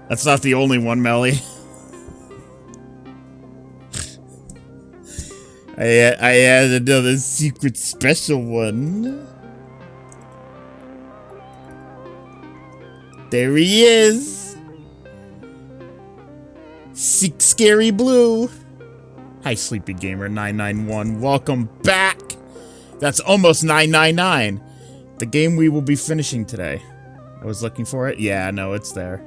That's not the only one, Melly. I added another secret special one. There he is. Seek Scary Blue. Hi, Sleepy Gamer 991. Welcome back. That's almost 999. The game we will be finishing today. I was looking for it. Yeah, no, it's there.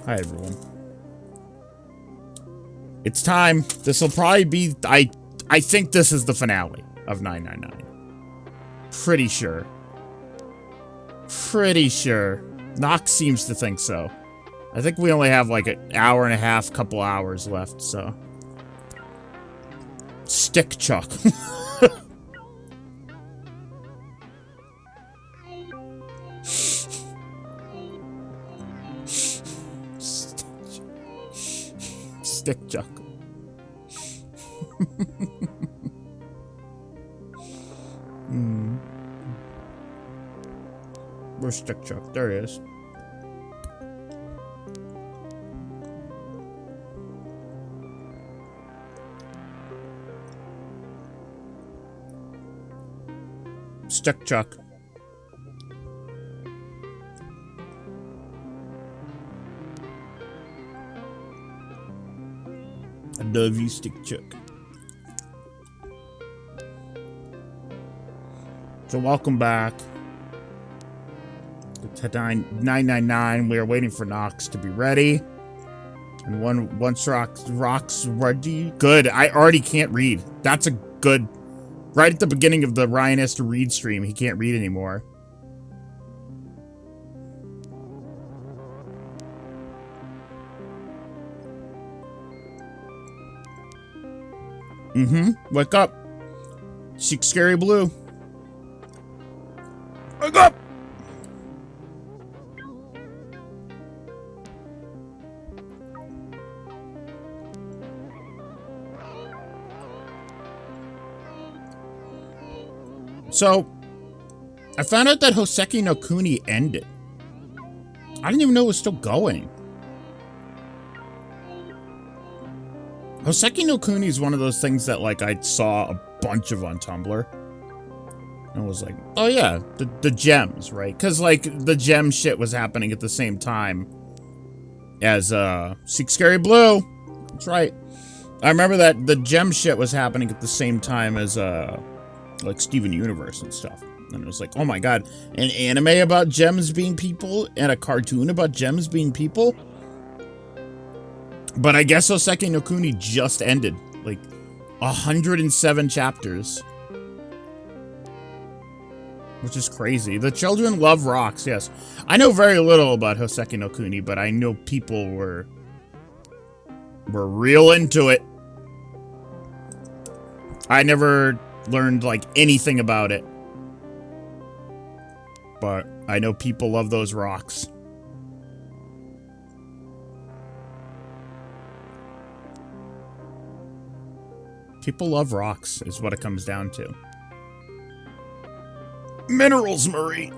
Hi, everyone. It's time. This will probably be... I think this is the finale of 999. Pretty sure. Pretty sure. Nox seems to think so. I think we only have like an hour and a half, couple hours left, so... Stick Chuck. Stick Chuck. Where's Stick Chuck? There he is. Stick Chuck. I love you, Stick Chuck. So welcome back to 999. We are waiting for Nox to be ready. And once Rock's ready. Good. I already can't read. That's a good... Right at the beginning of the Ryan Has to Read stream, he can't read anymore. Wake up. Seek Scary Blue. Wake up! So, I found out that Hoseki no Kuni ended. I didn't even know it was still going. Hoseki no Kuni is one of those things that, like, I saw a bunch of on Tumblr. And I was like, oh yeah, the gems, right? Because, like, the gem shit was happening at the same time as, Seek Scary Blue. That's right. I remember that the gem shit was happening at the same time as, like Steven Universe and stuff. And it was like, oh my god, an anime about gems being people and a cartoon about gems being people? But I guess Hoseki no Kuni just ended. Like, 107 chapters. Which is crazy. The children love rocks, yes. I know very little about Hoseki no Kuni, but I know people were real into it. I never learned like anything about it, but I know people love those rocks. People love rocks is what it comes down to. Minerals, Marie.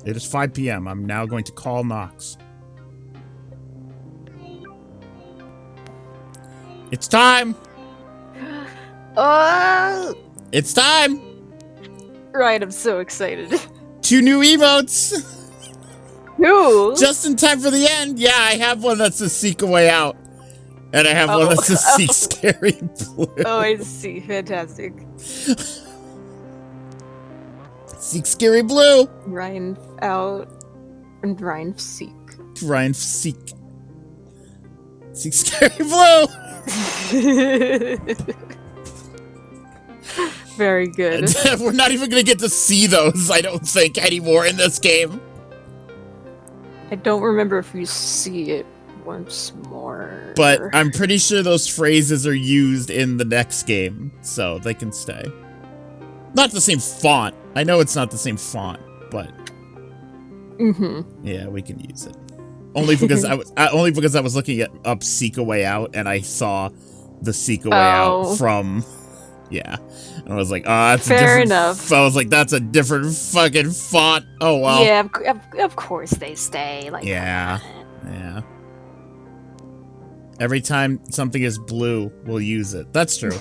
It is 5 p.m. I'm now going to call Nox. It's time! Oh! It's time! Right, I'm so excited. 2 new emotes! Who? Just in time for the end! Yeah, I have one that says Seek a Way Out. And I have one that says Seek Scary Blue. Oh, I see. Fantastic. Seek Scary Blue! Ryan out and Ryan seek. Ryan Seek. Seek Scary Blue! Very good. We're not even gonna get to see those, I don't think, anymore in this game. I don't remember if you see it once more. But I'm pretty sure those phrases are used in the next game, so they can stay. Not the same font. I know it's not the same font, but yeah, we can use it. Only because I was looking up Seek a Way Out and I saw the Seek a Way Out from Yeah. And I was like, oh, that's a Fair different... enough. I was like, that's a different fucking font. Oh, well. Yeah, of course they stay. Like, Yeah. Yeah. Every time something is blue, we'll use it. That's true.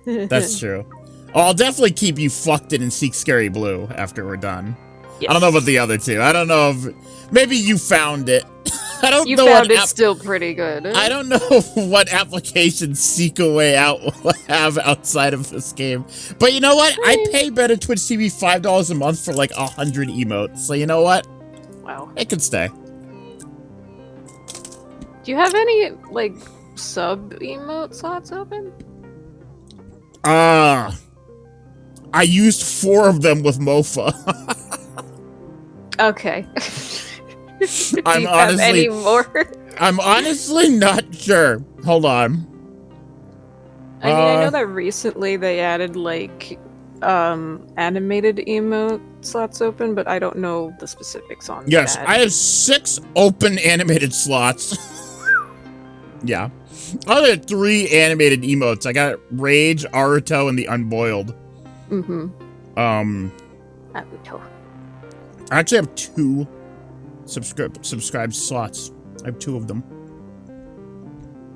That's true. Oh, I'll definitely keep you fucked in and seek scary blue after we're done. Yes. I don't know about the other two. I don't know if... Maybe you found it. I don't You know found what it still pretty good. I don't know what application Seek a Way Out will have outside of this game. But you know what? I pay better Twitch TV $5 a month for like 100 emotes. So you know what? Wow. It could stay. Do you have any, like, sub-emote slots open? I used 4 of them with Mofa. Okay. Do I'm you honestly... have any more? I'm honestly not sure. Hold on. I mean, I know that recently they added, like, animated emote slots open, but I don't know the specifics on that. Yes, I have 6 open animated slots. Yeah. I had 3 animated emotes. I got Rage, Aruto, and the Unboiled. Mm-hmm. Naruto. I actually have 2 subscribed slots. I have 2 of them.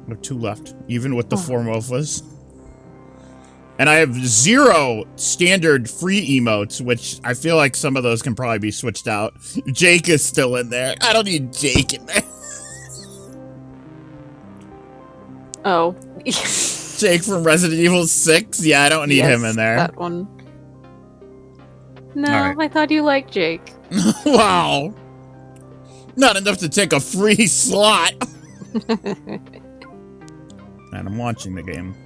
I have 2 left, even with the 4 Mofas. And I have 0 standard free emotes, which I feel like some of those can probably be switched out. Jake is still in there. I don't need Jake in there. Oh. Jake from Resident Evil 6? Yeah, I don't need him in there. That one. No, right. I thought you liked Jake. Wow. Not enough to take a free slot. And I'm watching the game.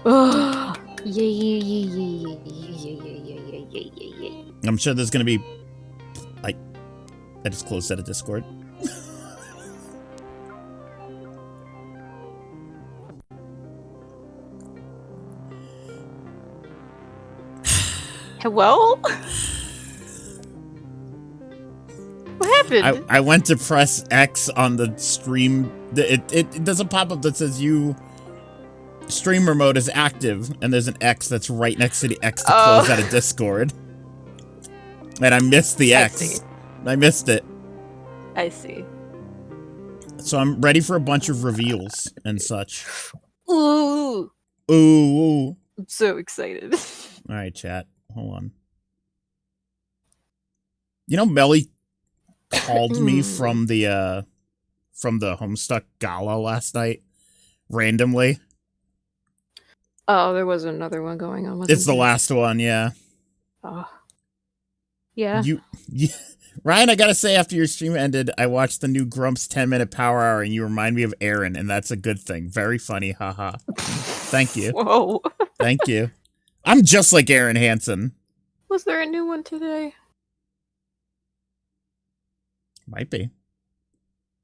Oh, I'm sure there's gonna be... I just closed out of Discord. Hello? What happened? I went to press X on the stream. It does a pop-up that says you... Streamer mode is active, and there's an X that's right next to the X to close out of Discord. And I missed the X. I missed it. I see. So I'm ready for a bunch of reveals and such. Ooh. Ooh. I'm so excited. Alright, chat. Hold on. You know, Melly called me from the Homestuck Gala last night. Randomly. Oh, there was another one going on. It's the last one, yeah. Oh. Yeah. Ryan, I gotta say, after your stream ended, I watched the new Grumps 10-minute Power Hour, and you remind me of Aaron, and that's a good thing. Very funny, haha. Thank you. Whoa. Thank you. I'm just like Aaron Hansen. Was there a new one today? Might be.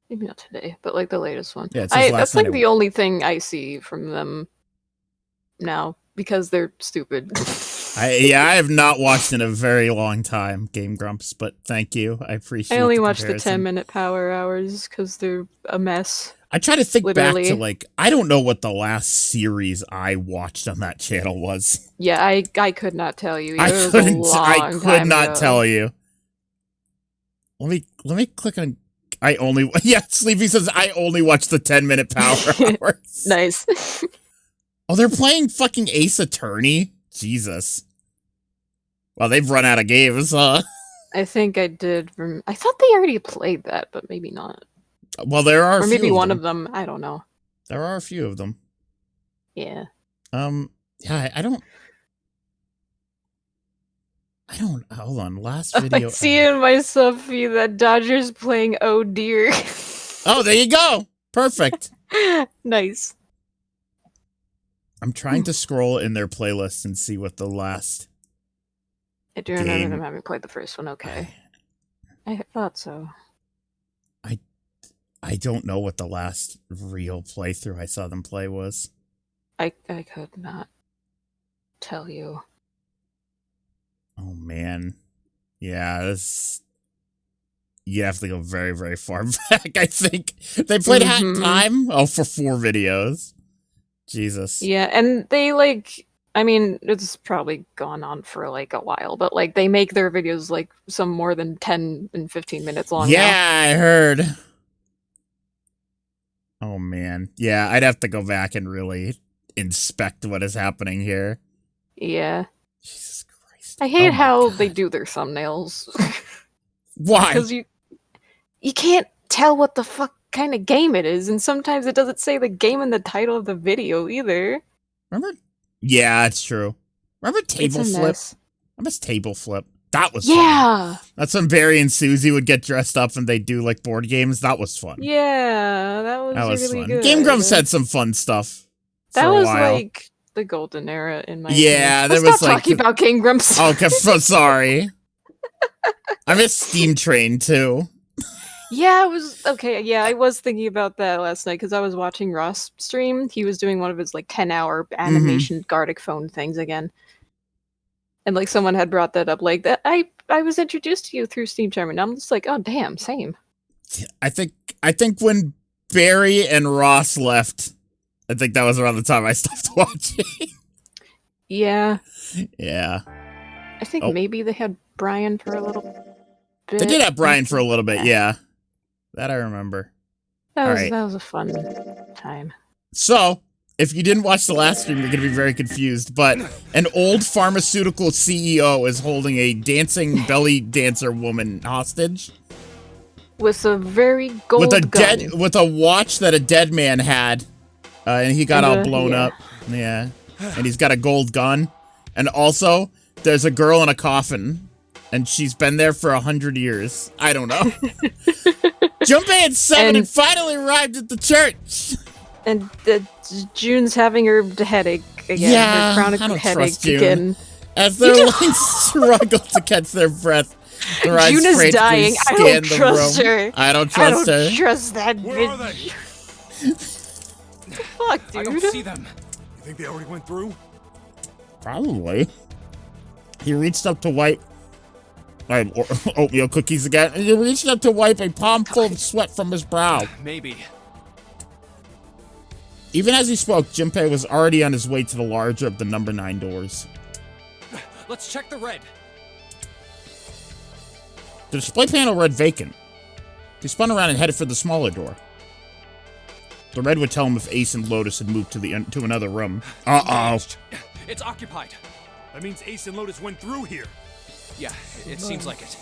Maybe not today, but like the latest one. Yeah, that's like the only thing I see from them now, because they're stupid. I have not watched in a very long time, Game Grumps, but thank you. I appreciate it. I only watch the 10-minute Power Hours because they're a mess. I try to think literally. back to, like, I don't know what the last series I watched on that channel was. Yeah, I could not tell you. I could not ago. tell you. Let me click on... Yeah, Sleepy says, I only watch the 10-minute Power Hours. Nice. Oh, they're playing fucking Ace Attorney? Jesus. Well, they've run out of games, huh? I think I did. I thought they already played that, but maybe not. Well, there are or maybe one of them. I don't know. There are a few of them. Yeah. Yeah, I don't... Hold on, last video... I see in my sub feed that Dodger's playing Oh Dear. Oh, there you go! Perfect. Nice. I'm trying to scroll in their playlists and see what the last... I do remember them having played the first one, okay. I thought so. I don't know what the last real playthrough I saw them play was. I could not tell you. Oh, man. Yeah, this... You have to go very, very far back, I think. They played Hat in Time? Oh, for 4 videos. Jesus. Yeah, and they like, I mean, it's probably gone on for like a while, but like they make their videos like some more than 10 and 15 minutes long now. Yeah, I heard. Oh man. Yeah, I'd have to go back and really inspect what is happening here. Yeah. Jesus Christ. I hate Oh my how God. they do their thumbnails. Why? Because you can't tell what the fuck kind of game it is, and sometimes it doesn't say the game in the title of the video either. Remember? Yeah, it's true. Remember It's Table a Flip? mess. I miss Table Flip. That was fun. Yeah! That's when Barry and Susie would get dressed up and they'd do like board games. That was fun. Yeah, that was really fun. good. Game Grumps had some fun stuff. That for a was while. like the golden era in my Yeah, opinion. there Let's was stop like talking about Game Grumps. Oh, sorry. I miss Steam Train too. Yeah, I was okay. Yeah, I was thinking about that last night because I was watching Ross stream. He was doing one of his like 10-hour animation Gartic phone things again, and like someone had brought that up. Like that, I was introduced to you through Steam Charm, and I'm just like, oh damn, same. I think when Barry and Ross left, I think that was around the time I stopped watching. Yeah. Yeah. I think maybe they had Brian for a little bit. They did have Brian for a little bit, yeah. That I remember. That was a fun time. So, if you didn't watch the last stream, you're going to be very confused, but an old pharmaceutical CEO is holding a dancing belly dancer woman hostage. With a very gold gun. With a watch that a dead man had, and he got all blown up. Yeah. And he's got a gold gun. And also, there's a girl in a coffin, and she's been there for 100 years. I don't know. Junpei and Seven had finally arrived at the church. And June's having her headache again. Yeah, her chronic I don't headache trust June. again. As they're like struggle to catch their breath, their eyes June is frantically dying. I scan don't the trust room. her. I don't trust her. I don't trust that Where are they? Fuck, dude. I don't see them. You think they already went through? Probably. He reached up to wipe oatmeal cookies again. He reached up to wipe a palm full of sweat from his brow. Maybe. Even as he spoke, Junpei was already on his way to the larger of the number 9 doors. Let's check the red. The display panel read vacant. He spun around and headed for the smaller door. The red would tell him if Ace and Lotus had moved to another room. Uh-oh. It's occupied. That means Ace and Lotus went through here. Yeah, it seems like it.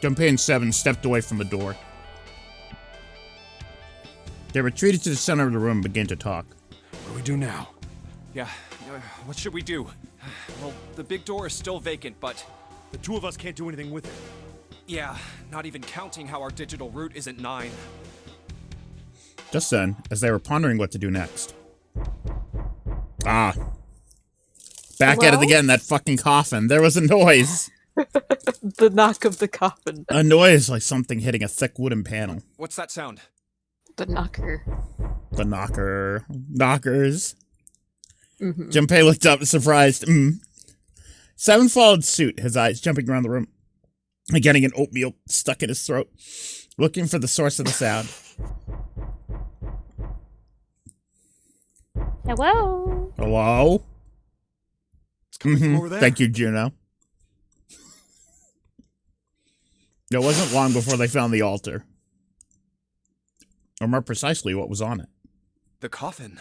Junpei and Seven stepped away from the door. They retreated to the center of the room and began to talk. What do we do now? Yeah, what should we do? Well, the big door is still vacant, but... The two of us can't do anything with it. Yeah, not even counting how our digital route isn't 9. Just then, as they were pondering what to do next. Ah. Back at it again, that fucking coffin. There was a noise. The knock of the coffin. A noise like something hitting a thick wooden panel. What's that sound? The knocker. The knocker. Knockers. Mm-hmm. Junpei looked up, surprised. Seven followed suit, his eyes jumping around the room, and getting an oatmeal stuck in his throat, looking for the source of the sound. Hello? Hello? It's coming from over there. Thank you, Juno. It wasn't long before they found the altar. Or more precisely, what was on it. The coffin.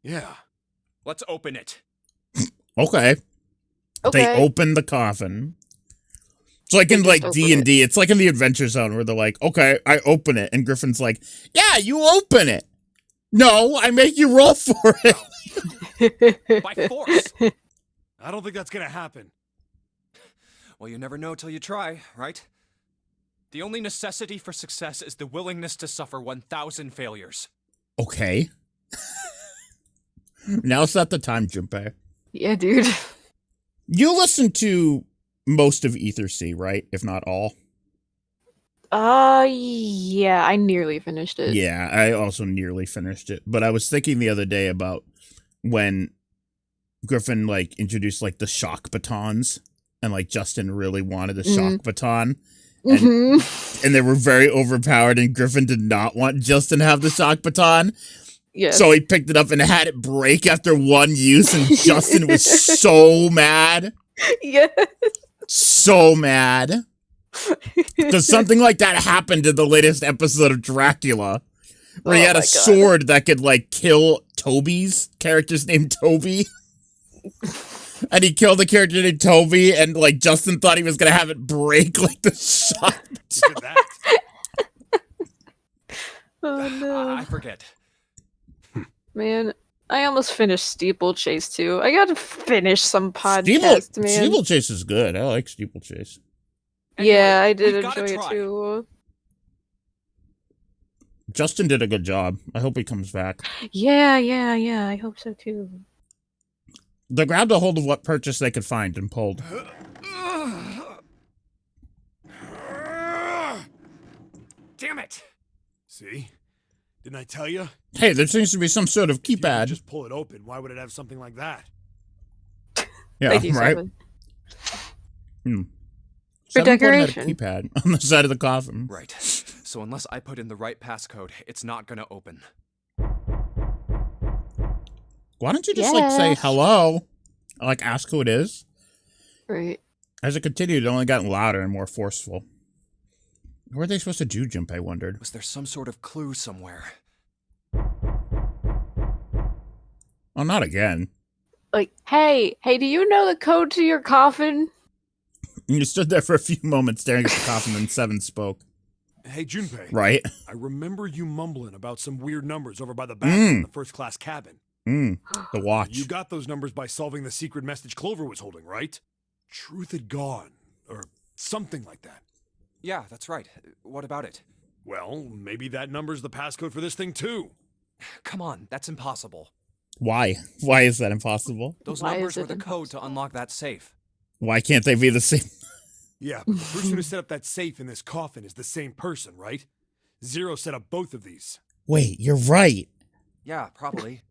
Yeah. Let's open it. Okay. They opened the coffin. It's like in like D&D. It's like in the Adventure Zone where they're like, okay, I open it. And Griffin's like, yeah, you open it. No, I make you roll for it. By force. I don't think that's gonna happen. Well, you never know till you try, right? The only necessity for success is the willingness to suffer 1,000 failures. Okay. Now's not the time, Junpei. Yeah, dude. You listened to most of Ether Sea, right? If not all. Yeah, I nearly finished it. Yeah, I also nearly finished it. But I was thinking the other day about when Griffin, like, introduced, like, the shock batons. And, like, Justin really wanted the shock baton. And, and they were very overpowered, and Griffin did not want Justin to have the shock baton. Yes. So he picked it up and had it break after one use, and Justin was so mad. Yes. So mad. Because something like that happened in the latest episode of Dracula, where he Oh had a my God. sword that could, like, kill Toby's character's named Toby. And he killed the character named Toby, and, like, Justin thought he was going to have it break, like, the shot. Look at that. Oh no. I forget. Man, I almost finished Steeplechase too. I gotta finish some podcast, man. Steeplechase is good. I like Steeplechase. Yeah, Anyway, I did we've gotta enjoy it try. too. Justin did a good job. I hope he comes back. Yeah, I hope so too. They grabbed a hold of what purchase they could find and pulled. Damn it! See? Didn't I tell you? Hey, there seems to be some sort of If you could keypad. just pull it open. Why would it have something like that? Yeah, Thank you, right? Simon. Hmm. For 7 had a decoration. keypad on the side of the coffin. Right. So unless I put in the right passcode, it's not gonna open. Why don't you just, like, say Yes. hello? Like, ask who it is? Right. As it continued, it only got louder and more forceful. What are they supposed to do, Junpei wondered. Was there some sort of clue somewhere? Oh, not again. Like, hey, do you know the code to your coffin? And you stood there for a few moments staring at the coffin, and Seven spoke. Hey, Junpei. Right? I remember you mumbling about some weird numbers over by the bathroom in the first-class cabin. The watch. You got those numbers by solving the secret message Clover was holding, right? Truth had gone, or something like that. Yeah, that's right. What about it? Well, maybe that number's the passcode for this thing, too. Come on, that's impossible. Why? Why is that impossible? Those Why numbers is were it the code to unlock that safe. Why can't they be the same? Yeah, but the person who set up that safe in this coffin is the same person, right? Zero set up both of these. Wait, you're right. Yeah, probably.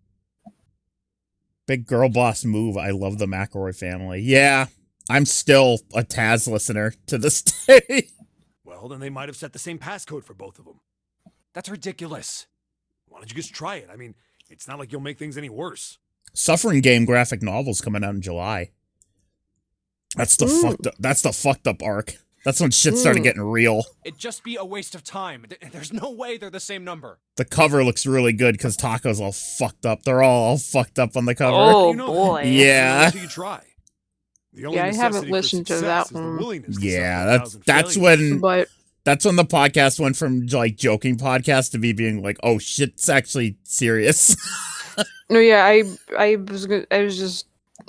Big girl boss move. I love the McElroy family. Yeah, I'm still a Taz listener to this day. Well, then they might have set the same passcode for both of them. That's ridiculous. Why don't you just try it? I mean, it's not like you'll make things any worse. Suffering Game graphic novels coming out in July. That's the fucked up arc. That's when shit started getting real. It'd just be a waste of time. There's no way they're the same number. The cover looks really good because Taco's all fucked up. They're all fucked up on the cover. Oh You know that. boy. Yeah. Until you try. The only Yeah, I haven't necessity for listened to success that is the one. willingness to Yeah, suffer 1,000 that's failures. when But that's when the podcast went from like joking podcast to me being like, oh shit's actually serious. no, yeah, I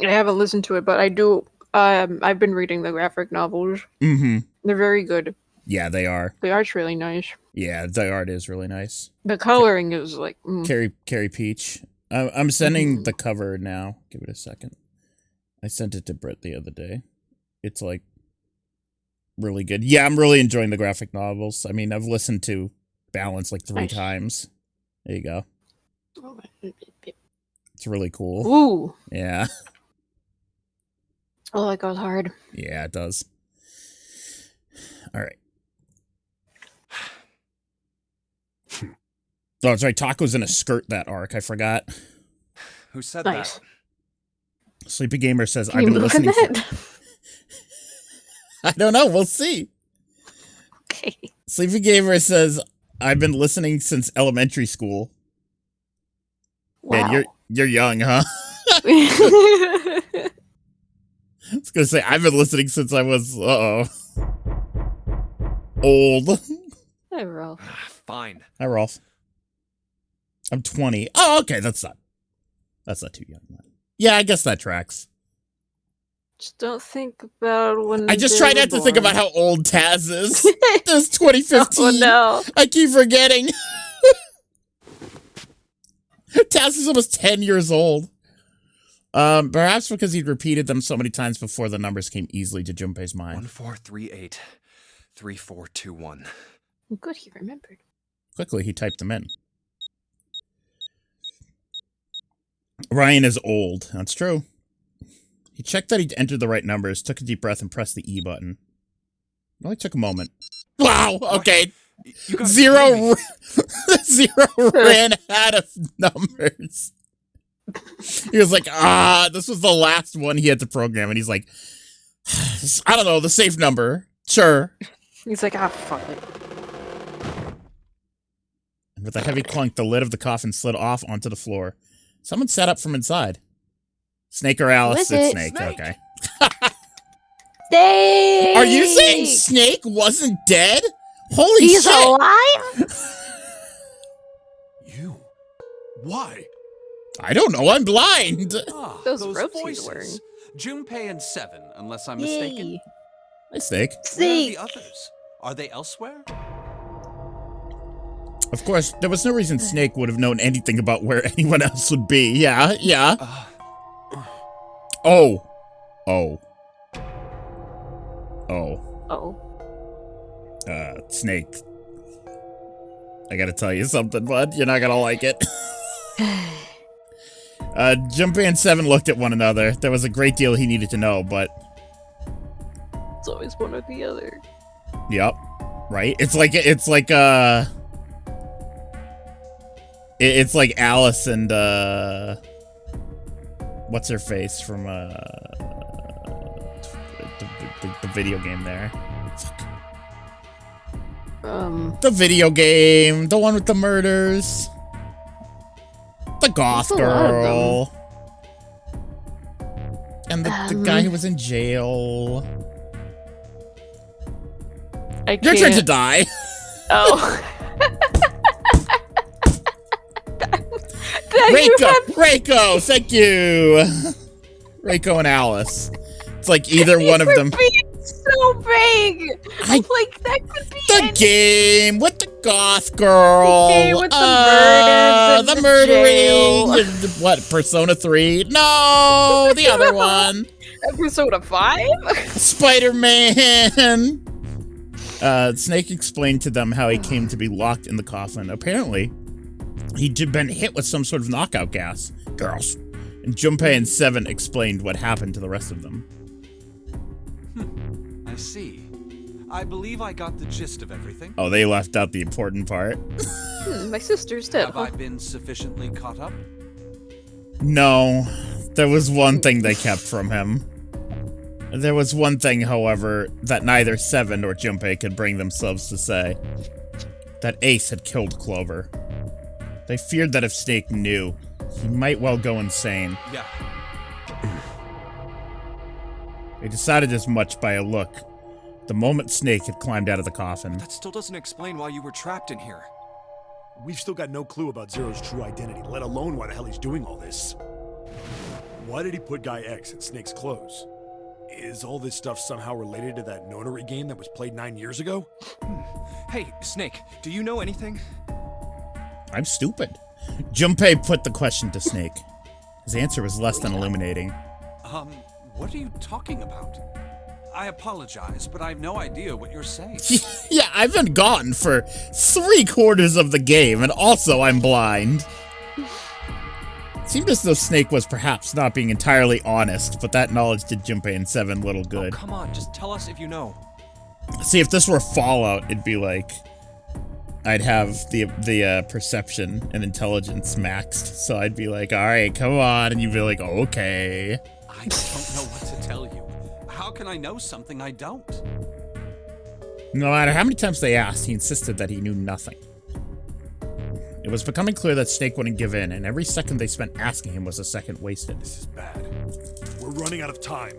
haven't listened to it, but I do. I've been reading the graphic novels. Mm-hmm. They're very good. Yeah, they are. The art's really nice. Yeah, the art is really nice. The coloring is like. Carrie Peach. I'm sending the cover now. Give it a second. I sent it to Britt the other day. It's like really good. Yeah, I'm really enjoying the graphic novels. I mean, I've listened to Balance like 3 Nice. times. There you go. It's really cool. Ooh. Yeah. Oh, that goes hard. Yeah, it does. All right. Oh, that's right. Taco's in a skirt that arc. I forgot. Who said Nice. that? Sleepy Gamer says, Can I've you been look at listening. that? I don't know. We'll see. Okay. Sleepy Gamer says, I've been listening since elementary school. Wow. Man, you're young, huh? I was gonna say, I've been listening since I was, old. Hey, Ralph. Fine. Hi, Rolf. I'm 20. Oh, okay, that's not too young. Yeah, I guess that tracks. Just don't think about when. I just they try were not to think born. about how old Taz is. This 2015. Oh no. I keep forgetting. Taz is almost 10 years old. Perhaps because he'd repeated them so many times before the numbers came easily to Junpei's mind. 1438 3421. Good, he remembered. Quickly, he typed them in. Ryan is old. That's true. He checked that he'd entered the right numbers, took a deep breath, and pressed the E button. It only took a moment. Wow, okay. You gotta be Zero, kidding me. Zero ran out of numbers. He was like, this was the last one he had to program, and he's like, I don't know, the safe number. Sure. He's like, fuck it. And with a heavy clunk, the lid of the coffin slid off onto the floor. Someone sat up from inside. Snake or Alice? Who is It's it? Snake. Snake! Okay. Snake! Are you saying Snake wasn't dead? Holy He's shit! alive? You? Why? I don't know. I'm blind. Ah, Those ropes he's voices. wearing. Junpei and Seven, unless I'm mistaken. Yay. Hey, Snake. Where are Snake! the others? Are they elsewhere? Of course, there was no reason Snake would have known anything about where anyone else would be. Yeah, yeah. Oh. Oh. Oh. Oh. Snake. I gotta tell you something, bud. You're not gonna like it. Junpei and Seven looked at one another. There was a great deal he needed to know, but... It's always one or the other. Yep. Right? It's like Alice and, what's her face from, the video game there. The video game, the one with the murders. The goth There's a lot of girl. And the guy who was in jail. I Your can't. turn to die. Oh. You Reiko, thank you. Reiko and Alice. It's like either one of were them. being so big. Like that could be The game with the goth girl. The game with the murders and the the murdering. jail. What, Persona 3? No, the other one. Episode 5? Spider-Man. Snake explained to them how he came to be locked in the coffin. Apparently, he'd been hit with some sort of knockout gas. Girls. And Junpei and Seven explained what happened to the rest of them. I see. I believe I got the gist of everything. Oh, they left out the important part. My sister's dead. Have I been sufficiently caught up? No, there was one thing they kept from him. There was one thing, however, that neither Seven nor Junpei could bring themselves to say. That Ace had killed Clover. They feared that if Snake knew, he might well go insane. Yeah. They decided as much by a look. The moment Snake had climbed out of the coffin. That still doesn't explain why you were trapped in here. We've still got no clue about Zero's true identity, let alone why the hell he's doing all this. Why did he put Guy X in Snake's clothes? Is all this stuff somehow related to that Nonary game that was played 9 years ago? Hey, Snake, do you know anything? I'm stupid. Junpei put the question to Snake. His answer was less than illuminating. What are you talking about? I apologize, but I have no idea what you're saying. Yeah, I've been gone for 3/4 of the game, and also I'm blind. It seemed as though Snake was perhaps not being entirely honest, but that knowledge did Junpei and Seven little good. Oh, come on, just tell us if you know. See, if this were Fallout, it'd be like... I'd have the perception and intelligence maxed, so I'd be like, alright, come on, and you'd be like, okay. I don't know what to tell you. How can I know something I don't? No matter how many times they asked, he insisted that he knew nothing. It was becoming clear that Snake wouldn't give in, and every second they spent asking him was a second wasted. This is bad. We're running out of time.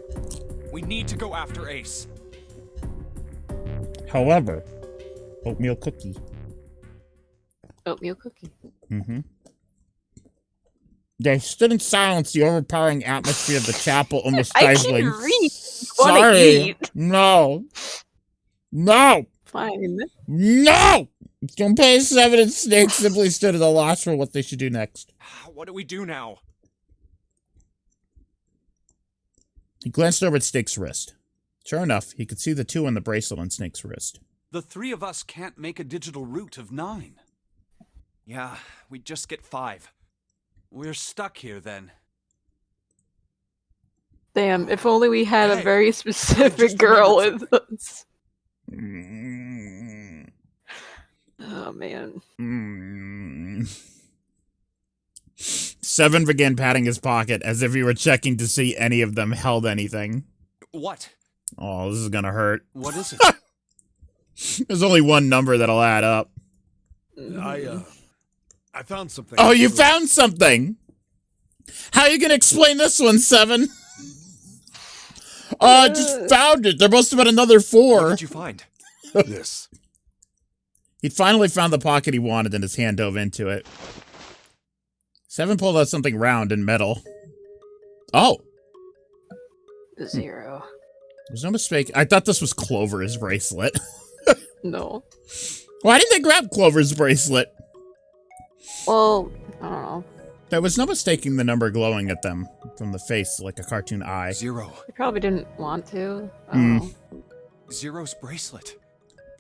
We need to go after Ace. However, oatmeal cookie. Oatmeal cookie. Mm-hmm. They stood in silence, the overpowering atmosphere of the chapel almost I stifling. can read. Wanna Sorry. eat. No. No. Fine. No! Junpei and Seven and Snake simply stood at a loss for what they should do next. What do we do now? He glanced over at Snake's wrist. Sure enough, he could see the 2 on the bracelet on Snake's wrist. The 3 of us can't make a digital route of 9. Yeah, we just get 5. We're stuck here then. Damn, if only we had a Hey, very I specific just girl remembered with us. Oh man. Seven began patting his pocket as if he were checking to see any of them held anything. What? Oh, this is gonna hurt. What is it? There's only one number that'll add up. I found something. Oh, you found something! How are you gonna explain this one, Seven? I just found it. There must have been another What 4. did you find? this. He finally found the pocket he wanted and his hand dove into it. Seven pulled out something round and metal. Oh! 0. There's no mistake. I thought this was Clover's bracelet. No. Why didn't they grab Clover's bracelet? Well, I don't know. There was no mistaking the number glowing at them from the face like a cartoon eye. 0. They probably didn't want to. I don't know. 0's bracelet.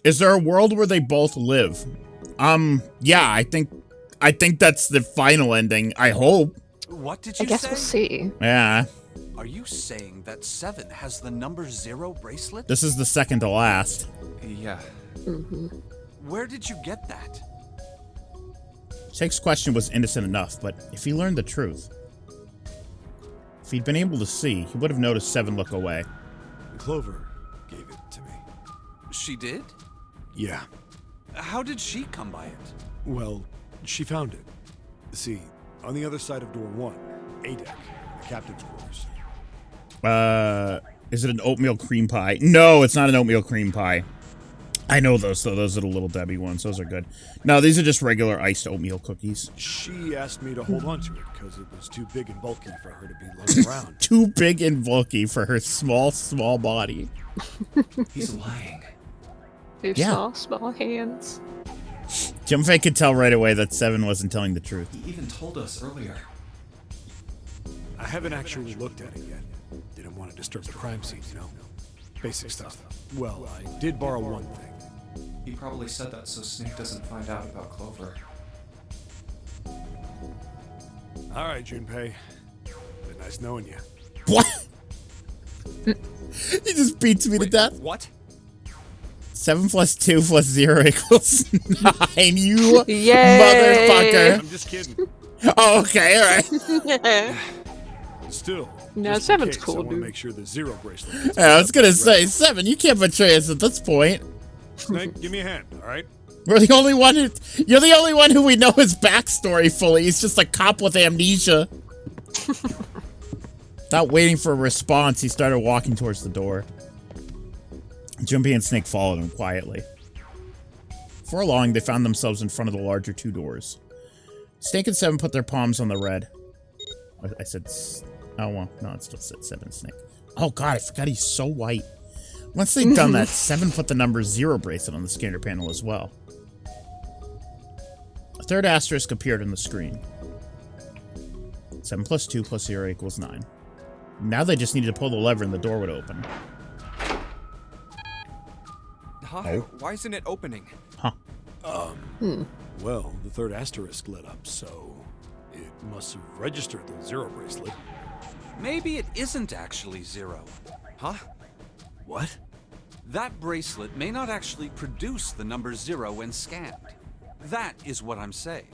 Is there a world where they both live? Yeah, I think that's the final ending. I hope. What did I you guess say? we'll see. Yeah. Are you saying that 7 has the number 0 bracelet? This is the second to last. Yeah. Where did you get that? Shake's question was innocent enough, but if he learned the truth, if he'd been able to see, he would have noticed Seven look away. Clover gave it to me. She did? Yeah. How did she come by it? Well, she found it. See, on the other side of door 1, A deck, the captain's quarters. Is it an oatmeal cream pie? No, it's not an oatmeal cream pie. I know those, though. Those are the Little Debbie ones. Those are good. No, these are just regular iced oatmeal cookies. She asked me to hold on to it because it was too big and bulky for her to be lugging around. Too big and bulky for her small, small body. He's lying. They Yeah. saw small hands. Junpei could tell right away that Seven wasn't telling the truth. He even told us earlier. I haven't actually looked at it yet. Didn't want to disturb the crime scene, you know? Basic stuff. Well, I did borrow one thing. He probably said that so Snake doesn't find out about Clover. All right, Junpei. Been nice knowing you. What? He just beats me to death. What? 7 plus 2 plus 0 equals 9. You Yay! motherfucker. I'm just kidding. Oh, okay, all right. Still. No, just in 7's case, cool, I want to dude. make sure the 0 bracelet gets Yeah, I was gonna right. say, 7, you can't betray us at this point. Snake, give me a hand, all right? You're the only one who we know his backstory fully. He's just a cop with amnesia. Without waiting for a response, he started walking towards the door. Junpei and Snake followed him quietly. Before long, they found themselves in front of the larger 2 doors. Snake and 7 put their palms on the red. I said, oh, well, no, it still said 7 Snake. Oh, God, I forgot he's so white. Once they'd done that, 7 put the number 0 bracelet on the scanner panel as well. A third asterisk appeared on the screen. 7 plus 2 plus 0 equals 9. Now they just needed to pull the lever and the door would open. Huh? Oh. Why isn't it opening? Huh. Well, the third asterisk lit up, so it must have registered the 0 bracelet. Maybe it isn't actually 0. Huh? What? That bracelet may not actually produce the number 0 when scanned. That is what I'm saying.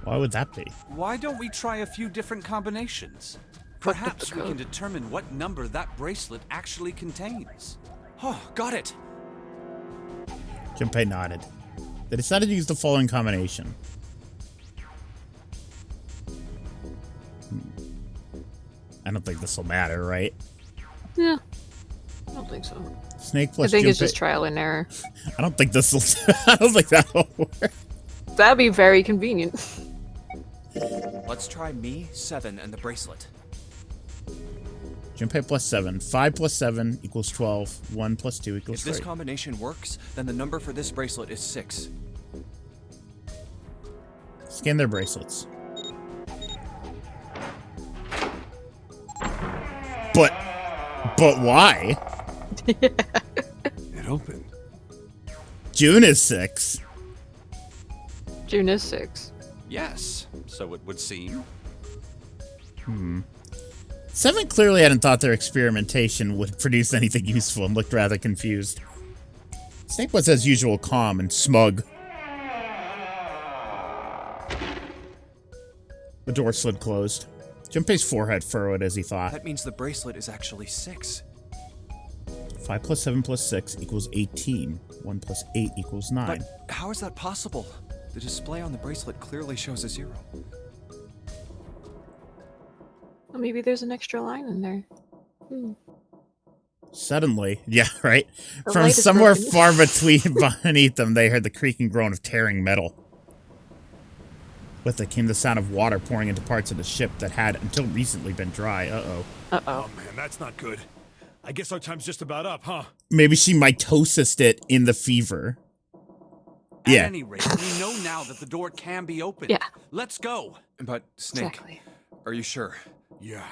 Why would that be? Why don't we try a few different combinations? Perhaps we can code. determine what number that bracelet actually contains. Oh, got it. Junpei nodded. They decided to use the following combination. I don't think this will matter, right? Yeah. I don't think so. Snake I plus think it's Junpei- just trial and error. I don't think this will. I don't think that'll work. That'd be very convenient. Let's try me, 7, and the bracelet. Junpei plus 7. 5 plus 7 equals 12. 1 plus 2 equals If this 3. combination works, then the number for this bracelet is 6. Scan their bracelets. But why? It opened. June is 6. June is 6. Yes, so it would seem. 7 clearly hadn't thought their experimentation would produce anything useful and looked rather confused. Snake was, as usual, calm and smug. The door slid closed. Junpei's forehead furrowed as he thought. That means the bracelet is actually 6. 5 plus 7 plus 6 equals 18. 1 plus 8 equals 9. But how is that possible? The display on the bracelet clearly shows a 0. Well, maybe there's an extra line in there. Suddenly, yeah, right? The From light is somewhere broken. far beneath them, they heard the creaking groan of tearing metal. With it came the sound of water pouring into parts of the ship that had, until recently, been dry. Uh-oh. Uh-oh. Oh man, that's not good. I guess our time's just about up, huh? Maybe she mitosised it in the fever. At Yeah. any rate, we know now that the door can be opened. Yeah. Let's go. But, Snake, Exactly. are you sure? Yeah.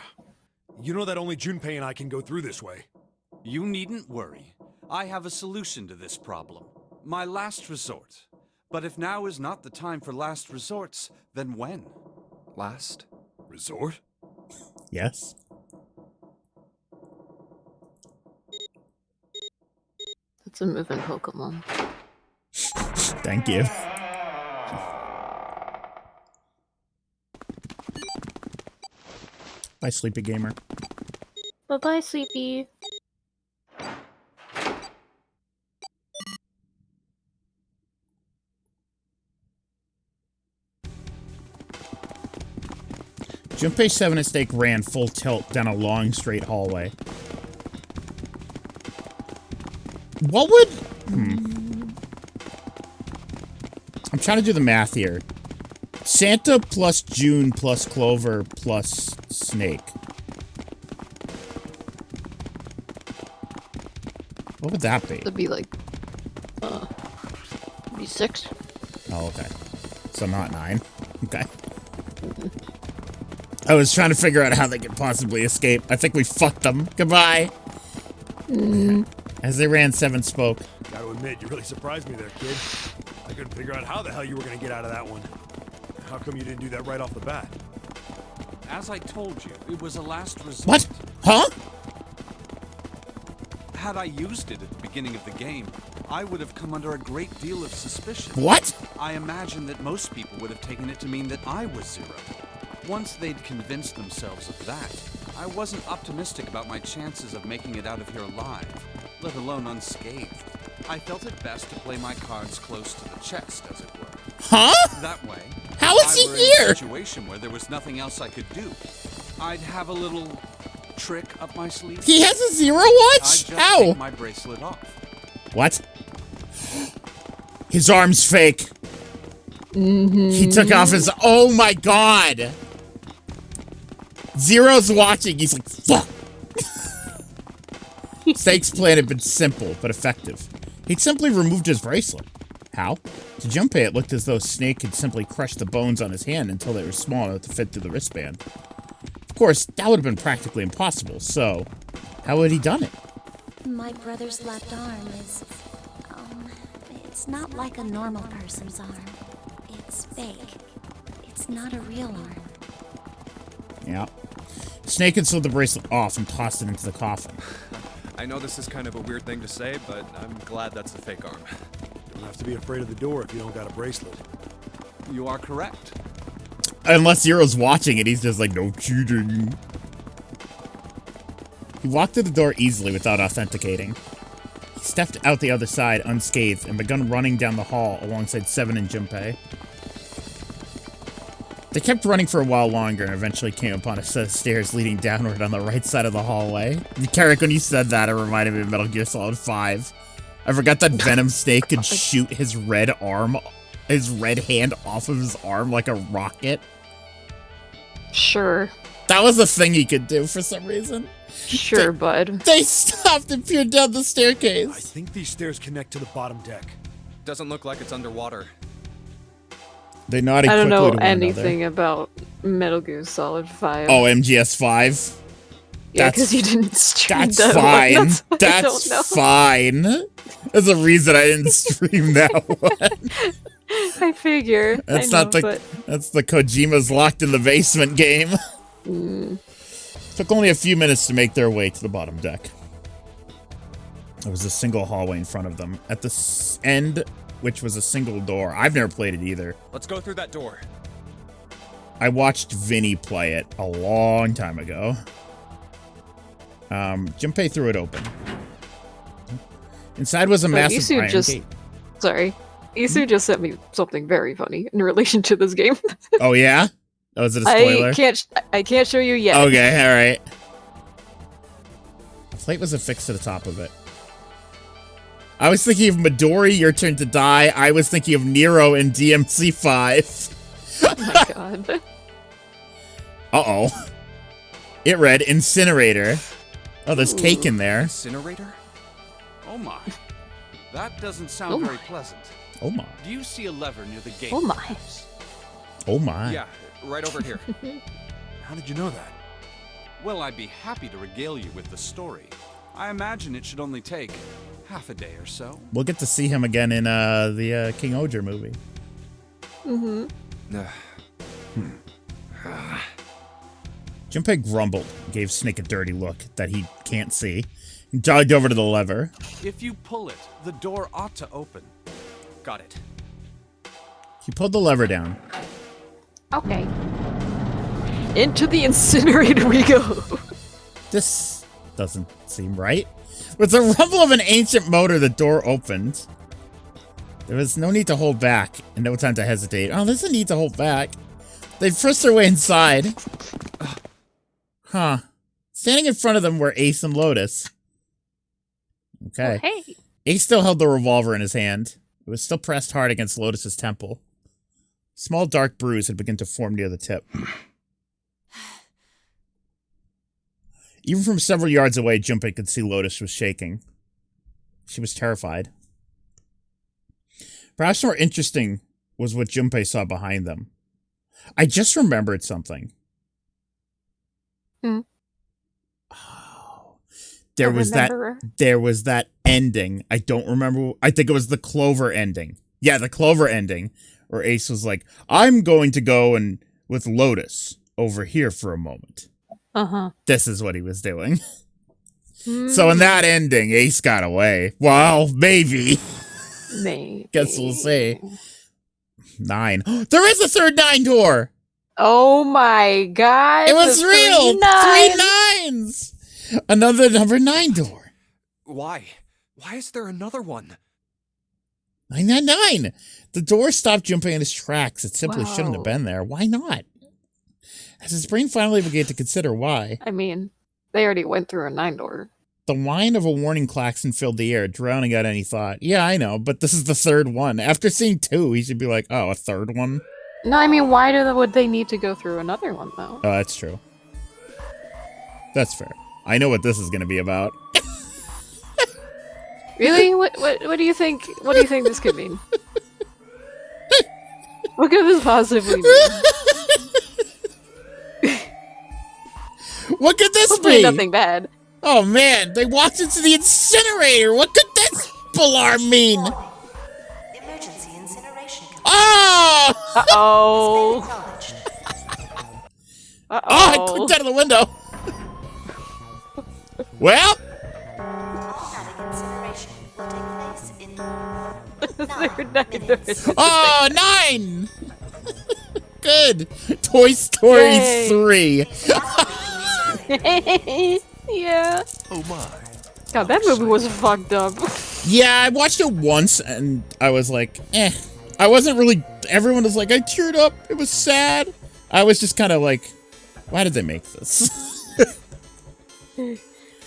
You know that only Junpei and I can go through this way. You needn't worry. I have a solution to this problem. My last resort. But if now is not the time for last resorts, then when? Last? Resort? Yes? That's a moving Pokemon. Thank you. Bye, Sleepy Gamer. Bye-bye, Sleepy. Junpei 7 and Snake ran full tilt down a long, straight hallway. What would... I'm trying to do the math here. Santa plus June plus Clover plus Snake. What would that be? That'd be like, be 6. Oh, okay. So not 9. Okay. I was trying to figure out how they could possibly escape. I think we fucked them. Goodbye. As they ran, 7 spoke. Gotta admit, you really surprised me there, kid. I couldn't figure out how the hell you were gonna get out of that one. How come you didn't do that right off the bat? As I told you, it was a last resort. What? Huh? Had I used it at the beginning of the game, I would have come under a great deal of suspicion. What? I imagine that most people would have taken it to mean that I was Zero. Once they'd convinced themselves of that, I wasn't optimistic about my chances of making it out of here alive, let alone unscathed. I felt it best to play my cards close to the chest, as it were. Huh? That way, How is he I were here? in a situation where there was nothing else I could do. I'd have a little trick up my sleeve. He has a 0 I'd watch? just How? take my bracelet off. What? His arm's fake. He took off his... Oh my god! Zero's watching. He's like, fuck! Snake's plan had been simple, but effective. He'd simply removed his bracelet. How? To Junpei, it looked as though Snake had simply crushed the bones on his hand until they were small enough to fit through the wristband. Of course, that would have been practically impossible, so... How had he done it? My brother's left arm is, it's not like a normal person's arm. It's fake. It's not a real arm. Yeah. Snake had slid the bracelet off and tossed it into the coffin. I know this is kind of a weird thing to say, but I'm glad that's a fake arm. Don't have to be afraid of the door if you don't got a bracelet. You are correct. Unless Zero's watching it, he's just like, no cheating. He walked through the door easily without authenticating. He stepped out the other side unscathed and begun running down the hall alongside 7 and Junpei. They kept running for a while longer and eventually came upon a set of stairs leading downward on the right side of the hallway. Carrick, when you said that, it reminded me of Metal Gear Solid 5. I forgot that Venom Snake could shoot his red hand off of his arm like a rocket. Sure. That was a thing he could do for some reason. Sure, bud. They stopped and peered down the I staircase. think these stairs connect to the bottom deck. Doesn't look like it's underwater. They nodded I don't quickly know to one anything about Metal Gear Solid 5. another. Oh, MGS 5? yeah, that's- because you didn't stream That's that one. fine. That's why I don't know. That's fine. There's a reason I didn't stream that one. I figure. That's I know, not the but that's the Kojima's locked in the basement game. Took only a few minutes to make their way to the bottom deck. There was a single hallway in front of them. At the end, which was a single door. I've never played it either. Let's go through that door. I watched Vinny play it a long time ago. Junpei threw it open. Inside was a massive Isu iron gate. Sorry. Isu just sent me something very funny in relation to this game. Oh, yeah? Oh, is it a spoiler? I can't show you yet. Okay, alright. The plate was affixed to the top of it. I was thinking of Midori, Your Turn to Die. I was thinking of Nero in DMC5. Oh my god. Uh-oh. It read Incinerator. Oh, there's cake in there. Incinerator? Oh my. That doesn't sound very pleasant. Oh my. Do you see a lever near the gate? Oh my. Oh my. Yeah, right over here. How did you know that? Well, I'd be happy to regale you with the story. I imagine it should only take half a day or so. We'll get to see him again in the King Oger movie. Mm-hmm. Junpei grumbled, gave Snake a dirty look that he can't see. He jogged over to the lever. If you pull it, the door ought to open. Got it. He pulled the lever down. Okay. Into the incinerator we go. This doesn't seem right. With the rumble of an ancient motor, the door opened. There was no need to hold back and no time to hesitate. Oh, there's a need to hold back. They frisked their way inside. Huh. Standing in front of them were Ace and Lotus. Okay. Oh, hey. Ace still held the revolver in his hand. It was still pressed hard against Lotus's temple. Small dark bruise had begun to form near the tip. Even from several yards away, Junpei could see Lotus was shaking. She was terrified. Perhaps more interesting was what Junpei saw behind them. I just remembered something. Hmm. Oh. There was that ending. I don't remember. I think it was the Clover ending. Yeah, the Clover ending. Where Ace was like, I'm going to go and with Lotus over here for a moment. Uh-huh. This is what he was doing. So in that ending, Ace got away. Well, maybe. Maybe. Guess we'll see. 9. There is a third 9 door. Oh my god. It was the real. 3 nines. 3 9s. Another number 9 door. Why? Why is there another one? 999. The door stopped Junpei in his tracks. It simply shouldn't have Wow. been there. Why not? As his brain finally began to consider why, I mean, they already went through a 9 door. the whine of a warning klaxon filled the air, drowning out any thought. Yeah, I know, but this is the third one. After seeing 2, he should be like, oh, a third one? No, I mean, why would they need to go through another one, though? Oh, that's true. That's fair. I know what this is going to be about. Really? What do you think? What do you think this could mean? What could this possibly mean? What could this Hopefully be? nothing bad. Oh man, they walked into the incinerator. What could this alarm mean? Emergency incineration. Oh! Uh-oh. Uh-oh. Oh, I clicked out of the window. Well, Automatic incineration will take place in They're not gonna- oh, 9. Good. Toy Story Yay. 3. Yeah. Oh my. God, that movie was fucked up. Yeah, I watched it once and I was like, eh. I wasn't really, everyone was like, I teared up. It was sad. I was just kind of like, why did they make this?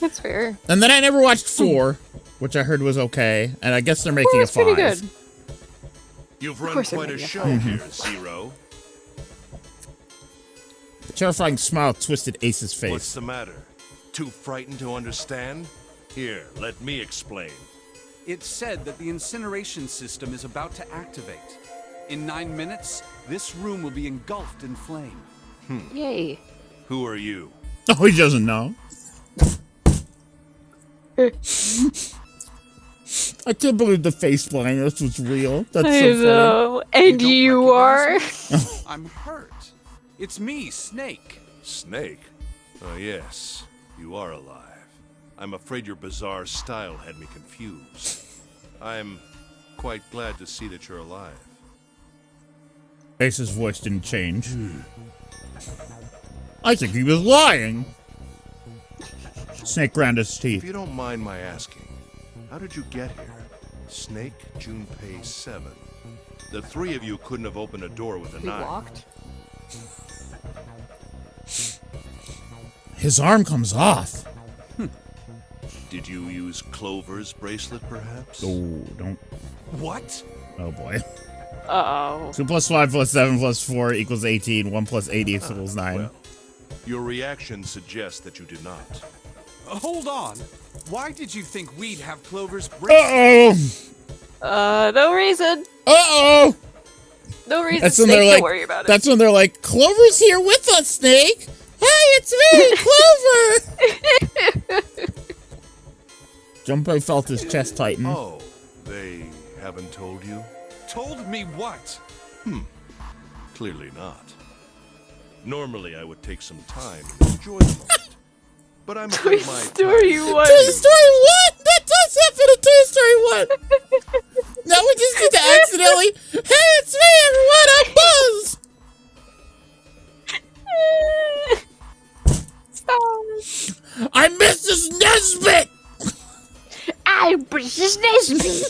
That's fair. And then I never watched 4, which I heard was okay. And I guess they're making a 5. Pretty good. You've Of run course they're quite a making a show five. here, Zero. The terrifying smile twisted Ace's face. What's the matter? Too frightened to understand? Here, let me explain. It's said that the incineration system is about to activate. In 9 minutes, this room will be engulfed in flame. Yay. Who are you? Oh, he doesn't know. I can't believe the face blindness was real. That's I so funny. know. And don't you are. recognize me? I'm hurt. It's me, Snake. Snake? Oh, yes. You are alive. I'm afraid your bizarre style had me confused. I'm quite glad to see that you're alive. Ace's voice didn't change. I think he was lying. Snake ground his If teeth. you don't mind my asking, how did you get here? Snake, Junpei 7. The three of you couldn't have opened a door with a We knife. walked. His arm comes off. Did you use Clover's bracelet, perhaps? Oh, don't. What? Oh boy. Uh-oh. 2 + 5 + 7 + 4 = 18. 1 + 8 = 9. Well, your reaction suggests that you did not. Hold on. Why did you think we'd have Clover's bracelet? Uh-oh. No reason. Uh-oh. No reason. That's when Snake, they're don't like, worry about it. that's when they're like, Clover's here with us, Snake. Hey, it's me, Clover. Junpei felt his chest tighten. Oh, they haven't told you? Told me what? Clearly not. Normally, I would take some time and enjoy the moment. But I'm Toy afraid my Story time- 1. Toy Story 1! That does happen in Toy Story 1! Now we just need to accidentally, hey, it's me, everyone, I'm Buzz! Stop. I'm Mrs. Nesbit! I'm Princess Nesby.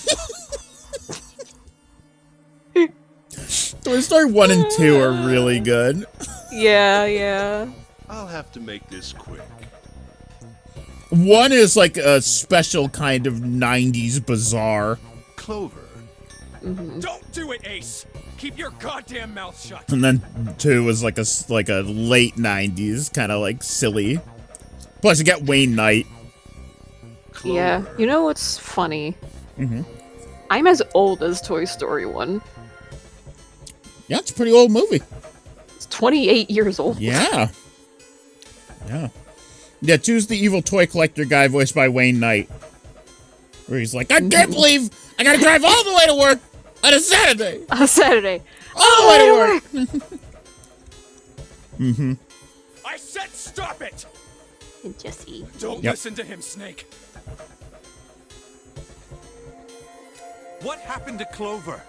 Toy Story 1 and 2 are really good. Yeah. I'll have to make this quick. 1 is like a special kind of 90s bizarre. Clover, Don't do it, Ace! Keep your goddamn mouth shut! And then 2 is like a late 90s, kind of like silly. Plus you get Wayne Knight. Clover. Yeah. You know what's funny? Mhm. I'm as old as Toy Story 1. Yeah, it's a pretty old movie. It's 28 years old. Yeah. Yeah. Yeah, 2's the evil toy collector guy voiced by Wayne Knight. Where he's like, I can't believe I gotta drive all the way to work on a Saturday. On Saturday. All the way to work. Mm-hmm. I said stop it! And Jesse. Don't Yep. listen to him, Snake. What happened to Clover?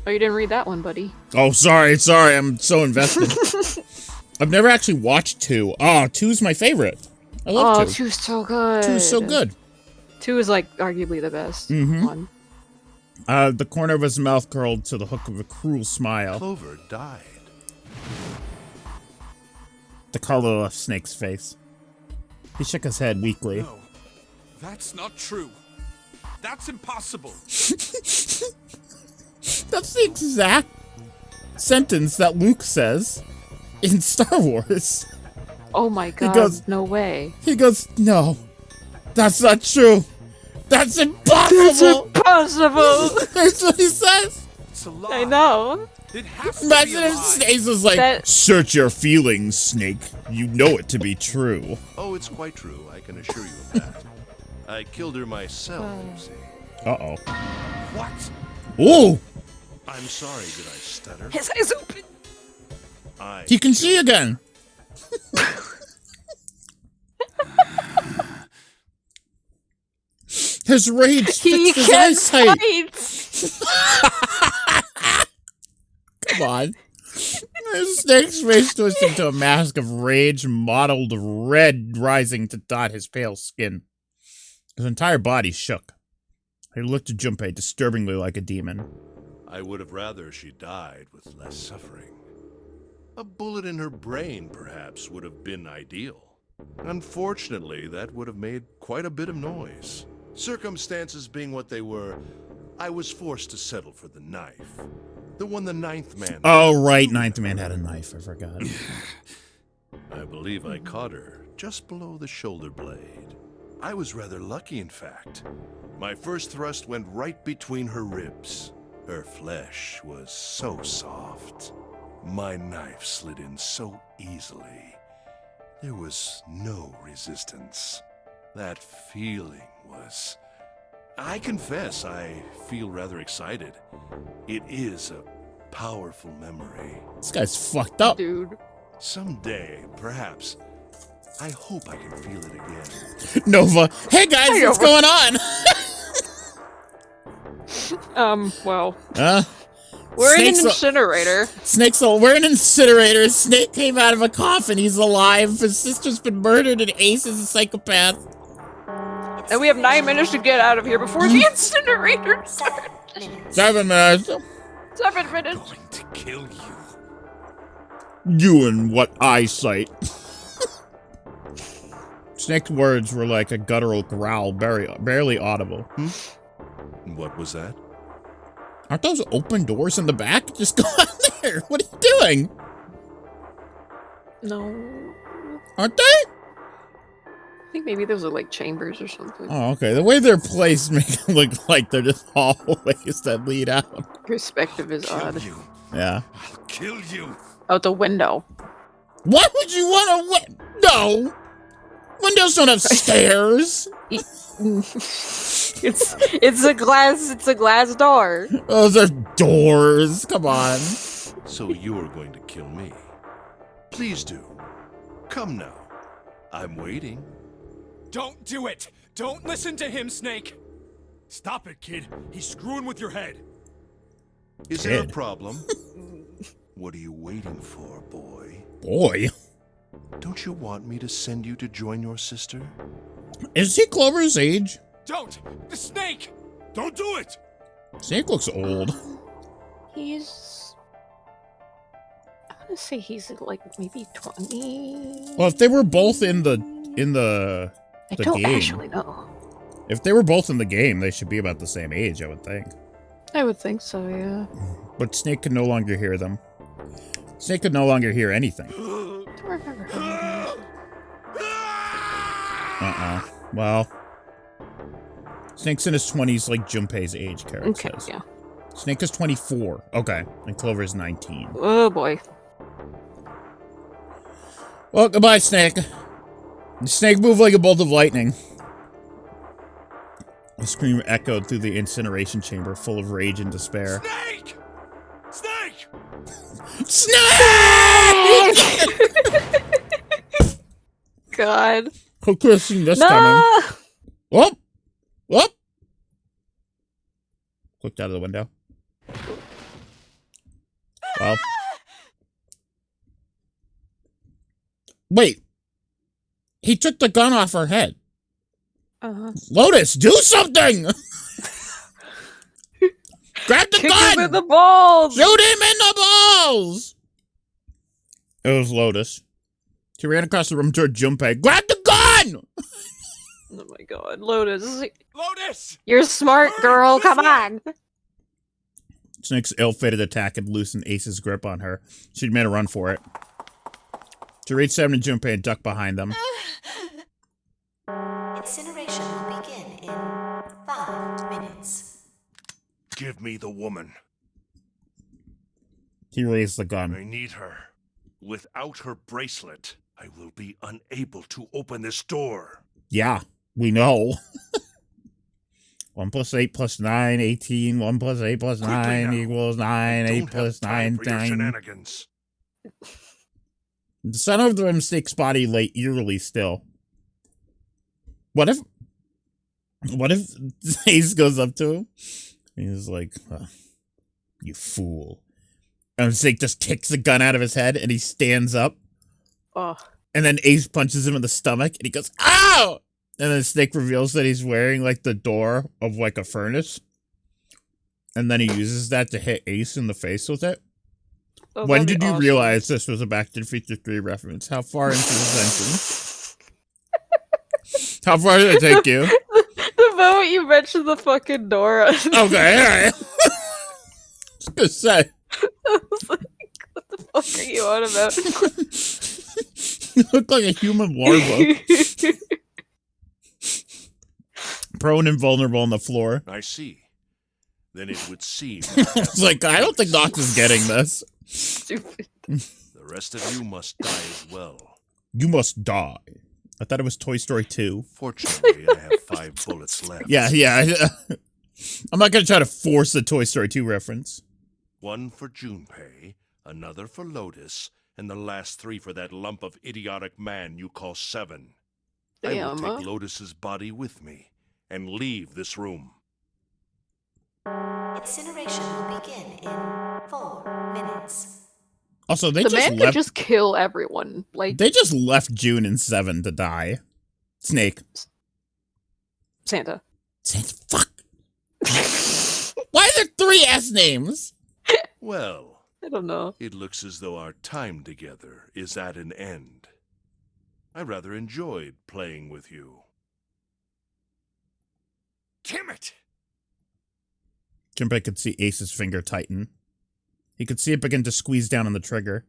Oh, you didn't read that one, buddy. Oh, sorry. I'm so invested. I've never actually watched 2. Oh, 2's my favorite. I love 2. 2's so good. 2's so good. 2 is like arguably the best one. The corner of his mouth curled to the hook of a cruel smile. Clover died. The color left Snake's face. He shook his head weakly. No, that's not true. That's impossible. That's the exact sentence that Luke says in Star Wars. Oh my god, goes- no way. He goes, no, that's not true. That's impossible. Impossible! That's what he says. It's a lie. I know. It has to Imagine be a if lie. Snake was like, That- search your feelings, Snake. You know it to be true. Oh, it's quite true. I can assure you of that. I killed her myself, you see. Uh-oh. What? Ooh, I'm sorry, did I stutter? His eyes open. I he can see again. His rage He fixed his can eyesight. fight! Come on. Snake's face twisted into a mask of rage, mottled red rising to dot his pale skin. His entire body shook. He looked at Junpei disturbingly like a demon. I would have rather she died with less suffering. A bullet in her brain, perhaps, would have been ideal. Unfortunately, that would have made quite a bit of noise. Circumstances being what they were, I was forced to settle for the knife. The one the ninth man... Oh, right. Ninth Man had a knife. I forgot. I believe I caught her just below the shoulder blade. I was rather lucky, in fact. My first thrust went right between her ribs. Her flesh was so soft. My knife slid in so easily. There was no resistance. That feeling was... I confess, I feel rather excited. It is a powerful memory. This guy's fucked up. Dude. Someday, perhaps, I hope I can feel it again. Nova. Hey guys, Hey, what's Nova. going on? Well, Huh? we're in an Snake's incinerator. we're in an incinerator. Snake came out of a coffin. He's alive. His sister's been murdered, and Ace is a psychopath. And we have 9 minutes to get out of here before the incinerator starts. 7 minutes. 7 minutes. Going to kill you. You and what eyesight? Snake's words were like a guttural growl, barely audible. What was that? Aren't those open doors in the back? Just go out there. What are you doing? No. Aren't they? I think maybe those are like chambers or something. Oh, okay. The way they're placed make it look like they're just hallways that lead out. Perspective is odd. You. Yeah. I'll kill you. Out the window. What would you want to No! Windows don't have stairs! It's a glass door. Those are doors. Come on. So you're going to kill me. Please do. Come now. I'm waiting. Don't do it! Don't listen to him, Snake! Stop it, kid. He's screwing with your head. Is there a Kid. problem? What are you waiting for, boy? Boy. Don't you want me to send you to join your sister? Is he Clover's age? Don't! The Snake! Don't do it! Snake looks old. He's... I want to say he's like maybe 20. Well, if they were both in the I the don't game. actually know. If they were both in the game, they should be about the same age, I would think. I would think so, yeah. But Snake could no longer hear them. Snake could no longer hear anything. I don't remember how Well, Snake's in his 20s, like Junpei's age, Karen Okay, says. yeah. Snake is 24. Okay, and Clover's 19. Oh boy. Well, goodbye, Snake. The snake moved like a bolt of lightning. The scream echoed through the incineration chamber, full of rage and despair. Snake! Snake! Snake! God. Who could have seen this No! coming? Whoop! Whoop! Looked out of the window. Well. Wait. He took the gun off her head. Uh-huh. Lotus, do something! Grab the Kick gun! him in the balls! Shoot him in the balls! It was Lotus. She ran across the room toward Junpei. Grab the gun! Oh my god, Lotus. Lotus! You're smart, girl, come on! Snake's ill-fated attack had loosened Ace's grip on her. She'd made a run for it. She reached Seven and Junpei and ducked behind them. Incineration will begin in 5 minutes. Give me the woman. He raised the gun. I need her. Without her bracelet, I will be unable to open this door. Yeah, we know. 1 + 8 + 9, 18. 1 + 8 + 9 now. equals 9. 8 Don't have + time 9, for your 9. shenanigans. The center of the Snake's body lay eerily still. What if Ace goes up to him? He's like, you fool. And Snake just kicks the gun out of his head and he stands up. Oh. And then Ace punches him in the stomach and he goes, ow! And then Snake reveals that he's wearing like the door of like a furnace. And then he uses that to hit Ace in the face with it. Oh, When that'd did be you awesome. realize this was a Back to the Future 3 reference? How far into the sentence? How far did it take you? The moment you mentioned the fucking door. Okay, alright. I was gonna say. I was like, what the fuck are you on about? You look like a human larva. Prone and vulnerable on the floor. I see. Then it would seem It's like, I don't think Nox is getting this. Stupid. the rest of you must die as well. You must die. I thought it was Toy Story 2. Fortunately, I have 5 bullets left. Yeah. I'm not gonna try to force the Toy Story 2 reference. 1 for Junpei, another for Lotus, and the last 3 for that lump of idiotic man you call 7. I will Damn. take Lotus's body with me and leave this room. Incineration will begin in 4 minutes. Also, they The just man left. could just kill everyone. Like They just left June and 7 to die. Snake. Santa. Santa. Fuck. Why are there 3 S names? Well, I don't know. it looks as though our time together is at an end. I rather enjoyed playing with you. Damn it! Junpei could see Ace's finger tighten. He could see it begin to squeeze down on the trigger.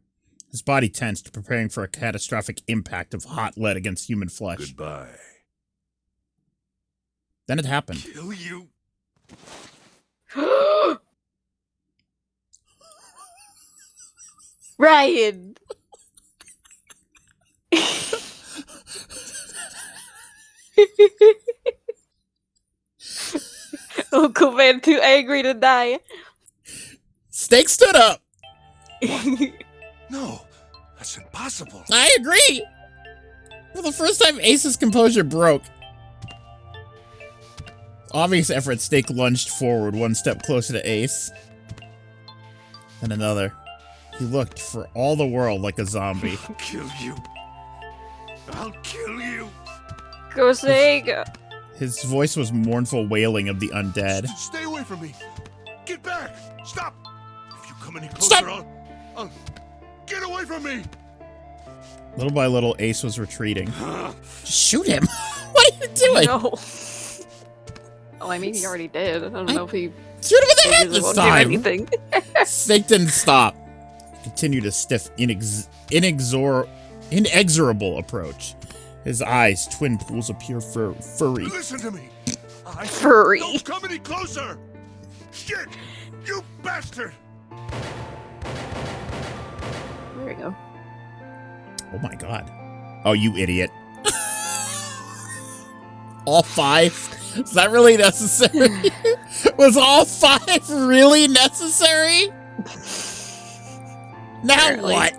His body tensed, preparing for a catastrophic impact of hot lead against human flesh. Goodbye. Then it happened. Kill you. Ryan! Uncle Man too angry to die. Snake stood up. No, that's impossible. I agree. For the first time, Ace's composure broke. Obvious effort, Snake lunged forward, one step closer to Ace. Then another. He looked for all the world like a zombie. I'll kill you. I'll kill you. Go Snake! His voice was mournful wailing of the undead. Stay away from me. Get back. Stop. If you come any closer, Stop. I'll... Get away from me. Little by little, Ace was retreating. Just shoot him. What are you doing? No. Well, I mean, he already did. I don't know if he Shoot him in the head maybe this won't do time. anything. Snake didn't stop. He continued a stiff, inexorable approach. His eyes, twin pools of pure furry. Listen to me. I said Furry. Don't come any closer. Shit. You bastard. There we go. Oh my god. Oh, you idiot. All 5? Is that really necessary? Was all 5 really necessary? Now Apparently. what?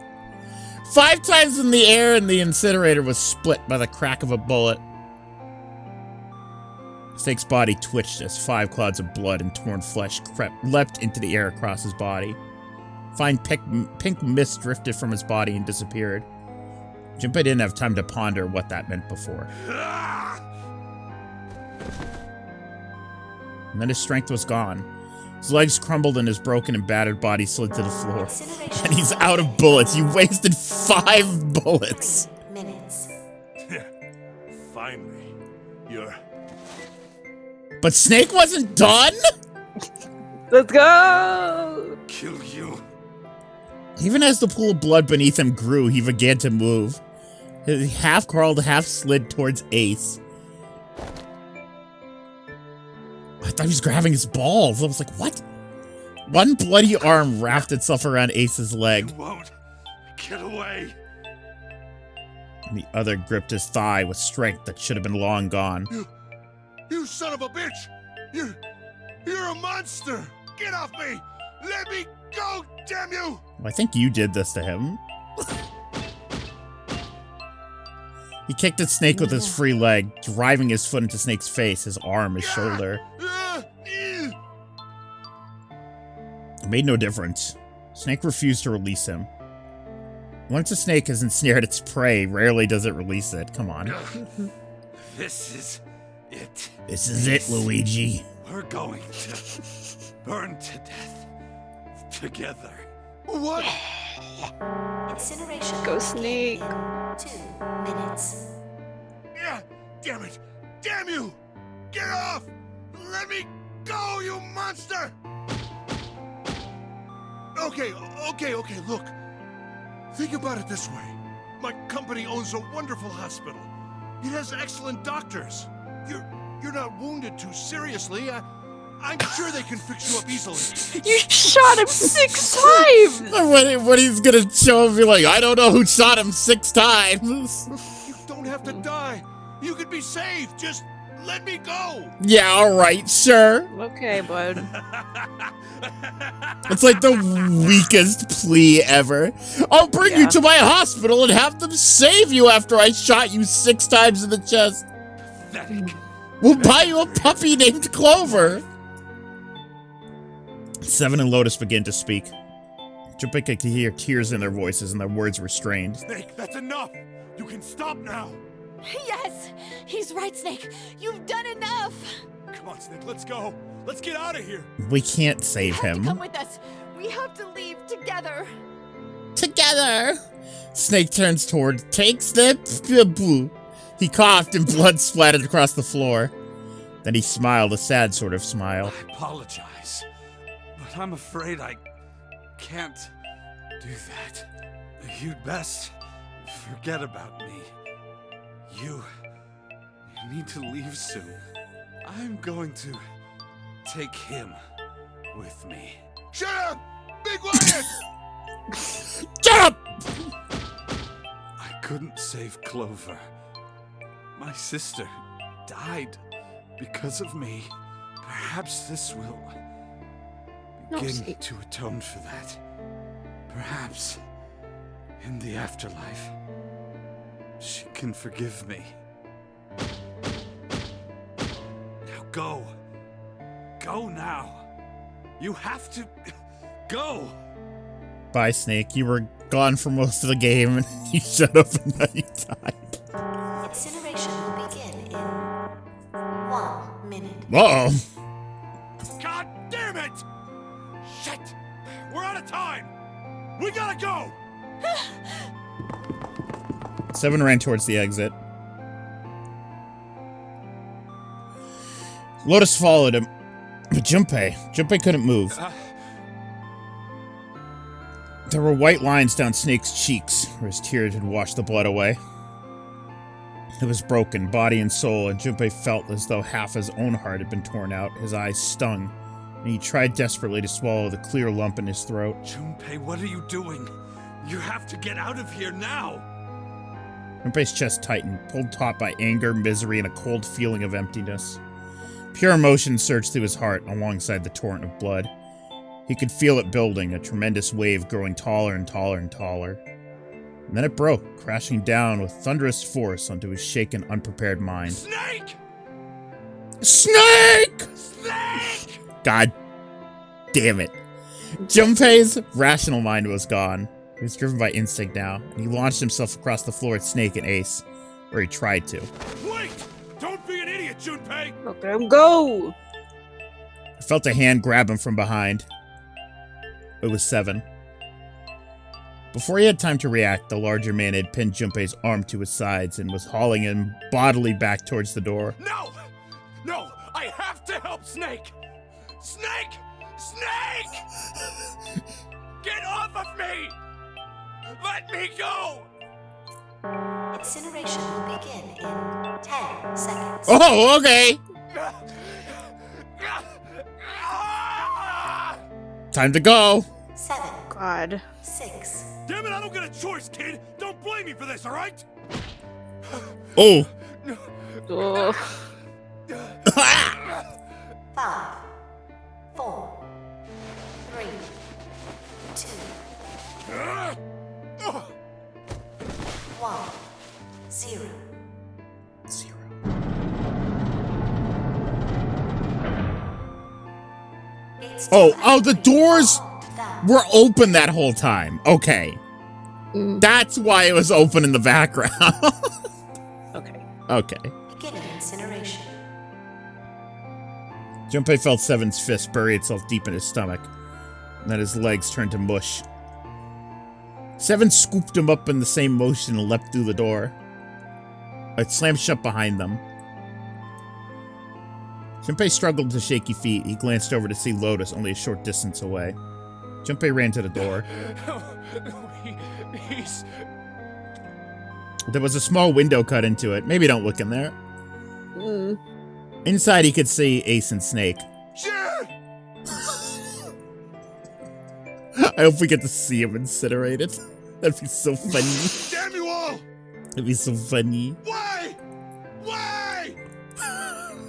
5 times in the air and the incinerator was split by the crack of a bullet. Snake's body twitched as 5 clouds of blood and torn flesh leapt into the air across his body. Fine pink mist drifted from his body and disappeared. Junpei didn't have time to ponder what that meant before. And then his strength was gone. His legs crumbled and his broken and battered body slid to the floor. Incineration And he's out of bullets. You wasted 5 bullets. 3 minutes. Finally, you're... But Snake wasn't done? Let's go! Kill you. Even as the pool of blood beneath him grew, he began to move. He half crawled, half slid towards Ace. I thought he was grabbing his balls. I was like, what? One bloody arm wrapped itself around Ace's leg, You won't. Get away. and the other gripped his thigh with strength that should have been long gone. You son of a bitch. You're a monster. Get off me. Let me go, damn you. I think you did this to him. He kicked at Snake with his free leg, driving his foot into Snake's face, his arm, his shoulder. It made no difference. Snake refused to release him. Once a snake has ensnared its prey, rarely does it release it. Come on. This is it. This is it, Luigi. We're going to burn to death together. What? Incineration Go will Snake. begin in 2 minutes. Yeah, damn it. Damn you. Get off. Let me go, you monster. Okay, look. Think about it this way. My company owns a wonderful hospital. It has excellent doctors. You're not wounded too seriously. I'm sure they can fix you up easily. You shot him 6 times! What he's gonna show him, be like, I don't know who shot him 6 times. You don't have to die. You could be saved. Just Let me go! Yeah, alright, sure. Okay, bud. It's like the weakest plea ever. I'll bring you Yeah. to my hospital and have them save you after I shot you 6 times in the chest. Pathetic. We'll buy you a puppy named Clover. Seven and Lotus begin to speak. Junpei could hear tears in their voices and their words restrained. Snake, that's enough! You can stop now! Yes! He's right, Snake. You've done enough! Come on, Snake, let's go! Let's get out of here! We can't save him. Come with us. We have to leave together. Together! Snake turns toward, takes the boo. He coughed and blood splattered across the floor. Then he smiled, a sad sort of smile. I apologize, but I'm afraid I can't do that. You'd best forget about me. You need to leave soon. I'm going to take him with me. Shut up! Be quiet! Shut up! I couldn't save Clover. My sister died because of me. Perhaps this will begin Snake. to atone for that. Perhaps in the afterlife, she can forgive me. Now go. Go now. You have to go. Bye, Snake. You were gone for most of the game, and you shut up and now you died. Incineration will begin in 1 minute. Uh-oh. God damn it! Shit! We're out of time! We gotta go! Seven ran towards the exit. Lotus followed him. But Junpei couldn't move. There were white lines down Snake's cheeks, where his tears had washed the blood away. It was broken, body and soul, and Junpei felt as though half his own heart had been torn out. His eyes stung, and he tried desperately to swallow the clear lump in his throat. Junpei, what are you doing? You have to get out of here now! Junpei's chest tightened, pulled taut by anger, misery, and a cold feeling of emptiness. Pure emotion surged through his heart alongside the torrent of blood. He could feel it building, a tremendous wave growing taller and taller and taller. And then it broke, crashing down with thunderous force onto his shaken, unprepared mind. Snake! Snake! Snake! God damn it. Junpei's rational mind was gone. He was driven by instinct now, and he launched himself across the floor at Snake and Ace, or he tried to. Wait! Don't be an idiot, Junpei! Let him go! I felt a hand grab him from behind. It was Seven. Before he had time to react, the larger man had pinned Junpei's arm to his sides and was hauling him bodily back towards the door. No! No! I have to help Snake! Snake! Snake! Get off of me! Let me go! Incineration will begin in 10 seconds. Oh, okay! Time to go! 7, God. 6, Damn it, I don't get a choice, kid! Don't blame me for this, alright? Oh! Ugh. 5, 4, 3, 2, 1, 0. It's Oh, the doors down. were open that whole time. Okay. Mm, That's why it was open in the background. okay. Okay. Beginning incineration. Junpei felt Seven's fist bury itself deep in his stomach, and then his legs turned to mush. Seven scooped him up in the same motion and leapt through the door. It slammed shut behind them. Junpei struggled to shaky feet. He glanced over to see Lotus only a short distance away. Junpei ran to the door. He's... There was a small window cut into it. Maybe don't look in there. Mm. Inside, he could see Ace and Snake. Sure! I hope we get to see him incinerated. That'd be so funny. Damn you all! That'd be so funny. Why? Why?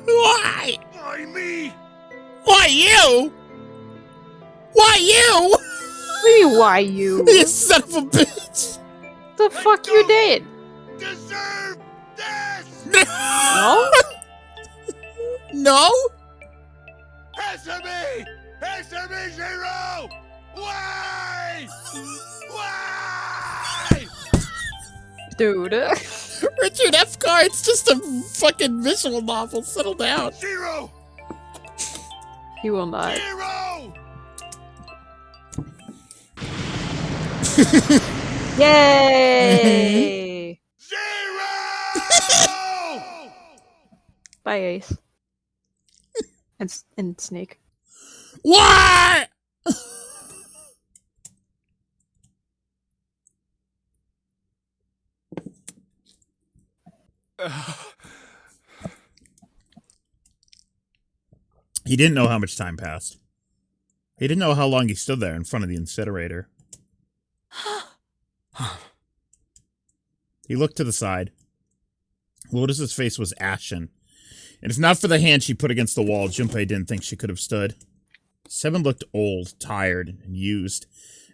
Why? Why me? Why you? Why you? What do you mean, why you? You son of a bitch! The fuck you did? Deserve this! No? No? Answer me! Answer me, Zero! Why? Why? Dude. Richard F. Carr, it's just a fucking visual novel. Settle down. Zero! He will not. Zero! Yay! Zero! Bye, Ace. And Snake. What? He didn't know how much time passed. He didn't know how long he stood there in front of the incinerator. He looked to the side. Lotus's face was ashen. And if not for the hand she put against the wall, Junpei didn't think she could have stood. Seven looked old, tired, and used.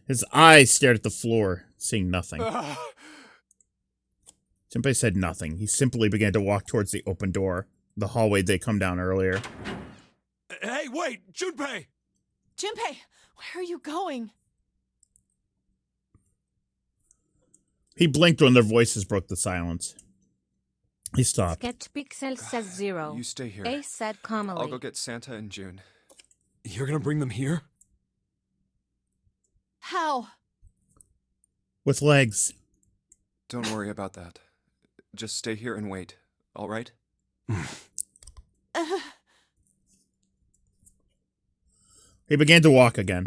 His eyes stared at the floor, seeing nothing. Junpei said nothing. He simply began to walk towards the open door, the hallway they'd come down earlier. Hey, wait! Junpei! Junpei, where are you going? He blinked when their voices broke the silence. He stopped. Sketch Pixel says 0. You stay here. Ace said calmly. I'll go get Santa in June. You're gonna bring them here? How? With legs. Don't worry about that. Just stay here and wait, all right? He began to walk again.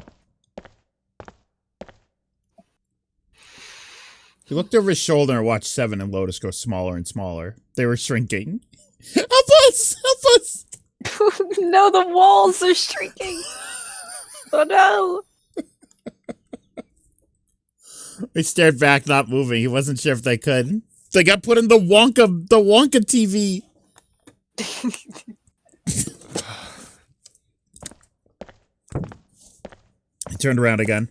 He looked over his shoulder and watched Seven and Lotus go smaller and smaller. They were shrinking. Help us! Help us! No, the walls are shrinking. Oh no! They stared back, not moving. He wasn't sure if they could. They got put in the Wonka TV. He turned around again.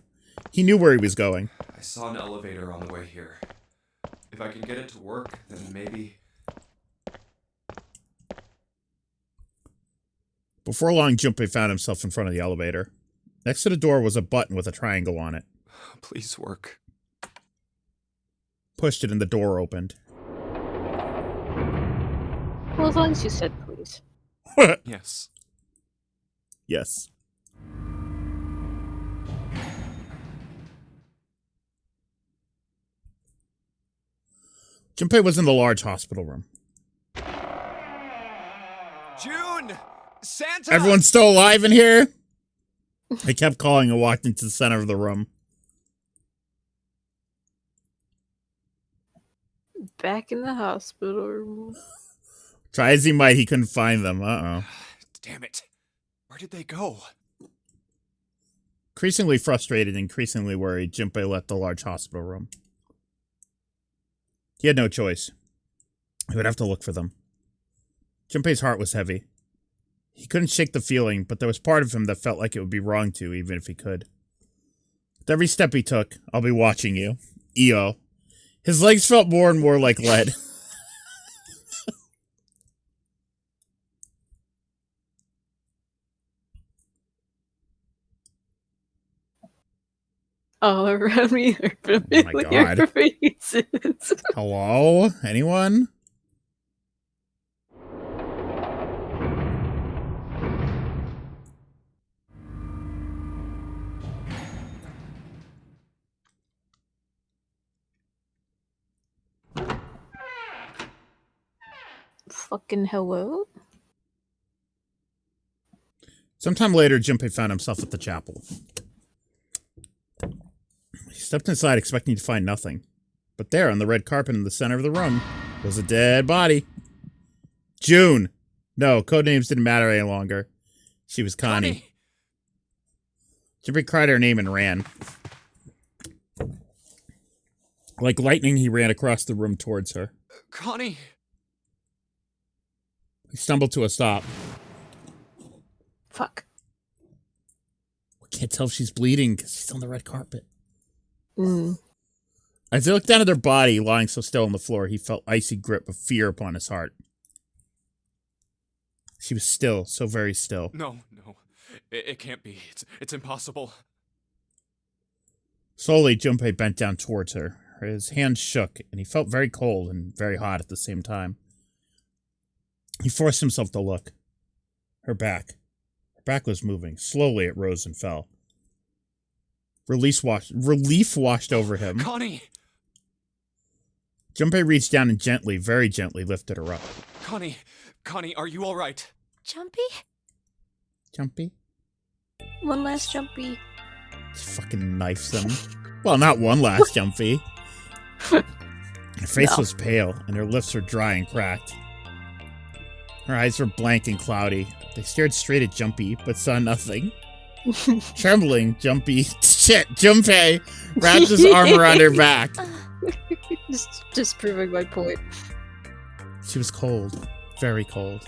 He knew where he was going. I saw an elevator on the way here. If I can get it to work, then maybe... Before long, Junpei found himself in front of the elevator. Next to the door was a button with a triangle on it. Please work. Pushed it and the door opened. Well, as long as you said please. Yes. Yes. Junpei was in the large hospital room. June! Santa! Everyone's still alive in here? I kept calling and walked into the center of the room. Back in the hospital room. Try as he might, he couldn't find them. Uh-oh. Damn it. Where did they go? Increasingly frustrated, increasingly worried, Junpei left the large hospital room. He had no choice. He would have to look for them. Junpei's heart was heavy. He couldn't shake the feeling, but there was part of him that felt like it would be wrong to, even if he could. With every step he took, I'll be watching you. EO. His legs felt more and more like lead. All around me are familiar my God. faces. Hello? Anyone? Fucking hello? Sometime later, Junpei found himself at the chapel. He stepped inside expecting to find nothing. But there, on the red carpet in the center of the room, was a dead body. June! No, codenames didn't matter any longer. She was Connie. Junpei cried her name and ran. Like lightning, he ran across the room towards her. Connie! He stumbled to a stop. Fuck. We can't tell if she's bleeding because she's on the red carpet. Mm. As he looked down at her body, lying so still on the floor, he felt icy grip of fear upon his heart. She was still, so very still. No. It can't be. It's impossible. Slowly, Junpei bent down towards her. His hands shook, and he felt very cold and very hot at the same time. He forced himself to look. Her back. Her back was moving. Slowly, it rose and fell. Relief washed over him. Connie! Junpei reached down and gently, very gently, lifted her up. Connie, are you all right? Jumpy? Jumpy? One last Jumpy. Just fucking knifes him. Well, not one last Jumpy. Her face was pale, and her lips were dry and cracked. Her eyes were blank and cloudy. They stared straight at Jumpy, but saw nothing. Trembling, Junpei wrapped his arm around her back. Just proving my point. She was cold. Very cold.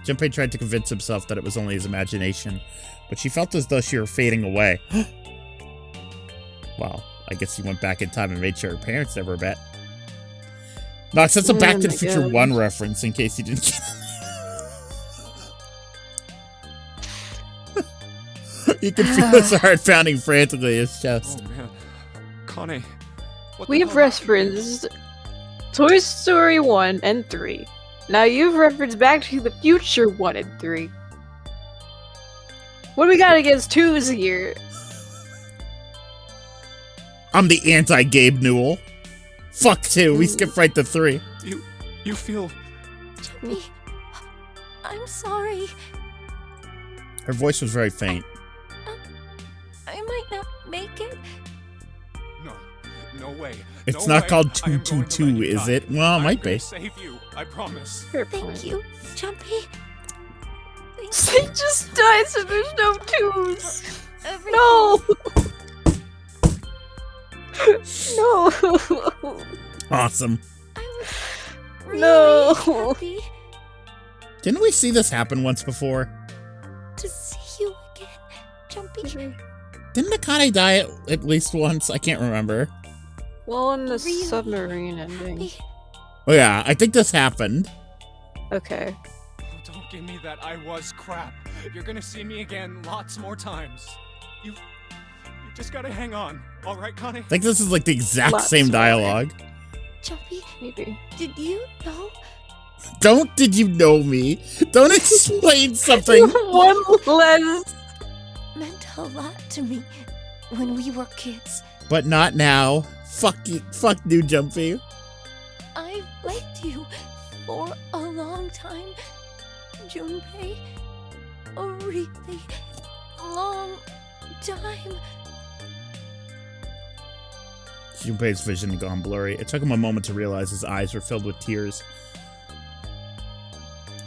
Junpei tried to convince himself that it was only his imagination, but she felt as though she were fading away. Well, I guess he went back in time and made sure her parents never met. Nox, that's a Back to the Future 1 reference, in case you didn't get it. You can feel his heart pounding frantically in his chest. Oh, man. Connie. We have referenced Toy Story 1 and 3. Now you've referenced Back to the Future 1 and 3. What do we got against 2s here? I'm the anti-Gabe Newell. Fuck 2, we skipped right to 3. You feel... Jumpy, I'm sorry. Her voice was very faint. I might not make it. No way. It's No not way. called I am going to 222, let you is die. it? Well, it I'm might gonna be. save you, I promise. Thank you, Jumpy. Thank They you. just died, so there's no 2s. Everything. No! No! Awesome. I was really No. happy Didn't we see this happen once before? to see you again, Jumpy. Didn't Akane die at least once? I can't remember. Well, in the Really submarine ending. happy. Oh yeah, I think this happened. Okay. Oh, don't give me that I was crap. You're gonna see me again lots more times. You just gotta hang on. All right, Connie? I think this is like the exact Lots same more. dialogue. Jumpy, Maybe. did you know? Don't did you know me? Don't explain something. One less. Meant a lot to me when we were kids. But not now. Fuck you. Fuck you, Jumpy. I've liked you for a long time, Junpei. A really long time. Junpei's vision had gone blurry. It took him a moment to realize his eyes were filled with tears.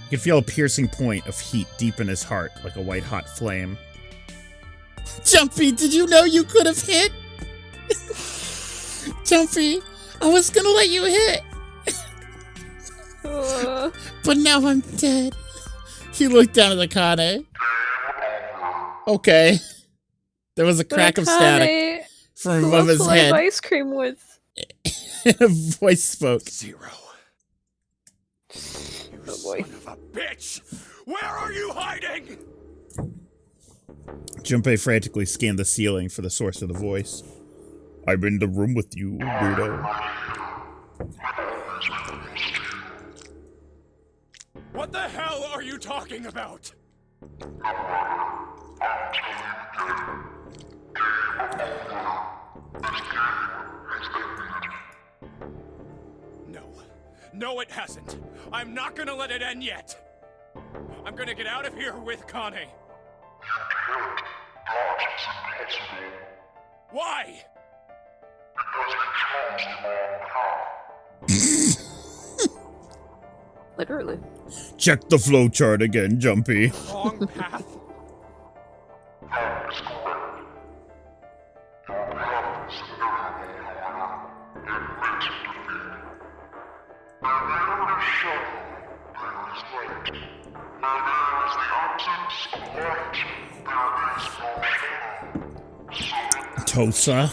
He could feel a piercing point of heat deep in his heart, like a white-hot flame. Jumpy, did you know you could have hit? Jumpy, I was gonna let you hit. But now I'm dead. He looked down at Akane. Okay. There was a crack of static from above his head. Ice cream with. And a voice spoke. Zero. Oh boy. Son of a bitch! Where are you hiding? Junpei frantically scanned the ceiling for the source of the voice. I'm in the room with you, weirdo. What the hell are you talking about? No, it hasn't. I'm not gonna let it end yet. I'm gonna get out of here with Connie. Why? Literally. Check the flowchart again, Jumpy. Wrong path. Tosa.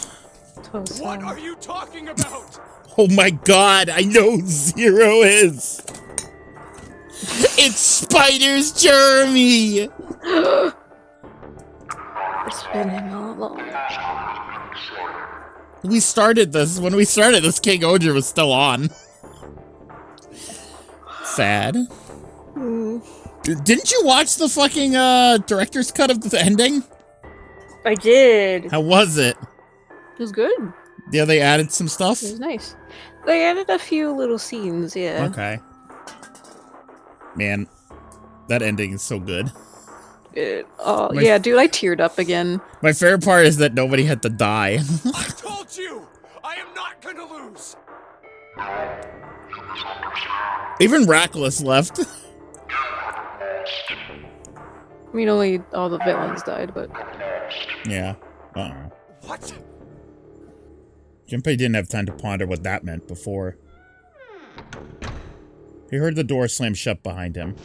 Tosa. What are you talking about? Oh my god, I know who Zero is! It's Spider's Jeremy! It's been him all along. We started this, when we started this, King Odra was still on. Sad. Didn't you watch the fucking director's cut of the ending? I did. How was it? It was good. Yeah, they added some stuff? It was nice. They added a few little scenes, yeah. Okay. Man, that ending is so good. Yeah, dude, I teared up again. My favorite part is that nobody had to die. I told you! I am not gonna lose! Even Rackless left. I mean, only all the villains died, but... Yeah. What? Junpei didn't have time to ponder what that meant before. He heard the door slam shut behind him.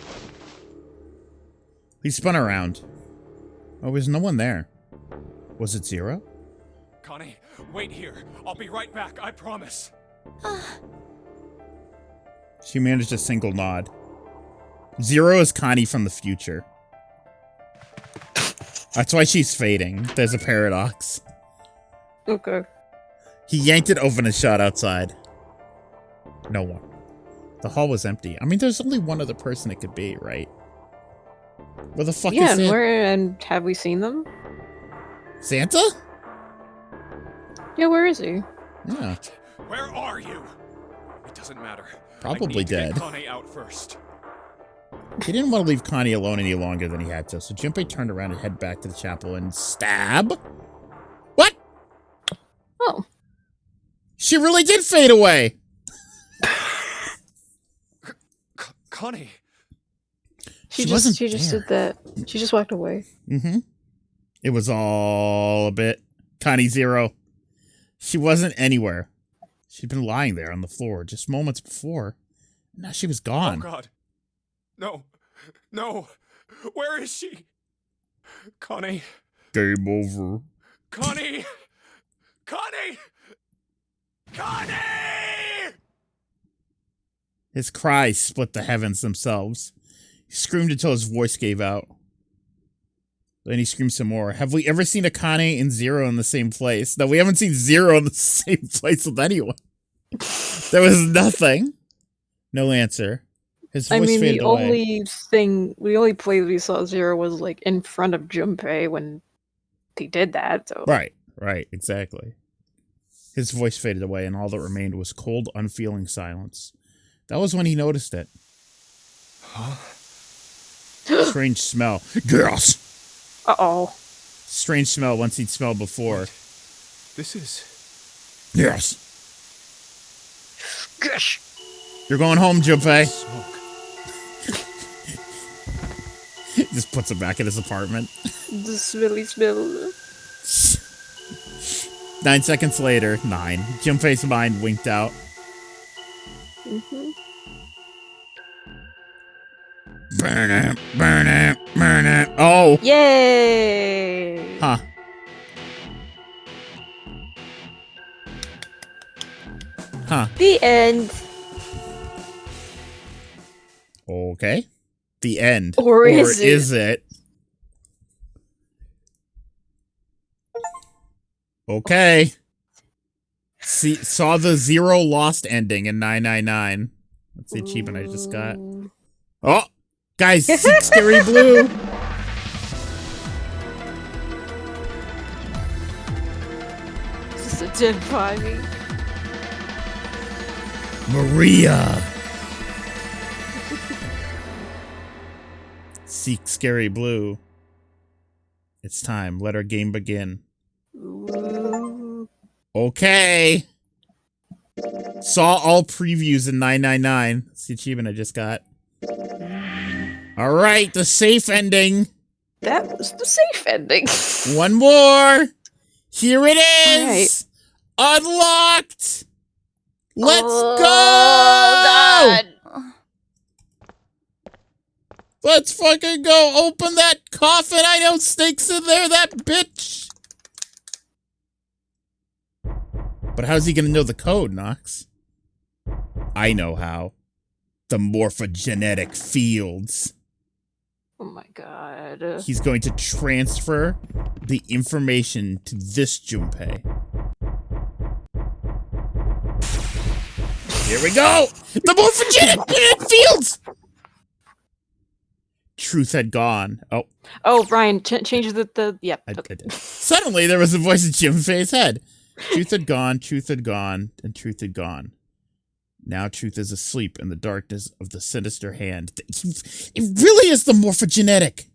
He spun around. Oh, there's no one there. Was it Zero? Connie, wait here. I'll be right back, I promise. She managed a single nod. Zero is Connie from the future. That's why she's fading. There's a paradox. Okay. He yanked it open and shot outside. No one. The hall was empty. I mean, there's only one other person it could be, right? Where the fuck Yeah, is and it? and have we seen them? Santa? Yeah, where is he? Yeah. Where are you? It doesn't matter. Probably I need to dead. get Connie out first. He didn't want to leave Connie alone any longer than he had to, so Junpei turned around and headed back to the chapel and stab? What? Oh. She really did fade away! Connie. She wasn't She just did that. She just walked away. Mm-hmm. It was all a bit Connie Zero. She wasn't anywhere. She'd been lying there on the floor just moments before. Now she was gone. Oh god. No. No. Where is she? Connie. Game over. Connie! Connie! Connie! His cries split the heavens themselves. He screamed until his voice gave out. Then he screamed some more. Have we ever seen a Connie and Zero in the same place? No, we haven't seen Zero in the same place with anyone. There was nothing. No answer. His voice faded away. The only place we saw Zero was like in front of Junpei when he did that. So Right, exactly. His voice faded away, and all that remained was cold, unfeeling silence. That was when he noticed it. Huh? Strange smell. Girls! Uh-oh. Strange smell once he'd smelled before. This is... Yes. Gosh. You're going home, Junpei. Smoke. Just puts it back in his apartment. The smelly smell. 9 seconds later, 9. Junpei's mind winked out. Mm-hmm. Burn it, burn it, burn it. Oh! Yay! Huh. Huh. The end. Okay. The end. Or is it? Okay. Saw the Zero Lost ending in 999. That's the achievement I just got. Oh! Guys, seek Scary Blue! Is this a dead body? Maria! Seek Scary Blue. It's time. Let our game begin. Ooh. Okay. Saw all previews in 999. That's the achievement I just got. Alright, the safe ending. That was the safe ending. One more. Here it is. Right. Unlocked. Let's go. God. Let's fucking go. Open that coffin. I know Snake's in there, that bitch. But how's he gonna know the code, Nox? I know how. The morphogenetic fields. Oh my god. He's going to transfer the information to this Junpei. Here we go! The morphogenetic fields! Truth had gone. Oh. Oh, Brian, change the yep. I did. Suddenly, there was a voice in Junpei's head. Truth had gone, and truth had gone. Now truth is asleep in the darkness of the sinister hand. It really is the morphogenetic.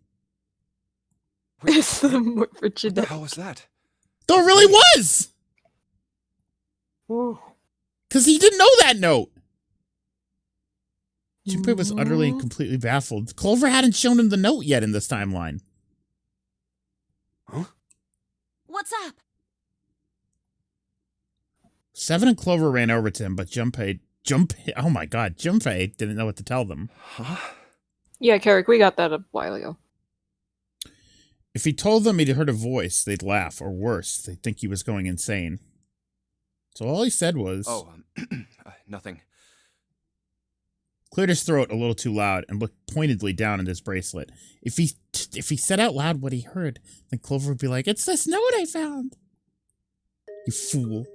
It's the What the morphogenetic. hell was that? No, it really was! Ooh. Because he didn't know that note. Junpei was utterly and completely baffled. Clover hadn't shown him the note yet in this timeline. Huh? What's up? Seven and Clover ran over to him, but Junpei, oh my god, Junpei didn't know what to tell them. Huh? Yeah, Carrick, we got that a while ago. If he told them he'd heard a voice, they'd laugh, or worse, they'd think he was going insane. So all he said was... Oh, nothing. Cleared his throat a little too loud and looked pointedly down at his bracelet. If he said out loud what he heard, then Clover would be like, "It's this note I found." You fool.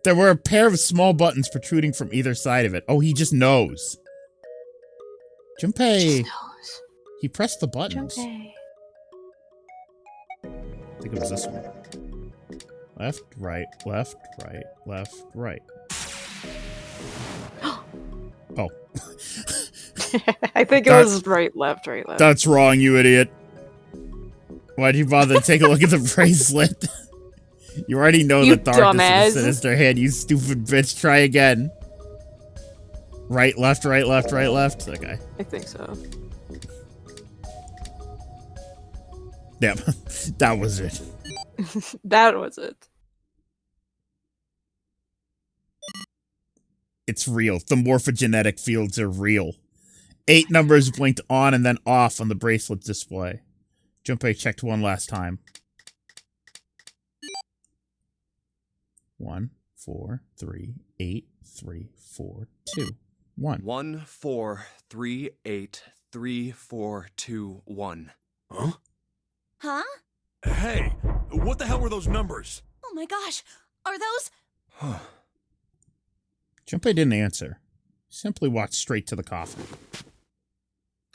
There were a pair of small buttons protruding from either side of it. Oh, he just knows. Junpei. He pressed the buttons. Junpei. I think it was this one. Left, right, left, right, left, right. Oh. I think it was right, left. That's wrong, you idiot. Why'd you bother to take a look at the bracelet? You already know You the darkness dumbass. of the sinister hand, you stupid bitch. Try again. Right, left, right, left, right, left. Okay. I think so. Yep. That was it. That was it. It's real. The morphogenetic fields are real. 8 numbers blinked on and then off on the bracelet display. Junpei checked one last time. 1, 4, 3, 8, 3, 4, 2, 1. 1, 4, 3, 8, 3, 4, 2, 1. Huh? Huh? Hey, what the hell were those numbers? Oh my gosh. Are those... Junpei didn't answer. Simply walked straight to the coffin.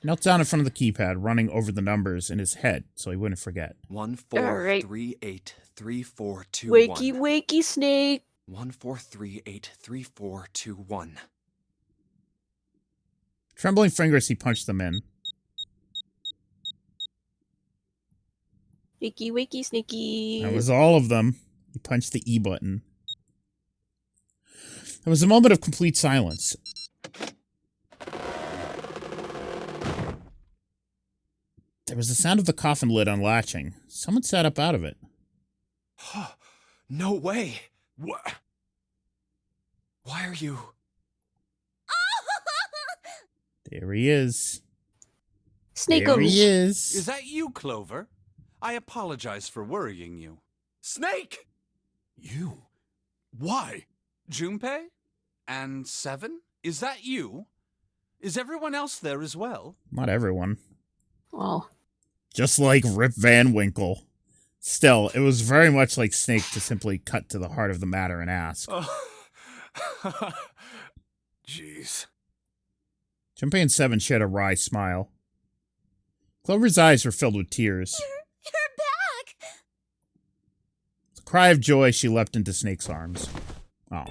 Knelt down in front of the keypad, running over the numbers in his head so he wouldn't forget. 1, 4, Alright. 3, 8, 3, 4, 2, Wakey, 1. wakey, Snake. 1, 4, 3, 8, 3, 4, 2, 1. Trembling fingers, he punched them in. Wakey, wakey, Sneaky. That was all of them. He punched the E button. There was a moment of complete silence. There was the sound of the coffin lid unlatching. Someone sat up out of it. No way. What? Why are you... There he is. Snake There he Is is. that you, Clover? I apologize for worrying you. Snake! You? Why? Junpei? And 7? Is that you? Is everyone else there as well? Not everyone. Well, Just like Rip Van Winkle. Still, it was very much like Snake to simply cut to the heart of the matter and ask. Jeez. Junpei and 7 shared a wry smile. Clover's eyes were filled with tears. You're back! With a cry of joy, she leapt into Snake's arms. Oh.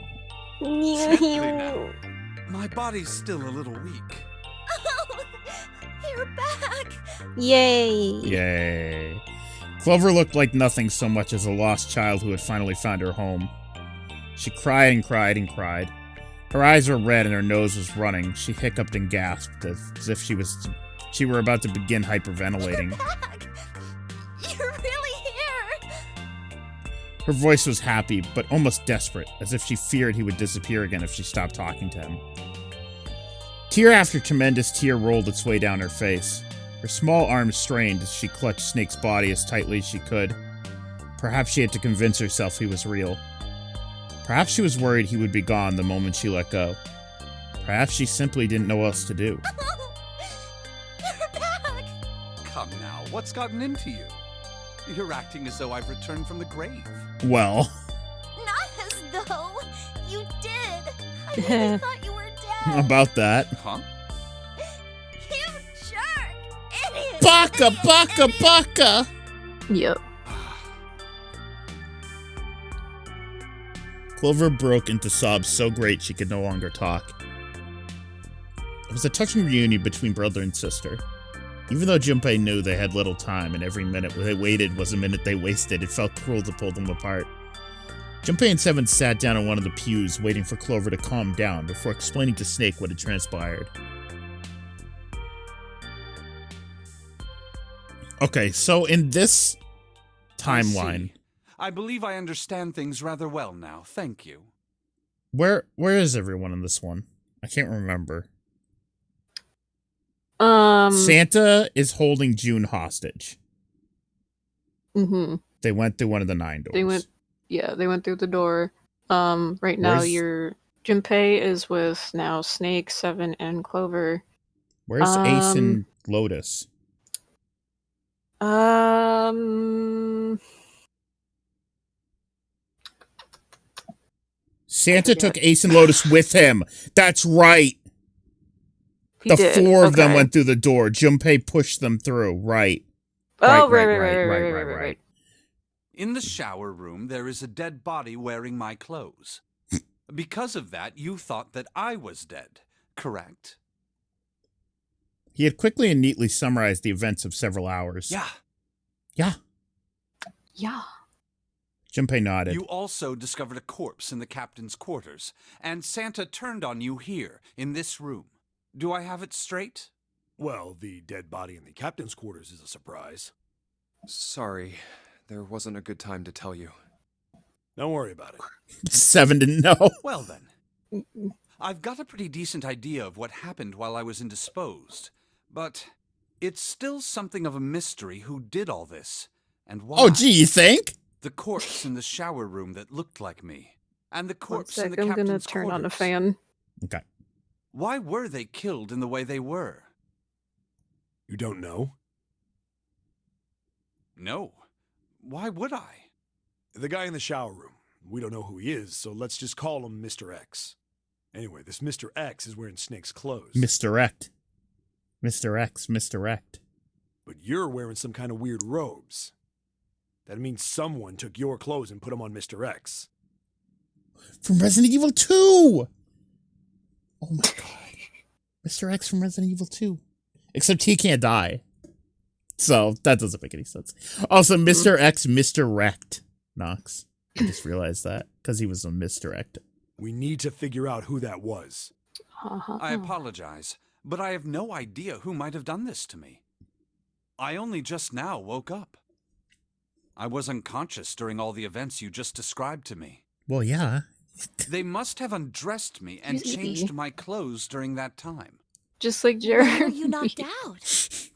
Gently now. My body's still a little weak. Oh, you're back! yay. Yay. Clover looked like nothing so much as a lost child who had finally found her home. She cried and cried and cried. Her eyes were red and her nose was running. She hiccuped and gasped as if she were about to begin hyperventilating. You're back! You're really here! Her voice was happy, but almost desperate, as if she feared he would disappear again if she stopped talking to him. Tear after tremendous tear rolled its way down her face. Her small arms strained as she clutched Snake's body as tightly as she could. Perhaps she had to convince herself he was real. Perhaps she was worried he would be gone the moment she let go. Perhaps she simply didn't know what else to do. You're back! Come now, what's gotten into you? You're acting as though I've returned from the grave. Well, Not as though you did. I really thought you were dead. about that. Huh? You jerk! Idiot! Baka, Idiot, baka, idiot. baka! Yep. Clover broke into sobs so great she could no longer talk. It was a touching reunion between brother and sister. Even though Junpei knew they had little time and every minute they waited was a minute they wasted, it felt cruel to pull them apart. Junpei and Seven sat down in one of the pews, waiting for Clover to calm down before explaining to Snake what had transpired. Okay, so in this timeline, I believe I understand things rather well now. Thank you. where is everyone in this one? I can't remember. Santa is holding June hostage. Mm-hmm. They went through one of the 9 doors. They went through the door. Right now Where's- your Junpei is with now Snake, Seven, and Clover. Where's Ace and Lotus? Santa took Ace and Lotus with him. That's right. He The did. 4 of them Okay. went through the door. Junpei pushed them through. Right. Oh, Right. right. In the shower room, there is a dead body wearing my clothes. Because of that, you thought that I was dead, correct? He had quickly and neatly summarized the events of several hours. Yeah. Yeah. Junpei nodded. You also discovered a corpse in the captain's quarters, and Santa turned on you here, in this room. Do I have it straight? Well, the dead body in the captain's quarters is a surprise. Sorry, there wasn't a good time to tell you. Don't worry about it. 7 didn't know. Well then. I've got a pretty decent idea of what happened while I was indisposed, but it's still something of a mystery who did all this, and why. Oh, gee, you think? The corpse in the shower room that looked like me, and the One corpse in sec, the I'm captain's gonna turn on a quarters. fan. Okay. Why were they killed in the way they were? You don't know? No. Why would I? The guy in the shower room. We don't know who he is, so let's just call him Mr. X. Anyway, this Mr. X is wearing Snake's clothes. Misdirect. Mr. X, misdirect. But you're wearing some kind of weird robes. That means someone took your clothes and put them on Mr. X. From Resident Evil 2! Oh my god. Mr. X from Resident Evil 2. Except he can't die. So, that doesn't make any sense. Also, Mr. X misdirect Nox. I just realized that, because he was a misdirect. We need to figure out who that was. I apologize, but I have no idea who might have done this to me. I only just now woke up. I was unconscious during all the events you just described to me. Well, yeah. They must have undressed me and Easy. changed my clothes during that time. Just like Why were Jeremy. you knocked out?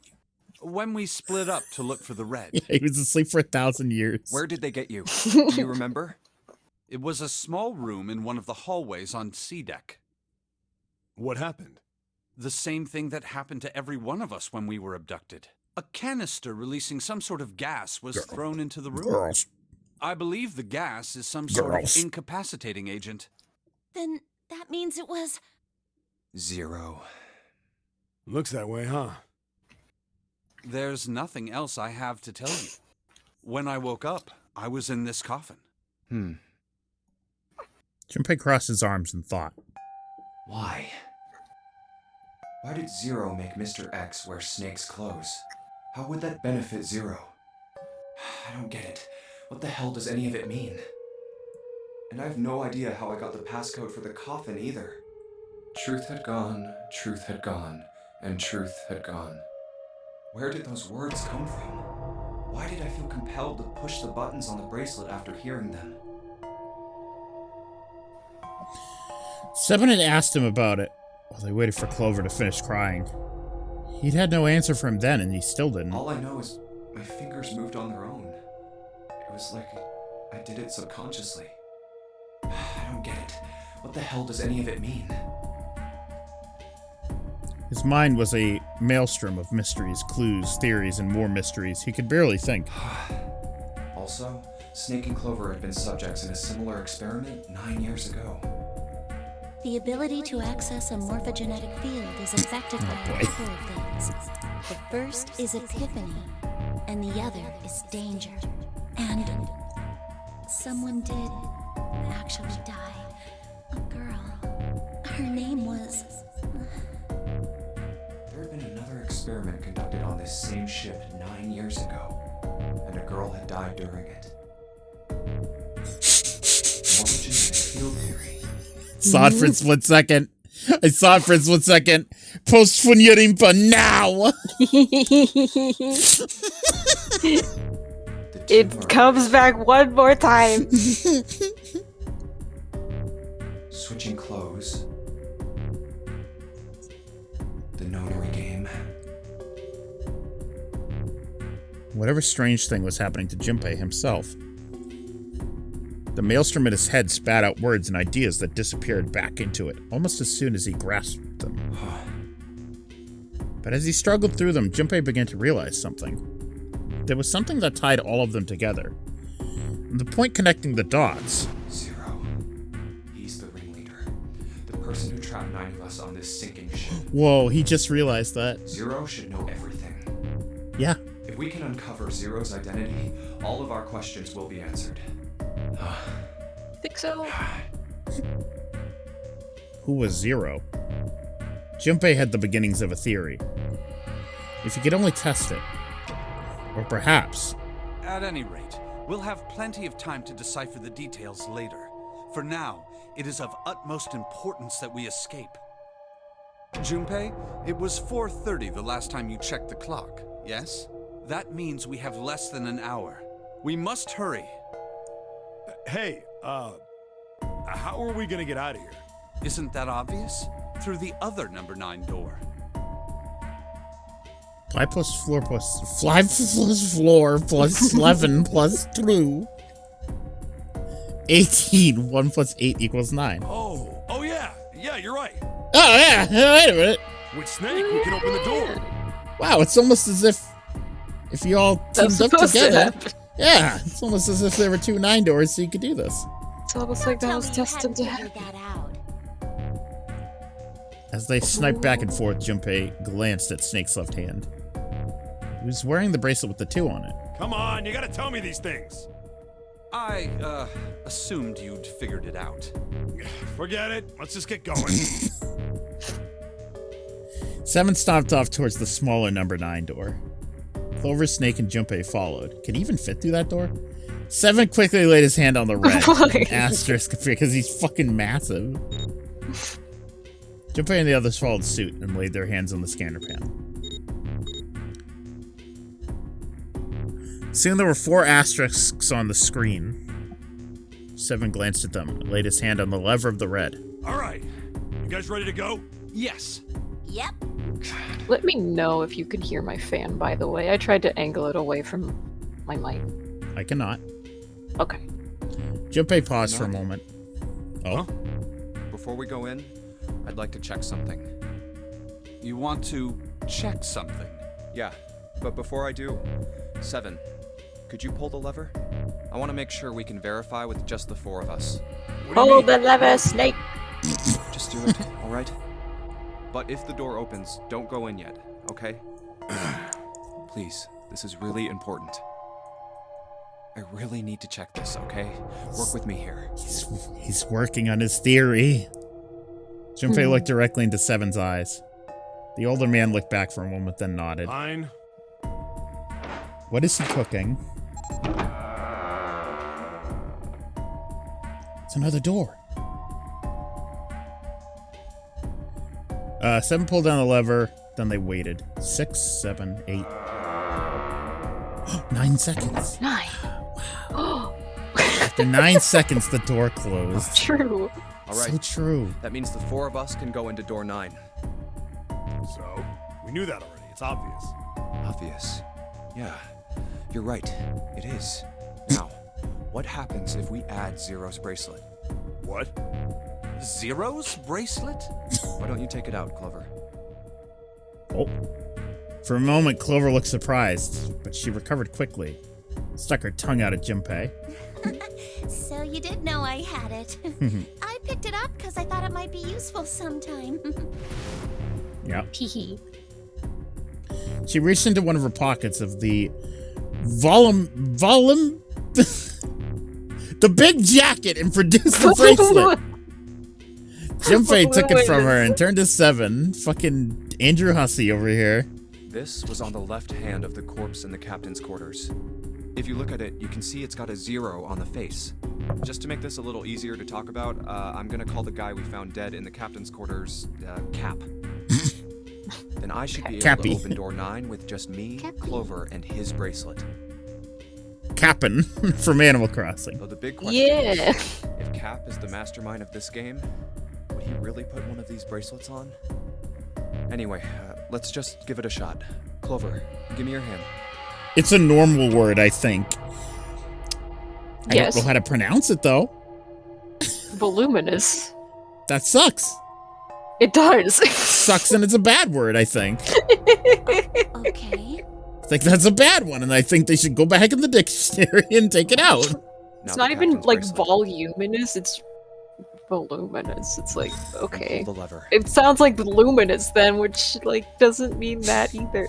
When we split up to look for the red. He was asleep for 1,000 years. Where did they get you? Do you remember? It was a small room in one of the hallways on C deck. What happened? The same thing that happened to every one of us when we were abducted. A canister releasing some sort of gas was thrown into the room. Girls. I believe the gas is some sort Girls. of incapacitating agent. Then that means it was... 0. Looks that way, huh? There's nothing else I have to tell you. When I woke up, I was in this coffin. Junpei crossed his arms in thought. Why? Why did 0 make Mr. X wear Snake's clothes? How would that benefit 0? I don't get it. What the hell does any of it mean? And I have no idea how I got the passcode for the coffin either. Truth had gone, and truth had gone. Where did those words come from? Why did I feel compelled to push the buttons on the bracelet after hearing them? Seven had asked him about it while they waited for Clover to finish crying. He'd had no answer for him then, and he still didn't. All I know is my fingers moved on their own. It was like I did it subconsciously. I don't get it. What the hell does any of it mean? His mind was a maelstrom of mysteries, clues, theories, and more mysteries. He could barely think. Also, Snake and Clover had been subjects in a similar experiment 9 years ago. The ability to access a morphogenetic field is affected by a couple of things. The first is epiphany, and the other is danger. And someone did actually die. A girl. Her name was... There had been another experiment conducted on this same ship 9 years ago, and a girl had died during it. Morphogenetic field theory. Saw it for a split second. I saw it for a split second. Post Funyarimpa now! It comes back one more time. Switching clothes. The Nonary game. Whatever strange thing was happening to Junpei himself. The maelstrom in his head spat out words and ideas that disappeared back into it, almost as soon as he grasped them. But as he struggled through them, Junpei began to realize something. There was something that tied all of them together. And the point connecting the dots. Zero. He's the ringleader. The person who trapped 9 of us on this sinking ship. Whoa, he just realized that. Zero should know everything. Yeah. If we can uncover Zero's identity, all of our questions will be answered. Think so? Who was Zero? Junpei had the beginnings of a theory. If he could only test it. Or perhaps... At any rate, we'll have plenty of time to decipher the details later. For now, it is of utmost importance that we escape. Junpei, it was 4:30 the last time you checked the clock, yes? That means we have less than an hour. We must hurry. Hey, how are we gonna get out of here? Isn't that obvious? Through the other number 9 door. 5 plus floor plus 5 plus floor plus 11 plus 2. 18. 1 plus 8 equals 9. Oh yeah, you're right. Oh yeah, wait a minute. With Snake, we can open the door. Wow, it's almost as if you all teamed up together. Yeah, it's almost as if there were 2 9 doors so you could do this. It's almost like that was destined to figure happen. that out. As they sniped back and forth, Junpei glanced at Snake's left hand. He was wearing the bracelet with the 2 on it. Come on, you gotta tell me these things. I, assumed you'd figured it out. Forget it. Let's just get going. 7 stomped off towards the smaller number 9 door. Clover, Snake, and Junpei followed. Could he even fit through that door? 7 quickly laid his hand on the red. An asterisk because he's fucking massive. Junpei and the others followed suit and laid their hands on the scanner panel. Soon there were 4 asterisks on the screen. 7 glanced at them and laid his hand on the lever of the red. All right, you guys ready to go? Yes. Yep. Let me know if you can hear my fan, by the way. I tried to angle it away from my mic. I cannot. Okay. Junpei paused for a moment. Oh? Huh? Before we go in, I'd like to check something. You want to check something? Yeah, but before I do, 7, could you pull the lever? I want to make sure we can verify with just the 4 of us. Hold the lever, Snake! Just do it, alright? But if the door opens, don't go in yet, okay? Please, this is really important. I really need to check this, okay? Work with me here. He's working on his theory. Junpei looked directly into 7's eyes. The older man looked back for a moment, then nodded. Fine. What is he cooking? It's another door. 7 pulled down the lever, then they waited. 6, 7, 8. 9 seconds. 9. After 9 seconds, the door closed. True. Alright, So true. that means the 4 of us can go into door 9. So, we knew that already, It's obvious. Obvious. Yeah, you're right. It is. Now, what happens if we add Zero's bracelet? What? Zero's bracelet? Why don't you take it out, Clover? Oh. For a moment, Clover looked surprised, but she recovered quickly. Stuck her tongue out at Junpei. So you did know I had it. I picked it up because I thought it might be useful sometime. Yep. Hee. She reached into one of her pockets of the the big jacket and produced the bracelet. Junpei took it from her and turned to 7. Fucking Andrew Hussey over here. This was on the left hand of the corpse in the captain's quarters. If you look at it, you can see it's got a 0 on the face. Just to make this a little easier to talk about, I'm gonna call the guy we found dead in the captain's quarters, Cap. Then I should be able Cappy. to open door 9 with just me, Clover, and his bracelet. Cappin from Animal Crossing. So the big question is, if Cap is the mastermind of this game, would he really put one of these bracelets on? Anyway, let's just give it a shot. Clover, give me your hand. It's a normal word, I think. I Yes. don't know how to pronounce it, though. Voluminous. That sucks. It does. Sucks and it's a bad word, I think. Okay. I think that's a bad one, and I think they should go back in the dictionary and take it out. It's Now not the even captain's like bracelet. voluminous, it's voluminous. It's like, And okay. pull the lever. It sounds like luminous then, which like doesn't mean that either.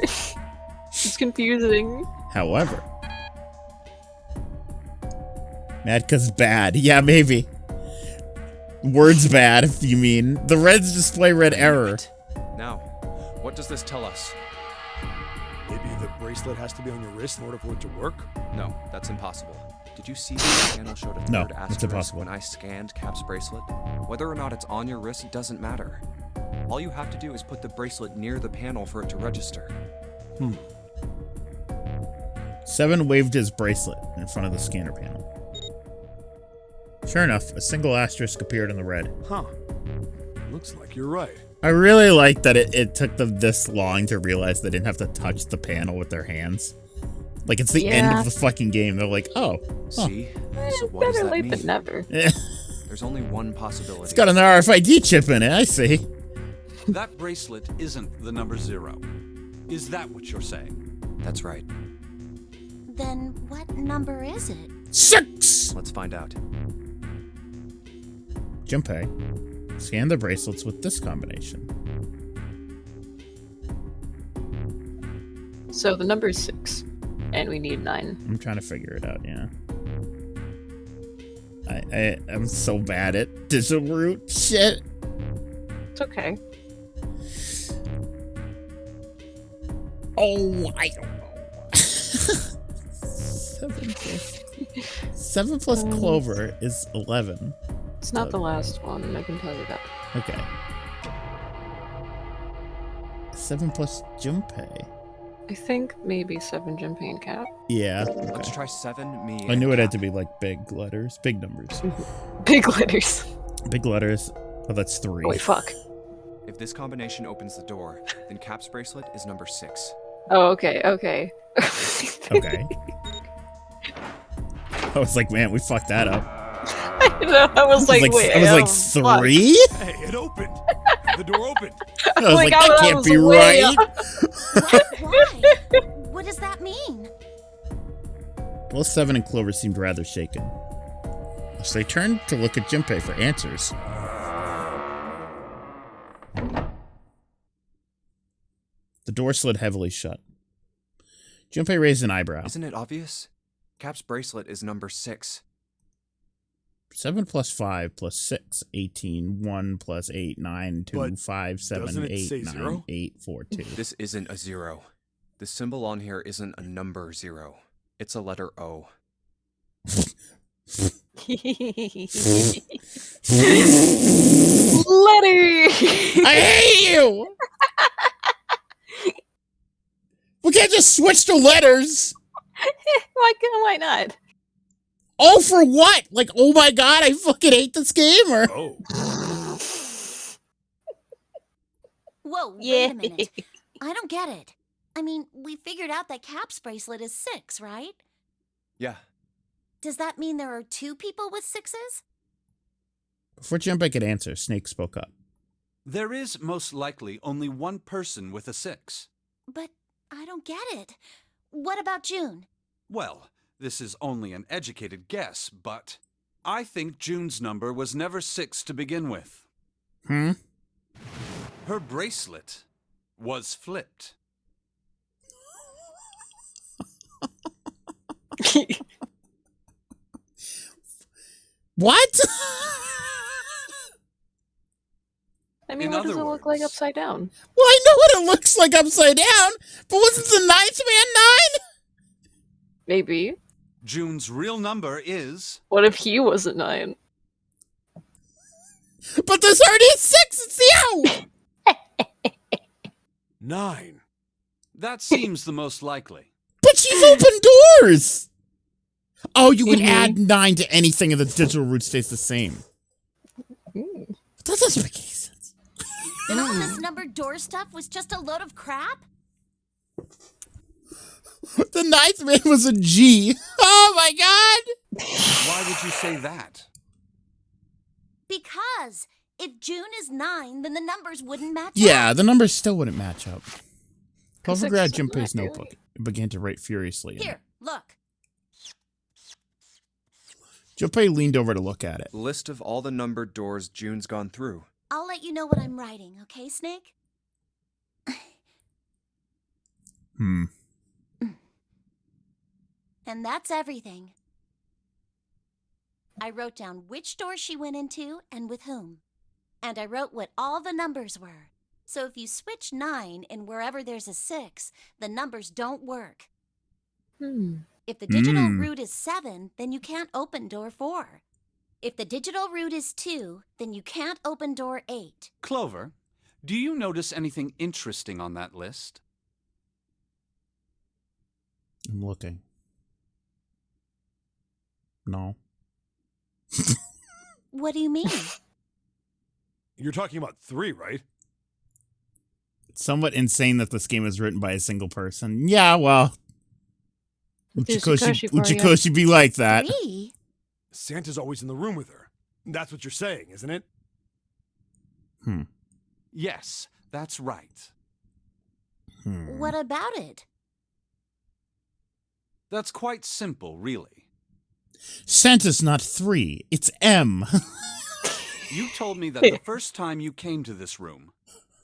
It's confusing. However, mad 'cause bad. Yeah, maybe. Words bad, if you mean. The reds display red error. Now, what does this tell us? Maybe the bracelet has to be on your wrist in order for it to work? No, that's impossible. Did you see the panel showed a No, third it's asterisk impossible. when I scanned Cap's bracelet? Whether or not it's on your wrist doesn't matter. All you have to do is put the bracelet near the panel for it to register. 7 waved his bracelet in front of the scanner panel. Sure enough, a single asterisk appeared in the red. Huh. Looks like you're right. I really like that it took them this long to realize they didn't have to touch the panel with their hands. Like, it's the end Yeah. of the fucking game. They're like, oh. See? So what does Better that late mean? than never. There's only one possibility. It's got an RFID chip in it, I see. That bracelet isn't the number 0. Is that what you're saying? That's right. Then what number is it? 6! Let's find out. Junpei, scan the bracelets with this combination. So the number is 6, and we need 9. I'm trying to figure it out, yeah. I'm so bad at digital root shit. It's okay. Oh, I don't know. 7 plus Clover is 11. It's not the last one, I can tell you that. Okay. 7 plus Junpei. I think maybe 7 Junpei and Cap. Yeah. Let's Okay. try 7, me, I and knew it had Cap. to be like big letters, big numbers. Big letters. Big letters. Oh, that's 3. Wait, fuck. If this combination opens the door, then Cap's bracelet is number 6. Oh, okay, okay. Okay. I was like, man, we fucked that up. I was like, wait. I was like, fuck. 3? Hey, it opened. The door opened. I was like, I that can't was be way right. Why? What does that mean? Both 7 and Clover seemed rather shaken. So they turned to look at Junpei for answers. The door slid heavily shut. Junpei raised an eyebrow. Isn't it obvious? Cap's bracelet is number 6. 7 plus 5 plus 6, 18. 1 plus 8, 9, 2, But 5, 7, doesn't it 8, say 9, 0? 8, 4, 2. This isn't a 0. The symbol on here isn't a number 0. It's a letter O. Letter! I hate you! We can't just switch to letters! Why not? Oh, for what? Like, oh my god, I fucking hate this game, or... Oh. Whoa, Yeah. wait a minute. I don't get it. I mean, we figured out that Cap's bracelet is 6, right? Yeah. Does that mean there are 2 people with 6s? Before Junpei could answer, Snake spoke up. There is most likely only one person with a 6. But I don't get it. What about June? Well, this is only an educated guess, but I think June's number was never 6 to begin with. Her bracelet was flipped. What? I mean, In what does other it look like words- upside down? Well, I know what it looks like upside down, but wasn't the ninth man 9? Maybe. June's real number is... What if he was a 9? But there's already a 6. It's the O. 9. That seems the most likely. But she's opened doors. Oh, you can add 9 to anything and the digital root stays the same. That doesn't make any sense. And all this numbered door stuff was just a load of crap? The ninth man was a G. Oh my god. Why would you say that? Because if June is 9, then the numbers wouldn't match Yeah, up. the numbers still wouldn't match up. Clover Six grabbed isn't Junpei's accurate. notebook and began to write furiously. Here, look. Junpei leaned over to look at it. List of all the numbered doors June's gone through. I'll let you know what I'm writing, okay, Snake? And that's everything. I wrote down which door she went into and with whom. And I wrote what all the numbers were. So if you switch 9 and wherever there's a 6, the numbers don't work. If the digital root is 7, then you can't open door 4. If the digital root is 2, then you can't open door 8. Clover, do you notice anything interesting on that list? I'm looking. No. What do you mean? You're talking about 3, right? It's somewhat insane that this game is written by a single person. Yeah, well. Uchikoshi be like that. 3? Santa's always in the room with her. That's what you're saying, isn't it? Yes, that's right. What about it? That's quite simple, really. Santa's not 3. It's M. You told me that the first time you came to this room,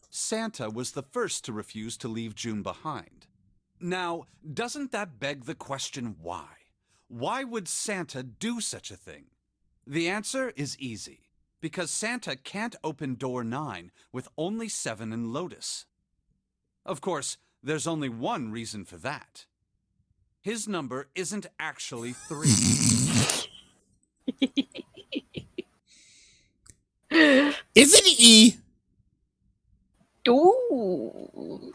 Santa was the first to refuse to leave June behind. Now, doesn't that beg the question why? Why would Santa do such a thing? The answer is easy. Because Santa can't open door 9 with only 7 in Lotus. Of course, there's only one reason for that. His number isn't actually 3. Is it E? Ooh.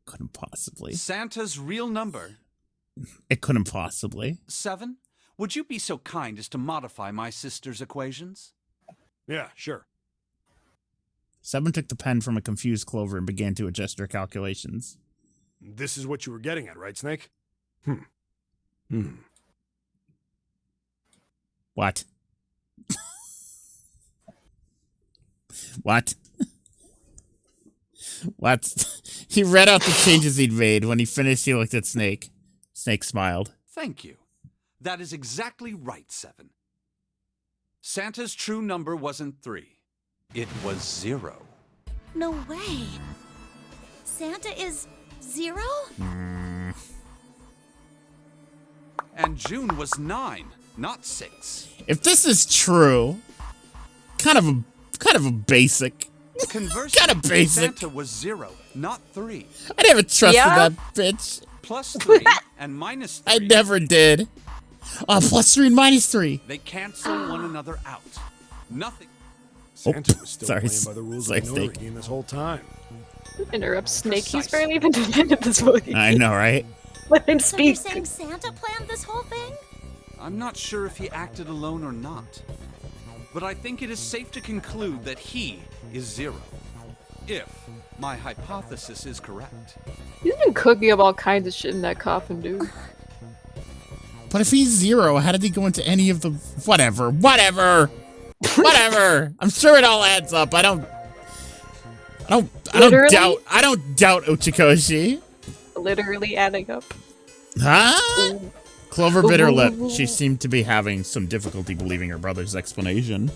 Couldn't possibly. Santa's real number, It couldn't possibly. 7? Would you be so kind as to modify my sister's equations? Yeah, sure. 7 took the pen from a confused Clover and began to adjust her calculations. This is what you were getting at, right, Snake? What? What? What? He read out the changes he'd made. When he finished, he looked at Snake. Snake smiled. Thank you. That is exactly right, 7. Santa's true number wasn't 3. It was 0. No way. Santa is 0? And June was 9, not 6. If this is true, kind of a basic. Conversely, Kinda basic. Santa was 0, not 3. I never trusted Yeah. that bitch. Plus 3 and minus 3. I never did. Plus 3 and minus 3. They cancel one another out. Nothing. Santa was still sorry, playing by the rules sorry, of the Snake. Nonary game this whole time. Interrupt Snake. He's Precisely. barely even defended this point. I know, right? Let him So you're speak. saying Santa planned this whole thing? I'm not sure if he acted alone or not. But I think it is safe to conclude that he is 0. If my hypothesis is correct. He's been cooking up all kinds of shit in that coffin, dude. But if he's Zero, how did he go into any of the... Whatever. Whatever! I'm sure it all adds up. I don't doubt Uchikoshi. Literally adding up. Huh? Clover bit her lip. She seemed to be having some difficulty believing her brother's explanation.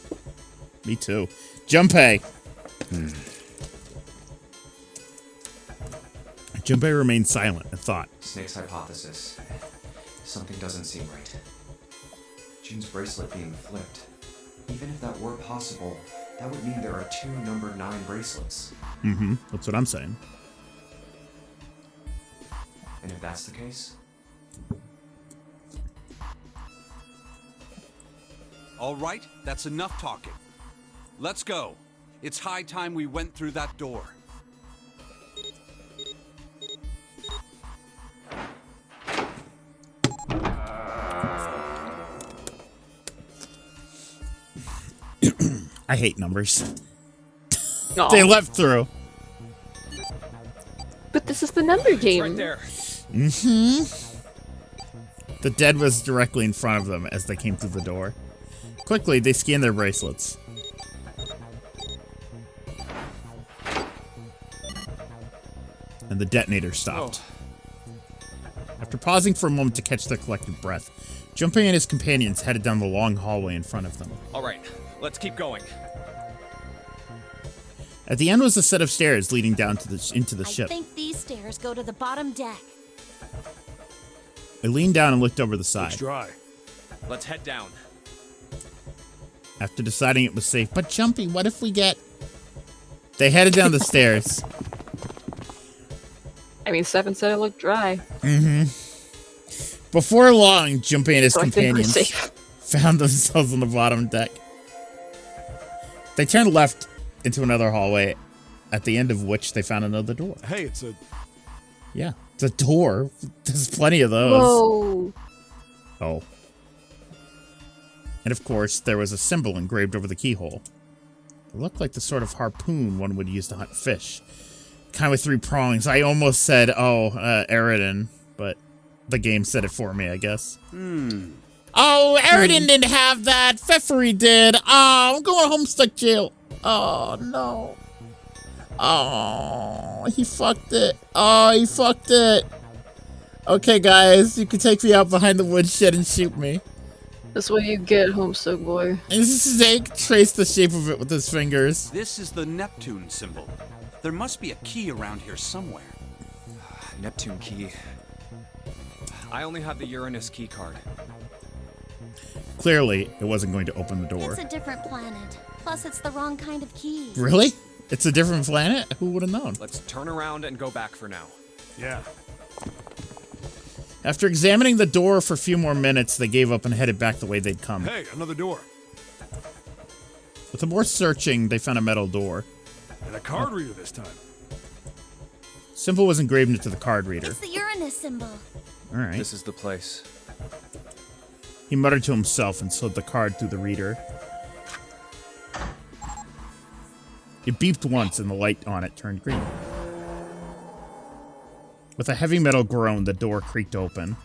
Me too. Junpei. Junpei remained silent and thought. Snake's hypothesis. Something doesn't seem right. June's bracelet being flipped. Even if that were possible, that would mean there are 2 number 9 bracelets. Mm-hmm. That's what I'm saying. And if that's the case... All right, that's enough talking. Let's go. It's high time we went through that door. I hate numbers. Aw. They left through. But this is the number game. Right there. Mm-hmm. The dead was directly in front of them as they came through the door. Quickly, they scanned their bracelets. And the detonator stopped. After pausing for a moment to catch their collective breath, Junpei and his companions headed down the long hallway in front of them. All right, let's keep going. At the end was a set of stairs leading down to into the ship. I think these stairs go to the bottom deck. They leaned down and looked over the side. Looks dry. Let's head down. After deciding it was safe, but Jumpy, what if we get... They headed down the stairs. I mean, Seven said it looked dry. Mm-hmm. Before long, Jumpy and his So I think we're companions safe. found themselves on the bottom deck. They turned left into another hallway, at the end of which they found another door. Hey, it's a... Yeah, it's a door. There's plenty of those. Whoa. Oh. And of course, there was a symbol engraved over the keyhole. It looked like the sort of harpoon one would use to hunt fish. Kind of with 3 prongs. I almost said, Eridan, but the game said it for me, I guess. Oh, Eridan didn't have that. Pfeffery did. Oh, I'm going to Homestuck jail. Oh, no. Oh, he fucked it. Oh, he fucked it. Okay, guys, you can take me out behind the woodshed and shoot me. That's what you get, Homestuck boy. And Snake traced the shape of it with his fingers. This is the Neptune symbol. There must be a key around here somewhere. Neptune key. I only have the Uranus key card. Clearly, it wasn't going to open the door. It's a different planet. Plus, it's the wrong kind of key. Really? It's a different planet? Who would have known? Let's turn around and go back for now. Yeah. After examining the door for a few more minutes, they gave up and headed back the way they'd come. Hey, another door. With more searching, they found a metal door. And a card reader this time. Symbol was engraved into the card reader. It's the Uranus symbol. All right. This is the place. He muttered to himself and slid the card through the reader. It beeped once and the light on it turned green. With a heavy metal groan, the door creaked open.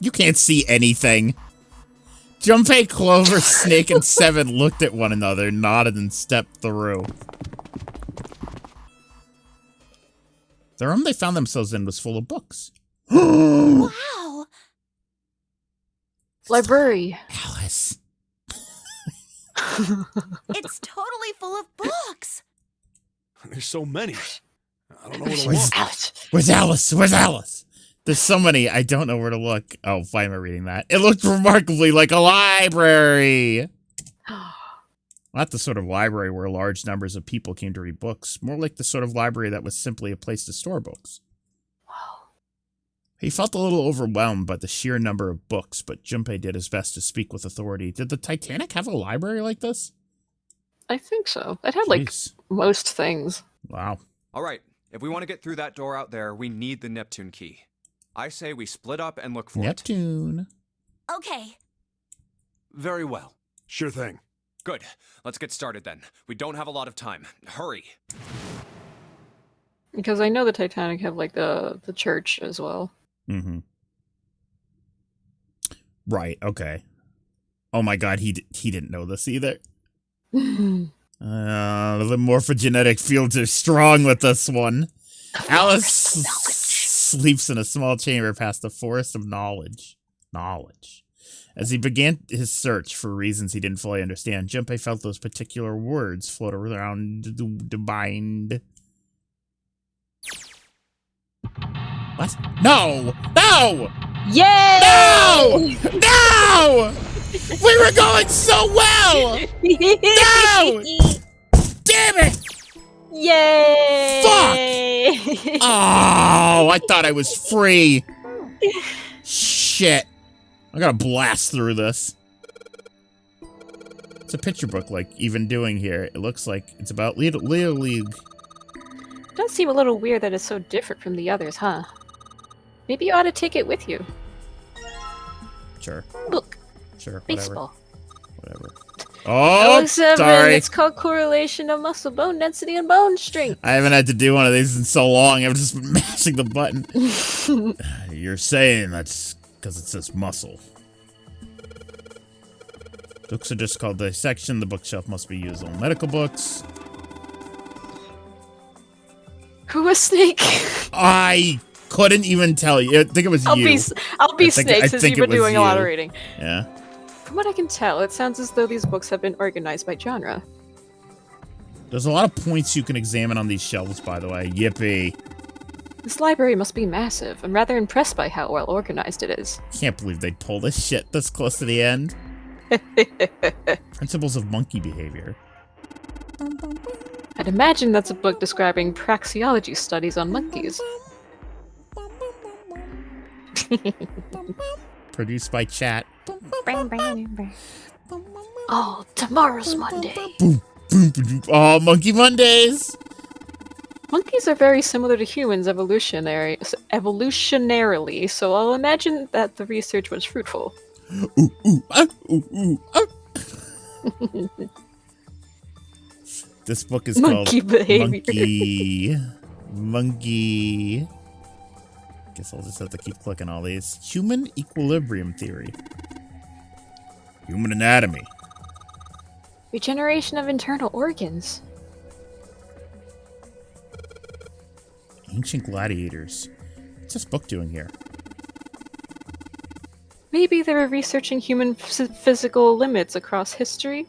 You can't see anything. Junpei, Clover, Snake, and Seven looked at one another, nodded, and stepped through. The room they found themselves in was full of books. Wow! Library. Alice. It's totally full of books. There's so many. I don't know where to Where's look. Alice. Where's Alice? Where's Alice? There's so many, I don't know where to look. Oh, why am I reading that? It looked remarkably like a library. Not the sort of library where large numbers of people came to read books. More like the sort of library that was simply a place to store books. Wow. He felt a little overwhelmed by the sheer number of books, but Junpei did his best to speak with authority. Did the Titanic have a library like this? I think so. It had, like, Jeez. most things. Wow. All right, if we want to get through that door out there, we need the Neptune key. I say we split up and look for it. Neptune. Okay. Very well. Sure thing. Good. Let's get started then. We don't have a lot of time. Hurry. Because I know the Titanic have like the church as well. Mm-hmm. Right. Okay. Oh my God, he didn't know this either. The morphogenetic fields are strong with this one. Alice sleeps in a small chamber past the forest of knowledge. As he began his search for reasons he didn't fully understand, Junpei felt those particular words float around the mind. What? No! No! Yay! No! No! We were going so well! No! Damn it! Yay! Fuck! Oh, I thought I was free. Shit. I gotta blast through this. It's a picture book, like even doing here. It looks like it's about Little League. It does seem a little weird that it's so different from the others, huh? Maybe you ought to take it with you. Sure. Look, Sure. baseball. Whatever. Oh, L7, sorry. it's called correlation of muscle bone density and bone strength. I haven't had to do one of these in so long. I've just been mashing the button. You're saying that's because it says muscle. Books are just called dissection. The bookshelf must be used on medical books. Who was Snake? I couldn't even tell you. I think it was I'll you. be Snake since you've been doing a lot of reading. Yeah. From what I can tell, it sounds as though these books have been organized by genre. There's a lot of points you can examine on these shelves, by the way. Yippee. This library must be massive. I'm rather impressed by how well organized it is. Can't believe they'd pull this shit this close to the end. Principles of monkey behavior. I'd imagine that's a book describing praxeology studies on monkeys. Produced by Chat. Oh, tomorrow's Monday. Oh, Monkey Mondays! Monkeys are very similar to humans evolutionarily, so I'll imagine that the research was fruitful. This book is Monkey called behavior. Monkey. Guess I'll just have to keep clicking all these. Human equilibrium theory. Human anatomy. Regeneration of internal organs. Ancient gladiators. What's this book doing here? Maybe they were researching human physical limits across history?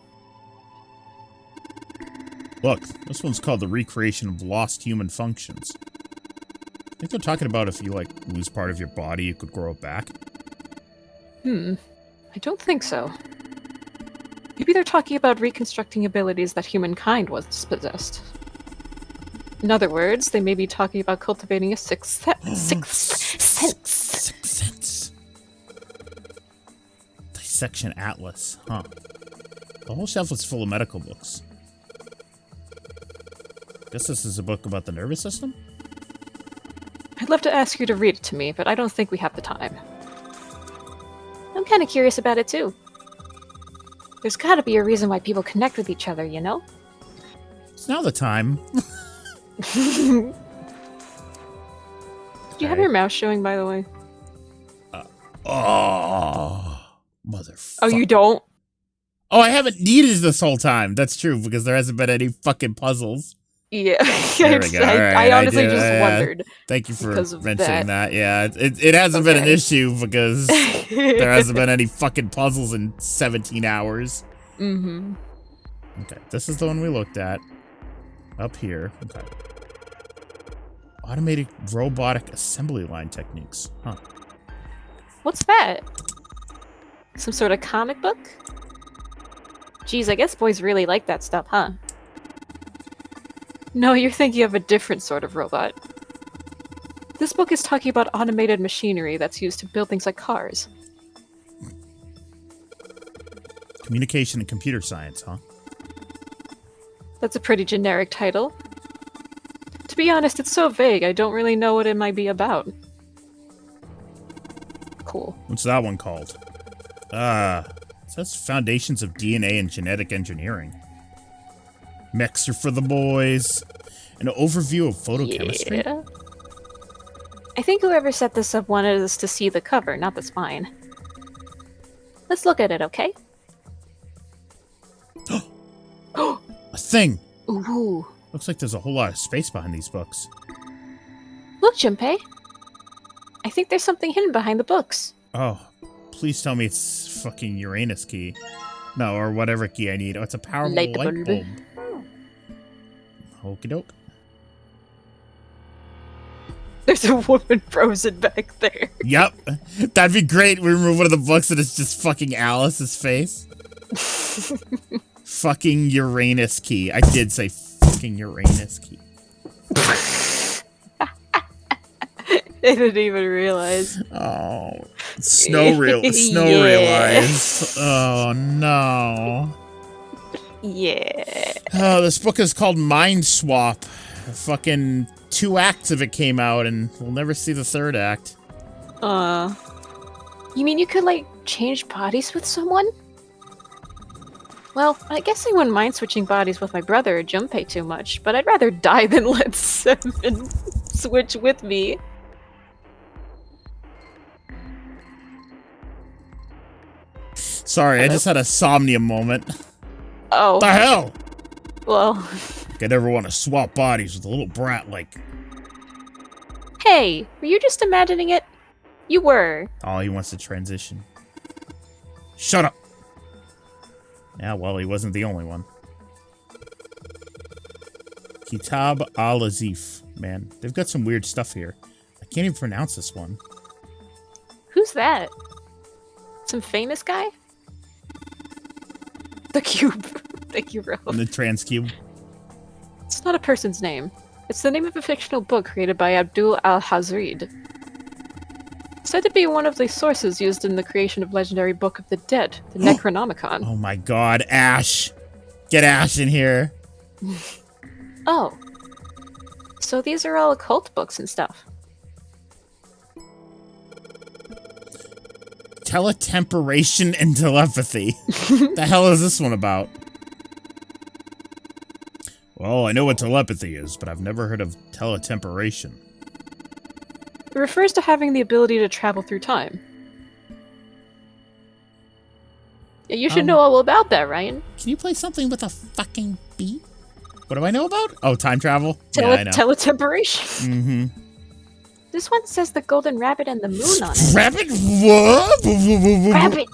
Look, this one's called The Recreation of Lost Human Functions. I think they're talking about if you, like, lose part of your body, you could grow it back. I don't think so. Maybe they're talking about reconstructing abilities that humankind once possessed. In other words, they may be talking about cultivating a sixth sense. Sixth sense. Dissection Atlas, huh? The whole shelf is full of medical books. Guess this is a book about the nervous system? I'd love to ask you to read it to me, but I don't think we have the time. I'm kind of curious about it too. There's gotta be a reason why people connect with each other, you know? It's now the time. Do you have your mouse showing, by the way? Motherfucker. Oh, you don't? Oh, I haven't needed this whole time. That's true, because there hasn't been any fucking puzzles. Yeah. There we go. All right, I honestly do, just wondered. Thank you for because of mentioning that. Yeah, it hasn't been an issue because there hasn't been any fucking puzzles in 17 hours. Mm-hmm. Okay, this is the one we looked at. Up here. Okay. Automated robotic assembly line techniques. Huh. What's that? Some sort of comic book? Geez, I guess boys really like that stuff, huh? No, you're thinking of a different sort of robot. This book is talking about automated machinery that's used to build things like cars. Communication and computer science, huh? That's a pretty generic title. To be honest, it's so vague, I don't really know what it might be about. Cool. What's that one called? says Foundations of DNA and Genetic Engineering. Mixer for the boys. An overview of photochemistry. Yeah. I think whoever set this up wanted us to see the cover, not the spine. Let's look at it, okay? A thing! Ooh. Looks like there's a whole lot of space behind these books. Look, Junpei. I think there's something hidden behind the books. Oh, please tell me it's fucking Uranus key. No, or whatever key I need. Oh, it's a powerful light bulb. Okie doke. There's a woman frozen back there. Yep. That'd be great. We remove one of the books and it's just fucking Alice's face. Fucking Uranus key. I did say fucking Uranus key. I didn't even realize. Oh. Snow realized. Oh, no. Yeah. Oh, this book is called Mind Swap. Fucking 2 acts of it came out, and we'll never see the 3rd act. You mean you could, like, change bodies with someone? Well, I guess I wouldn't mind switching bodies with my brother or Junpei too much, but I'd rather die than let 7 switch with me. Sorry, I just had a somnia moment. Oh. The hell? Well. I never want to swap bodies with a little brat like... Hey, were you just imagining it? You were. Oh, he wants to transition. Shut up! Yeah, well, he wasn't the only one. Kitab al-Azif. Man, they've got some weird stuff here. I can't even pronounce this one. Who's that? Some famous guy? The cube. Thank you, Rose. The trans cube. It's not a person's name. It's the name of a fictional book created by Abdul al-Hazrid. Said to be one of the sources used in the creation of legendary Book of the Dead, the Necronomicon. Oh my god, Ash! Get Ash in here! Oh. So these are all occult books and stuff. Teletemperation and telepathy. The hell is this one about? Well, I know what telepathy is, but I've never heard of teletemperation. It refers to having the ability to travel through time. Yeah, you should know all about that, Ryan. Can you play something with a fucking beat? What do I know about? Oh, time travel? Yeah, I know. Teletemperation. Mm-hmm. This one says the golden rabbit and the moon on it. Rabbit? What? Rabbit!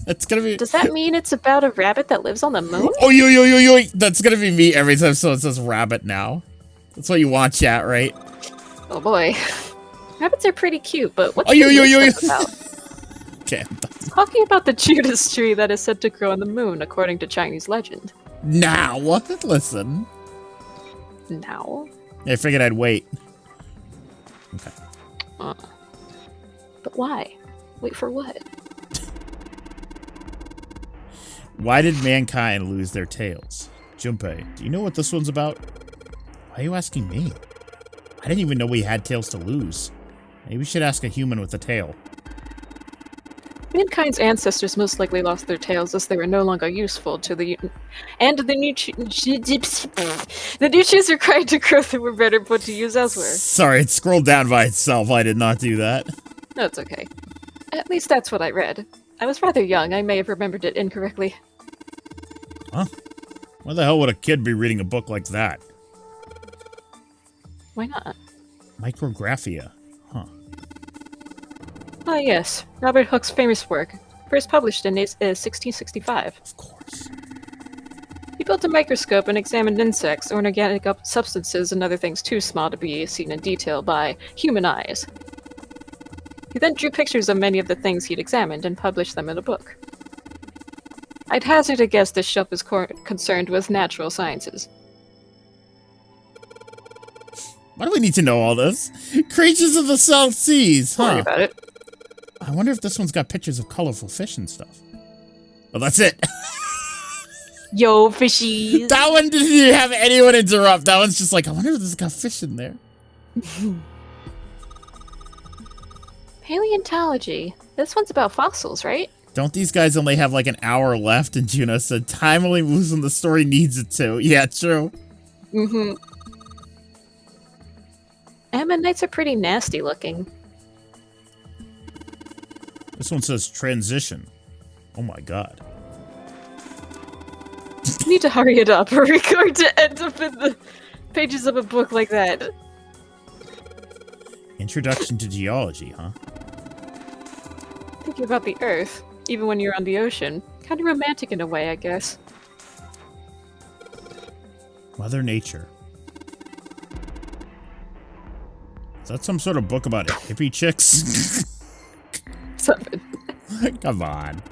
It's gonna be... Does that mean it's about a rabbit that lives on the moon? Oh, yo. That's gonna be me every time someone says rabbit now. That's what you want, chat, right? Oh boy. Rabbits are pretty cute, but what's this about? Okay. Talking about the Judas tree that is said to grow on the moon, according to Chinese legend. Now, listen. Now? I figured I'd wait. Okay. But why? Wait for what? Why did mankind lose their tails? Junpei, do you know what this one's about? Why are you asking me? I didn't even know we had tails to lose. Maybe we should ask a human with a tail. Mankind's ancestors most likely lost their tails as they were no longer useful to the... And the nutrients required to grow them were better put to use elsewhere. Sorry, it scrolled down by itself. I did not do that. That's okay. At least that's what I read. I was rather young. I may have remembered it incorrectly. Huh? Why the hell would a kid be reading a book like that? Why not? Micrographia. Huh. Ah, yes. Robert Hooke's famous work. First published in 1665. Of course. He built a microscope and examined insects, organic substances, and other things too small to be seen in detail by human eyes. He then drew pictures of many of the things he'd examined and published them in a book. I'd hazard a guess this shelf is concerned with natural sciences. Why do we need to know all this? Creatures of the South Seas, huh? Don't worry about it. I wonder if this one's got pictures of colorful fish and stuff. Well, that's it. Yo, fishies! That one didn't even have anyone interrupt. That one's just like, I wonder if this has got fish in there. Paleontology. This one's about fossils, right? Don't these guys only have like an hour left? And Juno said, time only moves when the story needs it to. Yeah, true. Mm-hmm. Ammonites are pretty nasty looking. This one says transition. Oh my god. You need to hurry it up, or we're going to end up in the pages of a book like that. Introduction to geology, huh? Thinking about the Earth, even when you're on the ocean. Kind of romantic in a way, I guess. Mother Nature. Is that some sort of book about hippie chicks? Something. Come on.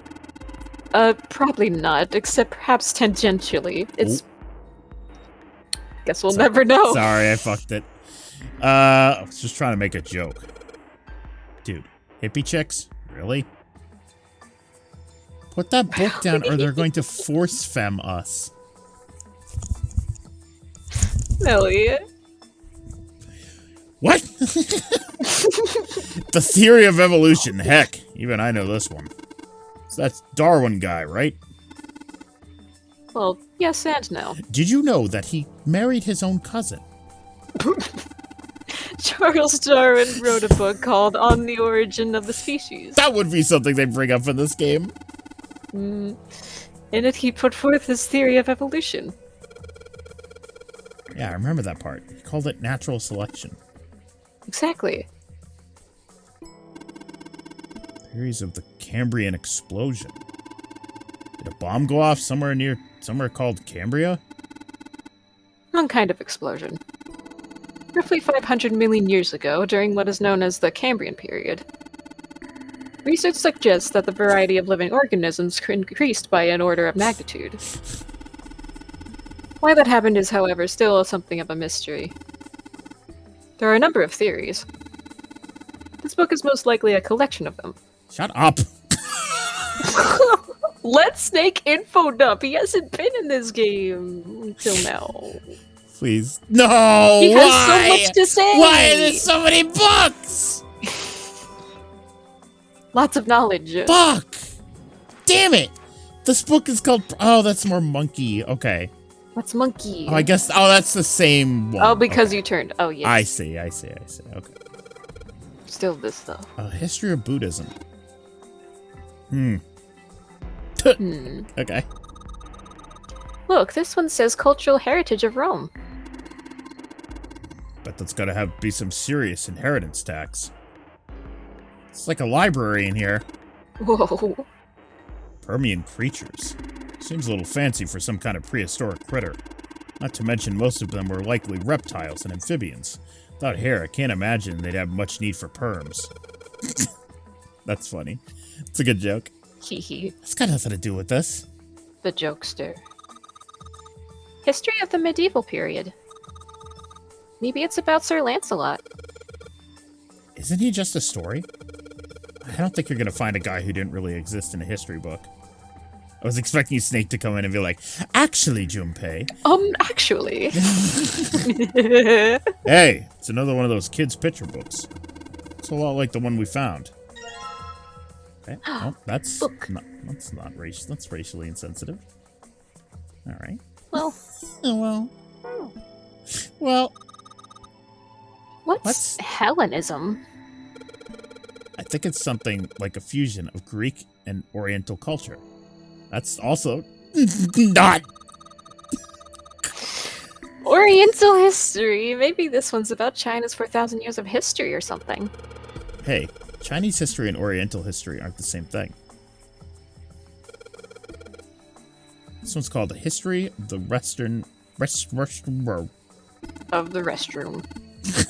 Probably not, except perhaps tangentially. It's... Guess we'll never know. Sorry, I fucked it. I was just trying to make a joke. Dude, hippie chicks? Really? Put that book down or they're going to force femme us. Elliot. What? The theory of evolution. Heck, even I know this one. So that's Darwin guy, right? Well, yes and no. Did you know that he married his own cousin? Charles Darwin wrote a book called On the Origin of the Species. That would be something they bring up in this game. In it, he put forth his theory of evolution. Yeah, I remember that part. He called it natural selection. Exactly. Theories of the Cambrian explosion. Did a bomb go off somewhere called Cambria? One kind of explosion. Roughly 500 million years ago, during what is known as the Cambrian period. Research suggests that the variety of living organisms increased by an order of magnitude. Why that happened is, however, still something of a mystery. There are a number of theories. This book is most likely a collection of them. Shut up! Let Snake info dump. He hasn't been in this game until now. Please. No! He has so much to say! Why are there so many books? Lots of knowledge. Fuck! Damn it! This book is called... Oh, that's more monkey. Okay. What's monkey? Oh, I guess... Oh, that's the same one. Oh, because okay. You turned... Oh, yes. I see. Okay. Still this, though. History of Buddhism. Okay. Look, this one says Cultural Heritage of Rome. But that's gotta be some serious inheritance tax. It's like a library in here. Whoa. Permian creatures. Seems a little fancy for some kind of prehistoric critter. Not to mention most of them were likely reptiles and amphibians. Without hair, I can't imagine they'd have much need for perms. That's funny. It's a good joke. Hee. It's got nothing to do with this. The jokester. History of the medieval period. Maybe it's about Sir Lancelot. Isn't he just a story? I don't think you're gonna find a guy who didn't really exist in a history book. I was expecting Snake to come in and be like, actually, Junpei. Actually. Hey, it's another one of those kids' picture books. It's a lot like the one we found. Okay. Oh, that's not racial. That's racially insensitive. All right. Well. Oh, well. What's Hellenism? I think it's something like a fusion of Greek and Oriental culture. That's also not Oriental history. Maybe this one's about China's 4,000 years of history or something. Hey, Chinese history and Oriental history aren't the same thing. This one's called The History of the Western Restroom. Of the restroom.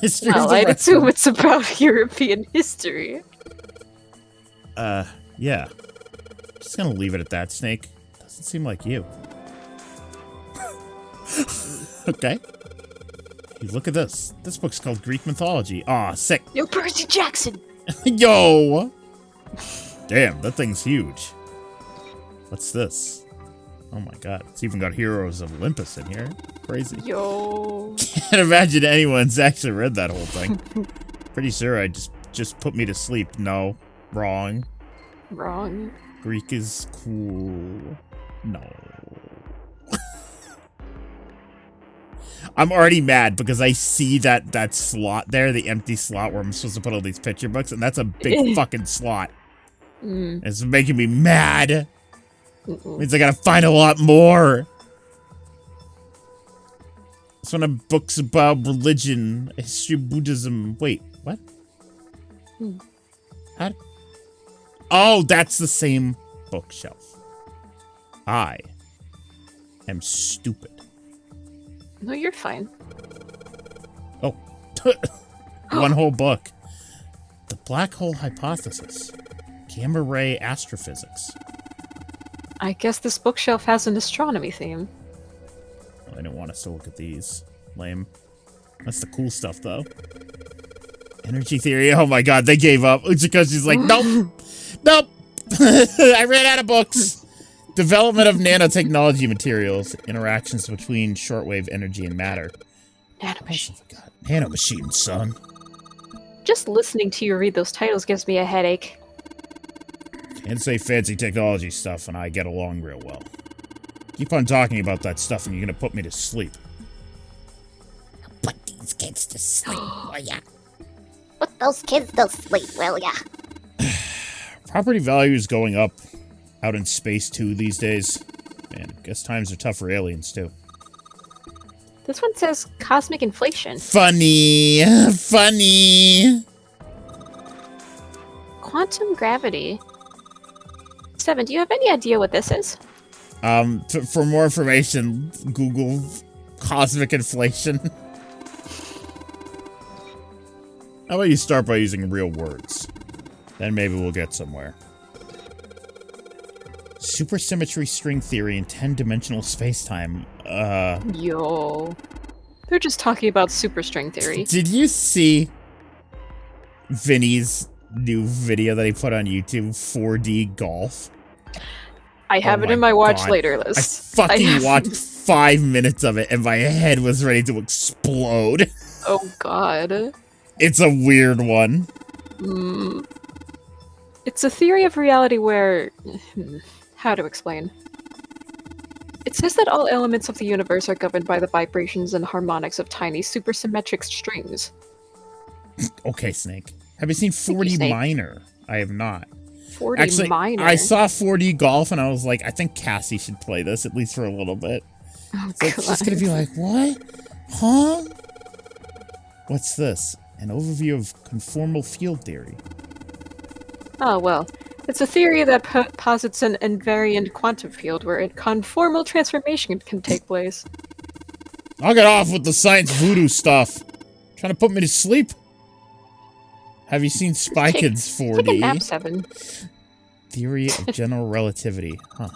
History well, of the I'd restroom. assume it's about European history. Yeah. Just gonna leave it at that, Snake. Doesn't seem like you. Okay. Hey, look at this. This book's called Greek Mythology. Aw, sick. Yo, Percy Jackson! Yo! Damn, that thing's huge. What's this? Oh my god, it's even got Heroes of Olympus in here. Crazy. Yo. Can't imagine anyone's actually read that whole thing. Pretty sure I just put me to sleep. No. Wrong. Wrong. Greek is cool. No. I'm already mad because I see that slot there, the empty slot where I'm supposed to put all these picture books, and that's a big fucking slot. It's making me mad. Means I gotta find a lot more. This one of books about religion, history of Buddhism. Wait, what? How? Oh, that's the same bookshelf. I am stupid. No, you're fine. Oh. One whole book. The Black Hole Hypothesis. Gamma Ray Astrophysics. I guess this bookshelf has an astronomy theme. I didn't want us to look at these. Lame. That's the cool stuff, though. Energy theory. Oh my god, they gave up. It's because she's like, nope. Nope. I ran out of books. Development of nanotechnology materials. Interactions between shortwave energy and matter. Nanomachine. Oh, god. Nanomachine, son. Just listening to you read those titles gives me a headache. Can't say fancy technology stuff and I get along real well. Keep on talking about that stuff and you're gonna put me to sleep. Put these kids to sleep, will ya? Put those kids to sleep, will ya? Property value is going up out in space too these days. Man, guess times are tough for aliens too. This one says cosmic inflation. Funny. Funny. Quantum gravity. 7, do you have any idea what this is? For more information, Google cosmic inflation. How about you start by using real words? Then maybe we'll get somewhere. Supersymmetry string theory in 10-dimensional spacetime. Yo. They're just talking about superstring theory. Did you see Vinny's new video that he put on YouTube, 4D golf? I have it in my watch later list. I fucking watched 5 minutes of it and my head was ready to explode. Oh god. It's a weird one. It's a theory of reality where... How to explain? It says that all elements of the universe are governed by the vibrations and harmonics of tiny supersymmetric strings. Okay, Snake. Have you seen 4D Minor? I have not. 4D Actually, Minor? I saw 4D Golf and I was like, I think Cassie should play this, at least for a little bit. Oh, so she's gonna be like, what? Huh? What's this? An overview of conformal field theory. Oh, well. It's a theory that posits an invariant quantum field where a conformal transformation can take place. I'll get off with the science voodoo stuff. Trying to put me to sleep. Have you seen Spy Kids 4D? Take a nap, 7. Theory of general relativity. Huh.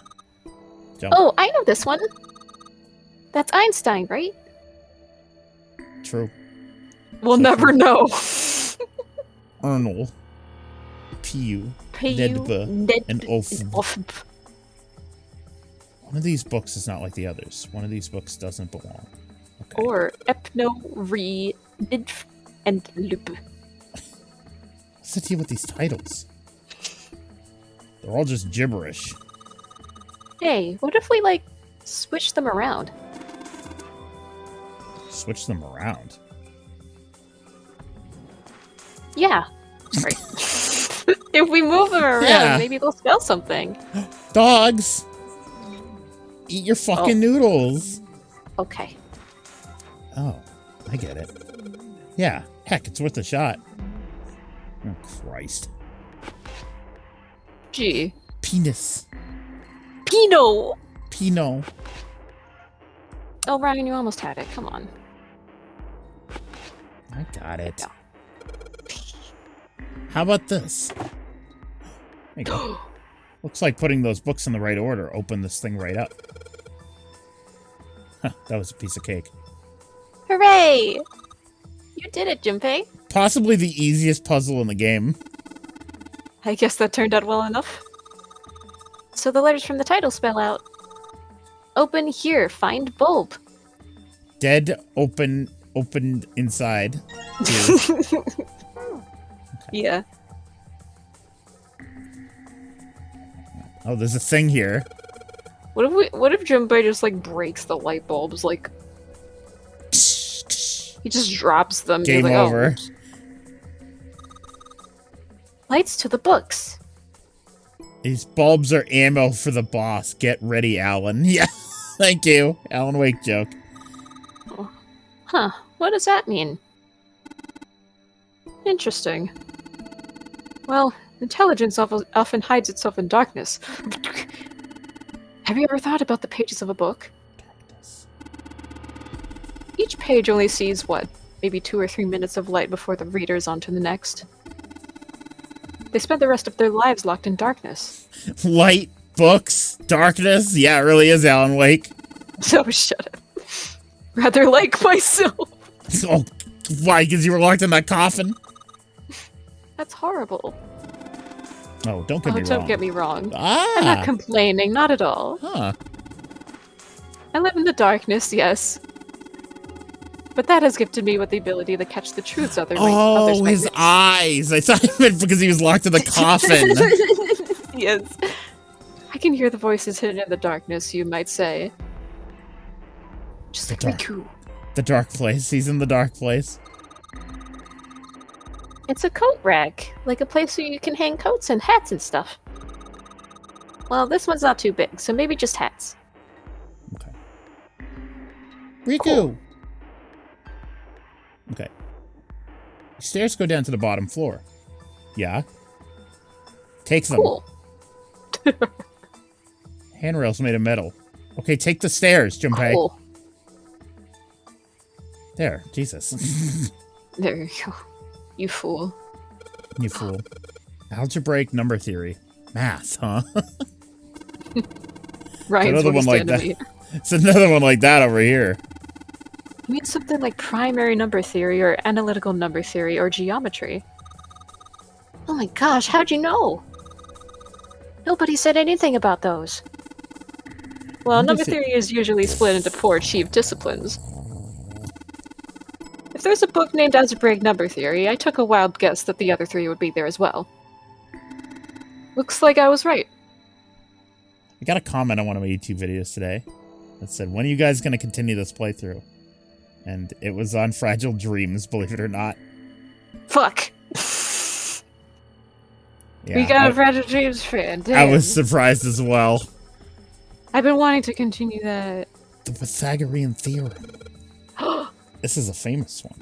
Oh, I know this one. That's Einstein, right? True. We'll never know. Ernl. Pu. Nedba. And Ofb. One of these books is not like the others. One of these books doesn't belong. Okay. Or Epno, Re, Nidf, and Lup. What's the deal with these titles? They're all just gibberish. Hey, what if we, like, switch them around? Switch them around? Yeah. Right. If we move them around, maybe they'll spell something. Dogs! Eat your fucking noodles! Okay. Oh, I get it. Yeah, heck, it's worth a shot. Oh, Christ. Gee. Penis. Pinot! Pinot. Oh, Ryan, you almost had it. Come on. I got it. How about this? There you go. Looks like putting those books in the right order opened this thing right up. Huh, that was a piece of cake. Hooray! You did it, Junpei. Possibly the easiest puzzle in the game. I guess that turned out well enough. So the letters from the title spell out. Open here, find bulb. Dead, opened inside. Yeah. Oh, there's a thing here. What if Junpei just like breaks the light bulbs? Like he just drops them. Game like, over. Oh, oops. Lights to the books. These bulbs are ammo for the boss. Get ready, Alan. Yeah, thank you. Alan Wake joke. Oh. Huh, what does that mean? Interesting. Well, intelligence often hides itself in darkness. Have you ever thought about the pages of a book? Each page only sees, what, maybe 2 or 3 minutes of light before the reader is on to the next. They spend the rest of their lives locked in darkness. Light, books, darkness. Yeah, it really is Alan Wake. So shut up. Rather like myself. Oh, why? Because you were locked in that coffin? That's horrible. Oh, don't get me wrong. Don't get me wrong. Ah. I'm not complaining, not at all. Huh. I live in the darkness, yes. But that has gifted me with the ability to catch the truths others Oh, might his miss. eyes! I thought it meant because he was locked in the coffin. Yes. I can hear the voices hidden in the darkness, you might say. Just like Riku. The dark place. He's in the dark place. It's a coat rack, like a place where you can hang coats and hats and stuff. Well, this one's not too big, so maybe just hats. Okay. Riku! Cool. Okay. Stairs go down to the bottom floor. Yeah. Take them. Cool. Handrails made of metal. Okay, take the stairs, Junpei. Cool. There, Jesus. There you go. You fool. You fool. Algebraic number theory. Math, huh? Ryan's another one like that. enemy. It's another one like that over here. You mean something like primary number theory or analytical number theory or geometry? Oh my gosh, how'd you know? Nobody said anything about those. Well, number theory is usually split into 4 chief disciplines. If there's a book named Algebraic Number Theory, I took a wild guess that the other 3 would be there as well. Looks like I was right. I got a comment on one of my YouTube videos today that said, when are you guys going to continue this playthrough? And it was on Fragile Dreams, believe it or not. Fuck! Yeah, We got a Fragile Dreams fan, damn. I was surprised as well. I've been wanting to continue that. The Pythagorean Theorem. This is a famous one.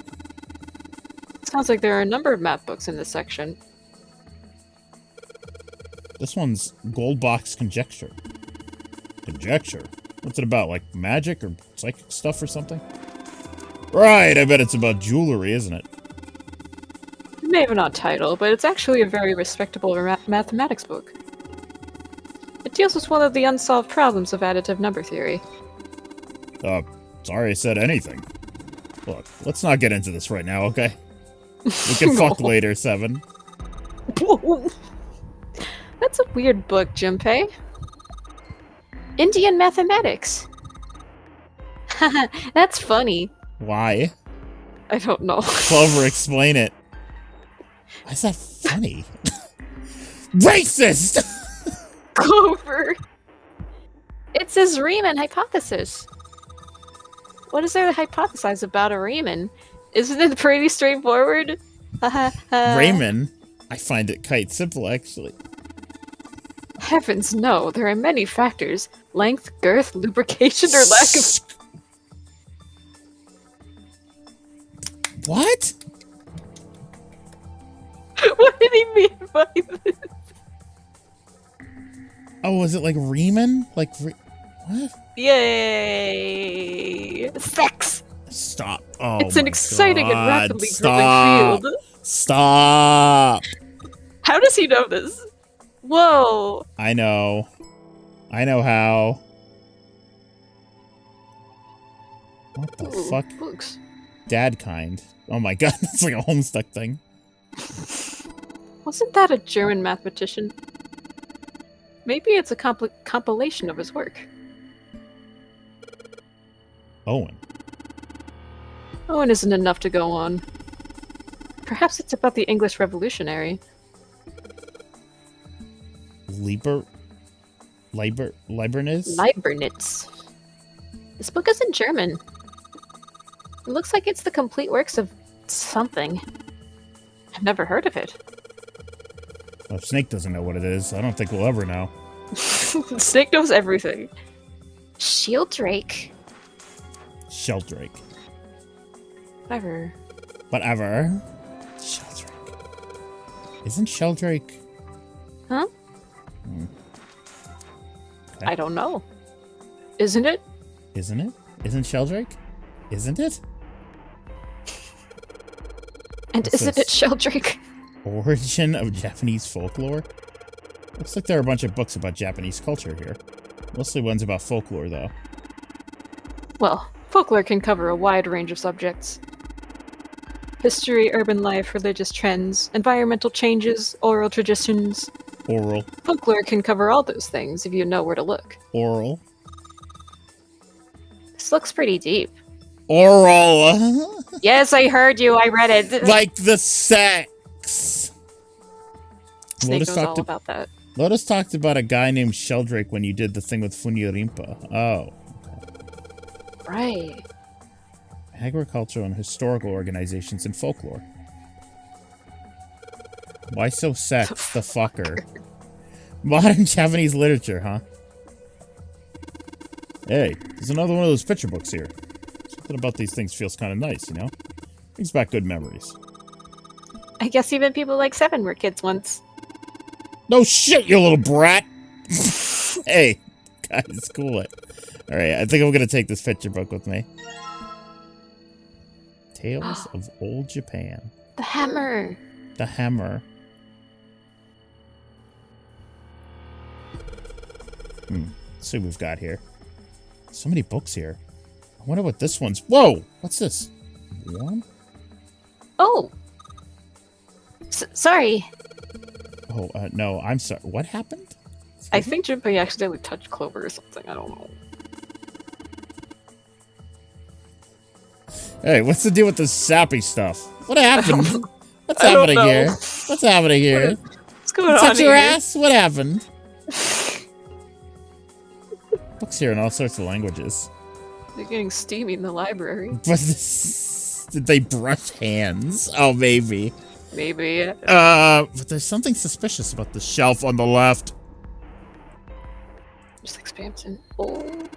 Sounds like there are a number of math books in this section. This one's Gold Box Conjecture. Conjecture? What's it about? Like magic or psychic stuff or something? Right, I bet it's about jewelry, isn't it? It may have an odd title, but it's actually a very respectable mathematics book. It deals with one of the unsolved problems of additive number theory. Sorry I said anything. Look, let's not get into this right now, okay? We can fuck later, 7. That's a weird book, Junpei. Indian mathematics. That's funny. Why? I don't know. Clover, explain it. Why is that funny? Racist! Clover! It's his Riemann hypothesis. What is there to hypothesize about a Riemann? Isn't it pretty straightforward? Raymond? I find it quite simple, actually. Heavens no, there are many factors. Length, girth, lubrication, or lack of... What? What did he mean by this? Oh, was it like Riemann? Like, what? Yay! Sex! Stop. Oh, it's an exciting and rapidly Stop. growing field. Stop. How does he know this? Whoa. I know. I know how. What the fuck? Books. Dad kind. Oh my god, that's like a Homestuck thing. Wasn't that a German mathematician? Maybe it's a compilation of his work. Owen. Owen isn't enough to go on. Perhaps it's about the English Revolutionary. Lieber? Leibniz? Leibniz. This book is in German. It looks like it's the complete works of something. I've never heard of it. Well, if Snake doesn't know what it is, I don't think we'll ever know. Snake knows everything. Sheldrake. Sheldrake. Whatever. Whatever. Sheldrake. Isn't Sheldrake... Huh? Hmm. Okay. I don't know. Isn't it? Isn't it? Isn't Sheldrake? Isn't it? And What's isn't this? it Sheldrake? Origin of Japanese folklore? Looks like there are a bunch of books about Japanese culture here. Mostly ones about folklore, though. Well, folklore can cover a wide range of subjects. History, urban life, religious trends, environmental changes, oral traditions. Oral. Folklore can cover all those things if you know where to look. Oral. This looks pretty deep. Oral! Yes, I heard you. I read it. Like the sex! Snake knows all about that. Lotus talked about a guy named Sheldrake when you did the thing with Funyorimpa. Oh. Right. Agricultural and historical organizations and folklore. Why so sex, the fucker? Modern Japanese literature, huh? Hey, there's another one of those picture books here. Something about these things feels kind of nice, you know? Brings back good memories. I guess even people like Seven were kids once. No shit, you little brat! Hey, guys, cool it. Alright, I think I'm gonna take this picture book with me. Tales of Old Japan. The hammer! The hammer. Let's see what we've got here. So many books here. I wonder what this one's... Whoa! What's this? Warm? Oh! Sorry. Oh, no, I'm sorry. What happened? I think Junpei accidentally touched Clover or something. I don't know. Hey, what's the deal with this sappy stuff? What happened? What's happening here? What's happening here? What's going on Touch your here? ass? What happened? Books here in all sorts of languages. They're getting steamy in the library. But this, did they brush hands? Oh, maybe. Maybe. But there's something suspicious about the shelf on the left. Just like Spamton. Oh.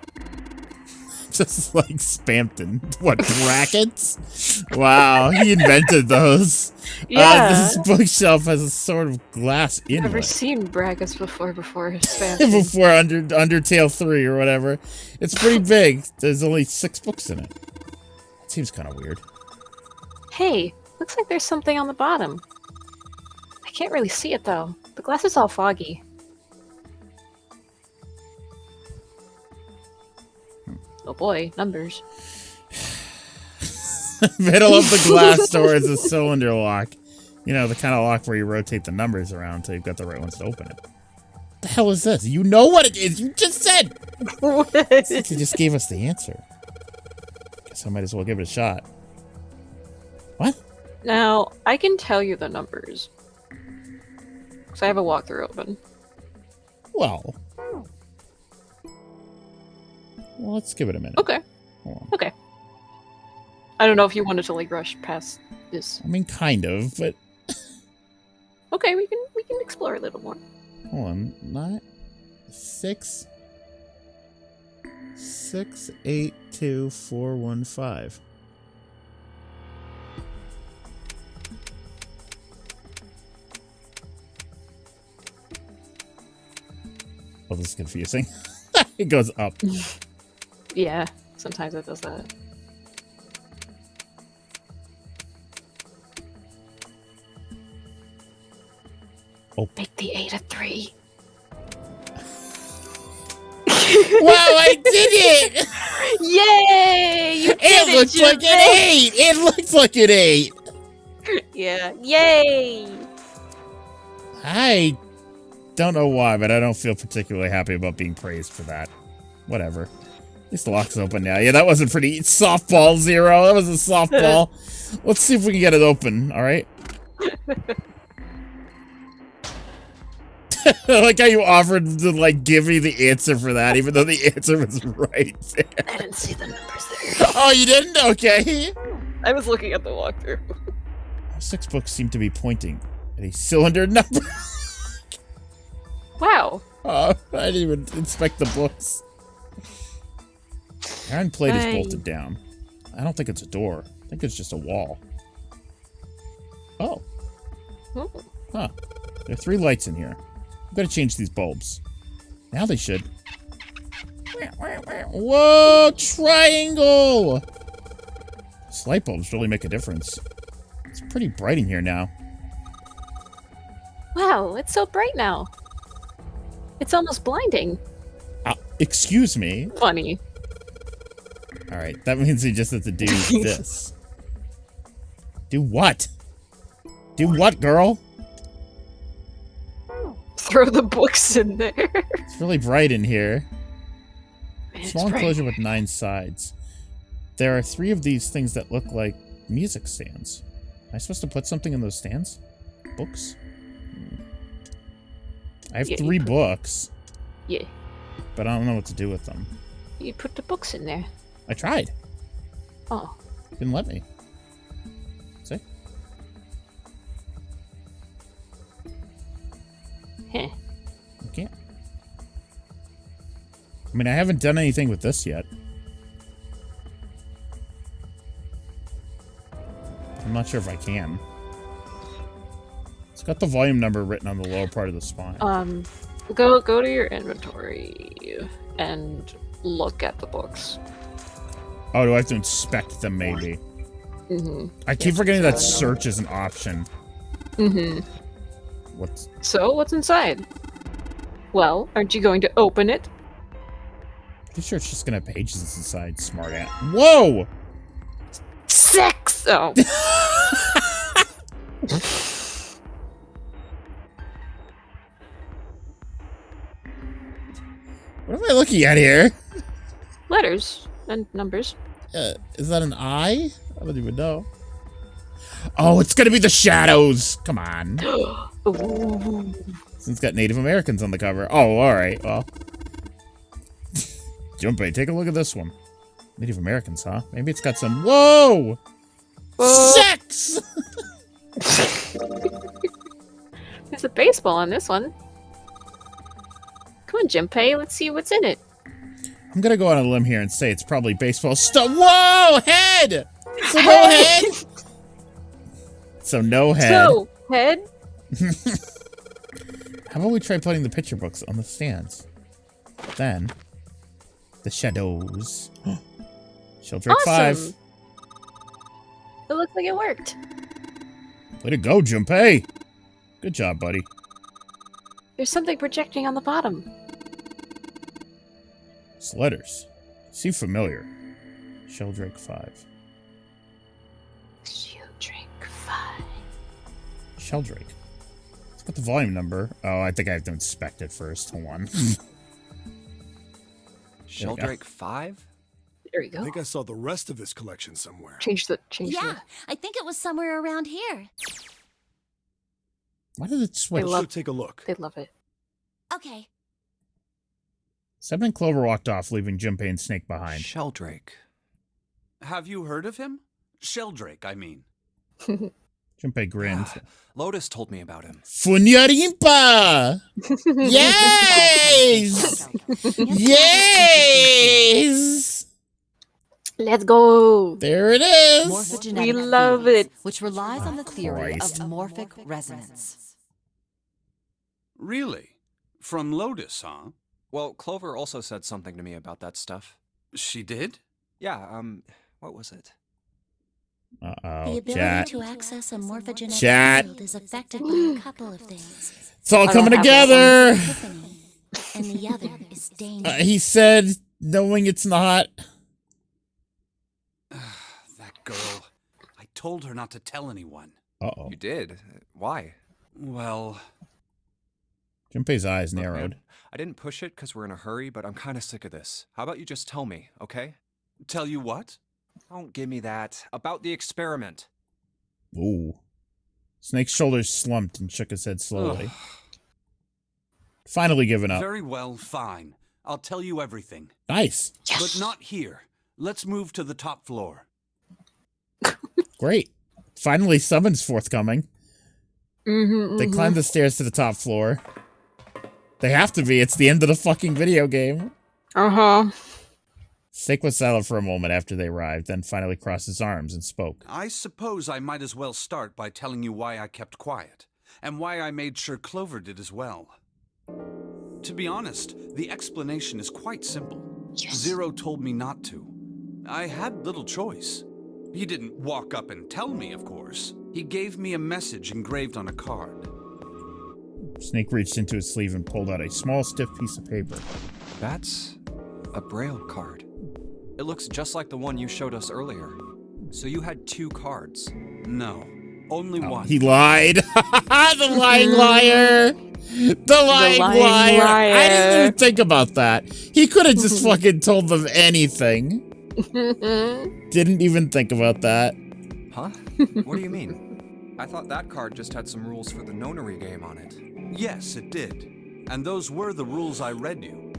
Just like Spampton. What, brackets? Wow, he invented those. Yeah. This bookshelf has a sort of glass I've never inlet. seen brackets before Spamton. Before Undertale 3 or whatever. It's pretty big. There's only 6 books in it. It seems kind of weird. Hey, looks like there's something on the bottom. I can't really see it though. The glass is all foggy. Oh boy, numbers. Middle of the glass door is a cylinder lock. You know, the kind of lock where you rotate the numbers around until you've got the right ones to open it. What the hell is this? You know what it is! You just said! What? It's like you just gave us the answer. Guess I might as well give it a shot. What? Now, I can tell you the numbers. Because I have a walkthrough open. Well, let's give it a minute. Okay. Hold on. Okay. I don't know if you wanted to like rush past this. I mean, kind of, but Okay, we can explore a little more. hold on. 9, 6, 6, 8, 2, 4, 1, 5. Oh, this is confusing. It goes up. Yeah, sometimes it does that. Oh. Make the 8 a 3. Wow, I did it! Yay! You did it! It looks like an 8! It looks like an 8! Yeah, yay! I don't know why, but I don't feel particularly happy about being praised for that. Whatever. At least the lock's open now. Yeah, that wasn't pretty. Softball 0. That was a softball. Let's see if we can get it open, alright? Like how you offered to like give me the answer for that, even though the answer was right there. I didn't see the numbers there. Oh, you didn't? Okay. I was looking at the walkthrough. 6 books seem to be pointing at a cylinder number. Wow. Oh, I didn't even inspect the books. Iron plate is bolted down. I don't think it's a door. I think it's just a wall. Oh. Huh. There are 3 lights in here. I'm gonna change these bulbs. Now they should. Whoa! Triangle! These light bulbs really make a difference. It's pretty bright in here now. Wow, it's so bright now. It's almost blinding. Excuse me? Funny. Alright, that means we just have to do this. Do what? Do what, girl? Throw the books in there. It's really bright in here. Man, Small enclosure with 9 sides. There are 3 of these things that look like music stands. Am I supposed to put something in those stands? Books? I have 3 books. Yeah. But I don't know what to do with them. You put the books in there. I tried. Oh. Didn't let me. See? Heh. I can't. I mean, I haven't done anything with this yet. I'm not sure if I can. It's got the volume number written on the lower part of the spine. Go to your inventory and look at the books. Oh, do I have to inspect them, maybe? Mm-hmm. I keep forgetting that search is an option. Mm-hmm. What's inside? Well, aren't you going to open it? Pretty sure it's just gonna have pages inside, smart ass. Whoa! 6! Oh. What am I looking at here? Letters and numbers. Is that an eye? I don't even know. Oh, it's gonna be the shadows! Come on. It's got Native Americans on the cover. Oh, alright, well. Junpei, take a look at this one. Native Americans, huh? Maybe it's got some... Whoa! Sex! There's a baseball on this one. Come on, Junpei, let's see what's in it. I'm gonna go on a limb here and say it's probably baseball stuff. Whoa! Head! So no head? So no head. So, head? How about we try putting the picture books on the stands? Then, the shadows. Sheldrake 5. It looks like it worked. Way to go, Junpei. Good job, buddy. There's something projecting on the bottom. It's letters. Seem familiar. Sheldrake 5. Sheldrake 5. Sheldrake. Let's put the volume number. Oh, I think I have to inspect it first. Hold on. Sheldrake 5? There you go. I think I saw the rest of his collection somewhere. Change the. I think it was somewhere around here. Why did it switch? Let's go take a look. They love it. Okay. 7 and Clover walked off, leaving Junpei and Snake behind. Sheldrake. Have you heard of him? Sheldrake, I mean. Junpei grinned. Lotus told me about him. Funyarimpa! Yes! Yes! Let's go. There it is. Morphogenetic We love fields, it. which relies on the theory Christ. of morphic resonance. Really? From Lotus, huh? Well, Clover also said something to me about that stuff. She did? Yeah, what was it? The Uh-oh. ability Chat. to access a morphogenetic Chat. field is affected by a couple of things. It's all I coming don't have together. Epiphany, and the other is danger. He said, knowing it's not. That girl. I told her not to tell anyone. Uh-oh. You did? Why? Well, Junpei's eyes Look, narrowed. man, I didn't push it because we're in a hurry, but I'm kind of sick of this. How about you just tell me, okay? tell you what? Don't give me that. About the experiment. Ooh. Snake's shoulders slumped and shook his head slowly. Finally giving up. Very well, fine. I'll tell you everything. Nice. Yes. But not here. Let's move to the top floor. Great. Finally, summons forthcoming. They climb the stairs to the top floor. They have to be. It's the end of the fucking video game. Uh-huh. Snake was silent for a moment after they arrived, then finally crossed his arms and spoke. I suppose I might as well start by telling you why I kept quiet, and why I made sure Clover did as well. To be honest, the explanation is quite simple. Yes. Zero told me not to. I had little choice. He didn't walk up and tell me, of course. He gave me a message engraved on a card. Snake reached into his sleeve and pulled out a small, stiff piece of paper. That's a Braille card. It looks just like the one you showed us earlier. So you had 2 cards. No, only one. He lied. The lying liar. The lying liar. I didn't even think about that. He could have just fucking told them anything. Didn't even think about that. Huh? What do you mean? I thought that card just had some rules for the Nonary game on it. Yes, it did. And those were the rules I read you.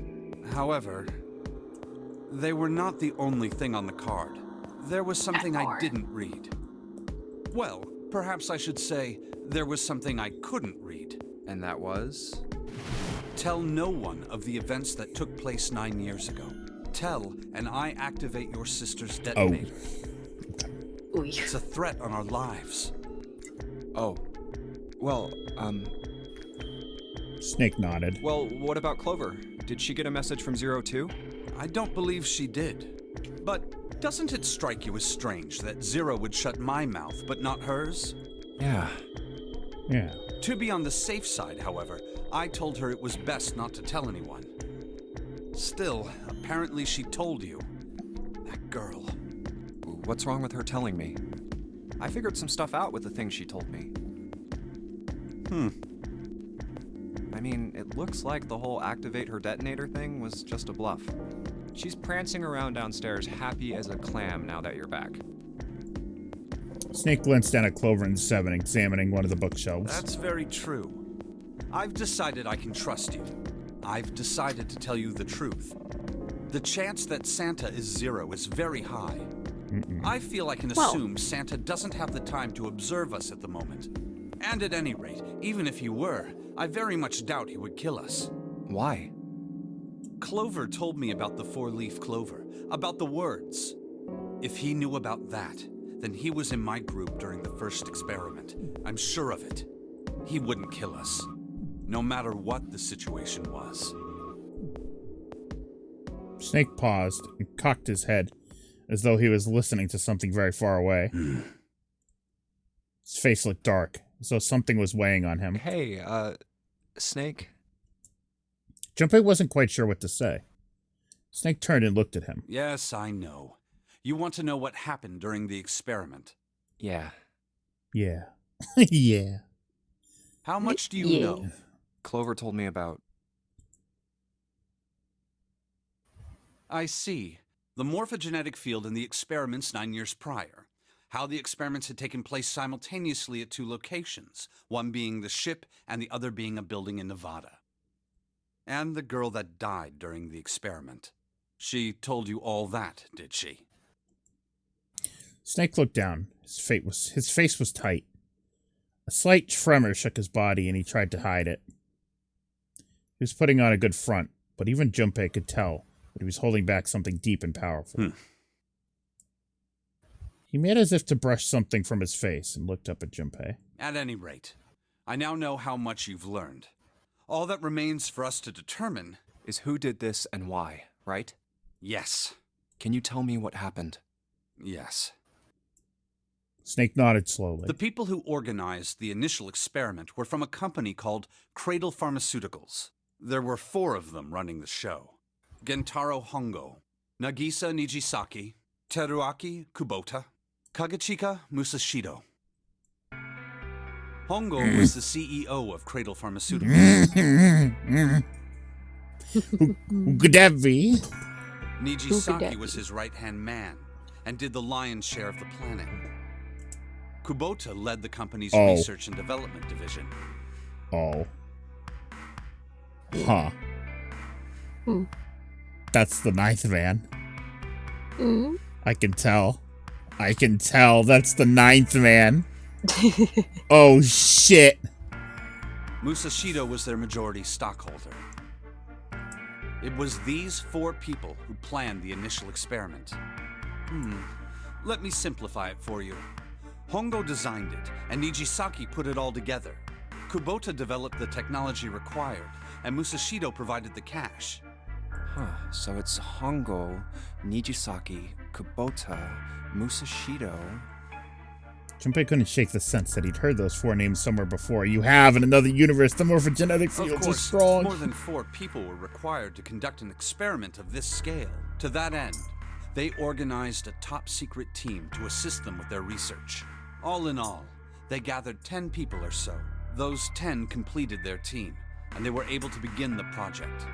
However, they were not the only thing on the card. There was something I didn't read. Well, perhaps I should say there was something I couldn't read. And that was? Tell no one of the events that took place 9 years ago. Tell, and I activate your sister's detonator. It's a threat on our lives. Oh. Well, Snake nodded. Well, what about Clover? Did she get a message from Zero too? I don't believe she did. But doesn't it strike you as strange that Zero would shut my mouth, but not hers? Yeah. Yeah. To be on the safe side, however, I told her it was best not to tell anyone. Still, apparently she told you. That girl. What's wrong with her telling me? I figured some stuff out with the things she told me. I mean, it looks like the whole activate her detonator thing was just a bluff. She's prancing around downstairs happy as a clam now that you're back. Snake glanced down at Clover and Seven, examining one of the bookshelves. That's very true. I've decided I can trust you. I've decided to tell you the truth. The chance that Santa is Zero is very high. I feel I can assume Santa doesn't have the time to observe us at the moment. And at any rate, even if he were, I very much doubt he would kill us. Why? Clover told me about the 4-leaf clover, about the words. If he knew about that, then he was in my group during the first experiment. I'm sure of it. He wouldn't kill us, no matter what the situation was. Snake paused and cocked his head, as though he was listening to something very far away. His face looked dark, as though something was weighing on him. Hey, Snake? Junpei wasn't quite sure what to say. Snake turned and looked at him. Yes, I know. You want to know what happened during the experiment? Yeah. Yeah. Yeah. How much do you know? Clover told me about... I see. The morphogenetic field in the experiments 9 years prior. How the experiments had taken place simultaneously at 2 locations, one being the ship and the other being a building in Nevada. And the girl that died during the experiment. She told you all that, did she? Snake looked down. His face was tight. A slight tremor shook his body, and he tried to hide it. He was putting on a good front, but even Junpei could tell that he was holding back something deep and powerful. He made as if to brush something from his face and looked up at Junpei. At any rate, I now know how much you've learned. All that remains for us to determine is who did this and why, right? Yes. Can you tell me what happened? Yes. Snake nodded slowly. The people who organized the initial experiment were from a company called Cradle Pharmaceuticals. There were 4 of them running the show. Gentaro Hongo, Nagisa Nijisaki, Teruaki Kubota, Kagechika Musashido. Hongo was the CEO of Cradle Pharmaceuticals. Who could that be? Nijisaki was his right-hand man and did the lion's share of the planning. Kubota led the company's research and development division. Huh. That's the 9th man. I can tell. I can tell that's the 9th man. Oh, shit. Musashido was their majority stockholder. It was these 4 people who planned the initial experiment. Let me simplify it for you. Hongo designed it, and Nijisaki put it all together. Kubota developed the technology required, and Musashido provided the cash. So it's Hongo, Nijisaki, Kubota, Musashido. Junpei couldn't shake the sense that he'd heard those 4 names somewhere before. You have in another universe. The morphogenetic fields Of course, are strong. more than 4 people were required to conduct an experiment of this scale. To that end, they organized a top-secret team to assist them with their research. All in all, they gathered 10 people or so. Those 10 completed their team, and they were able to begin the project.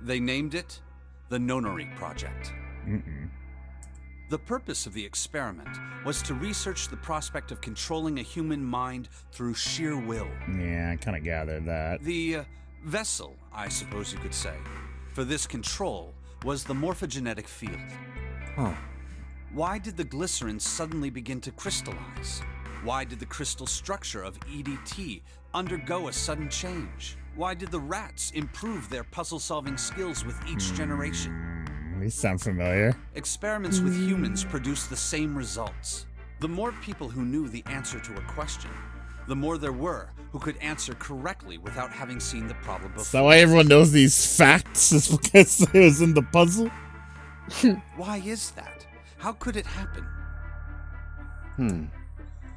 They named it the Nonary Project. The purpose of the experiment was to research the prospect of controlling a human mind through sheer will. Yeah, I kind of gathered that. The vessel, I suppose you could say, for this control was the morphogenetic field. Why did the glycerin suddenly begin to crystallize? Why did the crystal structure of EDT undergo a sudden change? Why did the rats improve their puzzle-solving skills with each generation? These sound familiar. Experiments with humans produce the same results. The more people who knew the answer to a question, the more there were who could answer correctly without having seen the problem before. So why everyone knows these facts is because it was in the puzzle? Why is that? How could it happen?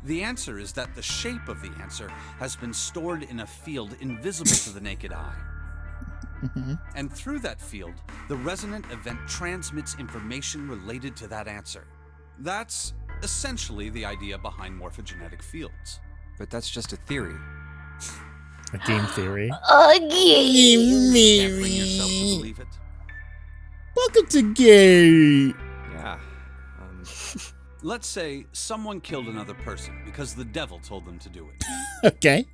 The answer is that the shape of the answer has been stored in a field invisible to the naked eye. And through that field, the resonant event transmits information related to that answer. That's essentially the idea behind morphogenetic fields. But that's just a theory. A game theory. A game Can't bring yourself to believe it? Welcome to Gay. Yeah. Let's say someone killed another person because the devil told them to do it. Okay.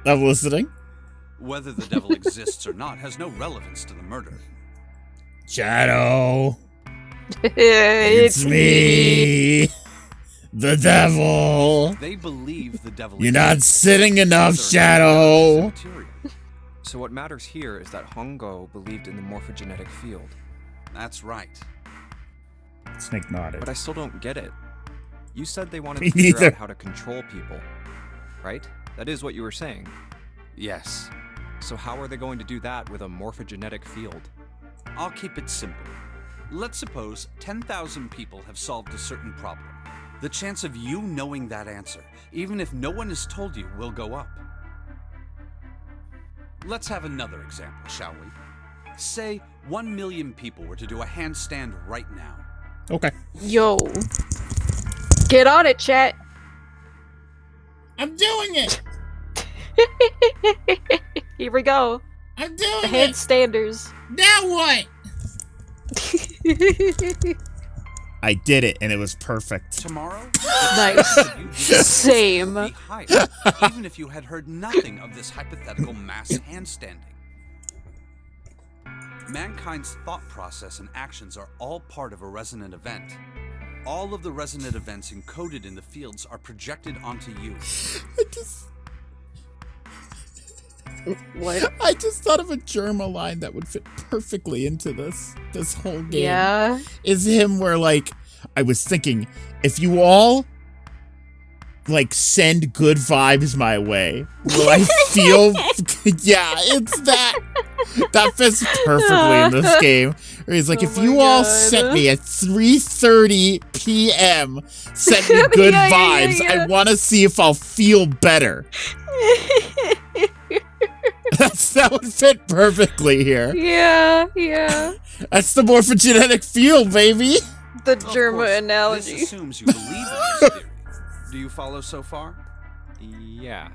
I'm listening. Whether the devil exists or not has no relevance to the murder. Shadow. It's me. The devil. They believe the devil You're not exists. sitting enough, Others Shadow. material. So what matters here is that Hongo believed in the morphogenetic field. That's right. Snake nodded. But I still don't get it. You said they wanted Me to figure neither. out how to control people, right? That is what you were saying. Yes. So how are they going to do that with a morphogenetic field? I'll keep it simple. Let's suppose 10,000 people have solved a certain problem. The chance of you knowing that answer, even if no one has told you, will go up. Let's have another example, shall we? Say 1 million people were to do a handstand right now. Okay. Yo. Get on it, chat. I'm doing it. Here we go. I'm doing The handstanders. Now what? I did it, and it was perfect. Tomorrow? Nice. Same. Be higher, even if you had heard nothing of this hypothetical mass handstanding. Mankind's thought process and actions are all part of a resonant event. All of the resonant events encoded in the fields are projected onto you. What? I just thought of a Germa line that would fit perfectly into this whole game. Yeah. Is him where, like, I was thinking, if you all, like, send good vibes my way, will I feel... Yeah, it's that. That fits perfectly in this game. Where he's like, Oh if you all sent me at 3:30 p.m., sent me good vibes, I want to see if I'll feel better. That would fit perfectly here. Yeah. That's the morphogenetic field, baby. The Of Germa course, analogy. This assumes you believe in this theory. Do you follow so far? Yeah.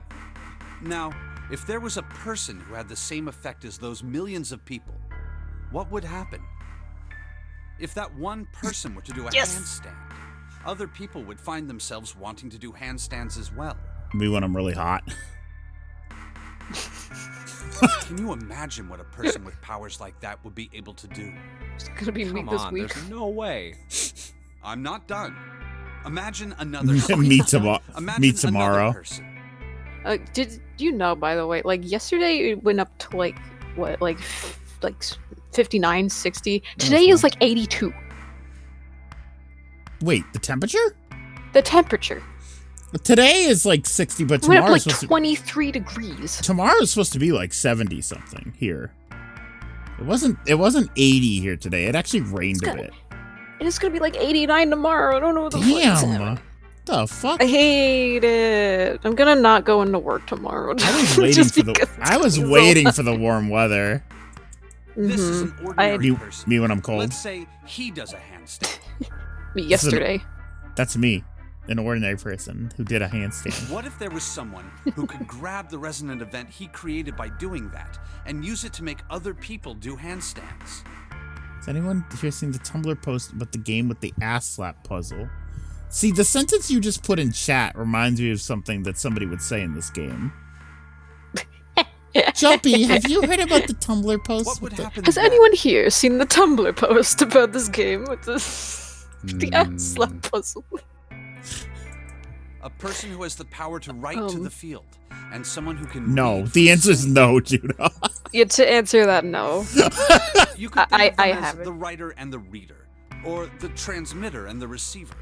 Now, if there was a person who had the same effect as those millions of people, what would happen? If that one person were to do a handstand, other people would find themselves wanting to do handstands as well. Maybe when I'm really hot. Can you imagine what a person with powers like that would be able to do? It's gonna be me Come this on, week. there's no way. I'm not done. Imagine another Me Imagine tomorrow. another person. Did you know, by the way, like yesterday it went up to like 59, 60. Today is like 82. Wait, the temperature? The temperature. Today is like 60, but It went up tomorrow's like supposed 23 degrees. tomorrow's supposed to be like 70 something here. It wasn't 80 here today. It actually rained a bit. And it's gonna be like 89 tomorrow. I don't know what the fuck is happening. Damn. The fuck? I hate it. I'm gonna not go into work tomorrow. I was waiting for the warm weather. This is an ordinary person. Me when I'm cold. Let's say he does a handstand. Me yesterday. That's me, an ordinary person who did a handstand. What if there was someone who could grab the resonant event he created by doing that and use it to make other people do handstands? Has anyone here seen the Tumblr post about the game with the ass slap puzzle? See, the sentence you just put in chat reminds me of something that somebody would say in this game. Jumpy, have you heard about the Tumblr post? What would happen Has then? anyone here seen the Tumblr post about this game with the ass slap puzzle? A person who has the power to write to the field, and someone who can. No, read the from answer is soul. no, Juno. Yeah, to answer that, no. You could think of them as have it. the writer and the reader, or the transmitter and the receiver.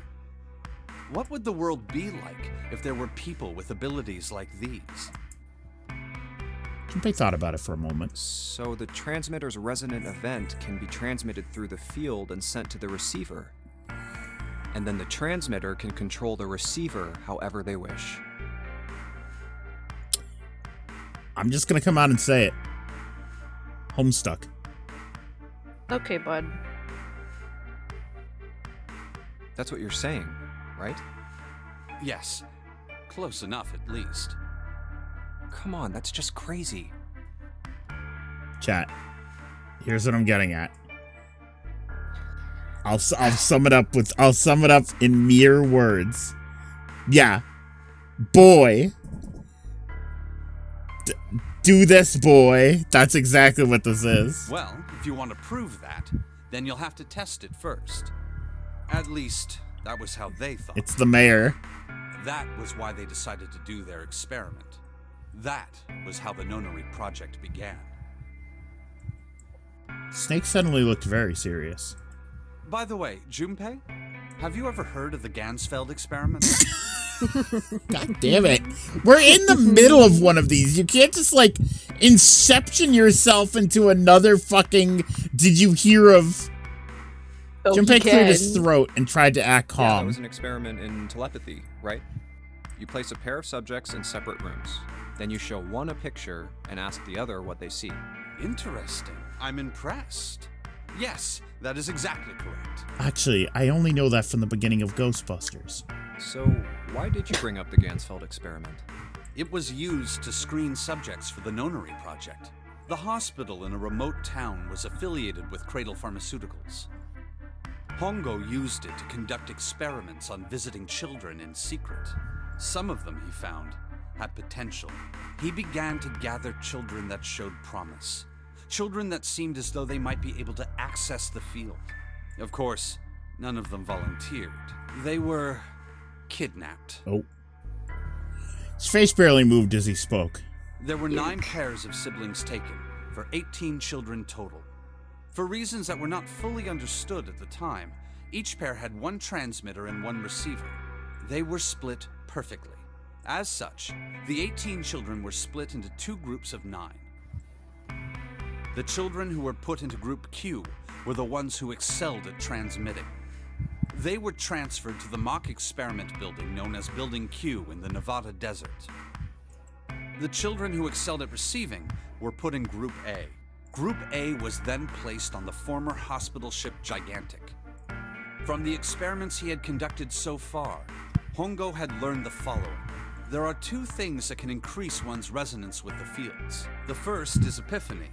What would the world be like if there were people with abilities like these? Junpei thought about it for a moment. So the transmitter's resonant event can be transmitted through the field and sent to the receiver. And then the transmitter can control the receiver however they wish. I'm just gonna come out and say it. Homestuck. Okay, bud. That's what you're saying, right? Yes, close enough at least. Come on, that's just crazy. Chat. Here's what I'm getting at. I'll sum it up in mere words. Yeah. Boy. Do this, boy. That's exactly what this is. Well, if you want to prove that, then you'll have to test it first. At least, that was how they thought. It's the mayor. That was why they decided to do their experiment. That was how the Nonary project began. Snake suddenly looked very serious. By the way, Junpei, have you ever heard of the Gansfeld experiment? God damn it. We're in the middle of one of these. You can't just, like, inception yourself into another fucking... Did you hear of... Oh, Junpei cleared his throat and tried to act Yeah, that calm. was an experiment in telepathy, right? You place a pair of subjects in separate rooms. Then you show one a picture and ask the other what they see. Interesting. I'm impressed. Yes, that is exactly correct. Actually, I only know that from the beginning of Ghostbusters. So, why did you bring up the Gansfeld experiment? It was used to screen subjects for the Nonary project. The hospital in a remote town was affiliated with Cradle Pharmaceuticals. Hongo used it to conduct experiments on visiting children in secret. Some of them, he found, had potential. He began to gather children that showed promise. Children that seemed as though they might be able to access the field. Of course, none of them volunteered. They were kidnapped. Oh. His face barely moved as he spoke. There were 9 pairs of siblings taken, for 18 children total. For reasons that were not fully understood at the time, each pair had 1 transmitter and 1 receiver. They were split perfectly. As such, the 18 children were split into 2 groups of 9. The children who were put into Group Q were the ones who excelled at transmitting. They were transferred to the mock experiment building known as Building Q in the Nevada desert. The children who excelled at receiving were put in Group A. Group A was then placed on the former hospital ship Gigantic. From the experiments he had conducted so far, Hongo had learned the following. There are 2 things that can increase one's resonance with the fields. The first is epiphany.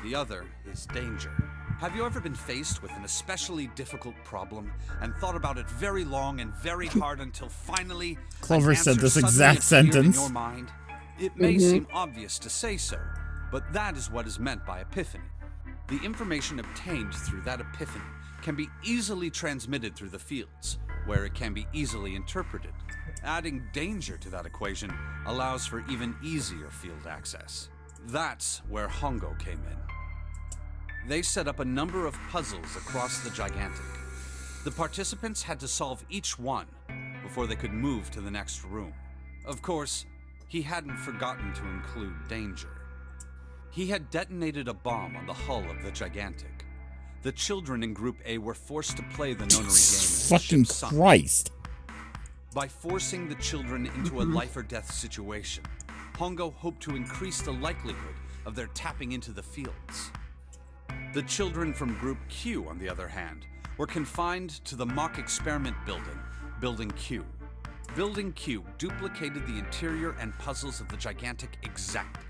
The other is danger. Have you ever been faced with an especially difficult problem and thought about it very long and very hard until finally Clover an said answer this suddenly exact appeared sentence. in your mind? It may seem obvious to say so, but that is what is meant by epiphany. The information obtained through that epiphany can be easily transmitted through the fields, where it can be easily interpreted. Adding danger to that equation allows for even easier field access. That's where Hongo came in. They set up a number of puzzles across the Gigantic. The participants had to solve each one before they could move to the next room. Of course, he hadn't forgotten to include danger. He had detonated a bomb on the hull of the Gigantic. The children in Group A were forced to play the Nonary game as the Fucking ship sunk. Christ. By forcing the children into a life or death situation, Hongo hoped to increase the likelihood of their tapping into the fields. The children from Group Q, on the other hand, were confined to the mock experiment building, Building Q. Building Q duplicated the interior and puzzles of the Gigantic exactly.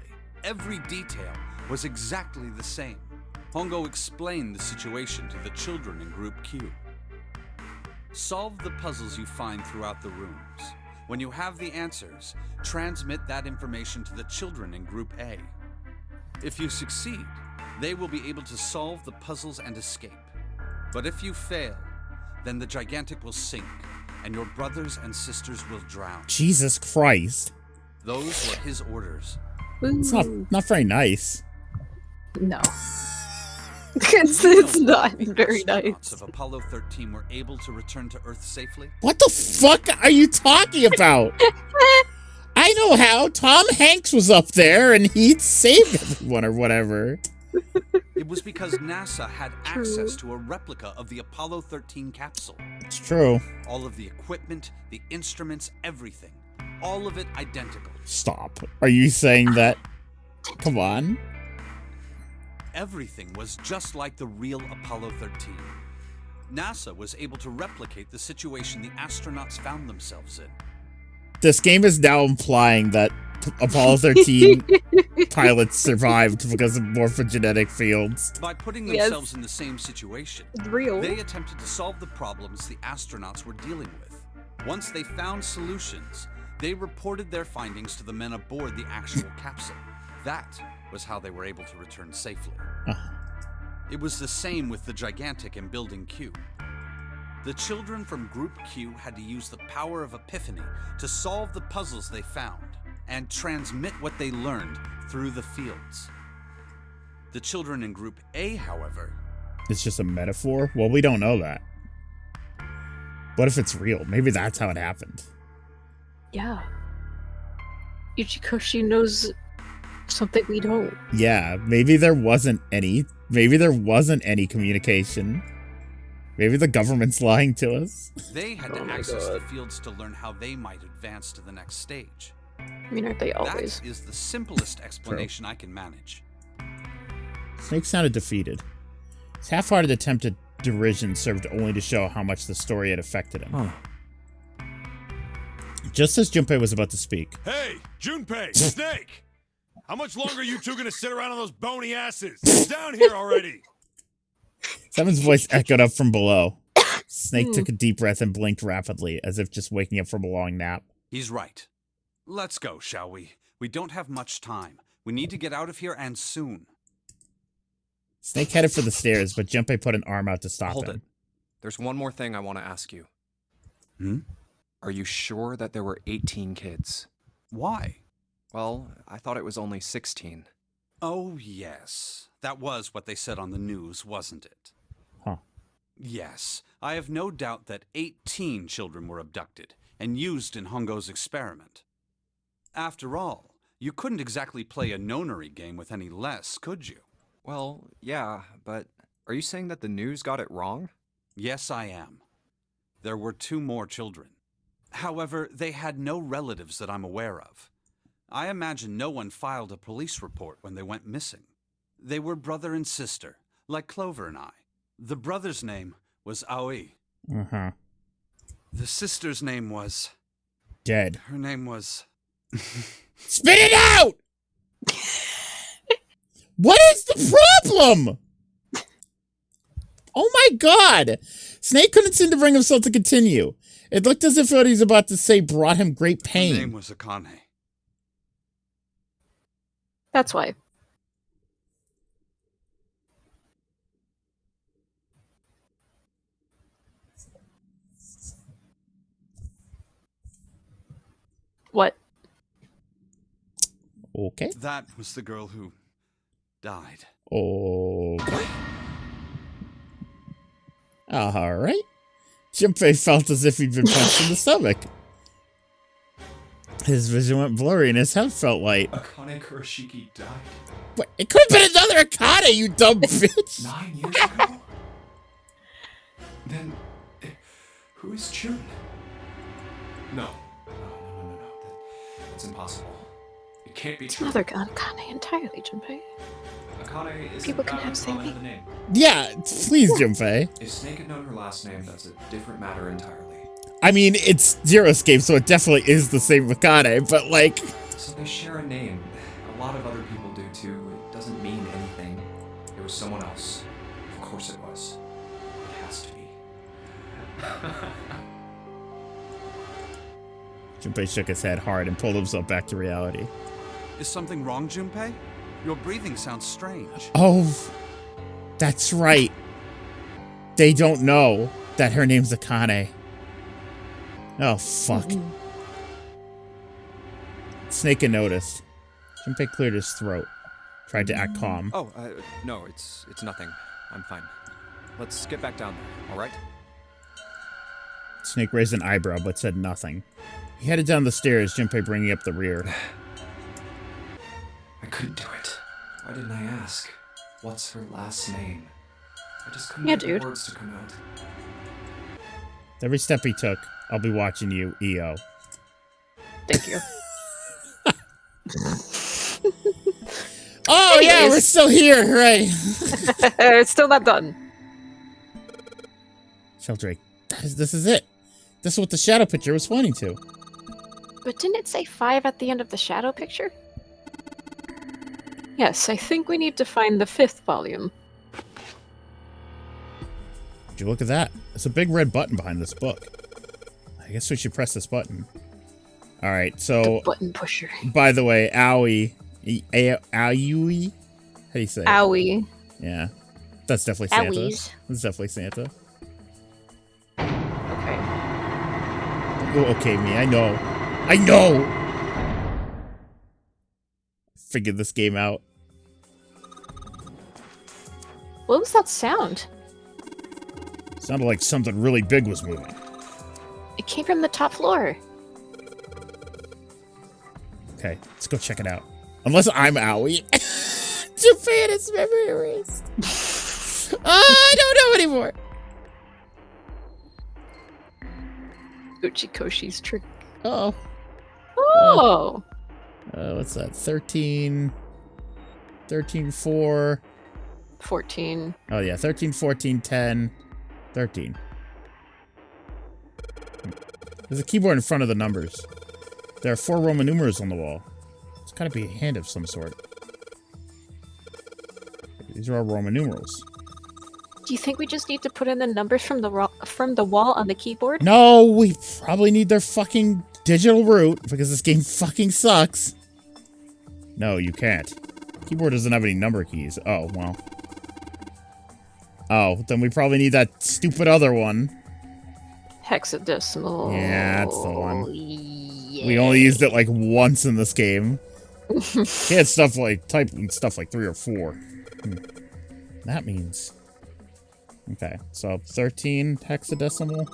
Every detail was exactly the same. Hongo explained the situation to the children in Group Q. Solve the puzzles you find throughout the rooms. When you have the answers, transmit that information to the children in Group A. If you succeed, they will be able to solve the puzzles and escape. But if you fail, then the Gigantic will sink, and your brothers and sisters will drown. Jesus Christ. Those were his orders. It's not very nice. No. it's not very nice. Of Apollo 13 were able to return to Earth safely? What the fuck are you talking about? I know how. Tom Hanks was up there and he saved everyone or whatever. It was because NASA had access to a replica of the Apollo 13 capsule. It's true. All of the equipment, the instruments, everything. All of it identical. Stop. Are you saying that? Come on. Everything was just like the real Apollo 13. NASA was able to replicate the situation the astronauts found themselves in. This game is now implying that Apollo 13 pilots survived because of morphogenetic fields. By putting themselves in the same situation, real. They attempted to solve the problems the astronauts were dealing with. Once they found solutions, they reported their findings to the men aboard the actual capsule. That was how they were able to return safely. It was the same with the Gigantic in Building Q. The children from Group Q had to use the power of epiphany to solve the puzzles they found and transmit what they learned through the fields. The children in Group A, however... It's just a metaphor? Well, we don't know that. What if it's real? Maybe that's how it happened. Yeah. Ichikoshi knows something we don't. Yeah, maybe there wasn't any. Maybe there wasn't any communication. Maybe the government's lying to us. They had to access the fields to learn how they might advance to the next stage. I mean, aren't they always? That is the simplest explanation I can manage. Snake sounded defeated. His half-hearted attempt at derision served only to show how much the story had affected him. Just as Junpei was about to speak. Hey, Junpei, Snake! How much longer are you two gonna sit around on those bony asses? Get down here already! Seven's voice echoed up from below. Snake took a deep breath and blinked rapidly, as if just waking up from a long nap. He's right. Let's go, shall we? We don't have much time. We need to get out of here, and soon. Snake headed for the stairs, but Junpei put an arm out to stop Hold him. it. There's one more thing I want to ask you. Are you sure that there were 18 kids? Why? Well, I thought it was only 16. Oh, yes. That was what they said on the news, wasn't it? Huh. Yes. I have no doubt that 18 children were abducted and used in Hongo's experiment. After all, you couldn't exactly play a Nonary game with any less, could you? Well, yeah, but are you saying that the news got it wrong? Yes, I am. There were 2 more children. However, they had no relatives that I'm aware of. I imagine no one filed a police report when they went missing. They were brother and sister, like Clover and I. The brother's name was Aoi. Uh-huh. The sister's name was... Dead. Her name was... Spit it out! What is the problem? Oh my god! Snake couldn't seem to bring himself to continue. It looked as if what he was about to say brought him great pain. Her name was Akane. That's why. What? Okay. That was the girl who died. Okay. All right. Junpei felt as if he'd been punched in the stomach. His vision went blurry and his head felt light. Akane Kurashiki died What? It could have been another Akane, you dumb bitch! 9 years ago? Then, who is June? No. That's impossible. It can't be It's true. another Akane entirely, Junpei. Akane is People can have same the name. Yeah, please, Junpei. If Snake had known her last name, that's a different matter entirely. I mean, it's Zero's game, so it definitely is the same Akane, but like... So they share a name. A lot of other people do too. It doesn't mean anything. It was someone else. Of course it was. It has to be. Junpei shook his head hard and pulled himself back to reality. Is something wrong, Junpei? Your breathing sounds strange. Oh, that's right. They don't know that her name's Akane. Oh, fuck. Snake had noticed. Junpei cleared his throat. Tried to act calm. Oh, no, it's nothing. I'm fine. Let's get back down there, all right? Snake raised an eyebrow but said nothing. He headed down the stairs, Junpei bringing up the rear. I couldn't do it. Why didn't I ask? What's her last name? I just couldn't Yeah, get dude. the words to come out. Every step he took, I'll be watching you, EO. Thank you. Oh, yeah, we're still here, right. It's still not done. Sheldrake, this is it. This is what the shadow picture was pointing to. But didn't it say 5 at the end of the shadow picture? Yes, I think we need to find the 5th volume. Would you look at that? There's a big red button behind this book. I guess we should press this button. All right, so... Button pusher. By the way, Aoi... Aoi? How do you say it? Owie. Yeah. That's definitely Santa. Owies. That's definitely Santa. Okay. Oh, okay, me. I know. I know! Figured this game out. What was that sound? Sounded like something really big was moving. It came from the top floor. Okay, let's go check it out. Unless I'm Aoi. Japan is memory erased. I don't know anymore. Uchikoshi's trick. Oh. Oh! What's that? 13, 4. 14. Oh, yeah. 13, 14, 10, 13. There's a keyboard in front of the numbers. There are 4 Roman numerals on the wall. It's gotta be a hand of some sort. These are all Roman numerals. Do you think we just need to put in the numbers from the wall on the keyboard? No, we probably need their fucking digital root because this game fucking sucks. No, you can't. Keyboard doesn't have any number keys. Oh, well. Oh, then we probably need that stupid other one. Hexadecimal. Yeah, that's the one. Yeah. We only used it like once in this game. Can't stuff like type stuff like 3 or 4. That means. Okay, so 13 hexadecimal.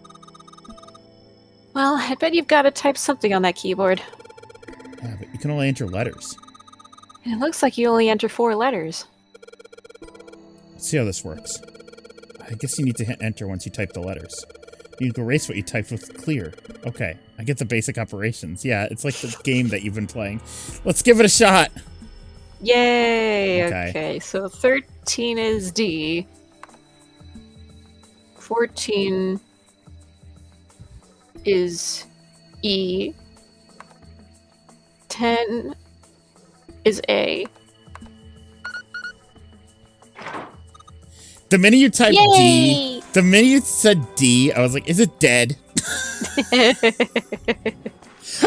Well, I bet you've got to type something on that keyboard. Yeah, but you can only enter letters. And it looks like you only enter 4 letters. Let's see how this works. I guess you need to hit enter once you type the letters. You can erase what you typed with clear. Okay, I get the basic operations. Yeah, it's like the game that you've been playing. Let's give it a shot. Yay! Okay. Okay, so 13 is D. 14 is E. 10 is A. The minute you typed Yay! D, the minute you said D, I was like, is it dead?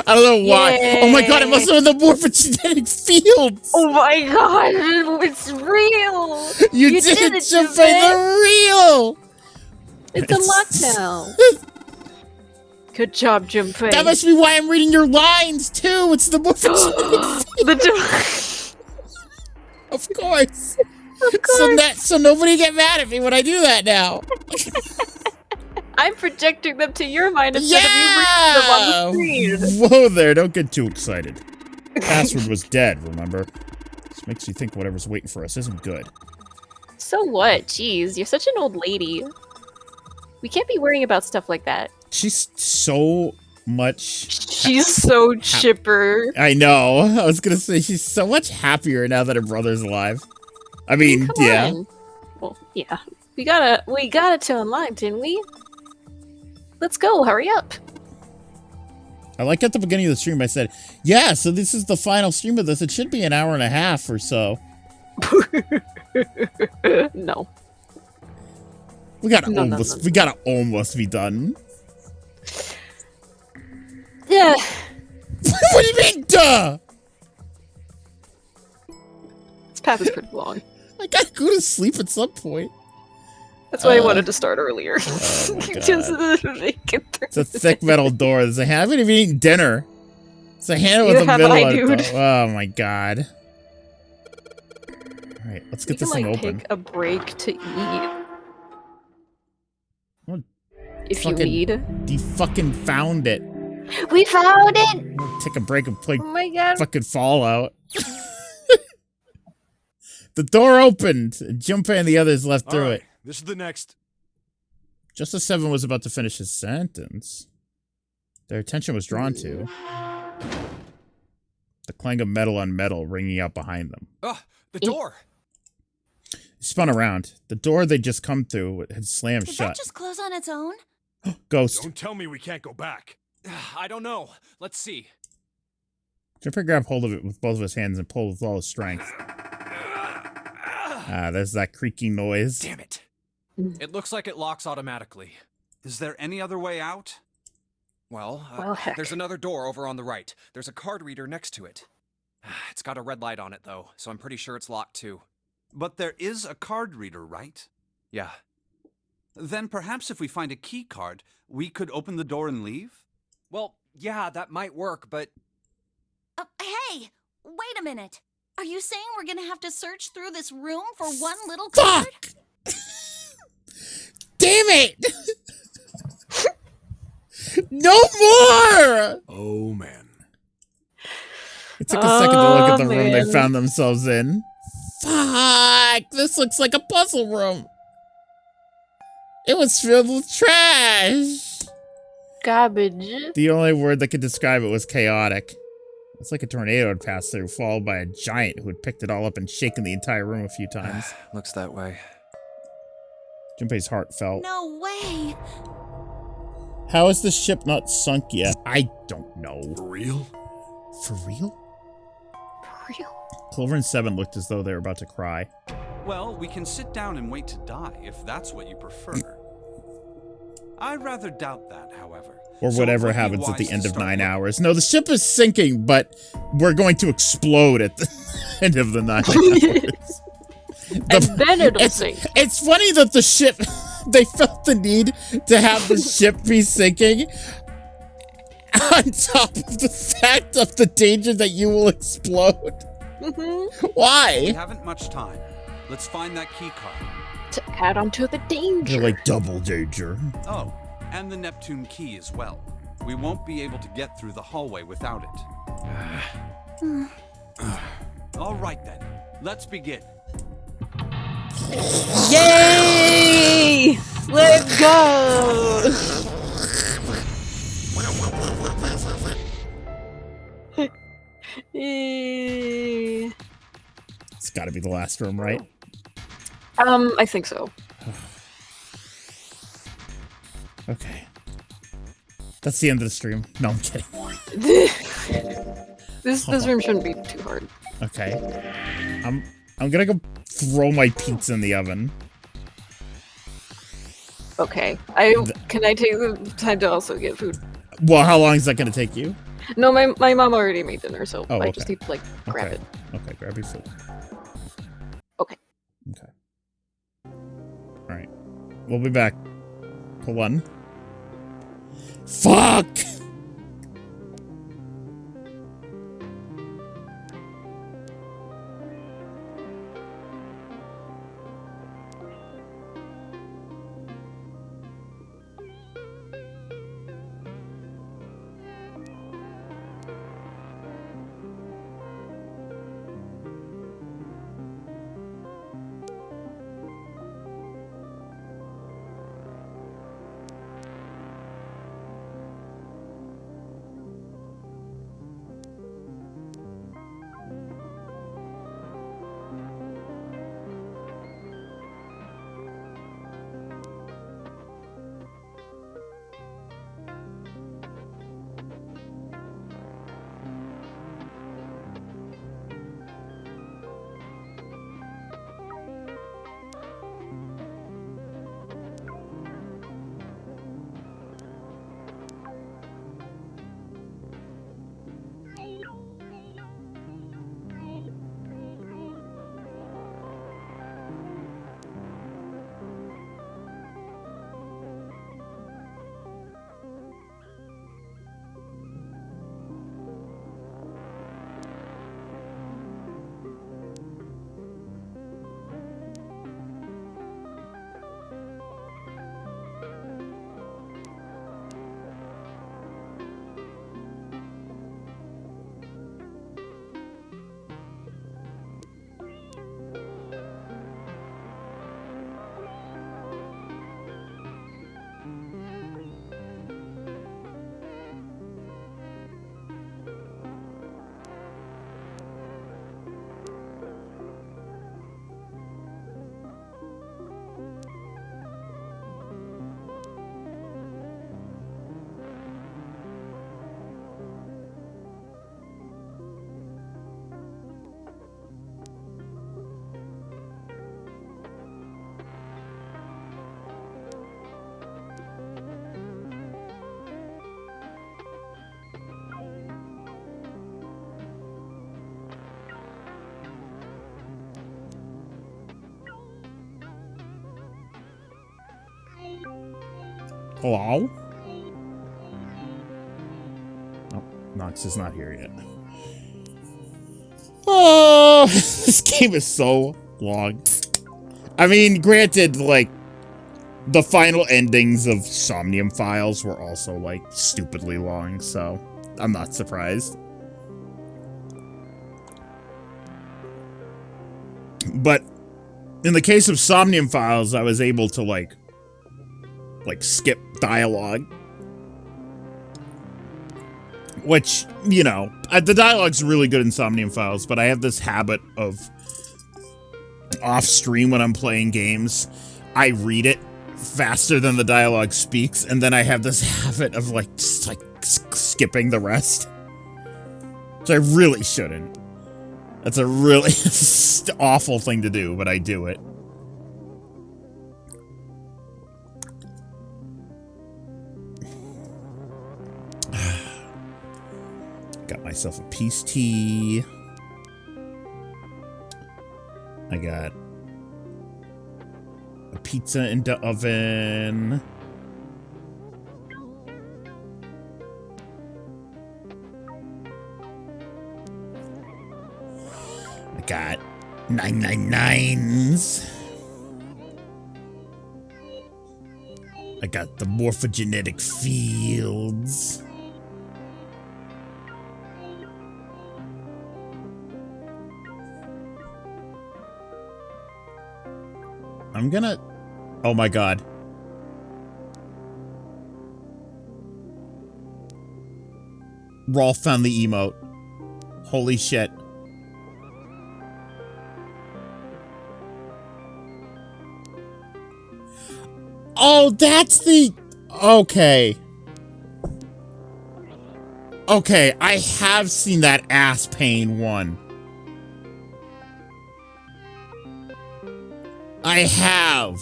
I don't know why. Oh my god, it must have been the morphogenetic fields! Oh my god, it's real! You did it, Junpei, they're real! It's unlocked now. Good job, Junpei. That must be why I'm reading your lines, too! It's the morphogenetic The Of course! Of course. So nobody get mad at me when I do that now. I'm projecting them to your mind instead of you reading them on the screen. Whoa there, don't get too excited. Password was dead, remember? This makes you think whatever's waiting for us isn't good. So what? Jeez, you're such an old lady. We can't be worrying about stuff like that. She's so much... She's so chipper. I know. I was gonna say, she's so much happier now that her brother's alive. I mean, Come yeah. on. Well, yeah. We got it to unlock, didn't we? Let's go, hurry up. I like at the beginning of the stream I said, yeah, so this is the final stream of this. It should be an hour and a half or so. No. We gotta almost be done. Yeah. What do you mean, duh? This path is pretty long. I gotta go to sleep at some point. That's why I wanted to start earlier. Oh my Just God. to make it through. It's a thick metal door. There's a hand. I haven't even eaten dinner. It's a handle with Neither a have middle I, on dude. it. Oh my God. Alright, let's get You this can, thing like, open. take a break to eat. What? If you Fucking- need. You fucking found it. We found it! Take a break and play Oh my god. fucking Fallout. The door opened. Junpei and the others left through Alright, it. this is the next. Just as Seven was about to finish his sentence, their attention was drawn to the clang of metal on metal ringing out behind them. The door! He spun around. The door they'd just come through had slammed Did shut. that just close on its own? Ghost. Don't tell me we can't go back. I don't know. Let's see. Junpei grabbed hold of it with both of his hands and pulled with all his strength. There's that creaking noise. Damn it. It looks like it locks automatically. Is there any other way out? Well, Well, heck. there's another door over on the right. There's a card reader next to it. It's got a red light on it, though, so I'm pretty sure it's locked, too. But there is a card reader, right? Yeah. Then perhaps if we find a key card, we could open the door and leave? Well, yeah, that might work, but... Hey! Wait a minute! Are you saying we're gonna have to search through this room for one little card? Fuck! Damn it! No more! Oh man. It took a second to look at the room they man. found themselves in. Fuck! This looks like a puzzle room. It was filled with trash. Garbage. The only word that could describe it was chaotic. It's like a tornado had passed through, followed by a giant who had picked it all up and shaken the entire room a few times. Looks that way. Junpei's heart fell. No way! How is the ship not sunk yet? I don't know. For real? For real? For real? Clover and Seven looked as though they were about to cry. Well, we can sit down and wait to die, if that's what you prefer. I rather doubt that, however. Or So whatever it would be happens at the wise end to of start 9 looking. hours. No, the ship is sinking, but we're going to explode at the end of the 9 hours. And then it'll sink. It's funny that the ship, they felt the need to have the ship be sinking on top of the fact of the danger that you will explode. Mm-hmm. We Why? haven't much time. Let's find that key card. To add on to the danger. They're like double danger. Oh, and the Neptune key as well. We won't be able to get through the hallway without it. All right then, let's begin. Yay! Let's go! Eh, It's got to be the last room, right? I think so. Okay. That's the end of the stream. No, I'm kidding. This room shouldn't be too hard. Okay. I'm gonna go throw my pizza in the oven. Okay. Can I take the time to also get food? Well, how long is that gonna take you? No, my mom already made dinner, so Oh, I okay. just need to like grab Okay. it. Okay, grab your food. Okay. Okay. Alright. We'll be back. Hold on. Fuck! Hello? Oh, Nox is not here yet. Oh, this game is so long. I mean, granted, like, the final endings of Somnium Files were also, like, stupidly long, so I'm not surprised. But in the case of Somnium Files, I was able to, like skip dialogue. Which, you know, the dialogue's really good in Somnium Files, but I have this habit of off stream when I'm playing games, I read it faster than the dialogue speaks, and then I have this habit of like just like skipping the rest. Which I really shouldn't. That's a really awful thing to do, but I do it. Got myself a peace tea. I got a pizza in the oven. I got 999s. I got the morphogenetic fields. I'm gonna... Oh my god. Rolf found the emote. Holy shit. Oh, that's the... Okay. Okay, I have seen that ass pain one. I have.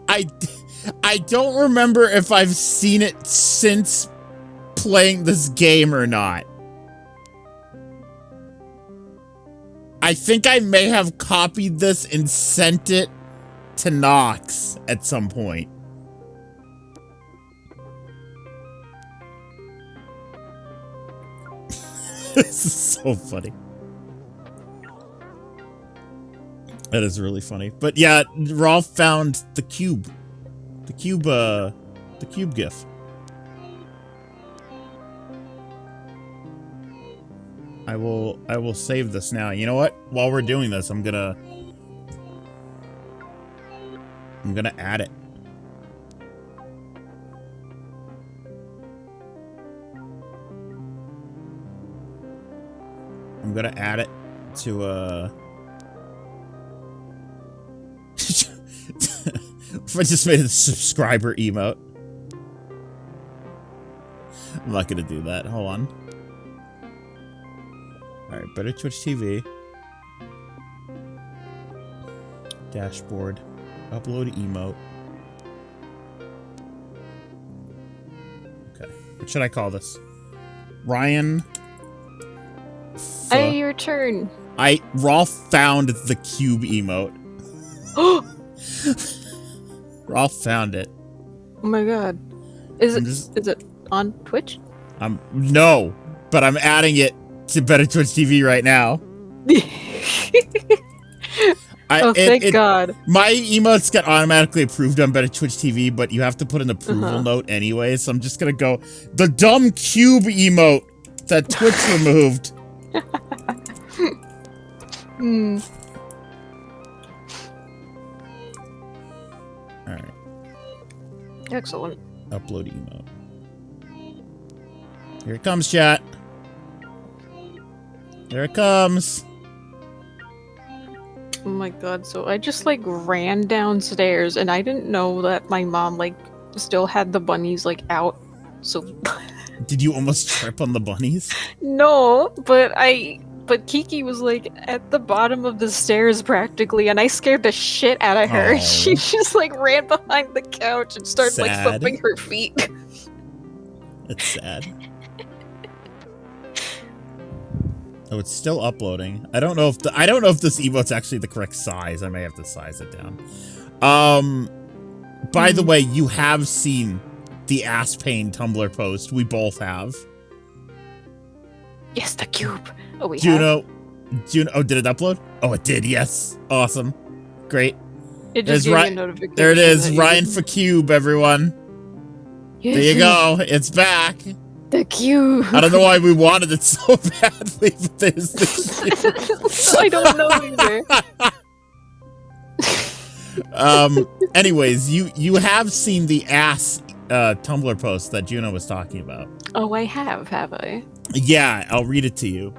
I don't remember if I've seen it since playing this game or not. I think I may have copied this and sent it to Nox at some point. This is so funny. That is really funny. But yeah, Rolf found the cube. The cube gif. I will save this now. You know what? While we're doing this, I'm gonna add it. I'm gonna add it to if I just made a subscriber emote. I'm not gonna do that. Hold on. Alright, better Twitch TV. Dashboard. Upload emote. Okay. What should I call this? Ryan. Hey, your turn. Rolf found the cube emote. Rolf found it. Oh my god. Is it on Twitch? No, but I'm adding it to Better Twitch TV right now. Thank God. My emotes get automatically approved on Better Twitch TV, but you have to put an approval note anyway, so I'm just gonna go, the dumb cube emote that Twitch removed. Alright. Excellent. Upload emote. Here it comes, chat. Here it comes. Oh my god, so I just like ran downstairs and I didn't know that my mom like still had the bunnies like out. So Did you almost trip on the bunnies? no, but Kiki was like at the bottom of the stairs practically, and I scared the shit out of her. Oh. She just like ran behind the couch and started like Sad. flipping her feet. It's sad. Oh, it's still uploading. I don't know if this emote's actually the correct size. I may have to size it down. By the way, you have seen the ass pain Tumblr post. We both have. Yes, the cube. Oh, we Juno. Oh, did it upload? Oh, it did. Yes. Awesome. Great. It just gave me a notification. There it is. Ryan for Cube, everyone. Yes. There you go. It's back. The cube. I don't know why we wanted it so badly, but there's the I don't know either. Anyways, you have seen the ass Tumblr post that Juno was talking about. Oh, I have I? Yeah, I'll read it to you.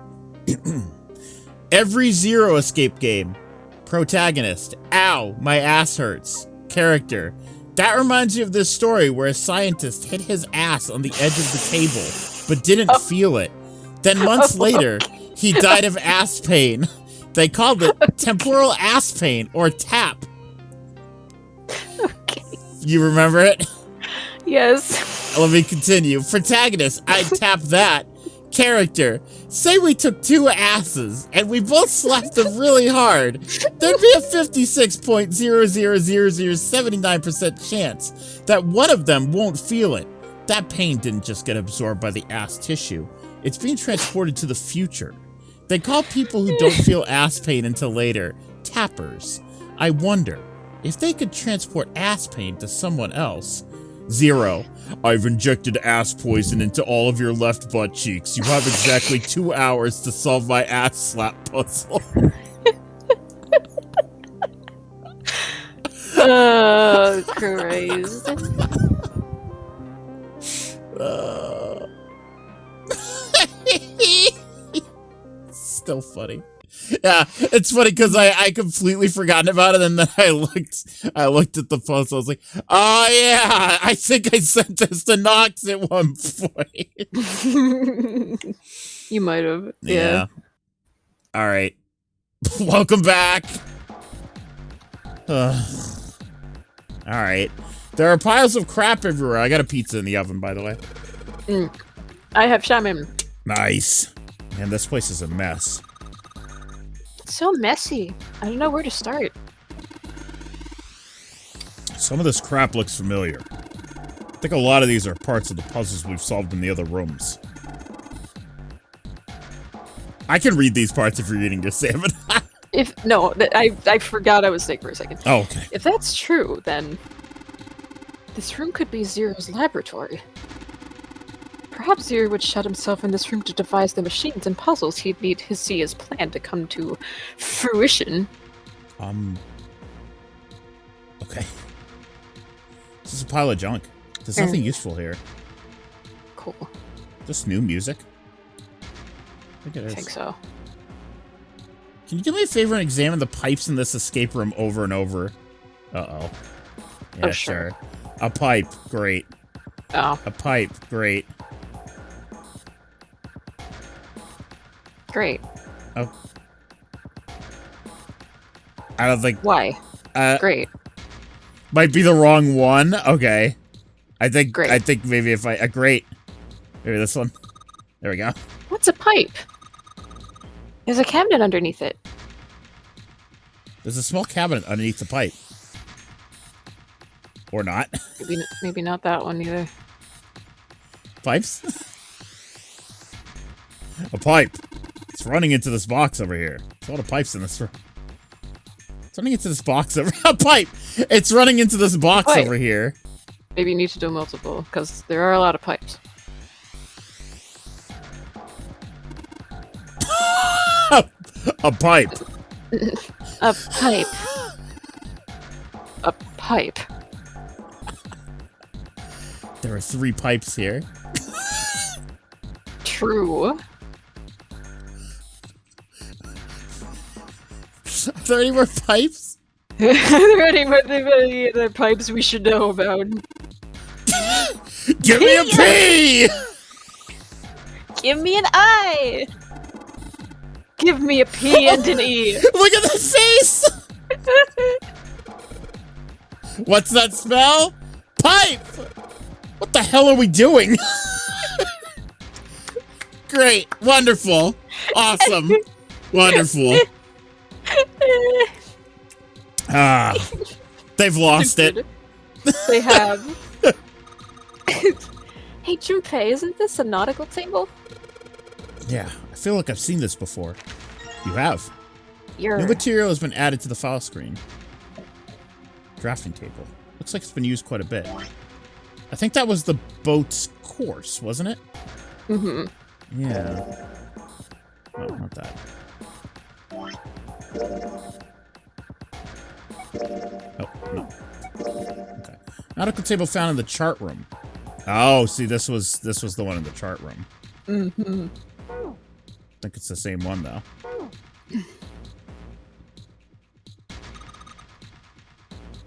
Every Zero Escape game. Protagonist. Ow, my ass hurts. Character. That reminds me of this story where a scientist hit his ass on the edge of the table, but didn't feel it. Then months later, he died of ass pain. They called it temporal ass pain, or TAP. Okay. You remember it? Yes. Let me continue. Protagonist, I'd tap that. Character, say we took 2 asses and we both slapped them really hard. There'd be a 56.0000079% chance that one of them won't feel it. That pain didn't just get absorbed by the ass tissue. It's being transported to the future. They call people who don't feel ass pain until later tappers. I wonder if they could transport ass pain to someone else. Zero. I've injected ass poison into all of your left butt cheeks. You have exactly 2 hours to solve my ass slap puzzle. Oh, Christ. Still funny. Yeah, it's funny because I completely forgotten about it, and then I looked at the post. I was like, oh yeah, I think I sent this to Nox at one point. You might have. Yeah. All right. Welcome back. All Alright. There are piles of crap everywhere. I got a pizza in the oven, by the way. I have shaman. Nice. Man, this place is a mess. It's so messy. I don't know where to start. Some of this crap looks familiar. I think a lot of these are parts of the puzzles we've solved in the other rooms. I can read these parts if you're reading this, Salmon. I forgot I was sick for a second. Oh, okay. If that's true, then this room could be Zero's laboratory. Perhaps Zero would shut himself in this room to devise the machines and puzzles he'd need to see his plan to come to fruition. Okay. This is a pile of junk. There's nothing useful here. Cool. Just new music? I think it is. I think so. Can you do me a favor and examine the pipes in this escape room over and over? Uh-oh. Yeah, Oh, sure. A pipe. Great. Oh, A pipe. Great. great. Oh. I don't think... Why? Great. Might be the wrong one. Okay. I think Great. maybe if I... great. Maybe this one. There we go. What's a pipe? There's a cabinet underneath it. There's a small cabinet underneath the pipe. Or not. Maybe not that one either. Pipes? A pipe. It's running into this box over here. There's a lot of pipes in this room. It's running into this box over... A pipe! It's running into this box Pipe. over here. Maybe you need to do multiple, because there are a lot of pipes. A pipe. A pipe. A pipe. There are 3 pipes here. True. Are there any more pipes? Are there any other pipes we should know about? Give me a P! Give me an I! Give me a P and an E! Look at the face! What's that smell? Pipe! What the hell are we doing? Great. Wonderful. Awesome. Wonderful. Ah. They've lost it. They have. Hey, Junpei, isn't this a nautical table? Yeah, I feel like I've seen this before. You have. You're... New material has been added to the file screen. Drafting table. Looks like it's been used quite a bit. I think that was the boat's course, wasn't it? Mm-hmm. Yeah. No, not that. Oh, no. Okay. Nautical table found in the chart room. Oh, see, this was the one in the chart room. Mm-hmm. I think it's the same one, though.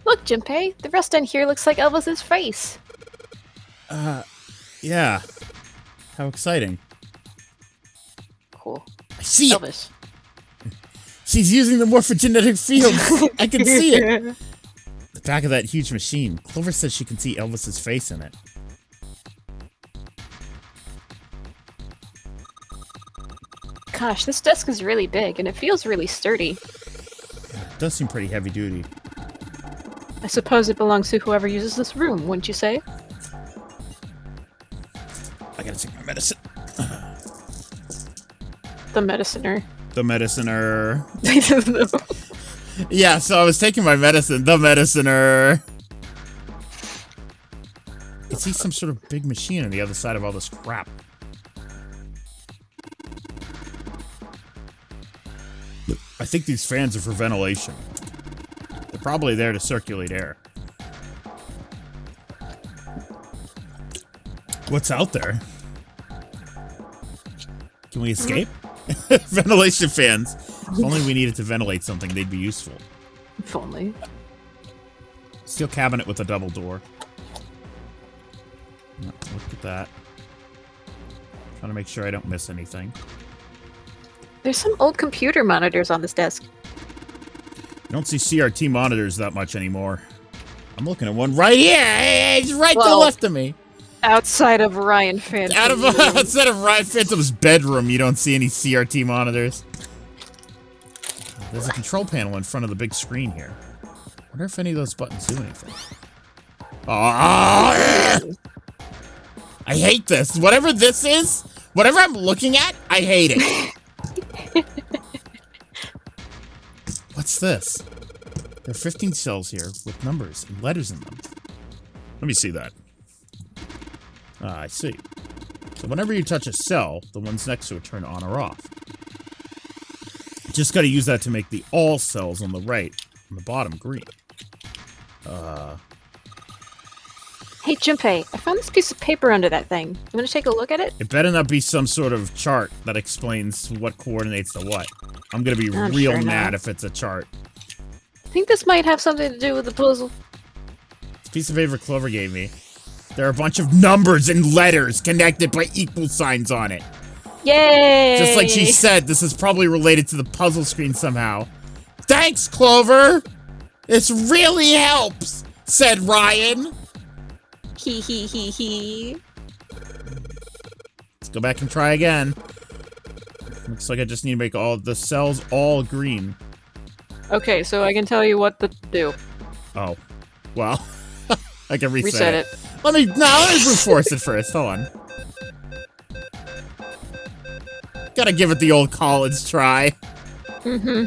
Look, Junpei, the rust on here looks like Elvis's face. Yeah. How exciting. Cool. I see it! Elvis. She's using the morphogenetic field! I can see it! The back of that huge machine. Clover says she can see Elvis's face in it. Gosh, this desk is really big, and it feels really sturdy. Yeah, it does seem pretty heavy duty. I suppose it belongs to whoever uses this room, wouldn't you say? I gotta take my medicine. The mediciner. The mediciner. I don't know. Yeah, so I was taking my medicine. The mediciner. I can see some sort of big machine on the other side of all this crap. I think these fans are for ventilation. They're probably there to circulate air. What's out there? Can we escape? Ventilation fans. If only we needed to ventilate something, they'd be useful. If only. Steel cabinet with a double door. Look at that. Trying to make sure I don't miss anything. There's some old computer monitors on this desk. You don't see CRT monitors that much anymore. I'm looking at one right here. Hey, it's right to the left of me. Outside of Ryan Phantom. Outside of Ryan Phantom's bedroom, you don't see any CRT monitors. There's a control panel in front of the big screen here. I wonder if any of those buttons do anything. Oh, I hate this. Whatever this is, whatever I'm looking at, I hate it. What's this? There are 15 cells here with numbers and letters in them. Let me see that. Ah, I see. So whenever you touch a cell, the ones next to it turn on or off. Just gotta use that to make the all cells on the right and the bottom green. Hey, Junpei, I found this piece of paper under that thing. You want to take a look at it? It better not be some sort of chart that explains what coordinates to what. I'm gonna be I'm real sure mad not. if it's a chart. I think this might have something to do with the puzzle. This piece of paper Clover gave me. There are a bunch of numbers and letters connected by equal signs on it. Yay! Just like she said, this is probably related to the puzzle screen somehow. Thanks, Clover! This really helps, said Ryan. Hee hee hee hee. Let's go back and try again. Looks like I just need to make all the cells all green. Okay, so I can tell you what to do. Oh. Well, I can Reset it. Let me brute force it first. Hold on. Gotta give it the old college try. Mm-hmm.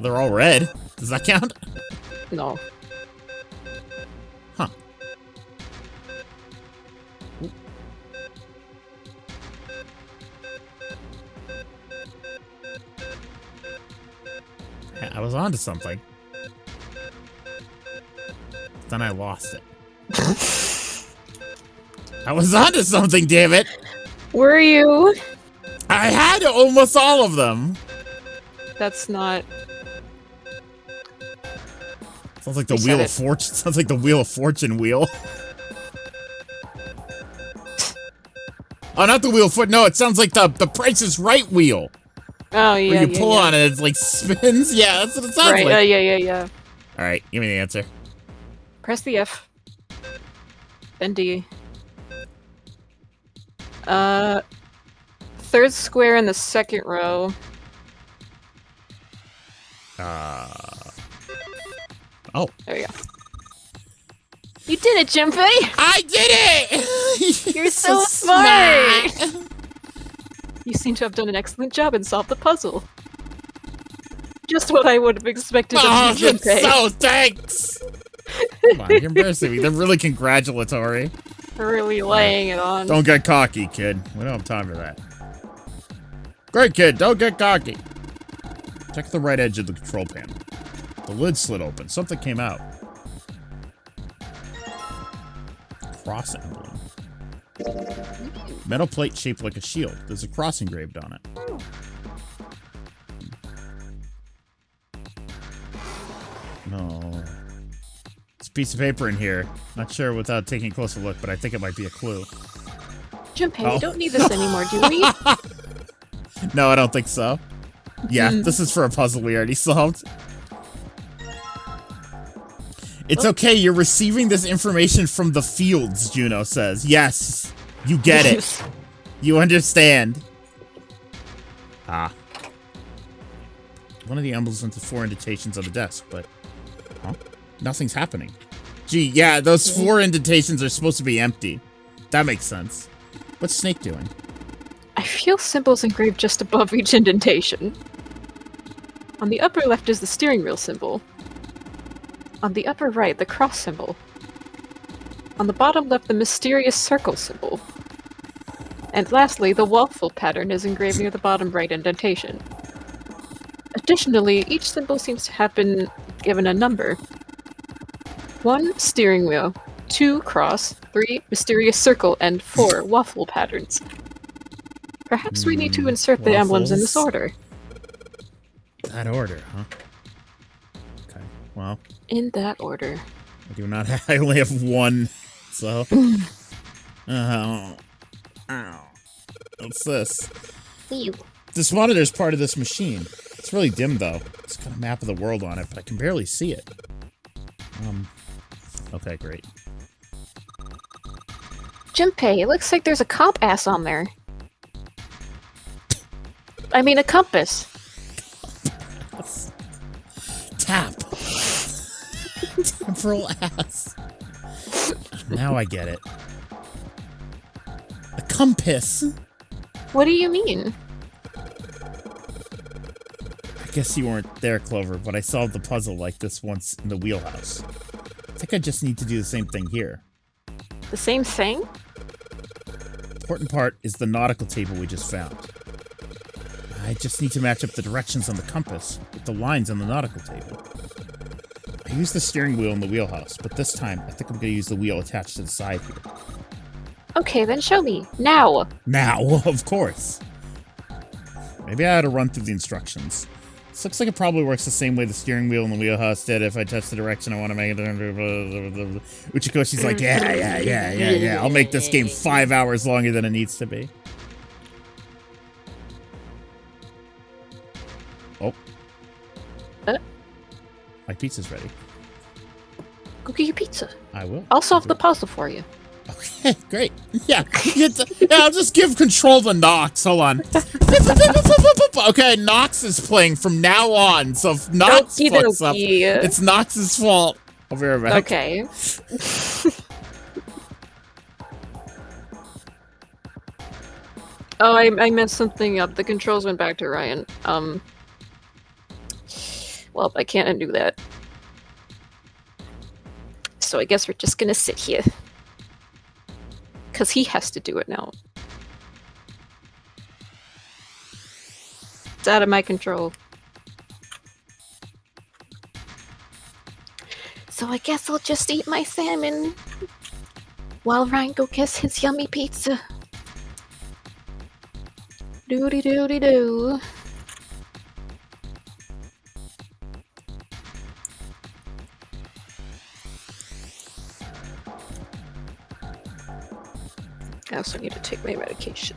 They're all red. Does that count? No. Huh. I was onto something. Then I lost it. I was onto something, damn it! Were you? I had almost all of them. That's not... Sounds like the Reset Wheel it. of Fortune. Sounds like the Wheel of Fortune wheel. Oh, not the Wheel of Fortune. No, it sounds like the Price is Right wheel. Oh, yeah, Where you pull on it, it's like spins. Yeah, that's what it sounds right, like. yeah. All right, give me the answer. Press the F. Then D. Third square in the second row. Oh. There we go. You did it, Junpei! I did it! You're so smart! You seem to have done an excellent job and solved the puzzle. Just what I would have expected of you, Junpei. So thanks! Come on, you're embarrassing me. They're really congratulatory. Really laying it on. Don't get cocky, kid. We don't have time for that. Great, kid. Don't get cocky. Check the right edge of the control panel. The lid slid open. Something came out. Cross emblem. Metal plate shaped like a shield. There's a cross engraved on it. No. There's a piece of paper in here. Not sure without taking a closer look, but I think it might be a clue. Junpei, we don't need this anymore, do we? No, I don't think so. Yeah, this is for a puzzle we already solved. It's okay, you're receiving this information from the fields, Juno says. Yes, you get it. You understand. Ah. One of the emblems into 4 indentations on the desk, but... Huh? Nothing's happening. Gee, yeah, those 4 indentations are supposed to be empty. That makes sense. What's Snake doing? I feel symbols engraved just above each indentation. On the upper left is the steering wheel symbol. On the upper right, the cross symbol. On the bottom left, the mysterious circle symbol. And lastly, the waffle pattern is engraved near the bottom right indentation. Additionally, each symbol seems to have been given a number. 1 steering wheel, 2 cross, 3 mysterious circle, and 4 waffle patterns. Perhaps we need to insert the emblems in this order. That order, huh? Okay, well. In that order. I do not have, I only have 1, so. Ow. What's this? Ew. This monitor is part of this machine. It's really dim, though. It's got a map of the world on it, but I can barely see it. Okay, great. Junpei, it looks like there's a comp ass on there. I mean, a compass. Tap. Temporal ass. Now I get it. A compass. What do you mean? I guess you weren't there, Clover, but I solved the puzzle like this once in the wheelhouse. I think I just need to do the same thing here. The same thing? Important part is the nautical table we just found. I just need to match up the directions on the compass with the lines on the nautical table. I used the steering wheel in the wheelhouse, but this time I think I'm going to use the wheel attached to the side here. Okay, then show me. Now! Now, of course. Maybe I ought to run through the instructions. This looks like it probably works the same way the steering wheel in the wheelhouse did if I touch the direction I want to make it. Uchikoshi's like, yeah. I'll make this game 5 hours longer than it needs to be. Oh. My pizza's ready. Go get your pizza. I will. I'll solve the puzzle for you. Okay, great. Yeah, I'll just give control to Nox. Hold on. Okay, Nox is playing from now on, so if Nox fucks up, it's Nox's fault. I'll be right back. Okay. Oh, I messed something up. The controls went back to Ryan. Well, I can't undo that. So I guess we're just gonna sit here. Because he has to do it now. It's out of my control. So I guess I'll just eat my salmon while Ryan go gets his yummy pizza. Doody-doody-doo. I also need to take my medication.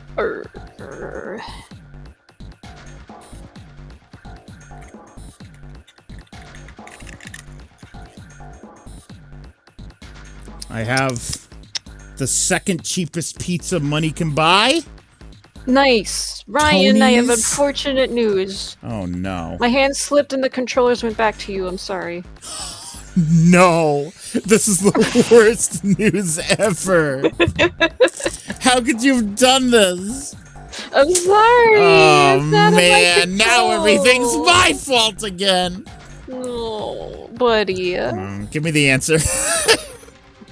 I have the second cheapest pizza money can buy. Nice. Ryan, I have Tony's? unfortunate news. Oh, no. My hand slipped and the controllers went back to you. I'm sorry. No. This is the worst news ever. How could you have done this? I'm sorry. Oh, It's out of my man. Now control. everything's my fault again. Oh, buddy. Give me the answer.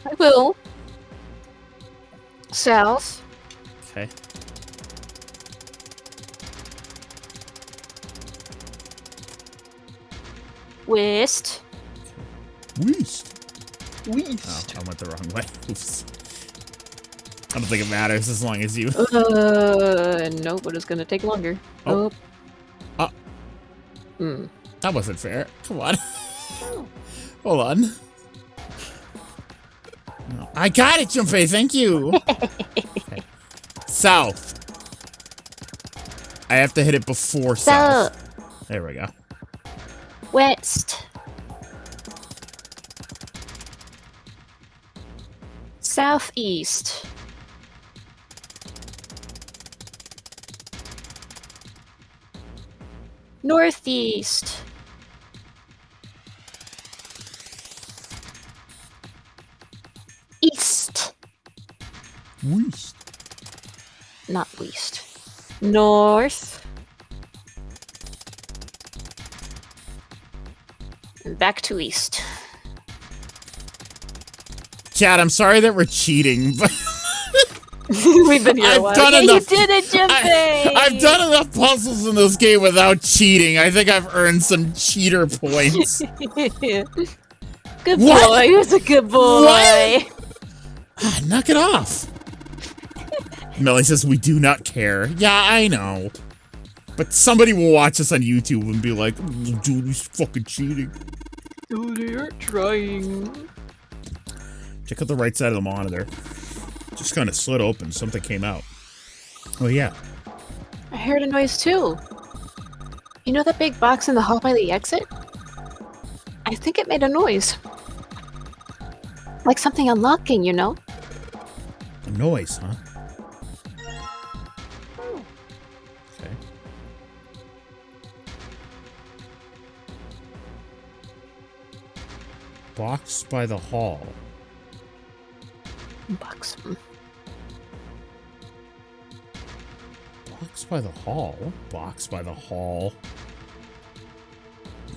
I will. South. Okay. West. West. West. Oh, I went the wrong way. Oops. I don't think it matters as long as you. No, but it's gonna take longer. Oh. Hmm. That wasn't fair. Come on. Hold on. No. I got it, Junpei. Thank you. Okay. South. I have to hit it before south. There we go. West. Southeast. Northeast. East. West. Not west. North. And back to east. Chad, I'm sorry that we're cheating, but We've been here a while. Yeah, you did it, Junpei! I've done enough puzzles in this game without cheating. I think I've earned some cheater points. Good boy. He was a good boy. What? Knock it off. Melly says, we do not care. Yeah, I know. But somebody will watch this on YouTube and be like, dude, he's fucking cheating. Oh, they are trying. Check out the right side of the monitor. Just kind of slid open. Something came out. Oh, yeah. I heard a noise too. You know that big box in the hall by the exit? I think it made a noise. Like something unlocking, you know? A noise, huh? Okay. Box by the hall. Box. Box by the hall? What box by the hall?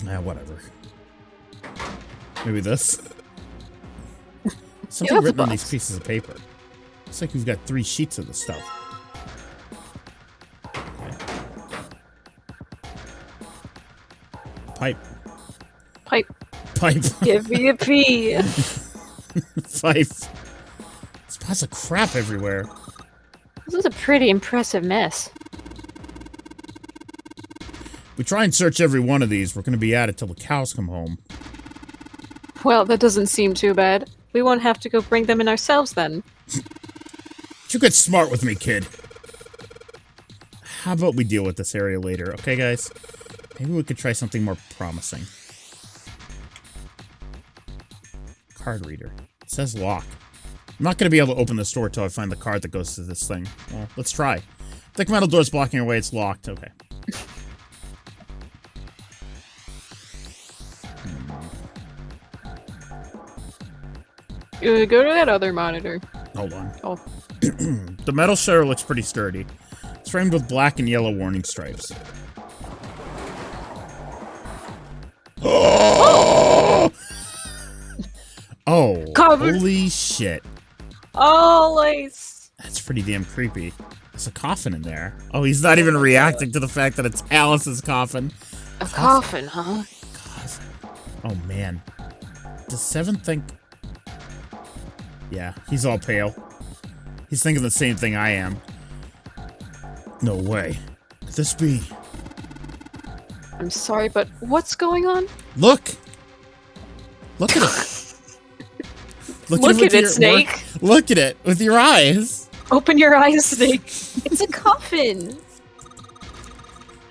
Whatever. Maybe this? Something written on these pieces of paper. It's like we've got 3 sheets of this stuff. Okay. Pipe. Pipe. Pipe. Give me a pee. Pipe. There's piles of crap everywhere. This is a pretty impressive mess. We try and search every one of these. We're going to be at it till the cows come home. Well, that doesn't seem too bad. We won't have to go bring them in ourselves then. You get smart with me, kid. How about we deal with this area later, okay, guys? Maybe we could try something more promising. Card reader. It says lock. I'm not going to be able to open this door till I find the card that goes to this thing. Well, let's try. Thick metal door's blocking our way. It's locked. Okay. Go to that other monitor. Hold on. Oh. The metal shutter looks pretty sturdy. It's framed with black and yellow warning stripes. Oh! Oh, Covered. holy shit. Oh, lace. That's pretty damn creepy. There's a coffin in there. Oh, he's not even reacting to the fact that it's Alice's coffin. A coffin, huh? Coffin. Oh, man. Does Seven think... Yeah, he's all pale. He's thinking the same thing I am. No way. Could this be? I'm sorry, but what's going on? Look! Look at it! Look at it, Snake! Look at it with your eyes! Open your eyes, Snake! It's a coffin!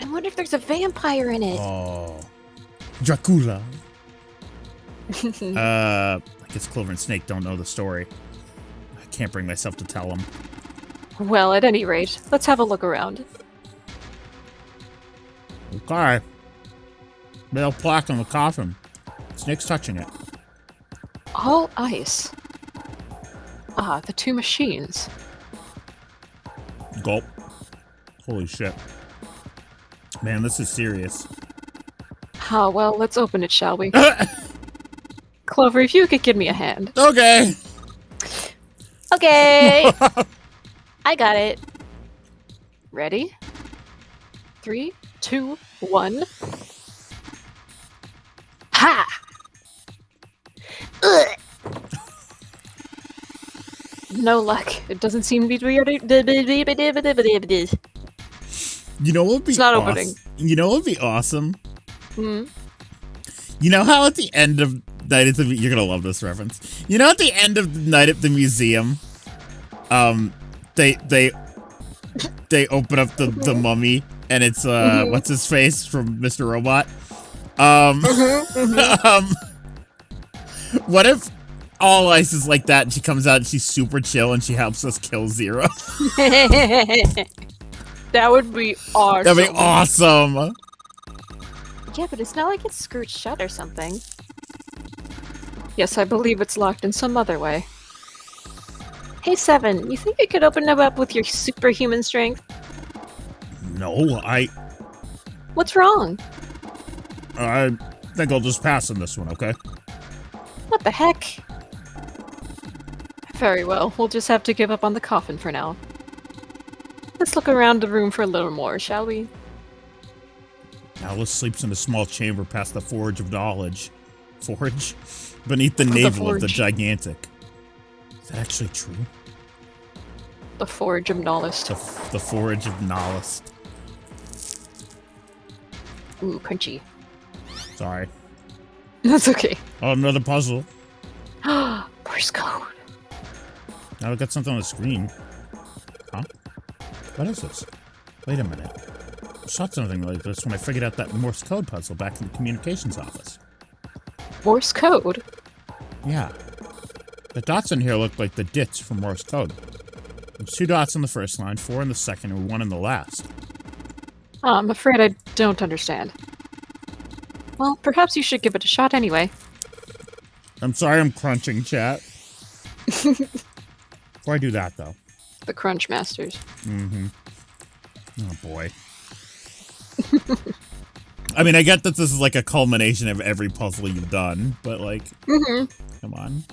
I wonder if there's a vampire in it. Oh. Dracula. I guess Clover and Snake don't know the story. I can't bring myself to tell them. Well, at any rate, let's have a look around. Okay. Metal plaque on the coffin. Snake's touching it. All ice. Ah, the 2 machines. Gulp. Holy shit. Man, this is serious. Ah, well, let's open it, shall we? Clover, if you could give me a hand. Okay. Okay. I got it. Ready? 3, 2, 1. Ha! Ugh. No luck. It doesn't seem to be weird. You know what would be It's not opening. You know what would be awesome? Hmm. You know how at the end of Night at the... You're gonna love this reference. You know at the end of Night at the Museum, they open up the mummy and it's what's his face from Mr. Robot? What if All Ice is like that and she comes out and she's super chill and she helps us kill Zero? That would be awesome. That'd be awesome. Yeah, but it's not like it's screwed shut or something. Yes, I believe it's locked in some other way. Hey, Seven, you think you could open it up with your superhuman strength? No, What's wrong? I think I'll just pass on this one, okay? What the heck? Very well, we'll just have to give up on the coffin for now. Let's look around the room for a little more, shall we? Alice sleeps in a small chamber past the Forge of Knowledge. Forge? Beneath the navel of the gigantic. Is that actually true? The Forge of Knowledge. The Forge of Knowledge. Ooh, crunchy. Sorry. That's okay. Oh, another puzzle. Morse code. Now I got something on the screen. Huh? What is this? Wait a minute. I saw something like this when I figured out that Morse code puzzle back in the communications office. Morse code? Yeah. The dots in here look like the dits from Morse code. There's 2 dots in the first line, 4 in the second, and 1 in the last. I'm afraid I don't understand. Well, perhaps you should give it a shot anyway. I'm sorry I'm crunching, chat. Before I do that, though. The Crunch Masters. Mm-hmm. Oh, boy. I mean, I get that this is like a culmination of every puzzle you've done, but like, come on.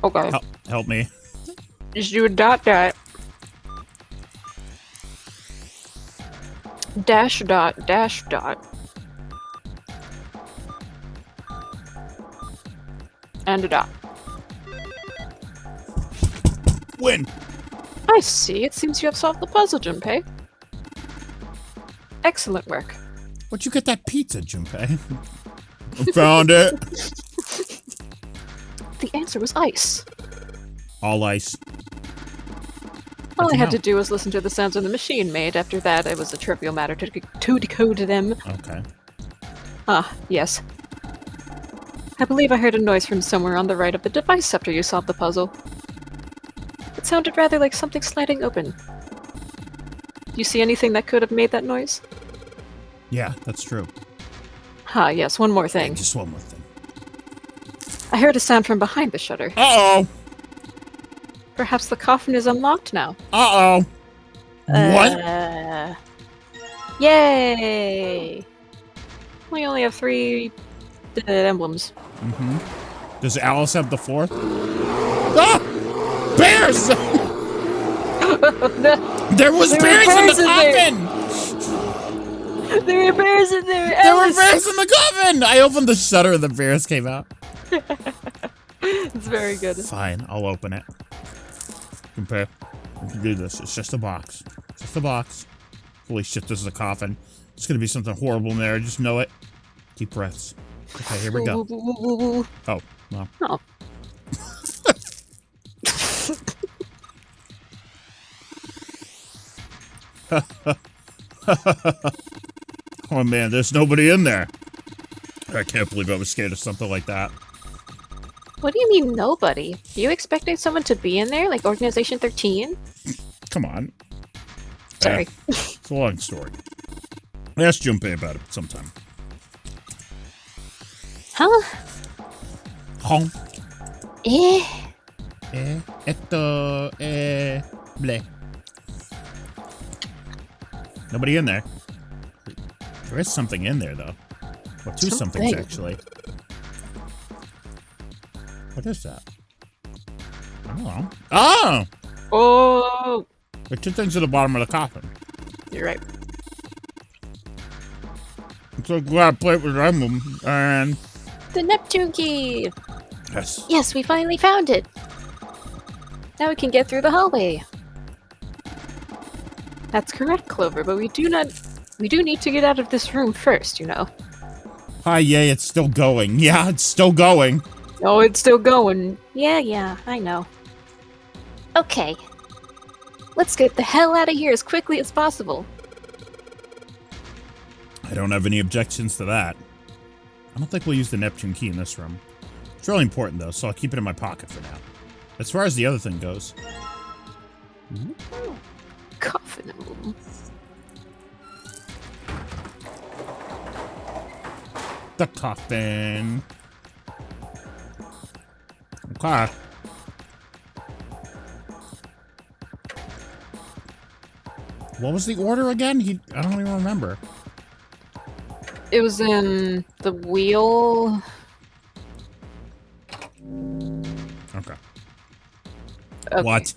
Okay. Help me. Just do a dot. Dash dot, dash dot. And a dot. Win! I see. It seems you have solved the puzzle, Junpei. Excellent work. Where'd you get that pizza, Junpei? I found it. The answer was ice. All ice. All I had to do was listen to the sounds of the machine made. After that, it was a trivial matter to decode them. Okay. Ah, yes. I believe I heard a noise from somewhere on the right of the device after you solved the puzzle. It sounded rather like something sliding open. Do you see anything that could have made that noise? Yeah, that's true. Ah, yes, one more thing. Yeah, just one more thing. I heard a sound from behind the shutter. Uh-oh! Perhaps the coffin is unlocked now. Uh-oh! What? Yay! We only have 3 emblems. Mm-hmm. Does Alice have the 4th? Ah! Bears! There was bears in the coffin! There were bears in there! There were bears in the coffin! I opened the shutter and the bears came out. It's very good. Fine, I'll open it. Okay, we can do this. It's just a box. Just a box. Holy shit, this is a coffin. It's gonna be something horrible in there. I just know it. Deep breaths. Okay, here we go. Oh, well. Oh. Oh man, there's nobody in there. I can't believe I was scared of something like that. What do you mean nobody? You expecting someone to be in there, like Organization 13? Come on. Sorry. It's a long story. Ask Junpei about it sometime. Huh? Honk. Bleh. Nobody in there. There is something in there, though. Well, 2 somethings, actually. What is that? I don't know. Oh! Oh! There are 2 things at the bottom of the coffin. You're right. I'm so glad I played with Emblem, and... The Neptune key! Yes. Yes, we finally found it! Now we can get through the hallway. That's correct, Clover, but we do need to get out of this room first, you know. Hi, yay, it's still going. Yeah, it's still going. Oh, it's still going. Yeah, I know. Okay. Let's get the hell out of here as quickly as possible. I don't have any objections to that. I don't think we'll use the Neptune key in this room. It's really important, though, so I'll keep it in my pocket for now. As far as the other thing goes... Coffin emblem. The coffin. Okay. What was the order again? I don't even remember. It was in the wheel. Okay. Okay. What?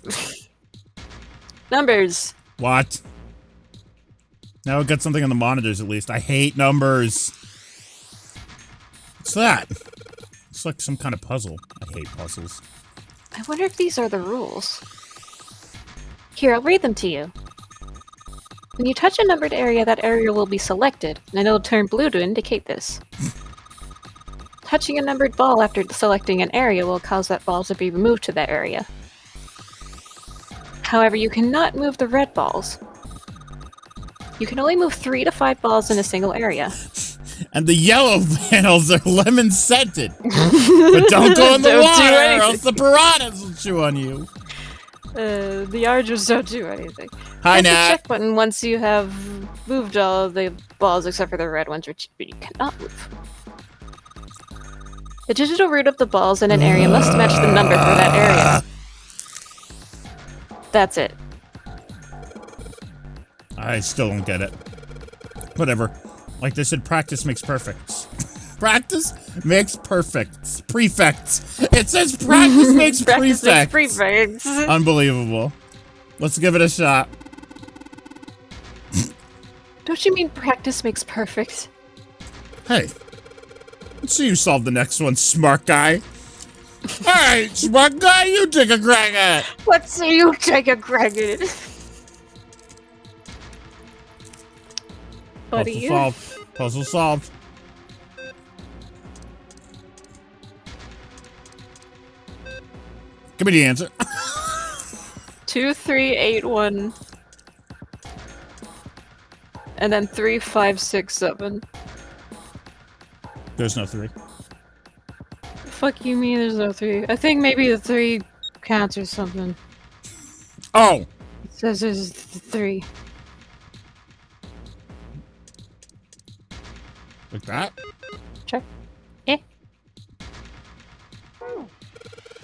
Numbers. What? Now we got something on the monitors at least. I hate numbers. What's that? It's like some kind of puzzle. I hate puzzles. I wonder if these are the rules. Here, I'll read them to you. When you touch a numbered area, that area will be selected, and it'll turn blue to indicate this. Touching a numbered ball after selecting an area will cause that ball to be removed to that area. However, you cannot move the red balls. You can only move 3 to 5 balls in a single area. And the yellow panels are lemon scented. But don't go in the Don't do water, or anything. else the piranhas will chew on you. The Argers don't do anything. Hi, Press the Nat. check button once you have moved all of the balls except for the red ones, which you cannot move. The digital root of the balls in an area must match the number for that area. That's it. I still don't get it. Whatever. Like they said, practice makes perfect. Practice makes perfect. Prefects. It says practice makes Practice makes prefects. prefects. Unbelievable. Let's give it a shot. Don't you mean practice makes perfect? Hey. Let's see you solve the next one, smart guy. Alright, smart guy, you take a crack at it. Let's see you take a crack at it. Puzzle solved. Puzzle solved. Give me the answer. 2, 3, 8, 1. And then 3, 5, 6, 7. There's no 3. Fuck you mean there's no 3? I think maybe the 3 counts or something. Oh! It says there's 3. Like that? Check. Eh.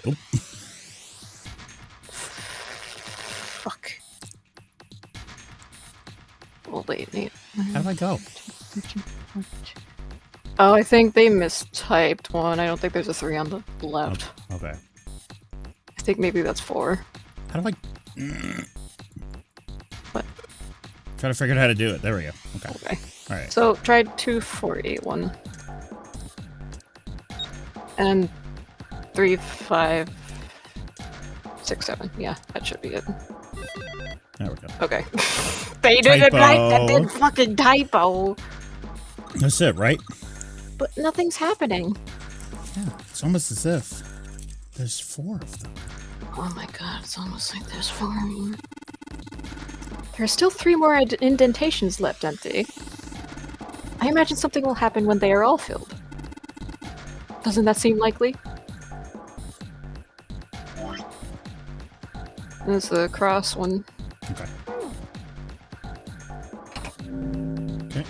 Oop. Fuck. Oh, wait. How do I go? Oh, I think they mistyped one. I don't think there's a 3 on the left. Okay. I think maybe that's 4. How do I... What? Try to figure out how to do it. There we go. Okay. Alright. So try 2, 4, 8, 1. And 3, 5, 6, 7. Yeah, that should be it. There we go. Okay. They didn't write that Typo. fucking typo. That's it, right? But nothing's happening. Yeah, it's almost as if there's 4 of them. Oh my god, it's almost like there's 4 of them. There are still 3 more indentations left empty. I imagine something will happen when they are all filled. Doesn't that seem likely? There's the cross one. Okay. Okay.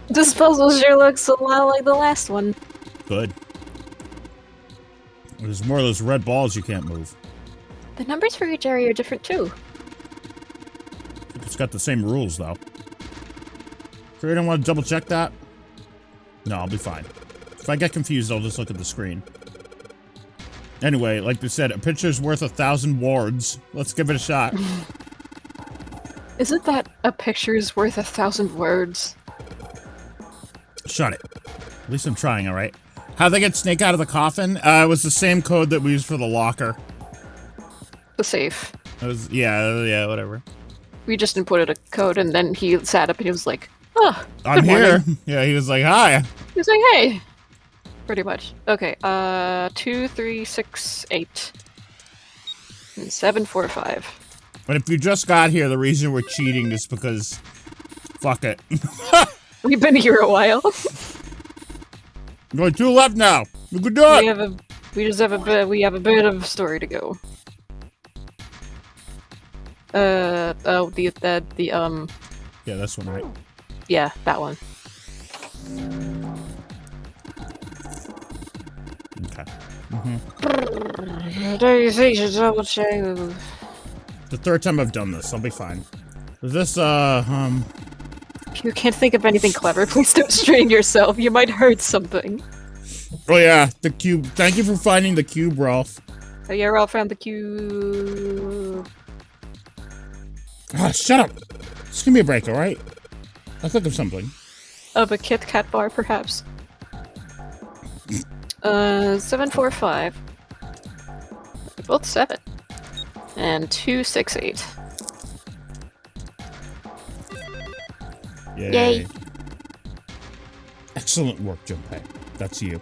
This puzzle sure looks a lot like the last one. Good. There's more of those red balls you can't move. The numbers for each area are different too. I think it's got the same rules, though. Sure you don't want to double check that? No, I'll be fine. If I get confused, I'll just look at the screen. Anyway, like they said, a picture's worth 1,000 words. Let's give it a shot. Isn't that a picture's worth 1,000 words? Shut it. At least I'm trying, alright? How'd they get Snake out of the coffin? It was the same code that we used for the locker. The safe. It was, yeah, whatever. We just inputted a code and then he sat up and he was like, oh, I'm good here. morning. Yeah, he was like, hi. He was like, hey. Pretty much. Okay, 2, 3, 6, 8. And 7, 4, 5. But if you just got here, the reason we're cheating is because... Fuck it. We've been here a while. Only 2 left now. You can do it. We have a bit of story to go. Yeah, this one, right? Yeah, that one. Okay. The 3rd time I've done this, I'll be fine. Is this, If you can't think of anything clever, please don't strain yourself. You might hurt something. Oh yeah, the cube. Thank you for finding the cube, Rolf. Oh yeah, Ralph found the cube. Ah, shut up! Just give me a break, alright? I'll think of something. Of a Kit Kat bar, perhaps. 7, 4, 5. They're both 7. And 2, 6, 8. Yay. Excellent work, Junpei. That's you.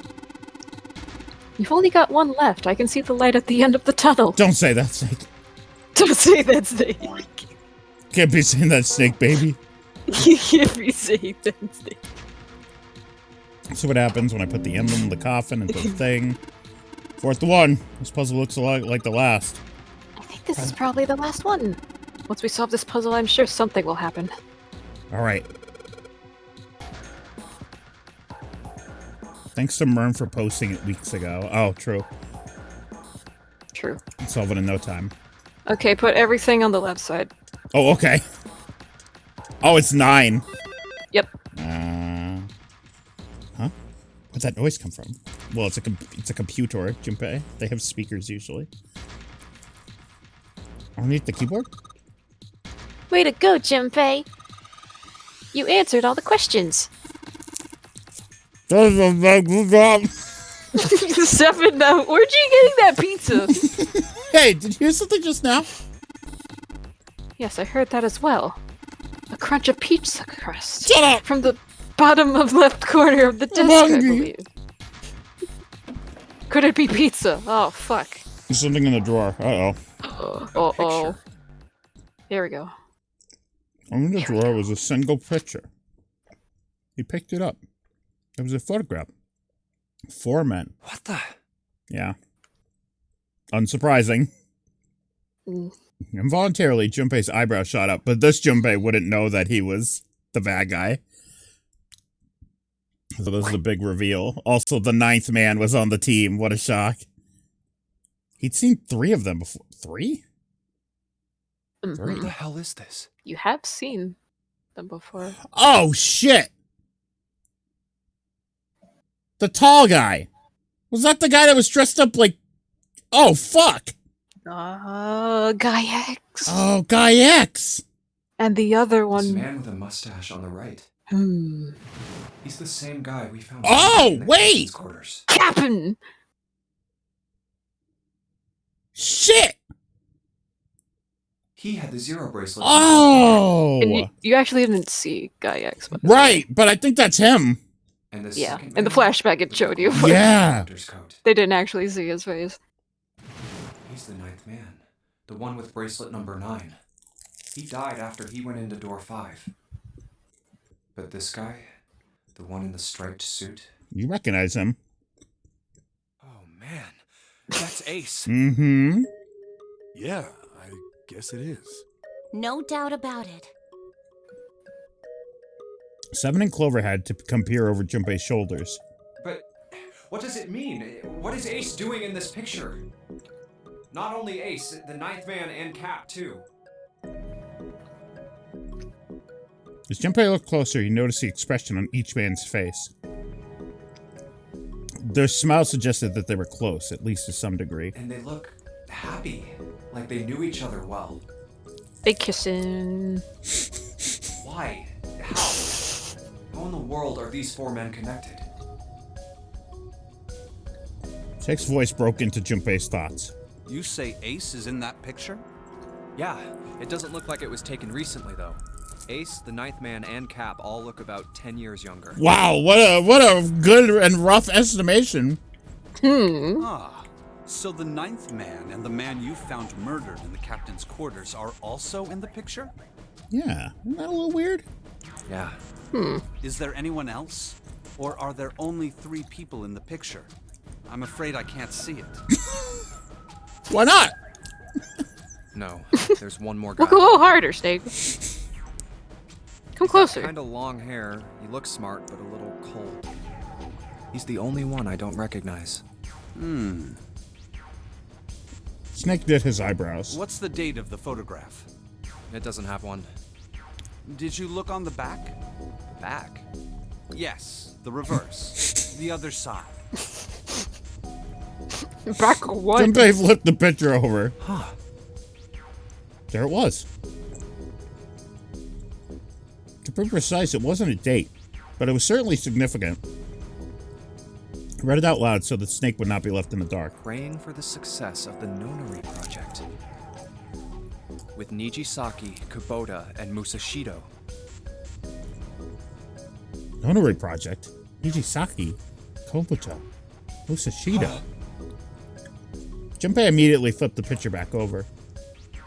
You've only got one left. I can see the light at the end of the tunnel. Don't say that, Snake. Don't say that, Snake. Can't be saying that, Snake, baby. You can't be saying that, Snake. See what happens when I put the emblem in the coffin into the thing. 4th one. This puzzle looks a lot like the last. I think this is probably the last one. Once we solve this puzzle, I'm sure something will happen. Alright. Thanks to Mern for posting it weeks ago. Oh, true. True. Solve it in no time. Okay, put everything on the left side. Oh, okay. Oh, it's 9. Yep. Huh? Where'd that noise come from? Well, it's a computer, Junpei. They have speakers usually. Underneath the keyboard? Way to go, Junpei! You answered all the questions. Good job. 7 now. Where'd you getting that pizza? Hey, did you hear something just now? Yes, I heard that as well. A crunch of pizza crust. Shut up! From the bottom of left corner of the disc, I believe. Could it be pizza? Oh, fuck. There's something in the drawer. Uh-oh. Uh-oh. Here we go. In the drawer was a single picture. He picked it up. It was a photograph. 4 men. What the? Yeah. Unsurprising. Involuntarily, Junpei's eyebrow shot up, but this Junpei wouldn't know that he was the bad guy. So this is a big reveal. Also, the 9th man was on the team. What a shock. He'd seen 3 of them before. 3? What the hell is this? You have seen them before. Oh, shit! The tall guy. Was that the guy that was dressed up like... Oh, fuck! Guy X. Oh, Guy X! And the other This one... man with a mustache on the right. He's the same guy we found. Oh, in the wait! captain's quarters. Captain! Shit! He had the Zero bracelet. Oh! And you actually didn't see Guy X. But Right, but I think that's him. And the yeah, second in the man, flashback it showed you. But Yeah. they didn't actually see his face. He's the 9th man. The one with bracelet number 9. He died after he went into door 5. But this guy, the one in the striped suit. You recognize him. Oh man, that's Ace. Mm-hmm. Yeah, I guess it is. No doubt about it. 7 and Clover had to come peer over Junpei's shoulders. But what does it mean? What is Ace doing in this picture? Not only Ace, the 9th man and Cap too. As Junpei looked closer, he noticed the expression on each man's face. Their smile suggested that they were close, at least to some degree. And they look happy, like they knew each other well. They kissing. Why? How? How in the world are these 4 men connected? Jake's voice broke into Junpei's thoughts. You say Ace is in that picture? Yeah, it doesn't look like it was taken recently though. Ace, the 9th man, and Cap all look about 10 years younger. Wow, what a good and rough estimation. Ah, so the 9th man and the man you found murdered in the captain's quarters are also in the picture? Yeah, isn't that a little weird? Yeah. Is there anyone else? Or are there only 3 people in the picture? I'm afraid I can't see it. Why not? No, there's one more guy. Look a little harder, Snake. Come closer. Kinda long hair. He looks smart, but a little cold. He's the only one I don't recognize. Snake did his eyebrows. What's the date of the photograph? It doesn't have one. Did you look on the back? Back? Yes, the reverse. The other side. Back one. Junpei flipped the picture over. Huh. There it was. To be precise, it wasn't a date, but it was certainly significant. I read it out loud so that Snake would not be left in the dark. Praying for the success of the Nonary project. With Nijisaki, Kubota, and Musashido. Nonary project? Nijisaki? Kobuto? Musashido? Junpei immediately flipped the picture back over.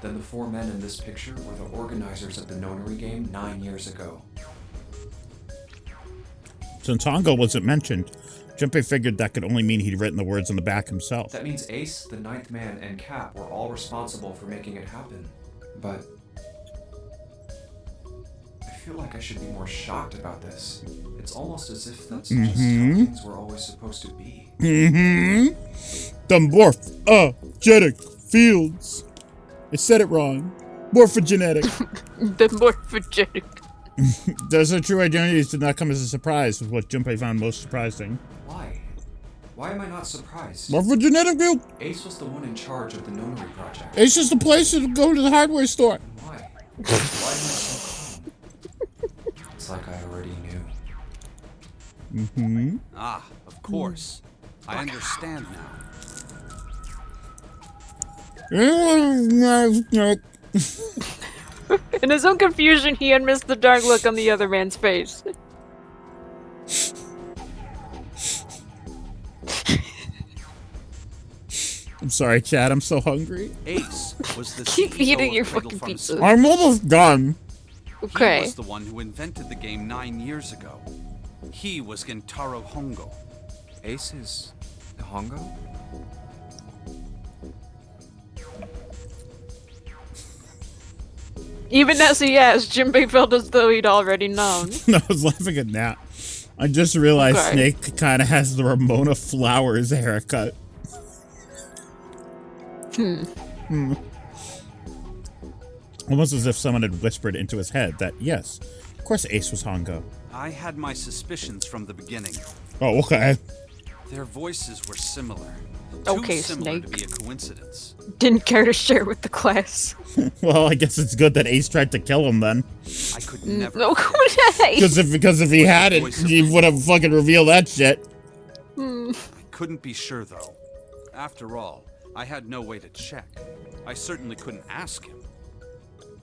Then the 4 men in this picture were the organizers of the Nonary game 9 years ago. Since Hongo wasn't mentioned, Junpei figured that could only mean he'd written the words on the back himself. That means Ace, the 9th man, and Cap were all responsible for making it happen. But I feel like I should be more shocked about this. It's almost as if that's just how things were always supposed to be. The morphogenetic fields. I said it wrong. Morphogenetic. The morphogenetic. Those are true identities did not come as a surprise, was what Junpei found most surprising. Why? Why am I not surprised? Morphogenetic field? Ace was the one in charge of the Nonary project. It's just a place to go to the hardware store. Why? Why am I so calm? It's like I already knew. Ah, of course. I understand now. In his own confusion, he had missed the dark look on the other man's face. I'm sorry, Chad. I'm so hungry. Ace was the Keep CEO eating of your Cradle fucking pizza. Pharmaceuticals. I'm almost done. He Okay. was the one who invented the game 9 years ago. He was Gentaro Hongo. Ace is Hongo? Even as he asked, Jinbei felt as though he'd already known. I was laughing at that. I just realized Okay. Snake kind of has the Ramona Flowers haircut. Almost as if someone had whispered into his head that, yes, of course Ace was Hongo. I had my suspicions from the beginning. Oh, okay. Their voices were similar. Okay, Too similar to Snake. be a coincidence. Didn't care to share with the class. Well, I guess it's good that Ace tried to kill him then. I could never. No, Because if he hadn't, he would have fucking revealed that shit. I couldn't be sure though. After all, I had no way to check. I certainly couldn't ask him.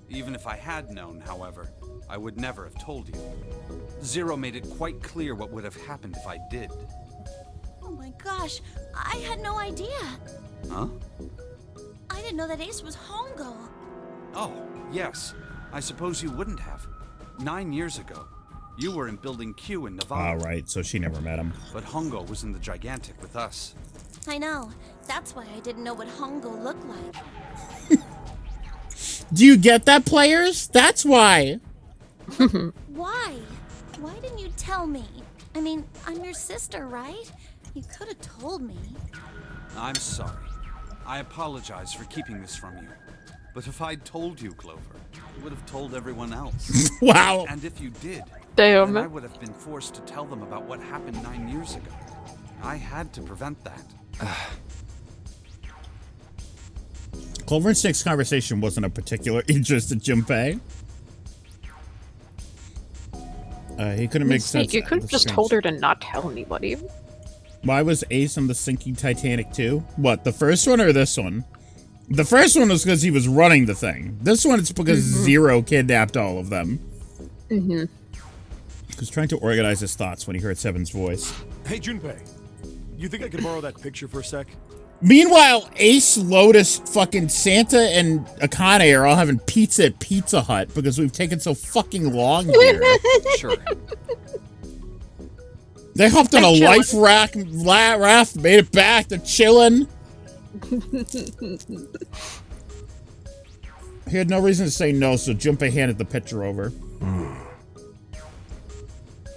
Even if I had known, however, I would never have told you. Zero made it quite clear what would have happened if I did. Oh my gosh, I had no idea. Huh? I didn't know that Ace was Hongo. Oh, yes. I suppose you wouldn't have. 9 years ago, you were in Building Q in Nevada. All right, so she never met him. But Hongo was in the Gigantic with us. I know. That's why I didn't know what Hongo looked like. Do you get that, players? That's why. Why? Why didn't you tell me? I mean, I'm your sister, right? You could have told me. I'm sorry. I apologize for keeping this from you. But if I'd told you, Clover, you would have told everyone else. Wow. And if you did, Damn. then I would have been forced to tell them about what happened 9 years ago. I had to prevent that. Clover and Snake's conversation wasn't of particular interest to Junpei. He couldn't make sense. Snake, you could have of just strange- told her to not tell anybody. Why was Ace on the sinking Titanic too? What, the first one or this one? The first one was because he was running the thing. This one is because Zero kidnapped all of them. He was trying to organize his thoughts when he heard Seven's voice. Hey, Junpei. You think I could borrow that picture for a sec? Meanwhile, Ace, Lotus, fucking Santa, and Akane are all having pizza at Pizza Hut because we've taken so fucking long here. Sure. They hopped on a They're life raft, made it back, they're chilling. He had no reason to say no, so Junpei handed the picture over.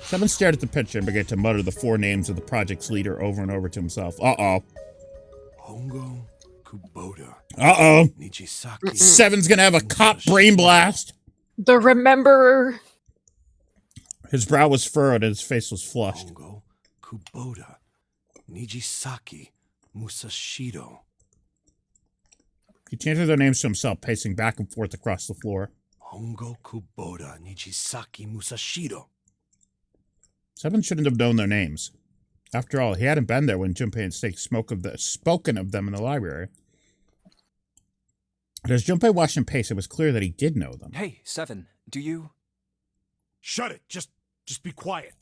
Seven stared at the picture and began to mutter the 4 names of the project's leader over and over to himself. Uh-oh. Hongo, Kubota, Uh-oh. Nijisaki. Seven's gonna have a cop brain blast. The Rememberer. His brow was furrowed and his face was flushed. Hongo, Kubota, Nijisaki, Musashido. He chanted their names to himself, pacing back and forth across the floor. Hongo, Kubota, Nijisaki, Musashido. Seven shouldn't have known their names. After all, he hadn't been there when Junpei and Snake spoken of them in the library. But as Junpei watched him pace, it was clear that he did know them. Hey, Seven, do you... Shut it! Just be quiet.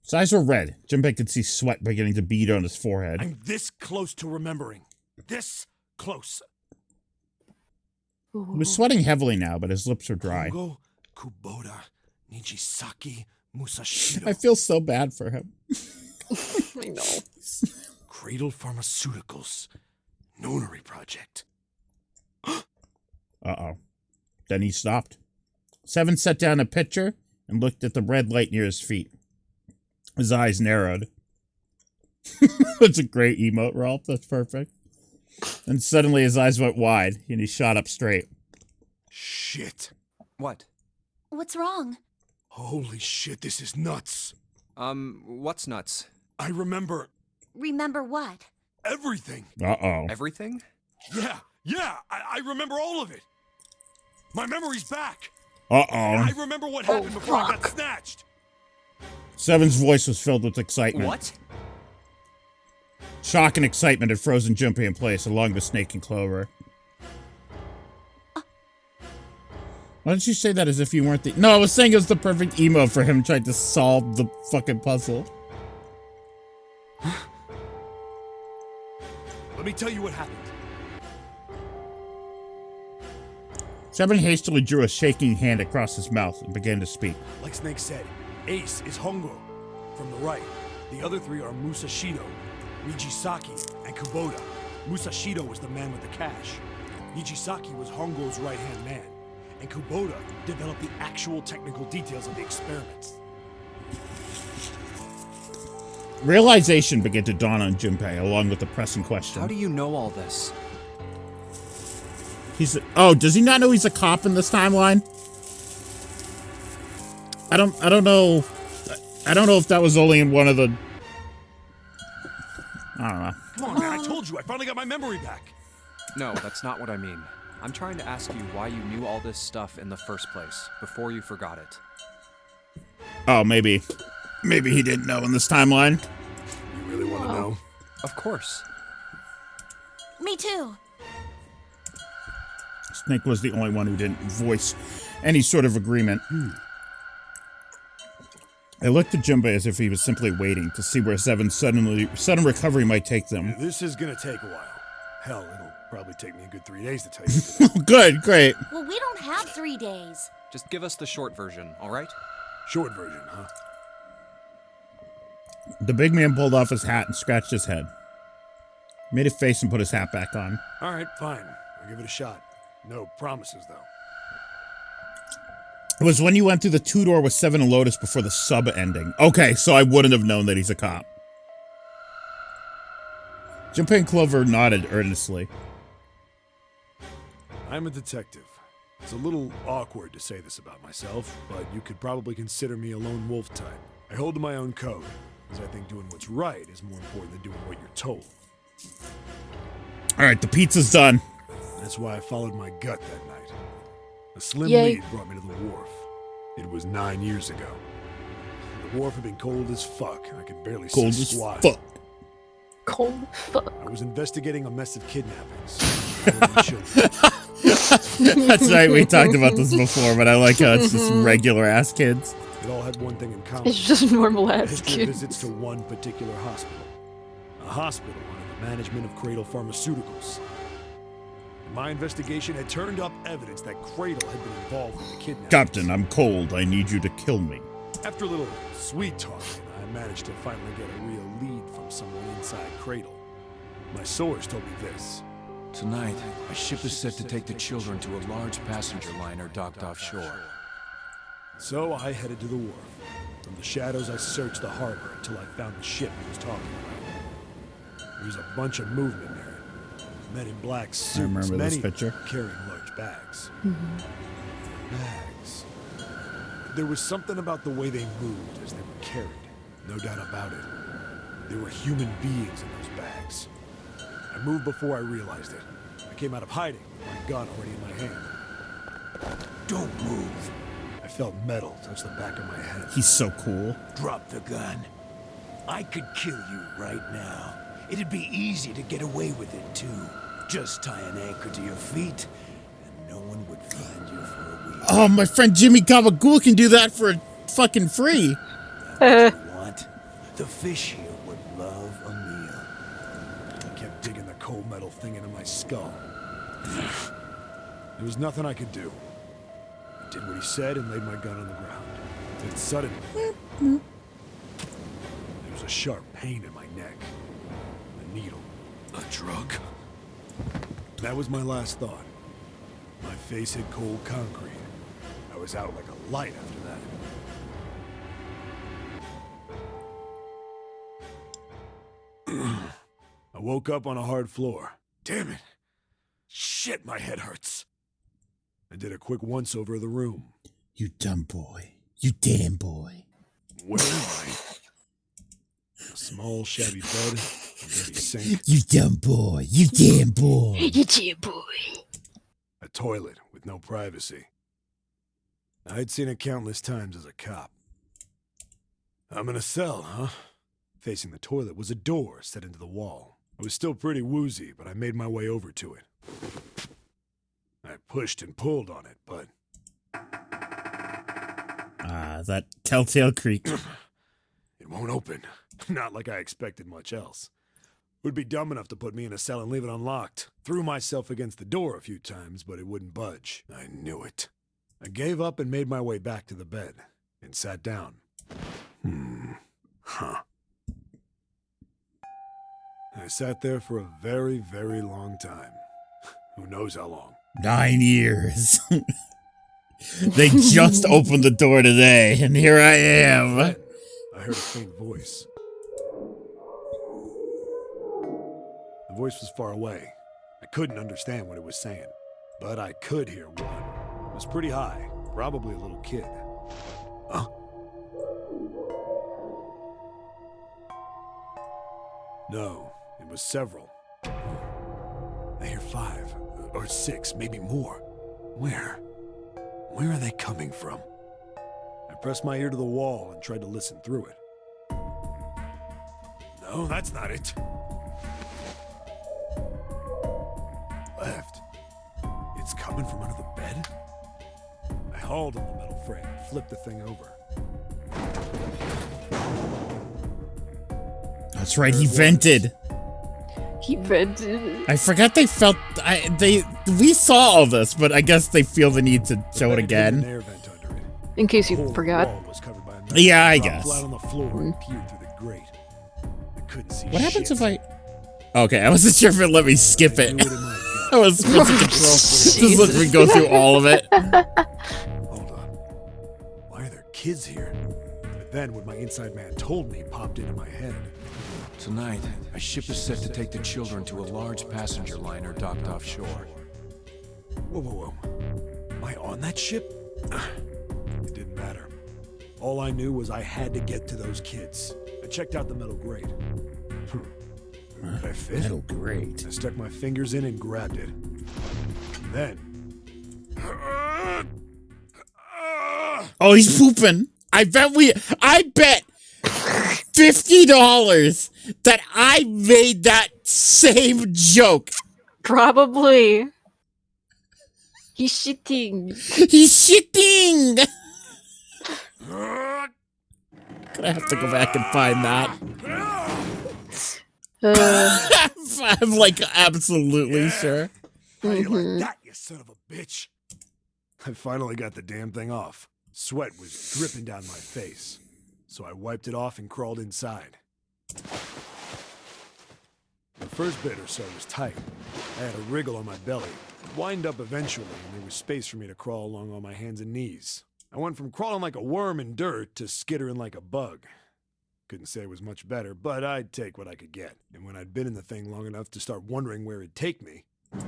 His eyes were red. Junpei could see sweat beginning to bead on his forehead. I'm this close to remembering. This close. He was sweating heavily now, but his lips were dry. Hongo, Kubota, Nijisaki, Musashiro. I feel so bad for him. I know. Cradle Pharmaceuticals. Nonary project. Uh-oh. Then he stopped. Seven set down a pitcher and looked at the red light near his feet. His eyes narrowed. That's a great emote, Ralph. That's perfect. And suddenly his eyes went wide, and he shot up straight. Shit. What? What's wrong? Holy shit, this is nuts. What's nuts? I remember Remember what? everything. Uh-oh. Everything? Yeah, I remember all of it. My memory's back. Uh-oh. I remember what happened before I got snatched. Seven's voice was filled with excitement. What? Shock and excitement had frozen Junpei in place along the snake and clover. Why didn't you say that as if you weren't the... No, I was saying it was the perfect emo for him trying to solve the fucking puzzle. Let me tell you what happened. Seven hastily drew a shaking hand across his mouth and began to speak. Like Snake said, Ace is Hongo from the right. The other three are Musashiro, Nijisaki, and Kubota. Musashiro was the man with the cash. Nijisaki was Hongo's right-hand man. And Kubota developed the actual technical details of the experiments. Realization began to dawn on Junpei, along with the pressing question. How do you know all this? Oh, does he not know he's a cop in this timeline? I don't know. I don't know if that was only in one of the... I don't know. Come on, man, I told you, I finally got my memory back. No, that's not what I mean. I'm trying to ask you why you knew all this stuff in the first place, before you forgot it. Oh, maybe he didn't know in this timeline. You really want to know? Of course. Me too. Snake was the only one who didn't voice any sort of agreement. I looked at Junpei as if he was simply waiting to see where Seven's sudden recovery might take them. Yeah, this is gonna take a while. Hell, it'll probably take me a good 3 days to tell you. Good, great. Well, we don't have 3 days. Just give us the short version, all right? Short version, huh? The big man pulled off his hat and scratched his head. Made a face and put his hat back on. All right, fine. I'll give it a shot. No promises, though. It was when you went through the two-door with Seven and Lotus before the sub ending. Okay, so I wouldn't have known that he's a cop. Junpei and Clover nodded earnestly. I'm a detective. It's a little awkward to say this about myself, but you could probably consider me a lone wolf type. I hold to my own code, because I think doing what's right is more important than doing what you're told. All right, the pizza's done. That's why I followed my gut that night. A slim Yay. lead brought me to the wharf. It was 9 years ago. The wharf had been cold as fuck, and I could barely Cold see as squat. fuck. Cold fuck. I was investigating a mess of kidnappings. Involving children. That's right, we talked about this before, but I like how it's just regular-ass kids. It all had one thing in common. It's just normal A ass history of kids. visits to one particular hospital. A hospital under the management of Cradle Pharmaceuticals. In my investigation had turned up evidence that Cradle had been involved in the kidnappings. Captain, I'm cold. I need you to kill me. After a little sweet talking, I managed to finally get a real lead from someone inside Cradle. My source told me this. Tonight, a ship is set to take the children to a large passenger liner docked offshore. So I headed to the wharf. From the shadows, I searched the harbor until I found the ship he was talking about. There was a bunch of movement there. Men in black suits, remember this many picture. carrying large bags. Bags. There was something about the way they moved as they were carried. No doubt about it. There were human beings in those bags. I moved before I realized it. I came out of hiding with my gun already in my hand. Don't move. I felt metal touch the back of my head. He's so cool. Drop the gun. I could kill you right now. It'd be easy to get away with it, too. Just tie an anchor to your feet, and no one would find you for a week. Oh, my friend Jimmy Gabagool can do that for fucking free. That's what you want? The fish here would love a meal. I kept digging the cold metal thing into my skull. There was nothing I could do. I did what he said and laid my gun on the ground. Then suddenly, there was a sharp pain in my neck. A needle. A drug? That was my last thought. My face hit cold concrete. I was out like a light after that. I woke up on a hard floor. Damn it. Shit, my head hurts. I did a quick once-over of the room. You dumb boy. You damn boy. Where am I? A small, shabby bed, a dirty sink. You dumb boy. You damn boy. You damn boy. A toilet with no privacy. I'd seen it countless times as a cop. I'm in a cell, huh? Facing the toilet was a door set into the wall. I was still pretty woozy, but I made my way over to it. I pushed and pulled on it, but... That Telltale Creek. It won't open. Not like I expected much else. Would be dumb enough to put me in a cell and leave it unlocked. Threw myself against the door a few times, but it wouldn't budge. I knew it. I gave up and made my way back to the bed, and sat down. Huh. I sat there for a very, very long time. Who knows how long? 9 years. They just opened the door today, and here I am. I heard a faint voice. The voice was far away. I couldn't understand what it was saying, but I could hear one. It was pretty high, probably a little kid. Huh? No, it was several. I hear 5 or 6, maybe more. Where? Where are they coming from? I pressed my ear to the wall and tried to listen through it. No, that's not it. Left. It's coming from under the bed? I hauled on the metal frame and flipped the thing over. That's right, he vented. He vented. I forgot they felt... we saw all this, but I guess they feel the need to show it again. In case you forgot. Yeah, I guess. Flat on the floor and peered through the grate. I couldn't see What happens shit. if I... Okay, I wasn't sure if it let me skip it. I was supposed to control. Just let me go through all of it. Hold on. Why are there kids here? But then what my inside man told me popped into my head. Tonight, a ship is set to take the children to a large passenger liner docked offshore. Whoa, whoa, whoa. Am I on that ship? It didn't matter. All I knew was I had to get to those kids. I checked out the metal grate. Did I fit? Metal grate. I stuck my fingers in and grabbed it. Then... Oh, he's pooping. I bet $50 that I made that same joke. Probably. He's shitting. He's shitting. Gonna have to go back and find that. I'm like absolutely sure. How you like that, you son of a bitch? I finally got the damn thing off. Sweat was dripping down my face, so I wiped it off and crawled inside. The first bit or so was tight. I had a wriggle on my belly, wind up eventually, and there was space for me to crawl along on my hands and knees. I went from crawling like a worm in dirt to skittering like a bug. Couldn't say it was much better, but I'd take what I could get. And when I'd been in the thing long enough to start wondering where it'd take me, a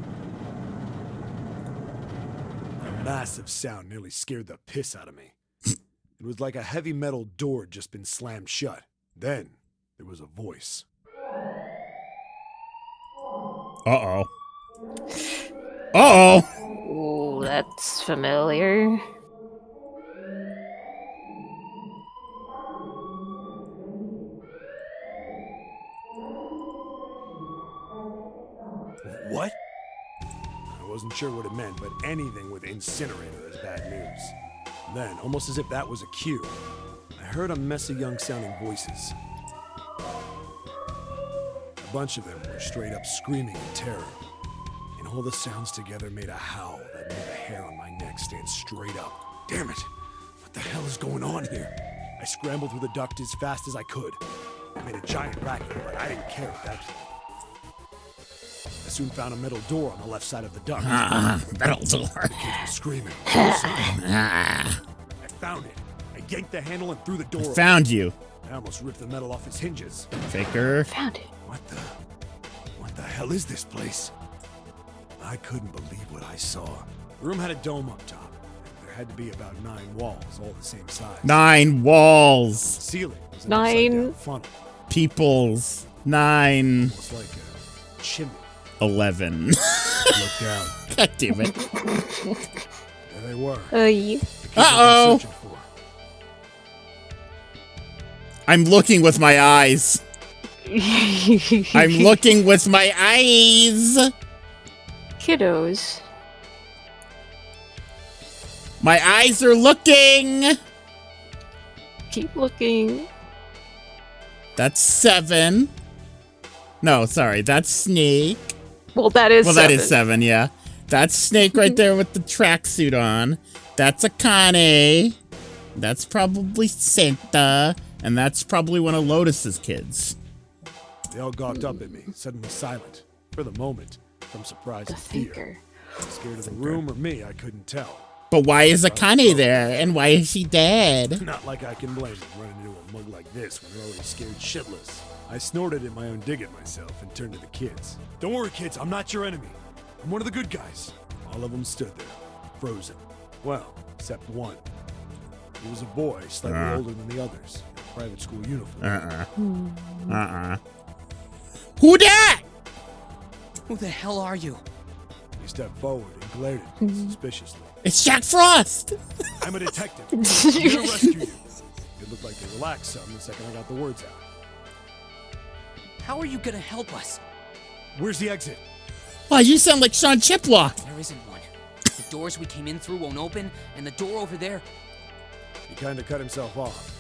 massive sound nearly scared the piss out of me. It was like a heavy metal door had just been slammed shut. Then there was a voice. Uh-oh. Uh-oh. Ooh, that's familiar. What? I wasn't sure what it meant, but anything with incinerator is bad news. Then, almost as if that was a cue, I heard a mess of young-sounding voices. A bunch of them were straight up screaming in terror. And all the sounds together made a howl that made the hair on my neck stand straight up. Damn it! What the hell is going on here? I scrambled through the duct as fast as I could. I made a giant racket, but I didn't care at that point. I soon found a metal door on the left side of the duct. Metal door. The kids were screaming. I found it. I yanked the handle and threw the door. Found you. I almost ripped the metal off his hinges. Faker. Found it. What the hell is this place? I couldn't believe what I saw. The room had a dome up top. There had to be about 9 walls, all the same size. 9 walls. The ceiling was an 9 upside-down funnel. Peoples. 9. Almost like a chimney. 11. Look down. God damn it. There they were. Uh-oh. I'm looking with my eyes. I'm looking with my eyes. Kiddos. My eyes are looking. Keep looking. That's 7. No, sorry, that's Snake. Well, that is 7. That is 7, yeah. That's Snake right there with the tracksuit on. That's Akane. That's probably Santa. And that's probably one of Lotus's kids. They all gawked up at me, suddenly silent. For the moment, from surprise and fear. Scared of the room or me, I couldn't tell. But why is Akane there? And why is she dead? Not like I can blame them running into a mug like this when they're already scared shitless. I snorted at my own dig at myself and turned to the kids. Don't worry, kids, I'm not your enemy. I'm one of the good guys. All of them stood there, frozen. Well, except one. He was a boy, slightly older than the others, in a private school uniform. Who that? Who the hell are you? He stepped forward and glared at me suspiciously. It's Jack Frost! I'm a detective. I'm here to rescue you. It looked like they relaxed some the second I got the words out. How are you gonna help us? Where's the exit? Wow, you sound like Sean Chiplock. There isn't one. The doors we came in through won't open, and the door over there... He kind of cut himself off.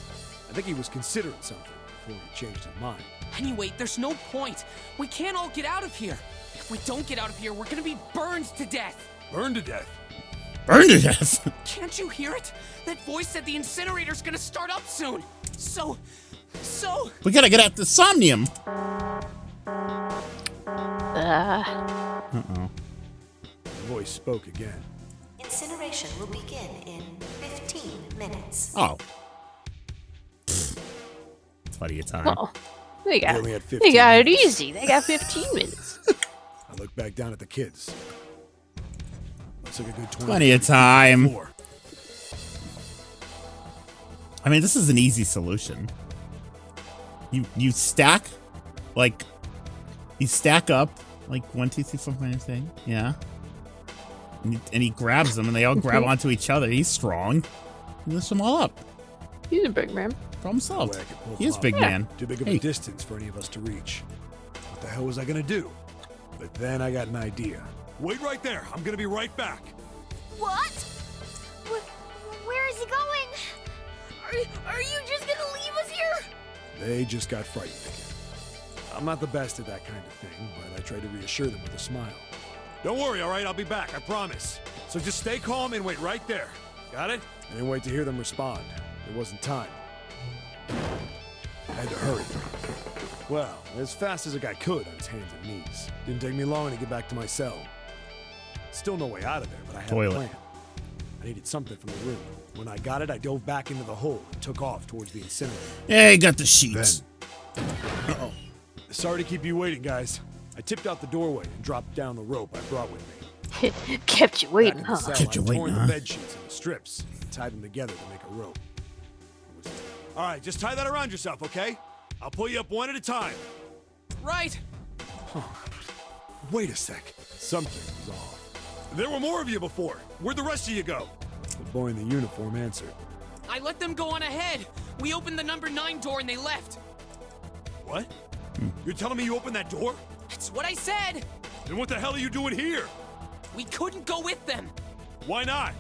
I think he was considering something before he changed his mind. Anyway, there's no point. We can't all get out of here. If we don't get out of here, we're gonna be burned to death. Burned to death? Burned to death? Can't you hear it? That voice said the incinerator's gonna start up soon. So... We gotta get out the Somnium. Uh-oh. The voice spoke again. Incineration will begin in 15 minutes. Oh. It's plenty of time. Well, they got it easy. They got 15 minutes. I looked back down at the kids. Looks like a good 20 Plenty of time. I mean, this is an easy solution. You stack, like, you stack up, like 1, 2, 3, 4, 5, 6, yeah. And he grabs them, and they all grab onto each other. He's strong. He lifts them all up. He's a big man. Problem solved. He is big man. Too big of a distance for any of us to reach. What the hell was I gonna do? But then I got an idea. Wait right there. I'm gonna be right back. What? Where is he going? Are you just gonna leave us here? They just got frightened again. I'm not the best at that kind of thing, but I try to reassure them with a smile. Don't worry, all right? I'll be back, I promise. So just stay calm and wait right there. Got it? I didn't wait to hear them respond. There wasn't time. I had to hurry. Well, as fast as a guy could on his hands and knees. Didn't take me long to get back to my cell. Still no way out of there, but I had a plan. I needed something from the room. When I got it, I dove back into the hole and took off towards the incinerator. Yeah, he got the sheets. Uh-oh. Sorry to keep you waiting, guys. I tipped out the doorway and dropped down the rope I brought with me. Kept you waiting, huh? Kept you waiting, I torn huh? the bed sheets into strips and tied them together to make a rope. All right, just tie that around yourself, okay? I'll pull you up one at a time. Right. Huh. Wait a sec. Something was off. There were more of you before. Where'd the rest of you go? The boy in the uniform answered. I let them go on ahead. We opened the number 9 door and they left. What? You're telling me you opened that door? That's what I said. Then what the hell are you doing here? We couldn't go with them. Why not?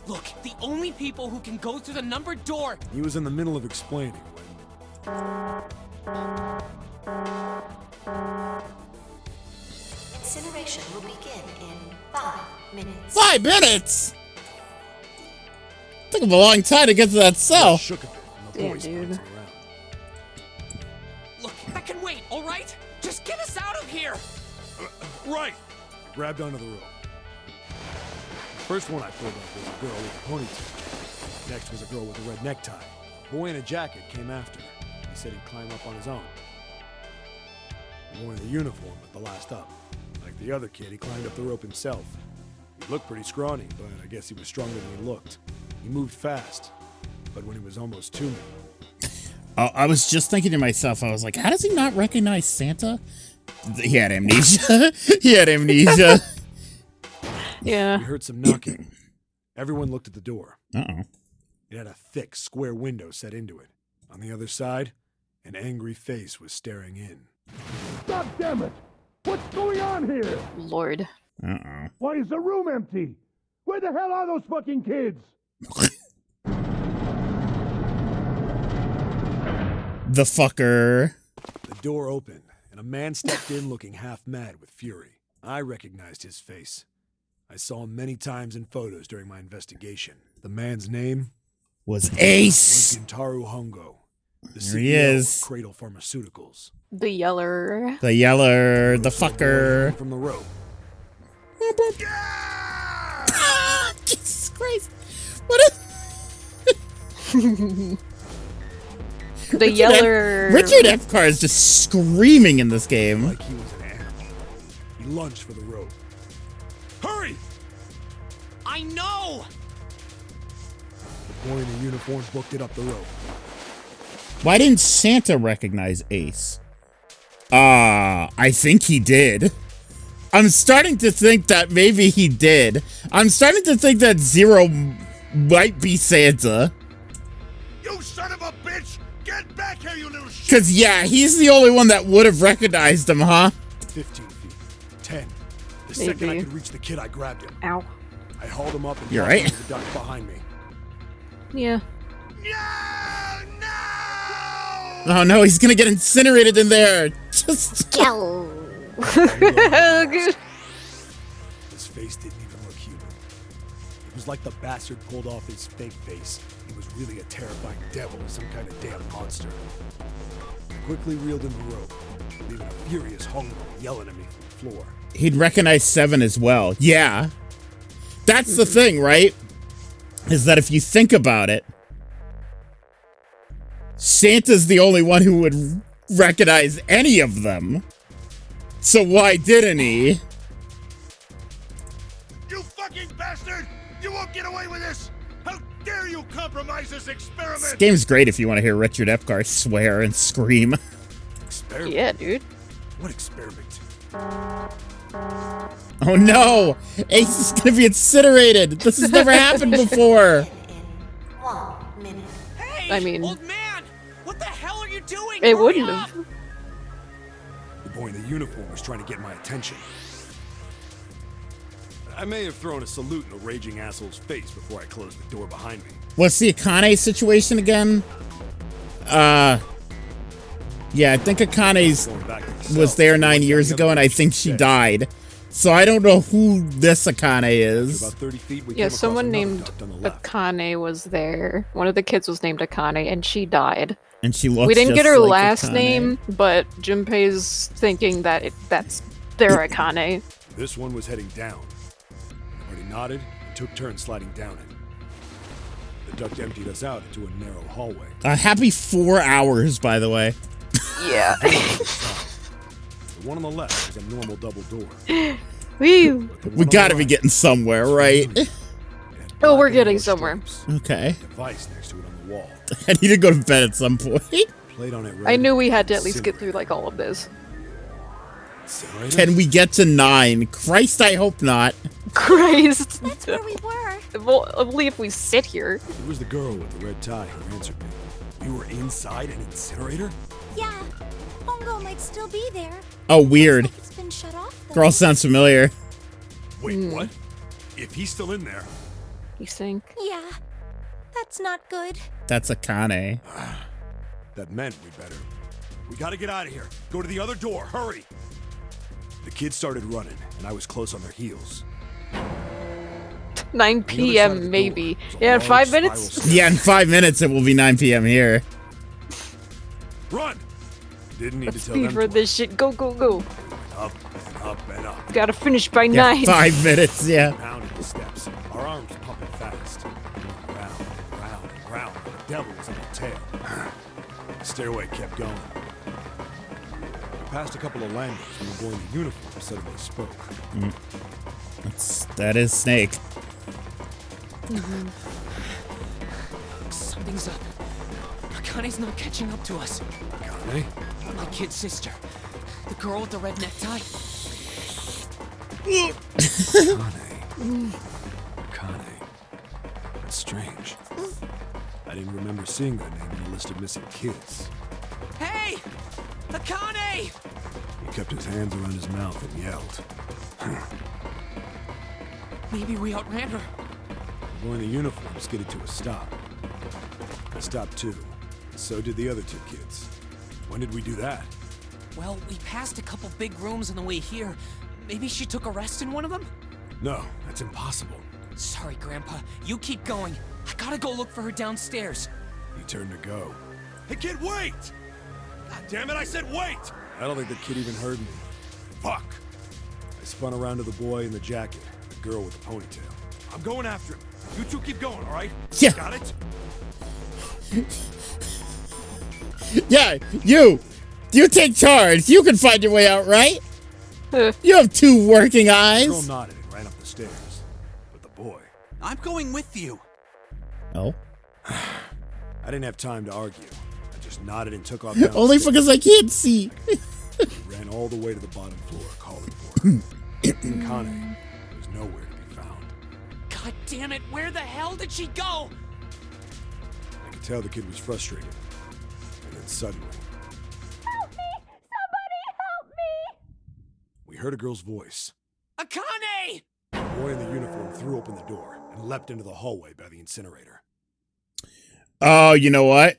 Look, the only people who can go through the numbered door... He was in the middle of explaining Incineration will begin in 5 minutes. 5 minutes? Took him a long time to get to that cell. Damn, dude. Look, that can wait, all right? Just get us out of here! Right! I grabbed onto the rope. The first one I pulled up was a girl with a ponytail. Next was a girl with a red necktie. A boy in a jacket came after her. He said he'd climb up on his own. The boy in the uniform was the last up. Like the other kid, he climbed up the rope himself. He looked pretty scrawny, but I guess he was stronger than he looked. He moved fast, but when he was almost to me... I was just thinking to myself, I was like, how does he not recognize Santa? He had amnesia. He had amnesia. Yeah. We heard some knocking. Everyone looked at the door. Uh-oh. It had a thick, square window set into it. On the other side, an angry face was staring in. God damn it! What's going on here? Lord. Uh-oh. Why is the room empty? Where the hell are those fucking kids? The fucker. The door opened, and a man stepped in looking half mad with fury. I recognized his face. I saw him many times in photos during my investigation. The man's name was Ace. Was Gintaru Hongo, the There he CEO is. of Cradle Pharmaceuticals. The yeller. The yeller. The fucker. From the rope. Ah, Jesus Christ. What a... The yeller. Richard Epcar is just screaming in this game. Like he was an animal. He lunged for the rope. Hurry! I know! The boy in the uniform booked it up the rope. Why didn't Santa recognize Ace? I think he did. I'm starting to think that maybe he did. I'm starting to think that Zero might be Santa. You son of a bitch! Get back here, you little shit! Because, yeah, he's the only one that would have recognized him, huh? 15 feet. 10. The Maybe. second I could reach the kid, I grabbed him. Ow. I hauled him up and You're dropped right. him to the duct behind me. Yeah. Oh no, he's gonna get incinerated in there. Just His face didn't even look human. It was like the bastard pulled off his fake face. He was really a terrifying devil or some kind of damn monster. I quickly reeled in the rope, leaving a furious Hongo yelling at me from the floor. He'd recognize Seven as well. Yeah. That's the thing, right? Is that if you think about it, Santa's the only one who would recognize any of them. So why didn't he? You fucking bastard! You won't get away with this! How dare you compromise this experiment! This game's great if you want to hear Richard Epcar swear and scream. Experiment? Yeah, dude. What experiment? Oh no! Ace is gonna be incinerated! This has never happened before! 1 minute. Hey, I mean, old man! What the hell are you doing? it Hurry wouldn't up! have. The boy in the uniform was trying to get my attention. I may have thrown a salute in a raging asshole's face before I closed the door behind me. What's the Akane situation again? Yeah, I think Akane's was there 9 years ago, and I think she died. So I don't know who this Akane is. About 30 feet, we Yeah, came across someone another named duct on the left. Akane was there. One of the kids was named Akane, and she died. And she looks We didn't get just her like last Akane. name, but Junpei's thinking that that's their Akane. This one was heading down. Marty nodded and took turns sliding down it. The duct emptied us out into a narrow hallway. A happy 4 hours, by the way. Yeah. The one on the left was a normal double door. Woo! We gotta be getting somewhere, right? Oh, we're getting somewhere. Okay. Device next to it on the wall. I need to go to bed at some point. Played on it. I knew we had to at least get through like all of this. Can we get to 9? Christ, I hope not. Christ. That's where we were. Well, only if we sit here. It was the girl with the red tie who answered me. We were inside an incinerator? Yeah. Hongo might still be there. Oh, weird. Looks like it's been shut off, though. Girl sounds familiar. Wait, what? If he's still in there... You think? Yeah. That's not good. That's Akane. That meant we better We gotta get out of here. Go to the other door. Hurry. The kids started running, and I was close on their heels. 9 p.m. maybe. Yeah, in 5 minutes? Yeah, in 5 minutes it will be 9 p.m. here. Run! Didn't need Let's to tell speed them for this shit. Go, go, go. Up and up and up. Gotta finish by Yeah, 9. 5 minutes, yeah. Pounding the steps. Our arms pumping fast. Round and round and round. The devil was on the tail. The stairway kept going. We passed a couple of landings when the boy in the uniform suddenly spoke. That is Snake. Something's up. Akane's not catching up to us. Akane? My kid's sister. The girl with the red necktie. Akane. That's strange. I didn't remember seeing that name in the list of missing kids. Hey! Akane! He kept his hands around his mouth and yelled. Maybe we outran her. The boy in the uniform skidded to a stop. I stopped too. So did the other 2 kids. When did we do that? Well, we passed a couple big rooms on the way here. Maybe she took a rest in one of them? No, that's impossible. Sorry, Grandpa. You keep going. I gotta go look for her downstairs. He turned to go. Hey, kid, wait! God damn it, I said wait! I don't think the kid even heard me. Fuck! I spun around to the boy in the jacket, the girl with the ponytail. I'm going after him. You 2 keep going, all right? Yeah. Got it? Yeah, you take charge. You can find your way out, right? You have 2 working The eyes. girl nodded and ran up the stairs. But the boy... I'm going with you. Oh. I didn't have time to argue. I just nodded and took off downstairs. Only because I can't see. He ran all the way to the bottom floor, calling for her. Akane was nowhere to be found. God damn it, where the hell did she go? I could tell the kid was frustrated. And then suddenly... Help me! Somebody help me! We heard a girl's voice. Akane! The boy in the uniform threw open the door and leapt into the hallway by the incinerator. Oh, you know what?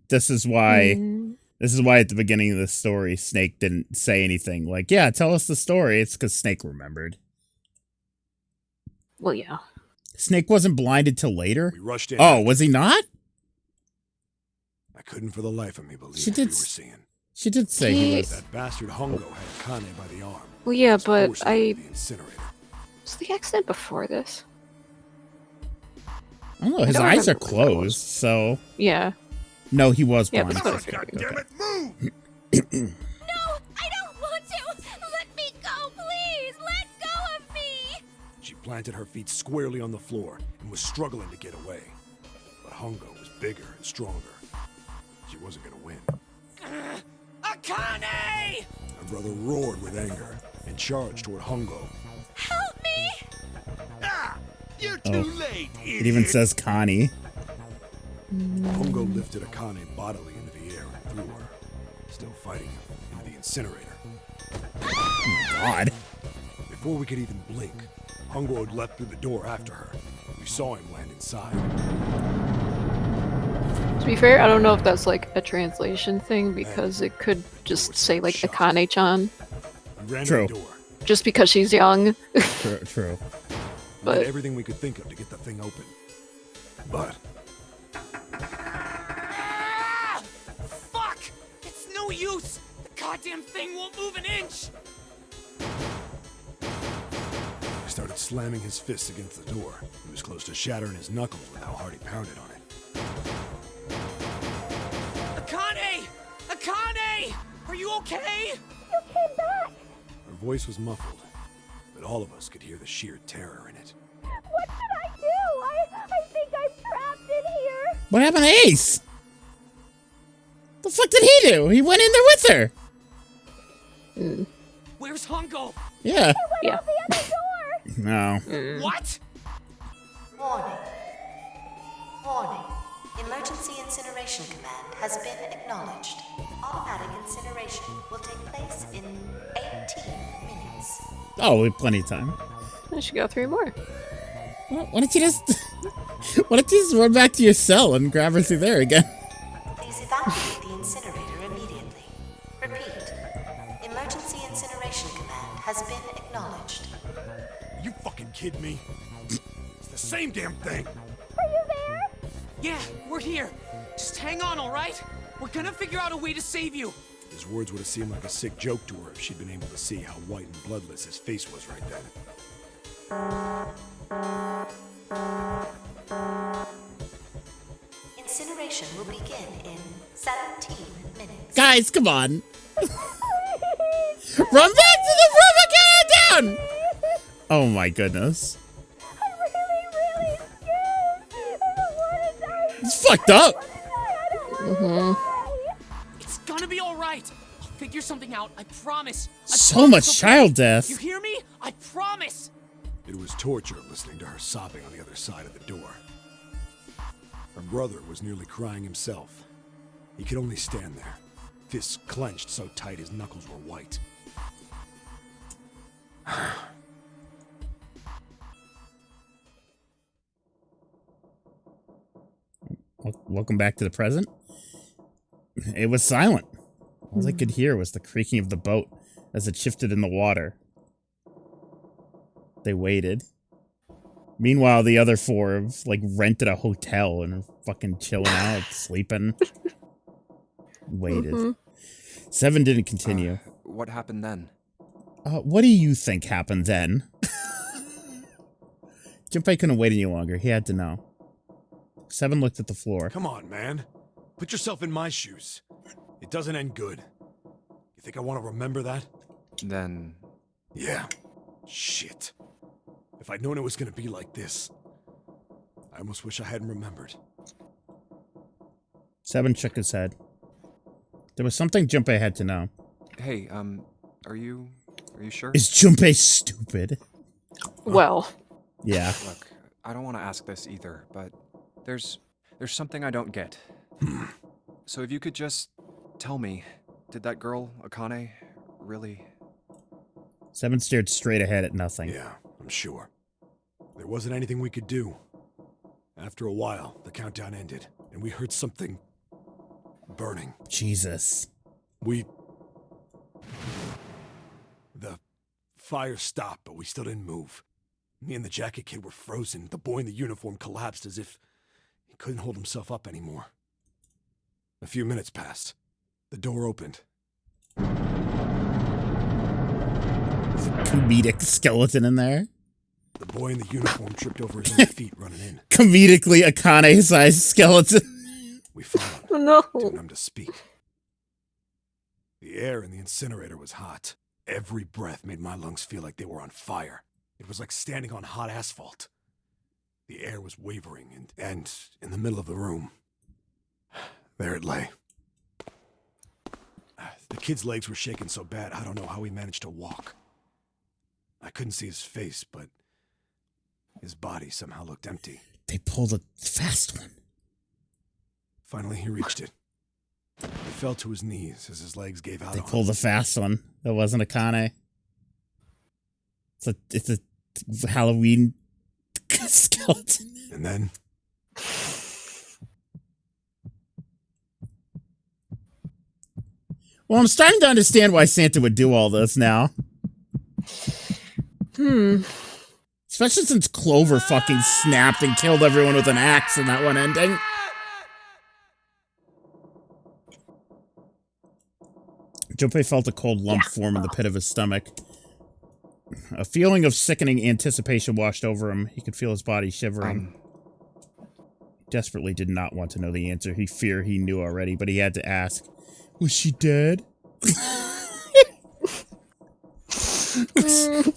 This is why at the beginning of the story, Snake didn't say anything like, yeah, tell us the story. It's because Snake remembered. Well, yeah. Snake wasn't blinded till later? We rushed in. Oh, was he not? I couldn't for the life of me believe She what we did were seeing. She did say he was. That bastard Hongo had Akane by the arm. Well, yeah, Was but forcing her I... to the incinerator. Was the accident before this? I don't know, his I don't eyes are remember when that closed, was. so... Yeah. No, he was Yeah, blind. that's what I figured. Damn it, move! No, I don't want to! Let me go, please! Let go of me! She planted her feet squarely on the floor and was struggling to get away. But Hongo was bigger and stronger. She wasn't gonna win. Akane! My brother roared with anger and charged toward Hongo. Help me! Ah! You're Oh. too late, It even says Connie. Hongo lifted Akane bodily into the air and threw her, still fighting him, into the incinerator. God. Before we could even blink, Hongo had leapt through the door after her. We saw him land inside. To be fair, I don't know if that's like a translation thing because it could just say like Akane-chan. We ran True. to the door. Just because she's young. True. We But- did everything we could think of to get the thing open. But Ah! Fuck! It's no use! The goddamn thing won't move an inch! he started slamming his fists against the door. He was close to shattering his knuckles with how hard he pounded on it. Akane! Akane! Are you okay? You came back! Her voice was muffled, but all of us could hear the sheer terror in it. What should I do? I think I'm trapped in here! What happened to Ace? The fuck did he do? He went in there with her. Where's Hongo? Yeah. He went out the other door! No. What? Warning. Warning. Emergency incineration command has been acknowledged. Automatic incineration will take place in 18 minutes. Oh, we have plenty of time. I should go 3 more. Why don't you just... Why don't you just run back to your cell and grab her through there again? Please evacuate the incinerator immediately. has been acknowledged. You fucking kidding me? It's the same damn thing. Yeah, we're here. Just hang on, all right? We're gonna figure out a way to save you. His words would have seemed like a sick joke to her if she'd been able to see how white and bloodless his face was right then. Incineration will begin in 17 minutes. Guys, come on. Run back to the room and get it down! Oh my goodness. It's fucked up. It's gonna be all right. I'll figure something out. I promise. So much child death. You hear me? I promise. It was torture listening to her sobbing on the other side of the door. Her brother was nearly crying himself. He could only stand there, fists clenched so tight his knuckles were white. Welcome back to the present. It was silent. All they could hear was the creaking of the boat as it shifted in the water. They waited. Meanwhile, the other four have, like, rented a hotel and are fucking chilling out, sleeping. Waited. 7 didn't continue. What happened then? What do you think happened then? Junpei couldn't wait any longer. He had to know. 7 looked at the floor. Come on, man. Put yourself in my shoes. It doesn't end good. You think I want to remember that? Then... Yeah. Shit. If I'd known it was going to be like this, I almost wish I hadn't remembered. 7 shook his head. There was something Junpei had to know. Hey, are you sure? Is Junpei stupid? Well. Yeah. Look, I don't want to ask this either, but there's something I don't get. So if you could just tell me, did that girl, Akane, really... 7 stared straight ahead at nothing. Yeah, I'm sure. There wasn't anything we could do. After a while, the countdown ended, and we heard something burning. Jesus. The fire stopped, but we still didn't move. Me and the jacket kid were frozen. The boy in the uniform collapsed as if he couldn't hold himself up anymore. A few minutes passed. The door opened. Comedic skeleton in there. The boy in the uniform tripped over his own feet running in. Comedically Akane-sized skeleton. We followed. Oh, no. Too numb to speak. The air in the incinerator was hot. Every breath made my lungs feel like they were on fire. It was like standing on hot asphalt. The air was wavering, and in the middle of the room, there it lay. The kid's legs were shaking so bad, I don't know how he managed to walk. I couldn't see his face, but his body somehow looked empty. They pulled a fast one. Finally, he reached it. He fell to his knees as his legs gave out. They pulled a fast one. That wasn't Akane. It's a Halloween skeleton. And then... Well, I'm starting to understand why Santa would do all this now. Especially since Clover fucking snapped and killed everyone with an axe in that one ending. Junpei felt a cold lump form in the pit of his stomach. A feeling of sickening anticipation washed over him. He could feel his body shivering. He desperately did not want to know the answer. He feared he knew already, but he had to ask. Was she dead?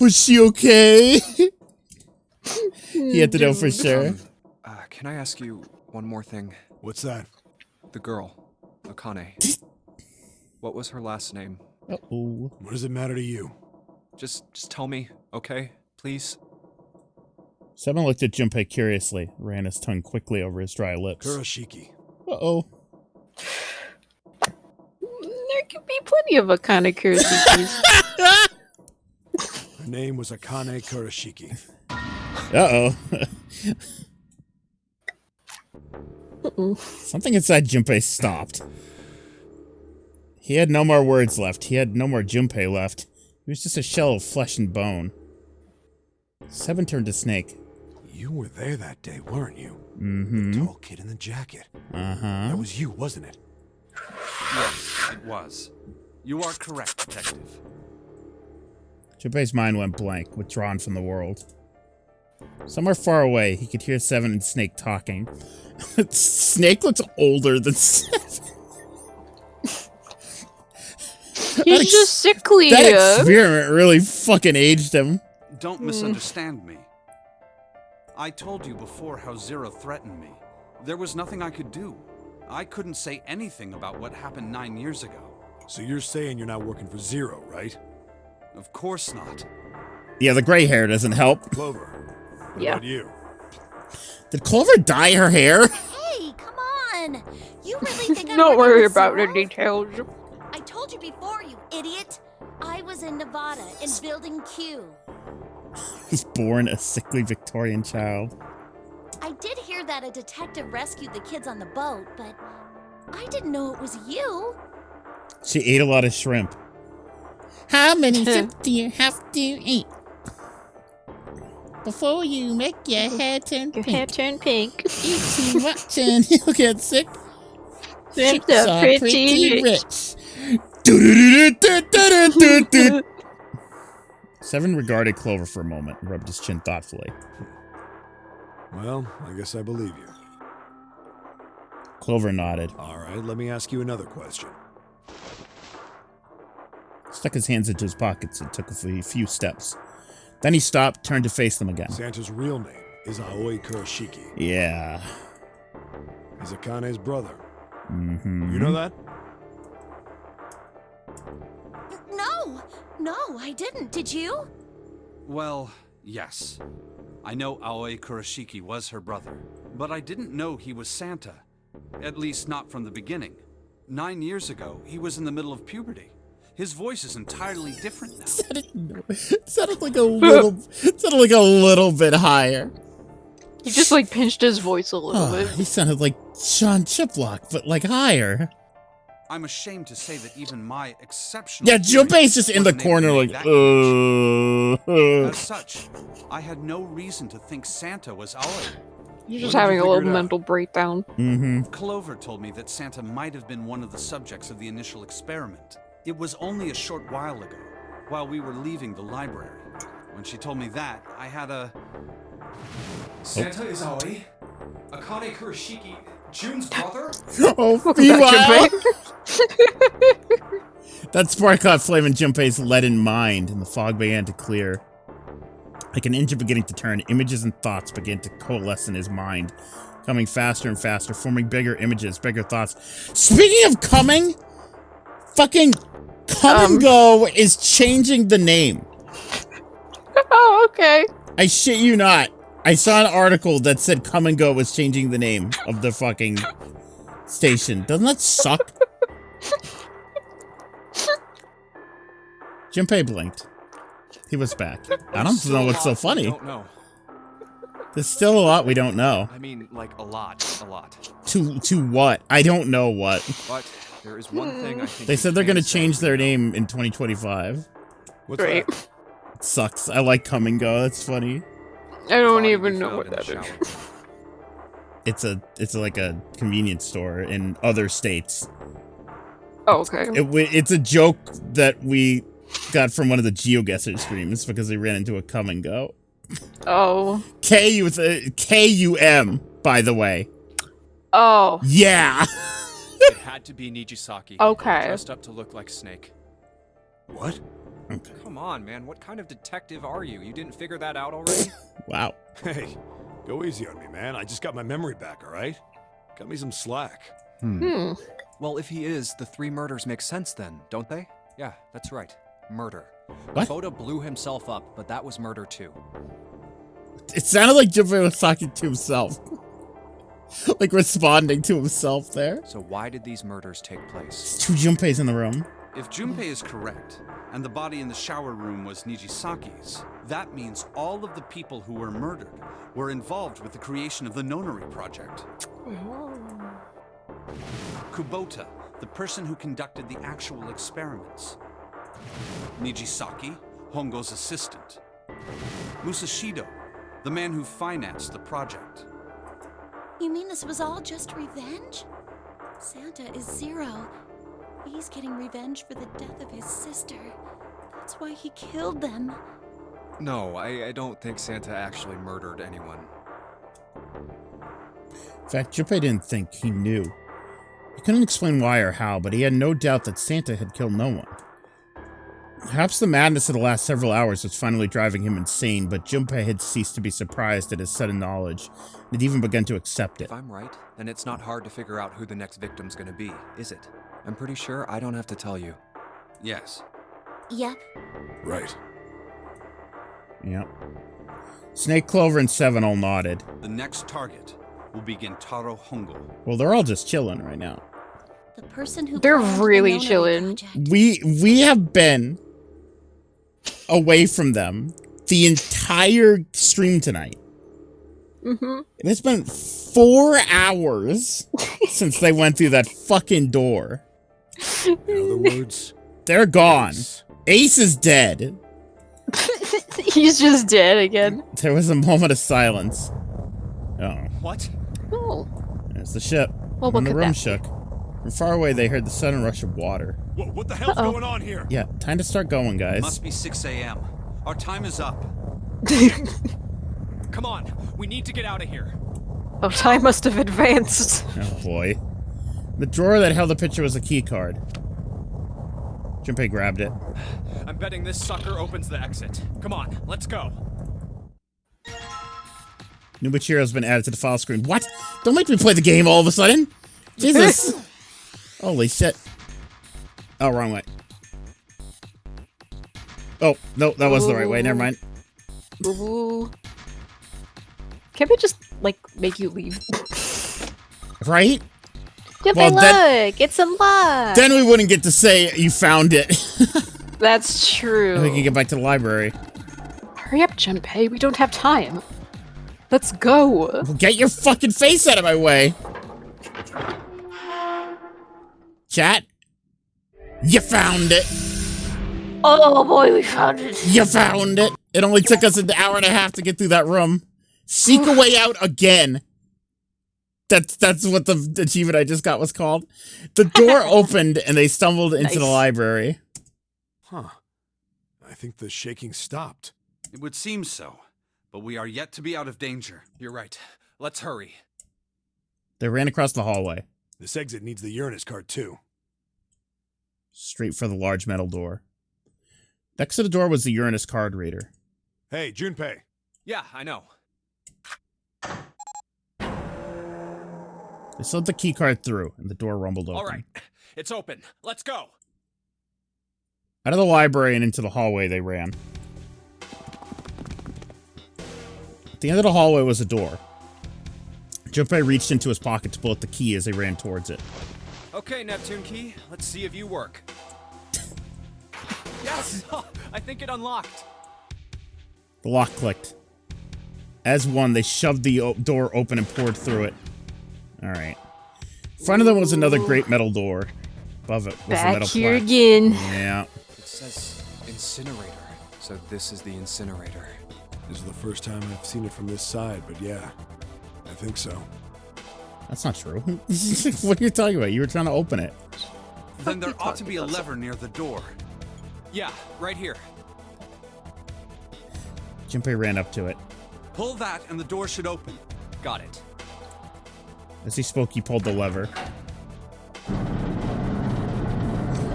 was she okay? He had to know for sure. Can I ask you one more thing? What's that? The girl, Akane. What was her last name? Uh-oh. What does it matter to you? Just tell me, okay? Please? 7 looked at Junpei curiously, ran his tongue quickly over his dry lips. Kurashiki. Uh-oh. There could be plenty of Akane Kurashikis. Her name was Akane Kurashiki. Uh-oh. Something inside Junpei stopped. He had no more words left. He had no more Junpei left. He was just a shell of flesh and bone. 7 turned to Snake. You were there that day, weren't you? Mm-hmm. The tall kid in the jacket. Uh-huh. That was you, wasn't it? Yes, it was. You are correct, Detective. Junpei's mind went blank, withdrawn from the world. Somewhere far away, he could hear 7 and Snake talking. Snake looks older than 7. He's just sickly. That experiment really fucking aged him. Don't misunderstand me. I told you before how Zero threatened me. There was nothing I could do. I couldn't say anything about what happened 9 years ago. So you're saying you're not working for Zero, right? Of course not. Yeah, the gray hair doesn't help. Clover, what Yeah. about you? Did Clover dye her hair? Hey, come on! You really think I'm Don't working worry with about the Zero? details. I told you before, you idiot! I was in Nevada, in Building Q. Was born a sickly Victorian child. I did hear that a detective rescued the kids on the boat, but I didn't know it was you. She ate a lot of shrimp. How many shrimp do you have to eat before you make your hair turn pink? Your hair turn pink. Eat too much and you'll get sick. Shrimps Ships are are pretty rich. Do-do-do-do-do-do-do-do. 7 regarded Clover for a moment and rubbed his chin thoughtfully. Well, I guess I believe you. Clover nodded. All right, let me ask you another question. Stuck his hands into his pockets and took a few steps. Then he stopped, turned to face them again. Santa's real name is Aoi Kurashiki. Yeah. He's Akane's brother. Mm-hmm. You know that? No, I didn't. Did you? Well, yes. I know Aoi Kurashiki was her brother, but I didn't know he was Santa. At least not from the beginning. 9 years ago, he was in the middle of puberty. His voice is entirely different now. It sounded like a little bit higher. He just like pinched his voice a little bit. He sounded like Sean Chiplock, but like higher. I'm ashamed to say that even my exceptional... Yeah, Junpei's just in the corner like, As such, I had no reason to think Santa was Aoi. You're just having a little mental breakdown. Mm-hmm. Clover told me that Santa might have been one of the subjects of the initial experiment. It was only a short while ago, while we were leaving the library. When she told me that, I had a... Santa is Aoi? Akane Kurashiki, June's brother? Oh, meanwhile! That spark caught flame in Junpei's leaden mind, and the fog began to clear. Like an engine beginning to turn, images and thoughts began to coalesce in his mind, coming faster and faster, forming bigger images, bigger thoughts. Speaking of coming, fucking Come and Go is changing the name. Oh, okay. I shit you not. I saw an article that said Come and Go was changing the name of the fucking station. Doesn't that suck? Junpei blinked. He was back. I don't know what's so funny. Don't know. There's still a lot we don't know. I mean, like a lot. To what? I don't know what. But there is one thing I think They said they're gonna change their name in 2025. What's that? It sucks. I like Come and Go. That's funny. I don't even know what that is. It's like a convenience store in other states. Oh, okay. It's a joke that we got from one of the GeoGuessr streams because we ran into a Come and Go. Oh. K-U-M, by the way. Oh. Yeah. It had to be Nijisaki. Okay. Dressed up to look like Snake. What? Okay. Come on, man. What kind of detective are you? You didn't figure that out already? Wow. Hey, go easy on me, man. I just got my memory back, all right? Cut me some slack. Well, if he is, the 3 murders make sense then, don't they? Yeah, that's right. Murder. What? Boda blew himself up, but that was murder too. It sounded like Junpei was talking to himself. Like responding to himself there. So why did these murders take place? There's 2 Junpeis in the room. If Junpei is correct, and the body in the shower room was Nijisaki's, that means all of the people who were murdered were involved with the creation of the Nonary project. Kubota, the person who conducted the actual experiments. Nijisaki, Hongo's assistant. Musashido, the man who financed the project. You mean this was all just revenge? Santa is Zero. He's getting revenge for the death of his sister. That's why he killed them. No, I don't think Santa actually murdered anyone. In fact, Junpei didn't think he knew. He couldn't explain why or how, but he had no doubt that Santa had killed no one. Perhaps the madness of the last several hours was finally driving him insane, but Junpei had ceased to be surprised at his sudden knowledge, and had even begun to accept it. If I'm right, then it's not hard to figure out who the next victim's gonna be, is it? I'm pretty sure I don't have to tell you. Yes. Yep. Right. Yep. Snake, Clover, and Seven all nodded. The next target will be Gentaro Hongo. Well, they're all just chilling right now. The person who They're planned the really Nonary chilling. project. We have been away from them the entire stream tonight. Mm-hmm. And it's been 4 hours since they went through that fucking door. In other words, they're gone. Ace is dead. He's just dead again. There was a moment of silence. Oh. What? Oh. There's the ship. Well, what and the could room that shook. From far away, they heard the sudden rush of water. What the hell's going on here? Yeah, time to start going, guys. It must be 6 a.m. Our time is up. Come on, we need to get out of here. Oh, time must have advanced. Oh boy. The drawer that held the picture was a key card. Junpei grabbed it. I'm betting this sucker opens the exit. Come on, let's go. New material has been added to the file screen. What? Don't make me play the game all of a sudden! Jesus! Holy shit. Oh, wrong way. Oh, no, that was the right way. Never mind. Ooh. Can't they just, like, make you leave? Right? Junpei, Well, look! It's unlocked! Then we wouldn't get to say you found it. That's true. We can get back to the library. Hurry up, Junpei. We don't have time. Let's go. Well, get your fucking face out of my way. Chat? You found it. Oh boy, we found it. You found it. It only took us an hour and a half to get through that room. Seek a way out again. That's what the achievement I just got was called. The door opened and they stumbled into the library. Huh. I think the shaking stopped. It would seem so, but we are yet to be out of danger. You're right. Let's hurry. They ran across the hallway. This exit needs the Uranus card too. Straight for the large metal door. Next to the door was the Uranus card reader. Hey, Junpei. Yeah, I know. They slid the key card through, and the door rumbled open. All right, it's open. Let's go. Out of the library and into the hallway they ran. At the end of the hallway was a door. Junpei reached into his pocket to pull out the key as they ran towards it. Okay, Neptune Key, let's see if you work. Yes! I think it unlocked. The lock clicked. As one, they shoved the door open and poured through it. Alright. In front of them was another great metal door. Above it was a Back metal here plaque. again. Yeah. It says incinerator, so this is the incinerator. This is the first time I've seen it from this side, but yeah, I think so. That's not true. What are you talking about? You were trying to open it. Then there ought to be a lever near the door. Yeah, right here. Junpei ran up to it. Pull that and the door should open. Got it. As he spoke, he pulled the lever.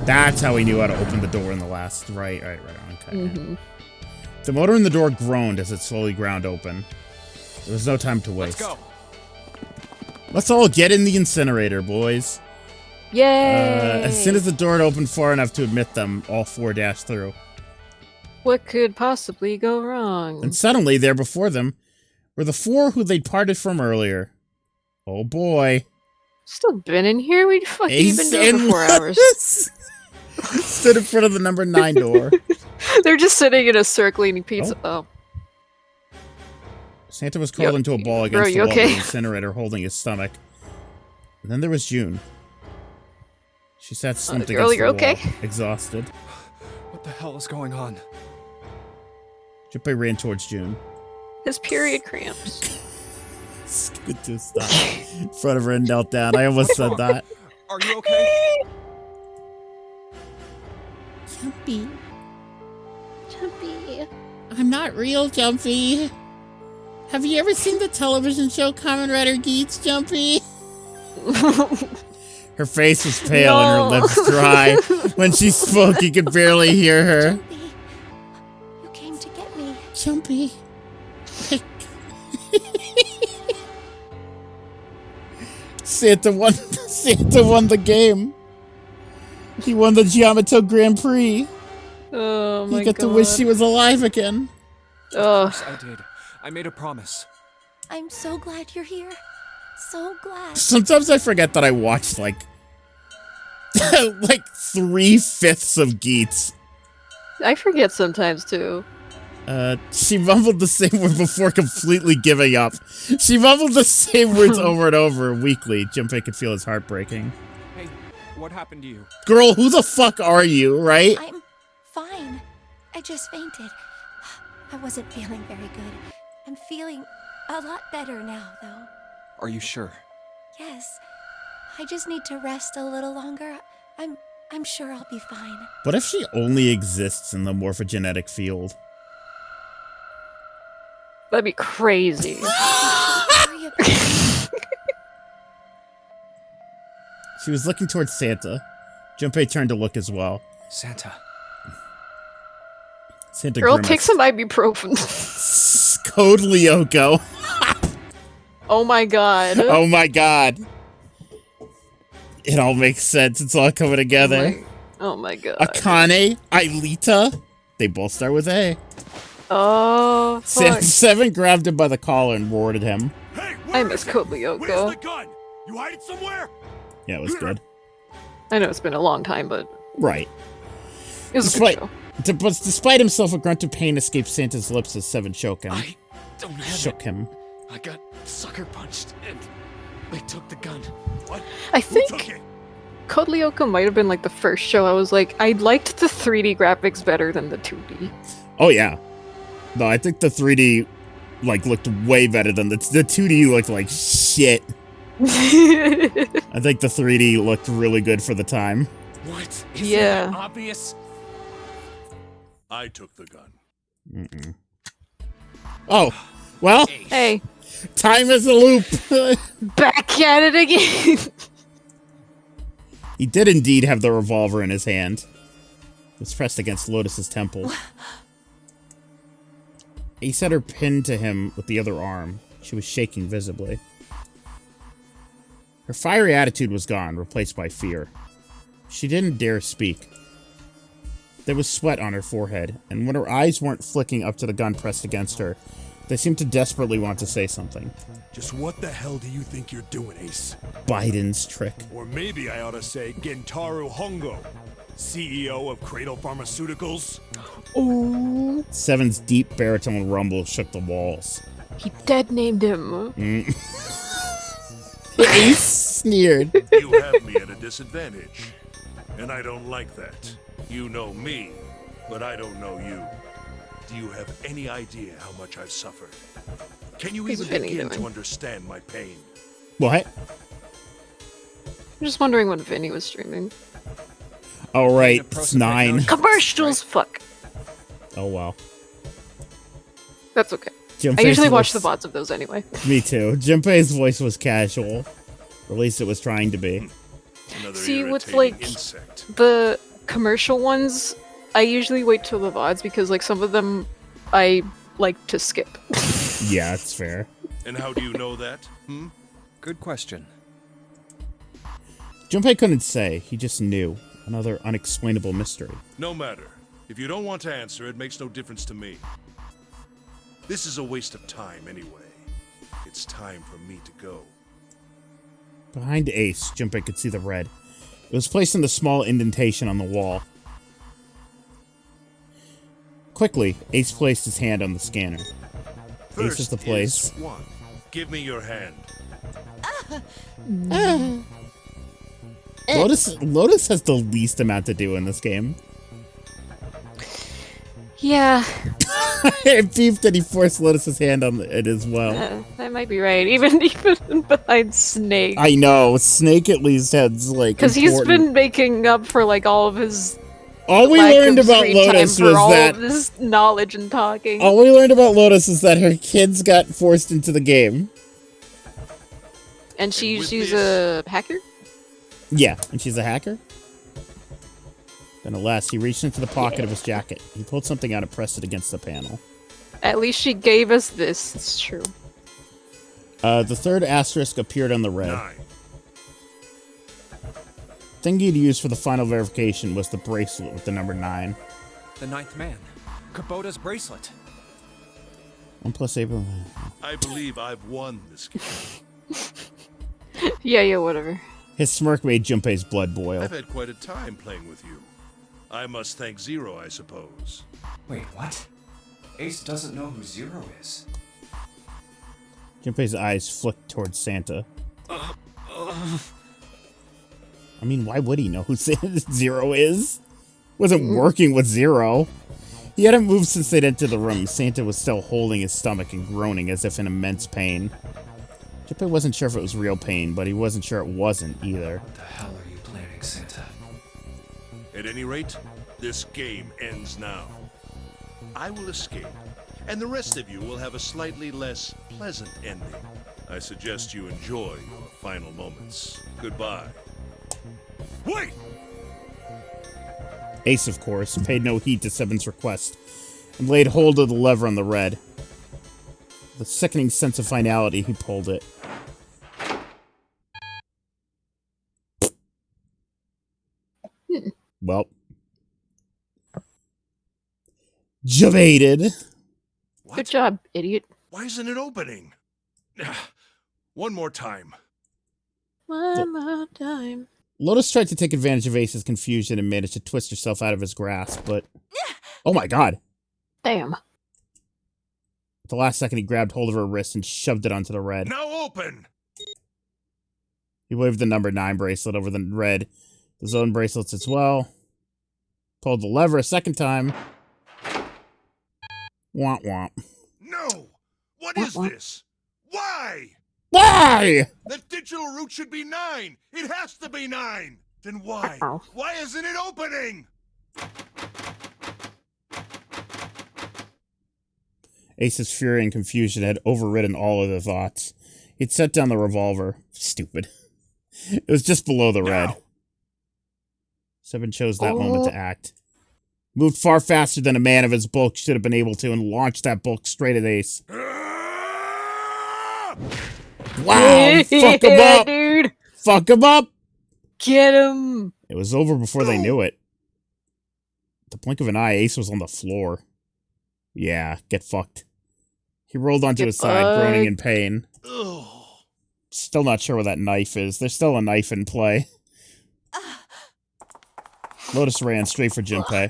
That's how he knew how to open the door in the last... Right. Okay. Mm-hmm. The motor in the door groaned as it slowly ground open. There was no time to waste. Let's go. Let's all get in the incinerator, boys. Yay! As soon as the door had opened far enough to admit them, all four dashed through. What could possibly go wrong? And suddenly, there before them, were the four who they'd parted from earlier. Oh boy. Still been in here? We'd fucking Ace been there for 4 hours. Stood in front of the number 9 door. They're just sitting in a circle eating pizza. Oh. Santa was curled into a ball against the you wall of okay? the incinerator, holding his stomach. And then there was June. She sat slumped girl, against the you're wall, okay? exhausted. What the hell is going on? Junpei ran towards June. His period cramps. Good to stop. In front of her and knelt down. I almost said that. Are you okay? Jumpy. Jumpy. I'm not real, Jumpy. Have you ever seen the television show Kamen Rider Geats, Jumpy? Her face was pale and her lips dry. When she spoke, you could barely hear her. Jumpy, you came to get me. Jumpy. Santa won the game. He won the Yamato Grand Prix. Oh my god. You get to wish he was alive again. Of course I did. I made a promise. I'm so glad you're here. So glad. Sometimes I forget that I watched like 3/5 of Geats. I forget sometimes too. She mumbled the same word before completely giving up. She mumbled the same words over and over weekly. Junpei could feel his heart breaking. Hey, what happened to you? Girl, who the fuck are you, right? I'm fine. I just fainted. I wasn't feeling very good. I'm feeling a lot better now, though. Are you sure? Yes. I just need to rest a little longer. I'm sure I'll be fine. What if she only exists in the morphogenetic field? That'd be crazy. She was looking towards Santa. Junpei turned to look as well. Santa. Santa Girl, grimaced. take some ibuprofen. Code Lyoko. Oh my god. Oh my god. It all makes sense. It's all coming together. Oh my god. Akane, Aelita. They both start with A. Oh, fuck. Seven grabbed him by the collar and roared at him. I miss Code Lyoko. Where's the gun? You hide it somewhere? Yeah, it was good. I know it's been a long time, but Right. it was a good show. Despite himself, a grunt of pain escaped Santa's lips as Seven shook him. I don't have Shook it. him. I got sucker punched and they took the gun. What? I think Code Lyoko might have been like the first show I was like, I liked the 3D graphics better than the 2D. Oh yeah. No, I think the 3D looked way better than the 2D looked like shit. I think the 3D looked really good for the time. What? Is Yeah. that obvious? I took the gun. Mm-mm. Oh, well. Hey. Time is a loop. Back at it again. He did indeed have the revolver in his hand. It was pressed against Lotus's temple. He set her pinned to him with the other arm. She was shaking visibly. Her fiery attitude was gone, replaced by fear. She didn't dare speak. There was sweat on her forehead, and when her eyes weren't flicking up to the gun pressed against her, they seemed to desperately want to say something. Just what the hell do you think you're doing, Ace? Biden's trick. Or maybe I ought to say Gentaro Hongo, CEO of Cradle Pharmaceuticals. Oh. Seven's deep baritone rumble shook the walls. He dead named him. Ace sneered. You have me at a disadvantage, and I don't like that. You know me, but I don't know you. Do you have any idea how much I've suffered? Can you even begin to understand my pain? What? I'm just wondering when Vinny was streaming. Oh, right. It's 9. Commercials! Fuck. Oh, well. That's okay. Junpei's I usually watch the voice- VODs of those anyway. Me too. Junpei's voice was casual. Or at least it was trying to be. See, with like the commercial ones, I usually wait till the VODs because like some of them I like to skip. Yeah, that's fair. And how do you know that? Good question. Junpei couldn't say. He just knew. Another unexplainable mystery. No matter. If you don't want to answer, it makes no difference to me. This is a waste of time anyway. It's time for me to go. Behind Ace, Junpei could see the red. It was placed in the small indentation on the wall. Quickly, Ace placed his hand on the scanner. Ace is the place. One. Give me your hand. Lotus has the least amount to do in this game. Yeah. Beef that he forced Lotus's hand on it as well. That might be right. Even behind Snake. I know. Snake at least has, like, Because he's important- been making up for, like, all of his... All we lack learned of about screen Lotus time for was all that... of this knowledge and talking. All we learned about Lotus is that her kids got forced into the game. And she's a hacker? Yeah, and she's a hacker. Then at last, he reached into the pocket of his jacket. He pulled something out and pressed it against the panel. At least she gave us this. It's true. The third asterisk appeared on the red. Thing he'd used for the final verification was the bracelet with the number 9. The 9th man. Kubota's bracelet. 1 plus April. I believe I've won this game. Yeah, whatever. His smirk made Junpei's blood boil. I've had quite a time playing with you. I must thank Zero, I suppose. Wait, what? Ace doesn't know who Zero is. Junpei's eyes flicked towards Santa. I mean, why would he know who Zero is? Wasn't working with Zero. He hadn't moved since they'd entered the room. Santa was still holding his stomach and groaning as if in immense pain. Junpei wasn't sure if it was real pain, but he wasn't sure it wasn't either. What the hell are you planning, Santa? At any rate, this game ends now. I will escape, and the rest of you will have a slightly less pleasant ending. I suggest you enjoy your final moments. Goodbye. Wait! Ace, of course, paid no heed to Seven's request and laid hold of the lever on the red. With a sickening sense of finality, he pulled it. Well. Javated. Good job, idiot. Why isn't it opening? One more time. One more time. Lotus tried to take advantage of Ace's confusion and managed to twist herself out of his grasp, but... Oh my god. Damn. At the last second, he grabbed hold of her wrist and shoved it onto the red. Now open! He waved the number 9 bracelet over the red, the zone bracelets as well. Pulled the lever a second time. Womp womp. No! What is this? Why? Why? The digital root should be 9! It has to be 9! Then why? Why isn't it opening? Ace's fury and confusion had overridden all other thoughts. He'd set down the revolver. Stupid. It was just below the red. Seven chose that moment to act. Moved far faster than a man of his bulk should have been able to and launched that bulk straight at Ace. Wow! Fuck him up! Dude! Fuck him up! Get him! It was over before they knew it. At the blink of an eye, Ace was on the floor. Yeah, get fucked. He rolled onto his side, groaning in pain. Still not sure where that knife is. There's still a knife in play. Lotus ran straight for Junpei.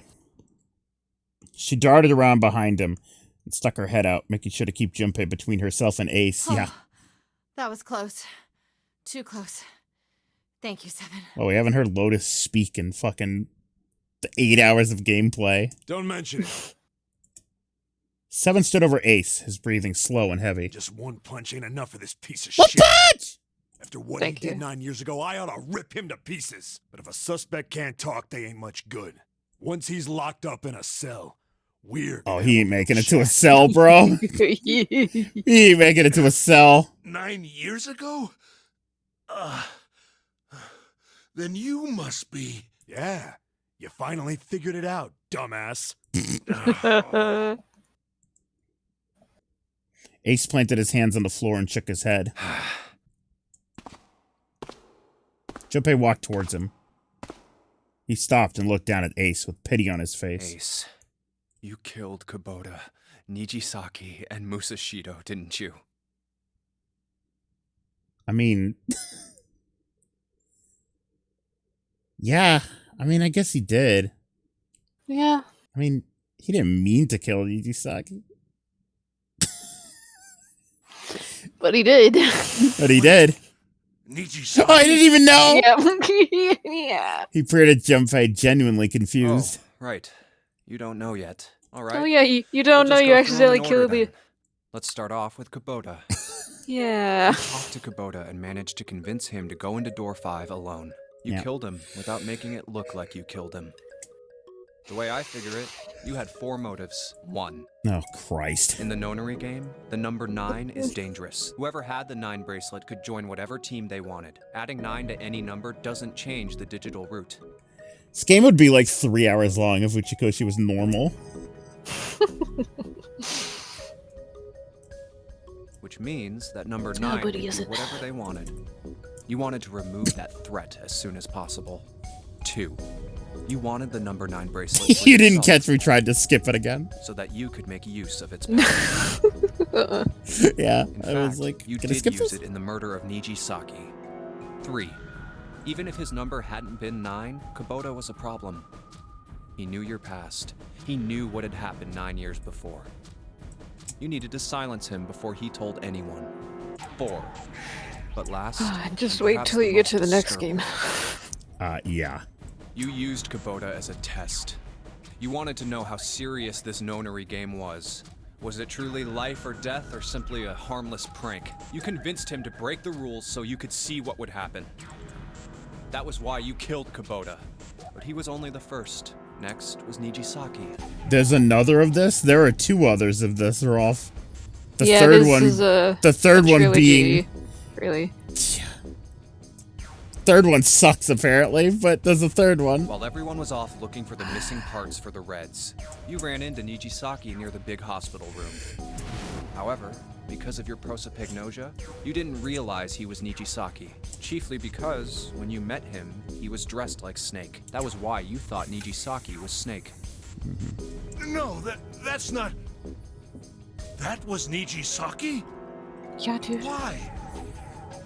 She darted around behind him and stuck her head out, making sure to keep Junpei between herself and Ace. Yeah. That was close. Too close. Thank you, Seven. Oh, we haven't heard Lotus speak in fucking 8 hours of gameplay. Don't mention it. Seven stood over Ace, his breathing slow and heavy. Just one punch ain't enough for this piece of What shit. punch? After what he did 9 years ago, I ought to rip him to pieces. But if a suspect can't talk, they ain't much good. Once he's locked up in a cell, we're Oh, he ain't making it to a cell, bro. He ain't making it to a cell. 9 years ago? Then you must be... Yeah, you finally figured it out, dumbass. Ace planted his hands on the floor and shook his head. Junpei walked towards him. He stopped and looked down at Ace with pity on his face. Ace, you killed Kubota, Nijisaki, and Musashido, didn't you? I mean... yeah, I mean, I guess he did. Yeah. I mean, he didn't mean to kill Nijisaki. But he did. But he did. Nijisaki. Oh, I didn't even know! Yeah. He peered at Junpei, genuinely confused. Oh, right. You don't know yet. All right. Oh yeah, you don't know We'll just you go through 'em accidentally in order killed the. then. Let's start off with Kubota. Yeah. You talked to Kubota and managed to convince him to go into door 5 alone. You killed him without making it look like you killed him. The way I figure it, you had 4 motives. 1. Oh, Christ. In the Nonary game, the number 9 is dangerous. Whoever had the 9 bracelet could join whatever team they wanted. Adding 9 to any number doesn't change the digital route. This game would be like 3 hours long if Uchikoshi was normal. Which means that number 9 could do whatever they wanted. You wanted to remove that threat as soon as possible. 2. You wanted the number 9 bracelet for You didn't yourself, catch me tried to skip it again. so that you could make use of its power. Yeah, In I was fact, like, you can I did skip use this? it in the murder of Nijisaki. 3. Even if his number hadn't been 9, Kubota was a problem. He knew your past. He knew what had happened 9 years before. You needed to silence him before he told anyone. 4. But last, Just and wait perhaps till you get to the next disturbing, game. Yeah. You used Kubota as a test. You wanted to know how serious this Nonary game was. Was it truly life or death, or simply a harmless prank? You convinced him to break the rules so you could see what would happen. That was why you killed Kubota. But he was only the first. Next was Nijisaki. There's another of this? There are 2 others of this, Rolf. The Yeah, third this one, is the third one being... Really? Third one sucks, apparently, but there's a third one. While everyone was off looking for the missing parts for the Reds, you ran into Nijisaki near the big hospital room. However, because of your prosopagnosia, you didn't realize he was Nijisaki. Chiefly because, when you met him, he was dressed like Snake. That was why you thought Nijisaki was Snake. No, that's not... That was Nijisaki? Yeah, dude. Why?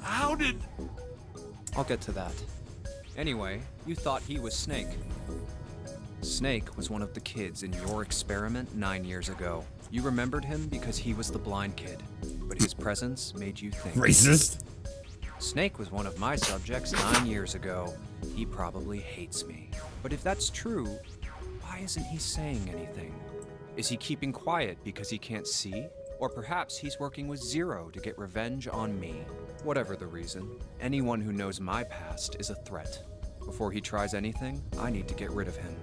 How did... I'll get to that. Anyway, you thought he was Snake. Snake was one of the kids in your experiment 9 years ago. You remembered him because he was the blind kid, but his presence made you think. Racist. Snake was one of my subjects 9 years ago. He probably hates me. But if that's true, why isn't he saying anything? Is he keeping quiet because he can't see? Or perhaps he's working with Zero to get revenge on me. Whatever the reason, anyone who knows my past is a threat. Before he tries anything, I need to get rid of him.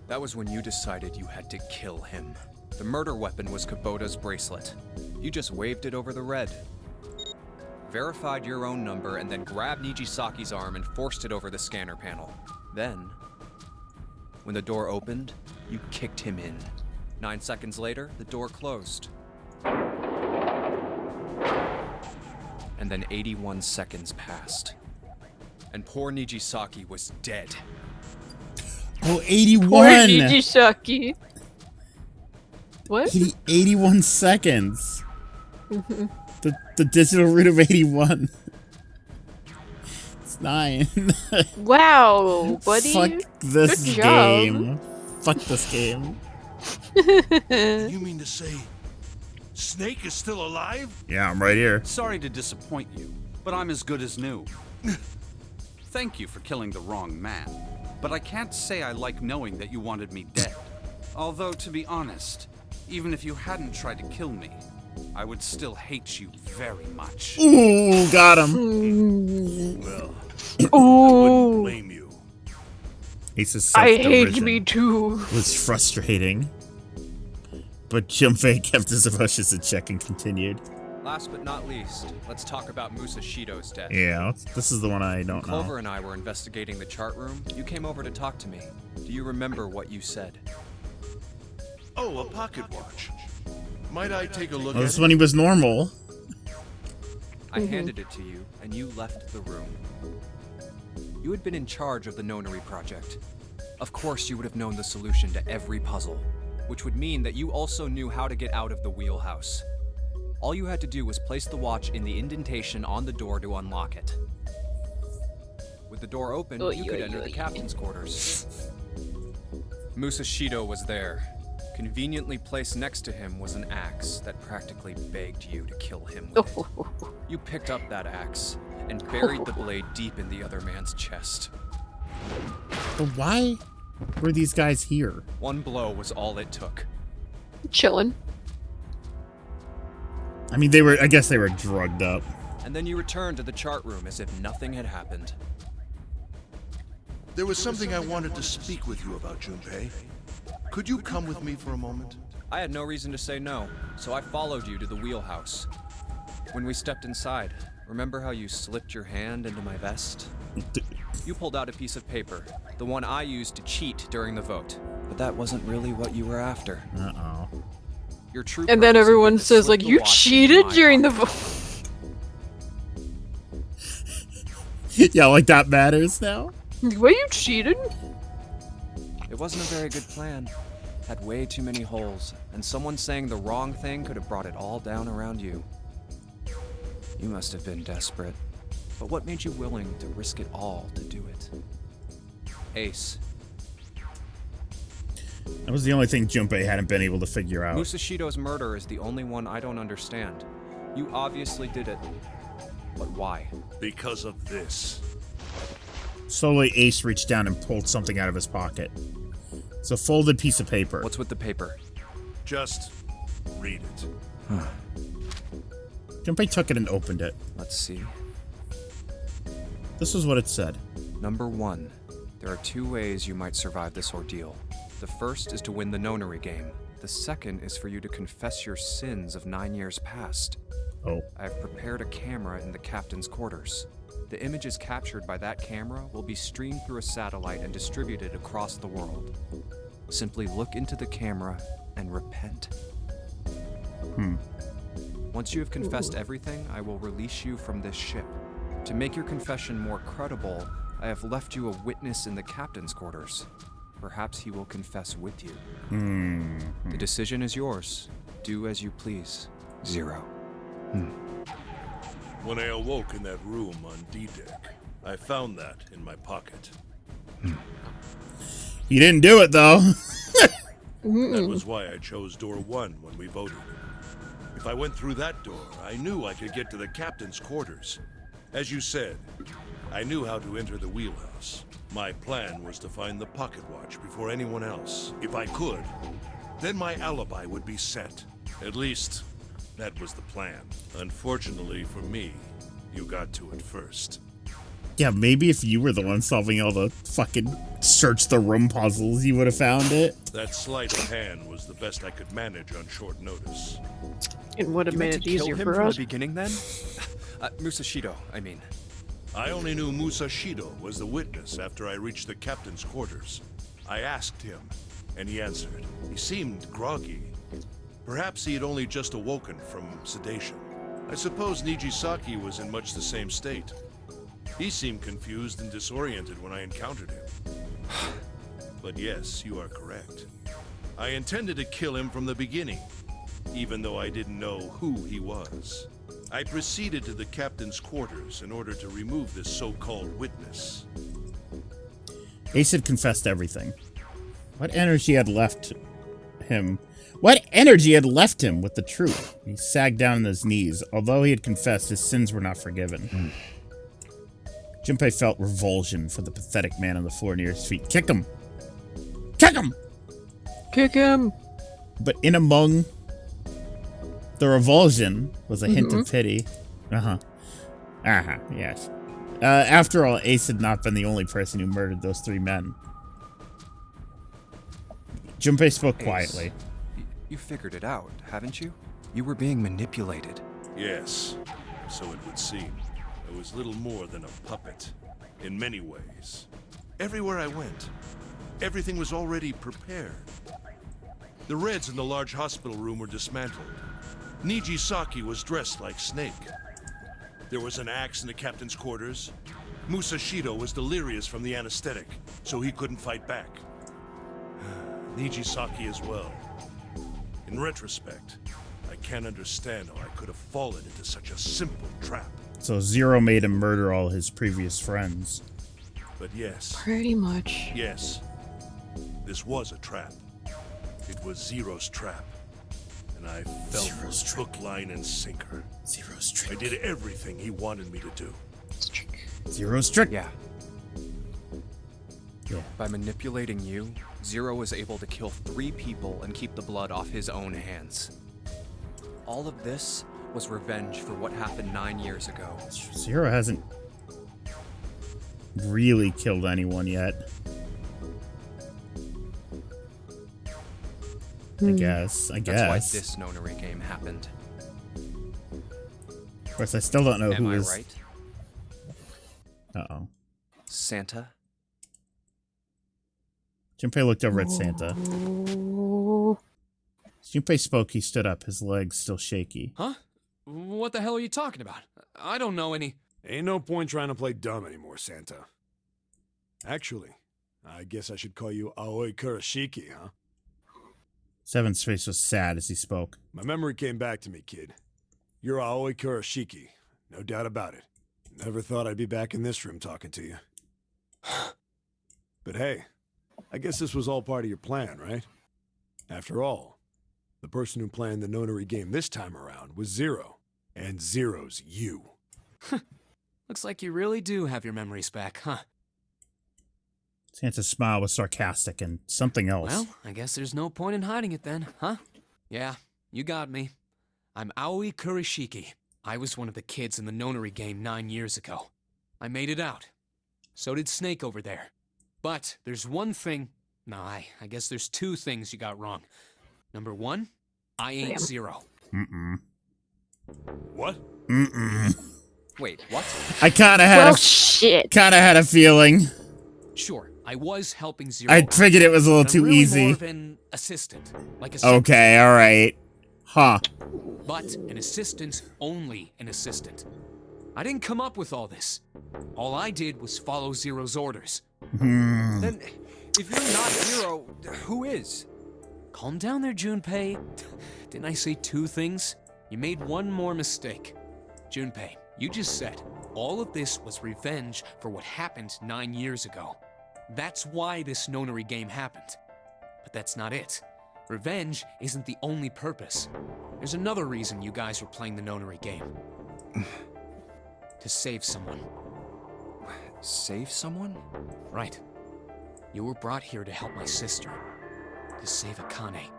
That was when you decided you had to kill him. The murder weapon was Kubota's bracelet. You just waved it over the red. Verified your own number and then grabbed Nijisaki's arm and forced it over the scanner panel. Then, when the door opened, you kicked him in. 9 seconds later, the door closed. And then 81 seconds passed. And poor Nijisaki was dead. Oh, 81! Poor Nijisaki. What? 81 seconds. The digital root of 81. It's 9. Wow, buddy. Fuck this Good job. game. Fuck this game. You mean to say Snake is still alive? Yeah, I'm right here. Sorry to disappoint you, but I'm as good as new. Thank you for killing the wrong man, but I can't say I like knowing that you wanted me dead. Although, to be honest, even if you hadn't tried to kill me, I would still hate you very much. Ooh, got him. Well, Ooh. I wouldn't blame you. Ace's I self-derision hate me too. was frustrating. But Junpei kept his emotions in check and continued. Last but not least, let's talk about Musashido's death. Yeah, this is the one I don't Clover know. and I were investigating the chart room. You came over to talk to me. Do you remember what you said? Oh, a pocket watch. Might I take a look Oh, at this is it? when he was normal. I handed it to you, and you left the room. You had been in charge of the Nonary project. Of course, you would have known the solution to every puzzle, which would mean that you also knew how to get out of the wheelhouse. All you had to do was place the watch in the indentation on the door to unlock it. With the door open, you could enter the captain's quarters. Musashido was there. Conveniently placed next to him was an axe that practically begged you to kill him with it. You picked up that axe and buried the blade deep in the other man's chest. But why? Who are these guys here? One blow was all it took. Chilling. I mean, I guess they were drugged up. And then you returned to the chart room as if nothing had happened. There was something I wanted to speak with you about, Junpei. Could you come with me for a moment? I had no reason to say no, so I followed you to the wheelhouse. When we stepped inside, remember how you slipped your hand into my vest? You pulled out a piece of paper, the one I used to cheat during the vote. But that wasn't really what you were after. Uh-oh. Your true And then purpose everyone had been to says, slip like, the you watch cheated into my during the pocket. vote. Yeah, like that matters now? Well, you cheated. It wasn't a very good plan. Had way too many holes, and someone saying the wrong thing could have brought it all down around you. You must have been desperate. But what made you willing to risk it all to do it? Ace. That was the only thing Junpei hadn't been able to figure out. Musashido's murder is the only one I don't understand. You obviously did it. But why? Because of this. Slowly, Ace reached down and pulled something out of his pocket. It's a folded piece of paper. What's with the paper? Just read it. Junpei took it and opened it. Let's see. This is what it said. Number 1. There are 2 ways you might survive this ordeal. The first is to win the Nonary game. The second is for you to confess your sins of 9 years past. Oh. I have prepared a camera in the captain's quarters. The images captured by that camera will be streamed through a satellite and distributed across the world. Simply look into the camera and repent. Once you have confessed everything, I will release you from this ship. To make your confession more credible, I have left you a witness in the captain's quarters. Perhaps he will confess with you. The decision is yours. Do as you please. Zero. When I awoke in that room on D-Deck, I found that in my pocket. You didn't do it, though. That was why I chose door 1 when we voted. If I went through that door, I knew I could get to the captain's quarters. As you said, I knew how to enter the wheelhouse. My plan was to find the pocket watch before anyone else. If I could, then my alibi would be set. At least, that was the plan. Unfortunately for me, you got to it first. Yeah, maybe if you were the one solving all the fucking search the room puzzles, you would have found it. That sleight of hand was the best I could manage on short notice. It would have You made meant it to kill easier him for from us. the beginning, then? Musashido, I mean. I only knew Musashido was the witness after I reached the captain's quarters. I asked him, and he answered. He seemed groggy. Perhaps he had only just awoken from sedation. I suppose Nijisaki was in much the same state. He seemed confused and disoriented when I encountered him. But yes, you are correct. I intended to kill him from the beginning, even though I didn't know who he was. I proceeded to the captain's quarters in order to remove this so-called witness. Ace had confessed everything. What energy had left him? What energy had left him with the truth? He sagged down on his knees. Although he had confessed, his sins were not forgiven. Junpei felt revulsion for the pathetic man on the floor near his feet. Kick him! Kick him! Kick him! But in among the revulsion was a hint of pity. Yes. After all, Ace had not been the only person who murdered those 3 men. Junpei spoke quietly. You figured it out, haven't you? You were being manipulated. Yes, so it would seem. I was little more than a puppet, in many ways. Everywhere I went, everything was already prepared. The Reds in the large hospital room were dismantled. Nijisaki was dressed like Snake. There was an axe in the captain's quarters. Musashido was delirious from the anesthetic, so he couldn't fight back. Nijisaki as well. In retrospect, I can't understand how I could have fallen into such a simple trap. So Zero made him murder all his previous friends. But yes. Pretty much. Yes. This was a trap. It was Zero's trap. And I fell for hook, line, and sinker. Zero's trick. I did everything he wanted me to do. Zero's trick. Yeah. By manipulating you, Zero was able to kill 3 people and keep the blood off his own hands. All of this was revenge for what happened 9 years ago. Zero hasn't really killed anyone yet. I guess. That's why this Nonary game happened. Of course, I still don't know Am who I is. right? Uh-oh. Santa? Junpei looked over at Santa. As Junpei spoke, he stood up, his legs still shaky. Huh? What the hell are you talking about? I don't know any... Ain't no point trying to play dumb anymore, Santa. Actually, I guess I should call you Aoi Kurashiki, huh? Seven's face was sad as he spoke. My memory came back to me, kid. You're Aoi Kurashiki, no doubt about it. Never thought I'd be back in this room talking to you. But hey, I guess this was all part of your plan, right? After all, the person who planned the Nonary game this time around was Zero, and Zero's you. Looks like you really do have your memories back, huh? Santa's smile was sarcastic and something else. Well, I guess there's no point in hiding it then, huh? Yeah, you got me. I'm Aoi Kurashiki. I was one of the kids in the Nonary game 9 years ago. I made it out. So did Snake over there. But there's one thing... No, I guess there's 2 things you got wrong. Number 1, I ain't Zero. What? Wait, what? I kinda had kinda had a feeling. Sure, I was helping Zero. I figured it was a little too really easy. More of an assistant, like a Okay, alright. Huh. But an assistant's only an assistant. I didn't come up with all this. All I did was follow Zero's orders. Then, if you're not Zero, who is? Calm down there, Junpei. Didn't I say 2 things? You made one more mistake. Junpei, you just said all of this was revenge for what happened 9 years ago. That's why this Nonary game happened. But that's not it. Revenge isn't the only purpose. There's another reason you guys were playing the Nonary game. To save someone. Save someone? Right. You were brought here to help my sister. To save Akane.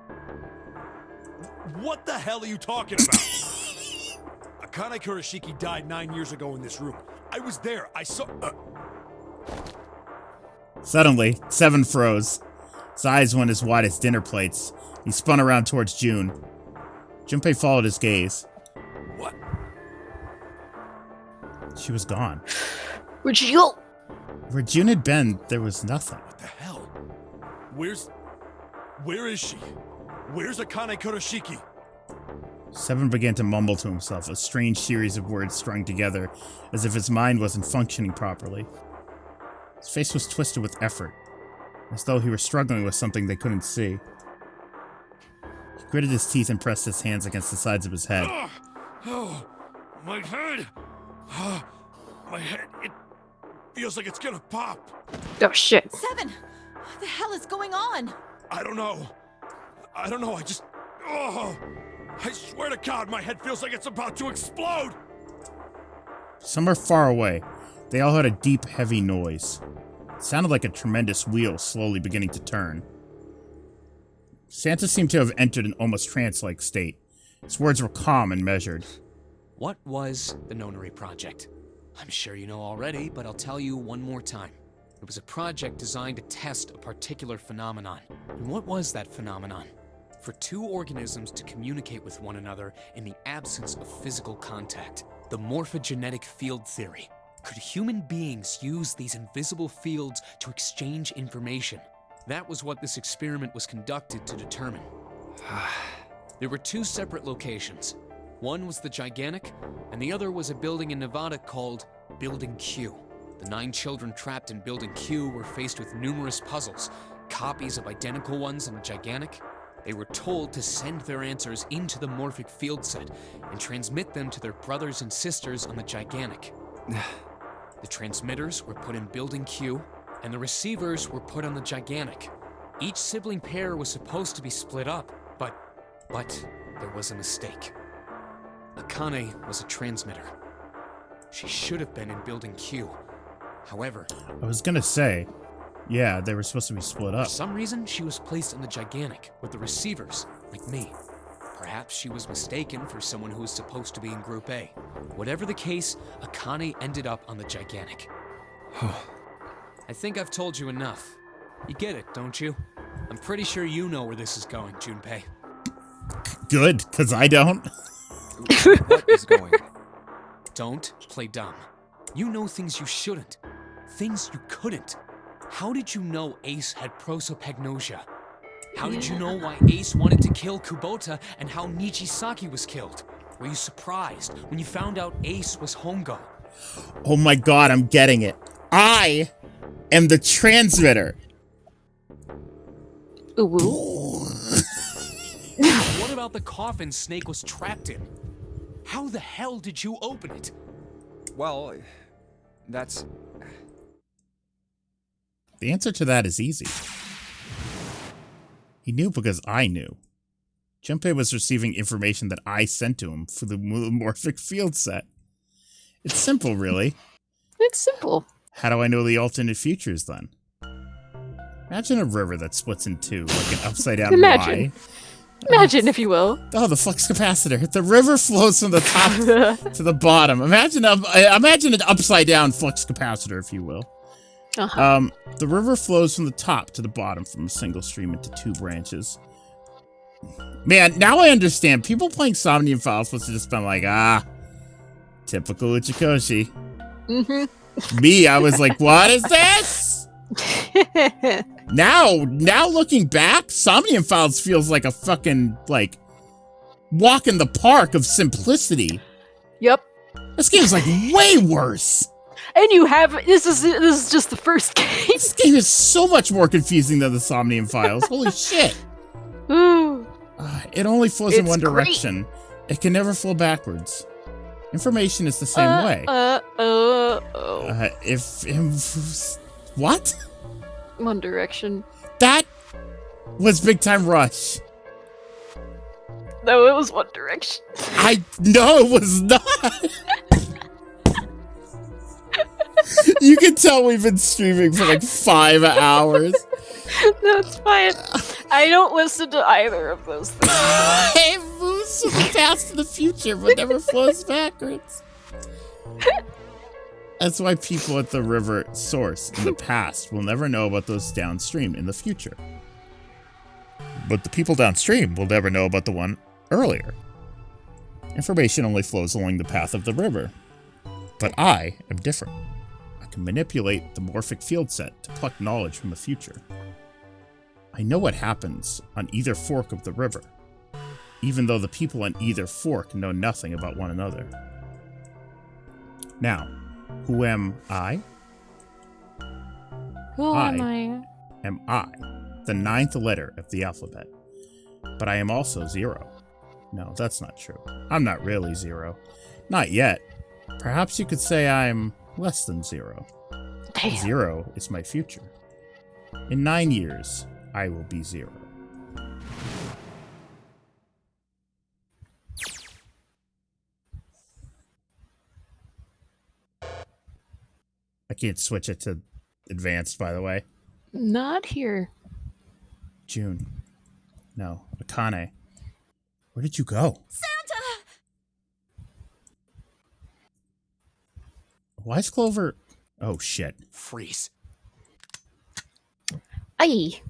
What the hell are you talking about? Akane Kurashiki died 9 years ago in this room. I was there. I saw... Suddenly, Seven froze. His eyes went as wide as dinner plates. He spun around towards June. Junpei followed his gaze. What? She was gone. Where'd she go? Where June had been, there was nothing. What the hell? Where is she? Where's Akane Kurashiki? Seven began to mumble to himself, a strange series of words strung together, as if his mind wasn't functioning properly. His face was twisted with effort, as though he were struggling with something they couldn't see. He gritted his teeth and pressed his hands against the sides of his head. Oh, my head! My head, it feels like it's gonna pop. Oh shit. Seven! What the hell is going on? I don't know, I just... Oh! I swear to God, my head feels like it's about to explode! Somewhere far away, they all heard a deep, heavy noise. It sounded like a tremendous wheel slowly beginning to turn. Santa seemed to have entered an almost trance-like state. His words were calm and measured. What was the Nonary Project? I'm sure you know already, but I'll tell you one more time. It was a project designed to test a particular phenomenon. And what was that phenomenon? For 2 organisms to communicate with one another in the absence of physical contact. The morphogenetic field theory. Could human beings use these invisible fields to exchange information? That was what this experiment was conducted to determine. There were 2 separate locations. One was the Gigantic, and the other was a building in Nevada called Building Q. The 9 children trapped in Building Q were faced with numerous puzzles, copies of identical ones in the Gigantic. They were told to send their answers into the morphic field set and transmit them to their brothers and sisters on the Gigantic. The transmitters were put in Building Q, and the receivers were put on the Gigantic. Each sibling pair was supposed to be split up, but there was a mistake. Akane was a transmitter. She should have been in Building Q. However... I was gonna say, Yeah, they were supposed to be split up. For some reason, she was placed on the gigantic with the receivers, like me. Perhaps she was mistaken for someone who was supposed to be in Group A. Whatever the case, Akane ended up on the gigantic. I think I've told you enough. You get it, don't you? I'm pretty sure you know where this is going, Junpei. Good, because I don't. What is going? Don't play dumb. You know things you shouldn't. Things you couldn't. How did you know Ace had prosopagnosia? How did you know why Ace wanted to kill Kubota and how Nijisaki was killed? Were you surprised when you found out Ace was Hongo? Oh my god, I'm getting it. I am the transmitter. Ooh. What about the coffin Snake was trapped in? How the hell did you open it? Well, that's... The answer to that is easy. He knew because I knew. Junpei was receiving information that I sent to him for the morphic field set. It's simple, really. It's simple. How do I know the alternate futures, then? Imagine a river that splits in two, like an upside-down Imagine. Y. Imagine, if you will. Oh, the flux capacitor. The river flows from the top to the bottom. Imagine an upside-down flux capacitor, if you will. The river flows from the top to the bottom from a single stream into two branches. Man, now I understand. People playing Somnium Files must have just been like, typical Uchikoshi. Me, I was like, what is this? Now looking back, Somnium Files feels like a fucking, like, walk in the park of simplicity. Yep. This game's like way worse. And you have this is just the first game. This game is so much more confusing than the Somnium Files. Holy shit. Ooh. It only flows in one great. direction. It can never flow backwards. Information is the same way. What? One Direction. That was Big Time Rush. No, it was One Direction. No, it was not. You can tell we've been streaming for like 5 hours. No, it's fine. I don't listen to either of those things. It moves from the past to the future, but never flows backwards. That's why people at the river source in the past will never know about those downstream in the future. But the people downstream will never know about the one earlier. Information only flows along the path of the river. But I am different. I can manipulate the morphic field set to pluck knowledge from the future. I know what happens on either fork of the river, even though the people on either fork know nothing about one another. Now, who am I? Who am I? The 9th letter of the alphabet. But I am also 0. No, that's not true. I'm not really 0. Not yet. Perhaps you could say I'm less than 0. Damn. 0 is my future. In 9 years, I will be 0. I can't switch it to advanced, by the way. Not here. June. No, Akane. Where did you go? Santa! Why is Clover... Oh, shit. Freeze. Aye.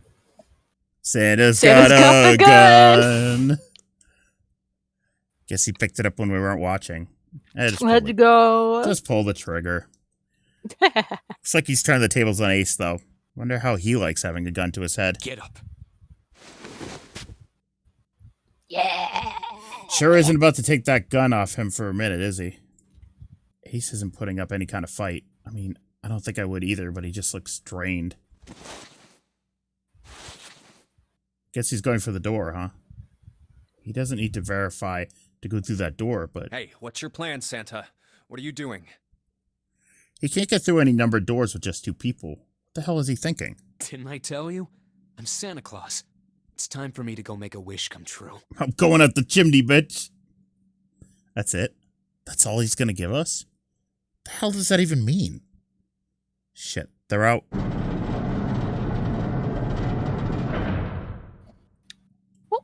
Santa's got a gun. Guess he picked it up when we weren't watching. Let's go. Just pull the trigger. Looks like he's turning the tables on Ace, though. Wonder how he likes having a gun to his head. Get up. Yeah. Sure isn't about to take that gun off him for a minute, is he? Ace isn't putting up any kind of fight. I mean, I don't think I would either, but he just looks drained. Guess he's going for the door, huh? He doesn't need to verify to go through that door, but... Hey, what's your plan, Santa? What are you doing? He can't get through any numbered doors with just 2 people. What the hell is he thinking? Didn't I tell you? I'm Santa Claus. It's time for me to go make a wish come true. I'm going up the chimney, bitch. That's it? That's all he's gonna give us? What the hell does that even mean? Shit, they're out.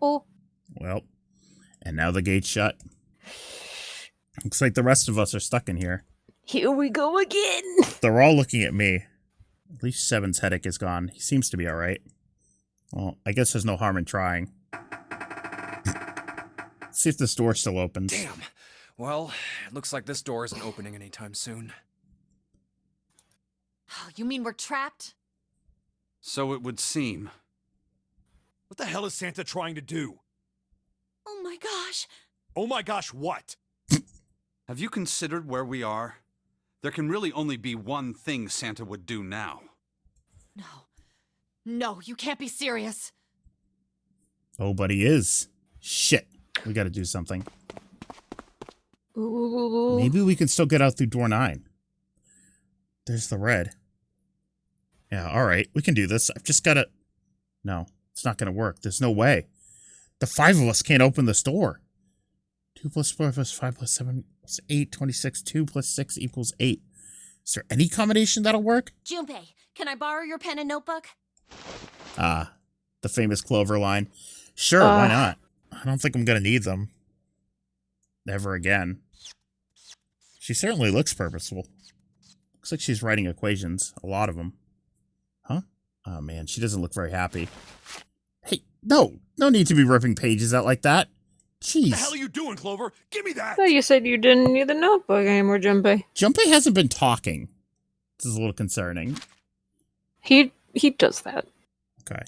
Uh-oh. Well, and now the gate's shut. Looks like the rest of us are stuck in here. Here we go again. They're all looking at me. At least Seven's headache is gone. He seems to be alright. Well, I guess there's no harm in trying. Let's see if this door still opens. Damn. Well, it looks like this door isn't opening anytime soon. Oh, you mean we're trapped? So it would seem. What the hell is Santa trying to do? Oh my gosh. Oh my gosh, what? Have you considered where we are? There can really only be one thing Santa would do now. No. No, you can't be serious. Oh, but he is. Shit. We gotta do something. Ooh. Maybe we can still get out through door 9. There's the red. Yeah, alright. We can do this. I've just gotta... No, it's not gonna work. There's no way. The 5 of us can't open this door. 2 plus 4 plus 5 plus 7 plus 8, 26. 2 plus 6 equals 8. Is there any combination that'll work? Junpei, can I borrow your pen and notebook? Ah, the famous Clover line. Sure, why not? I don't think I'm gonna need them. Ever again. She certainly looks purposeful. Looks like she's writing equations. A lot of them. Huh? Oh man, she doesn't look very happy. Hey, no need to be ripping pages out like that. Jeez. What the hell are you doing, Clover? Give me that! Oh, you said you didn't need the notebook anymore, Junpei. Junpei hasn't been talking. This is a little concerning. He does that. Okay.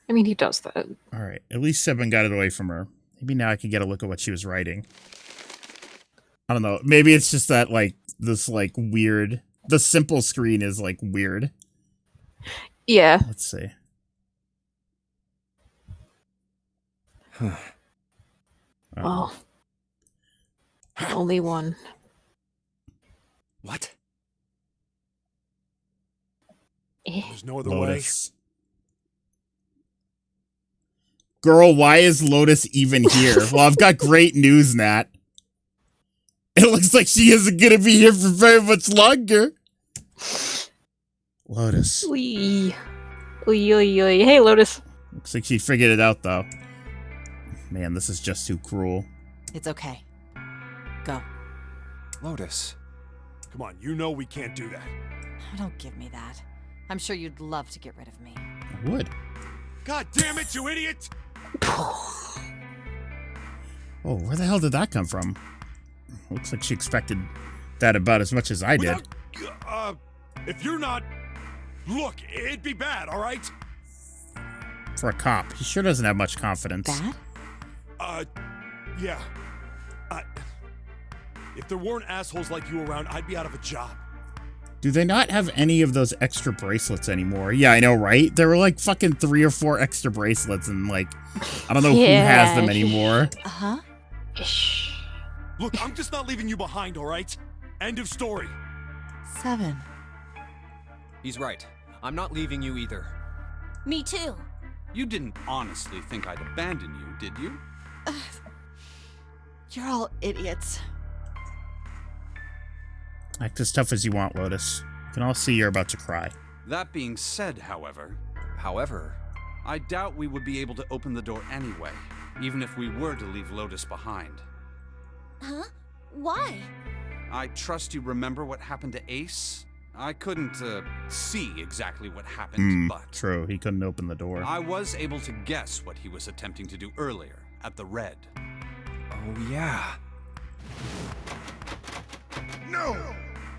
I mean, he does that. Alright, at least Seven got it away from her. Maybe now I can get a look at what she was writing. I don't know. Maybe it's just that, like, this, like, weird... The simple screen is, like, weird. Yeah. Let's see. Well, only one. What? There's no other Lotus. Girl, why is Lotus even here? Well, I've got great news, Nat. It looks like she isn't gonna be here for very much longer. Lotus. Oy. Oy, oy, oy. Hey, Lotus. Looks like she figured it out, though. Man, this is just too cruel. It's okay. Go. Lotus. Come on, you know we can't do that. Don't give me that. I'm sure you'd love to get rid of me. I would. God damn it, you idiot! Oh, where the hell did that come from? Looks like she expected that about as much as I did. If you're not... Look, it'd be bad, alright? For a cop, he sure doesn't have much confidence. Bad? Yeah. If there weren't assholes like you around, I'd be out of a job. Do they not have any of those extra bracelets anymore? Yeah, I know, right? There were like fucking 3 or 4 extra bracelets and like, I don't know who has them anymore. Uh-huh. Look, I'm just not leaving you behind, alright? End of story. 7. He's right. I'm not leaving you either. Me too. You didn't honestly think I'd abandon you, did you? You're all idiots. Act as tough as you want, Lotus. You can all see you're about to cry. That being said, however, I doubt we would be able to open the door anyway, even if we were to leave Lotus behind. Huh? Why? I trust you remember what happened to Ace? I couldn't, see exactly what happened, but... True, he couldn't open the door. I was able to guess what he was attempting to do earlier, at the Red. Oh, yeah. No!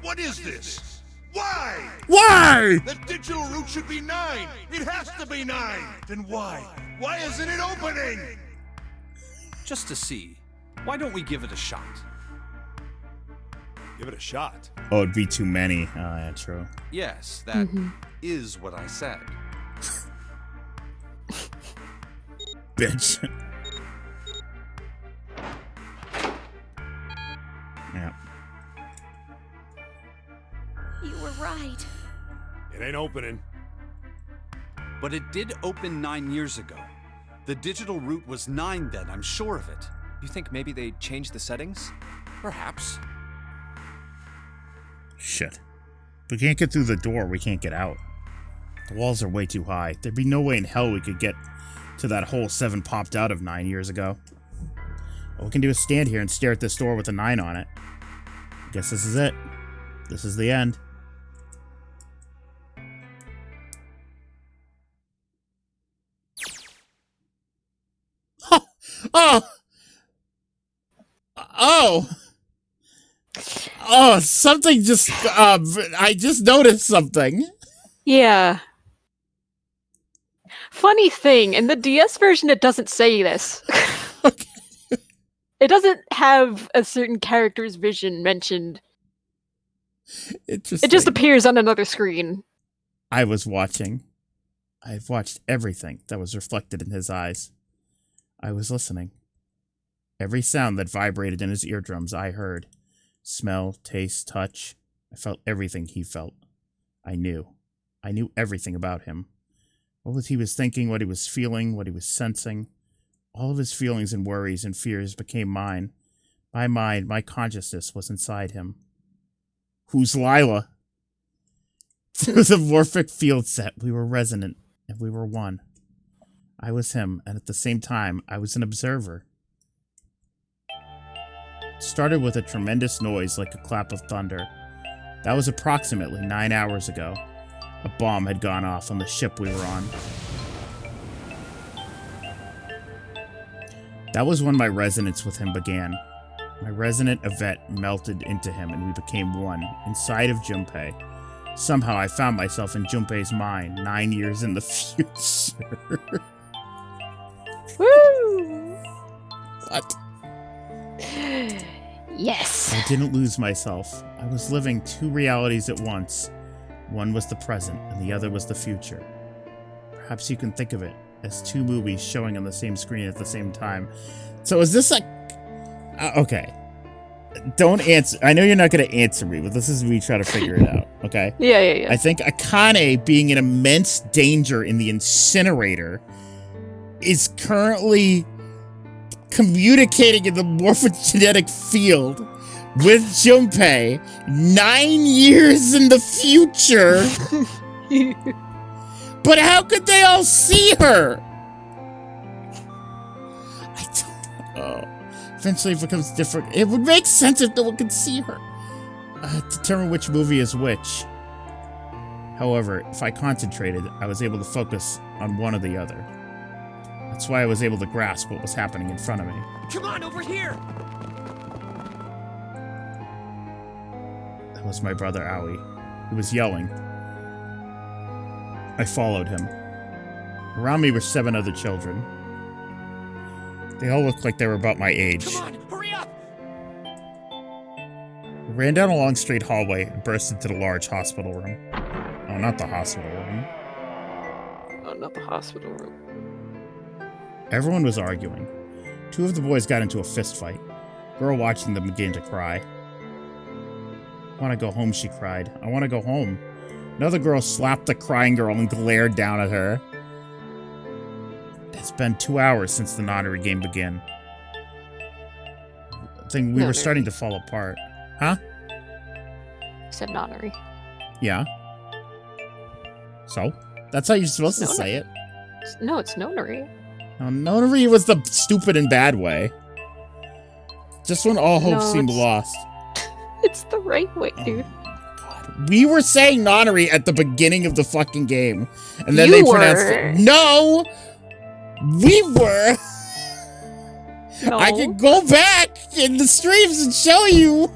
What is this? Why? Why? The digital route should be 9! It has to be 9! Then why? Why isn't it opening? Just to see. Why don't we give it a shot? Give it a shot. Oh, it'd be too many. Oh, yeah, true. Yes, that is what I said. Bitch. Yeah. You were right. It ain't opening. But it did open 9 years ago. The digital route was 9 then, I'm sure of it. You think maybe they changed the settings? Perhaps. Shit. If we can't get through the door, we can't get out. The walls are way too high. There'd be no way in hell we could get till that hole 7 popped out of 9 years ago. All we can do is stand here and stare at this door with a 9 on it. I guess this is it. This is the end. Oh! Oh! Oh, something just, I just noticed something. Yeah. Funny thing, in the DS version, it doesn't say this. Okay. It doesn't have a certain character's vision mentioned. Interesting. It just appears on another screen. I was watching. I've watched everything that was reflected in his eyes. I was listening. Every sound that vibrated in his eardrums, I heard. Smell, taste, touch. I felt everything he felt. I knew. I knew everything about him. What he was thinking, what he was feeling, what he was sensing. All of his feelings and worries and fears became mine. My mind, my consciousness was inside him. Who's Lila? Through the morphic field set, we were resonant, and we were one. I was him, and at the same time, I was an observer. It started with a tremendous noise like a clap of thunder. That was approximately 9 hours ago. A bomb had gone off on the ship we were on. That was when my resonance with him began. My resonant Yvette melted into him and we became one, inside of Junpei. Somehow I found myself in Junpei's mind, 9 years in the future. Woo! What? Yes. I didn't lose myself. I was living 2 realities at once. One was the present, and the other was the future. Perhaps you can think of it as 2 movies showing on the same screen at the same time. So is this a... okay. Don't answer. I know you're not going to answer me, but this is me trying to figure it out, okay? Yeah. I think Akane being in immense danger in the incinerator is currently communicating in the morphogenetic field with Junpei 9 years in the future. But how could they all see her? I don't know. Eventually it becomes different. It would make sense if no one could see her. Determine which movie is which. However, if I concentrated, I was able to focus on one or the other. That's why I was able to grasp what was happening in front of me. Come on, over here! That was my brother Aoi. He was yelling. I followed him. Around me were 7 other children. They all looked like they were about my age. Come on, hurry up! I ran down a long straight hallway and burst into the large hospital room. Oh, not the hospital room. Oh, not the hospital room. Everyone was arguing. 2 of the boys got into a fist fight. Girl watching them began to cry. I want to go home, she cried. I want to go home. Another girl slapped the crying girl and glared down at her. It's been 2 hours since the Nonary game began. I think we were starting to fall apart. Huh? I said Nonary. Yeah. So? That's how you're supposed to say it. No, it's Nonary. No, Nonary was the stupid and bad way. Just when all hope seemed lost. It's the right way, dude. We were saying Nonary at the beginning of the fucking game. And then You they were. pronounced it. No! We were! No. I can go back in the streams and show you!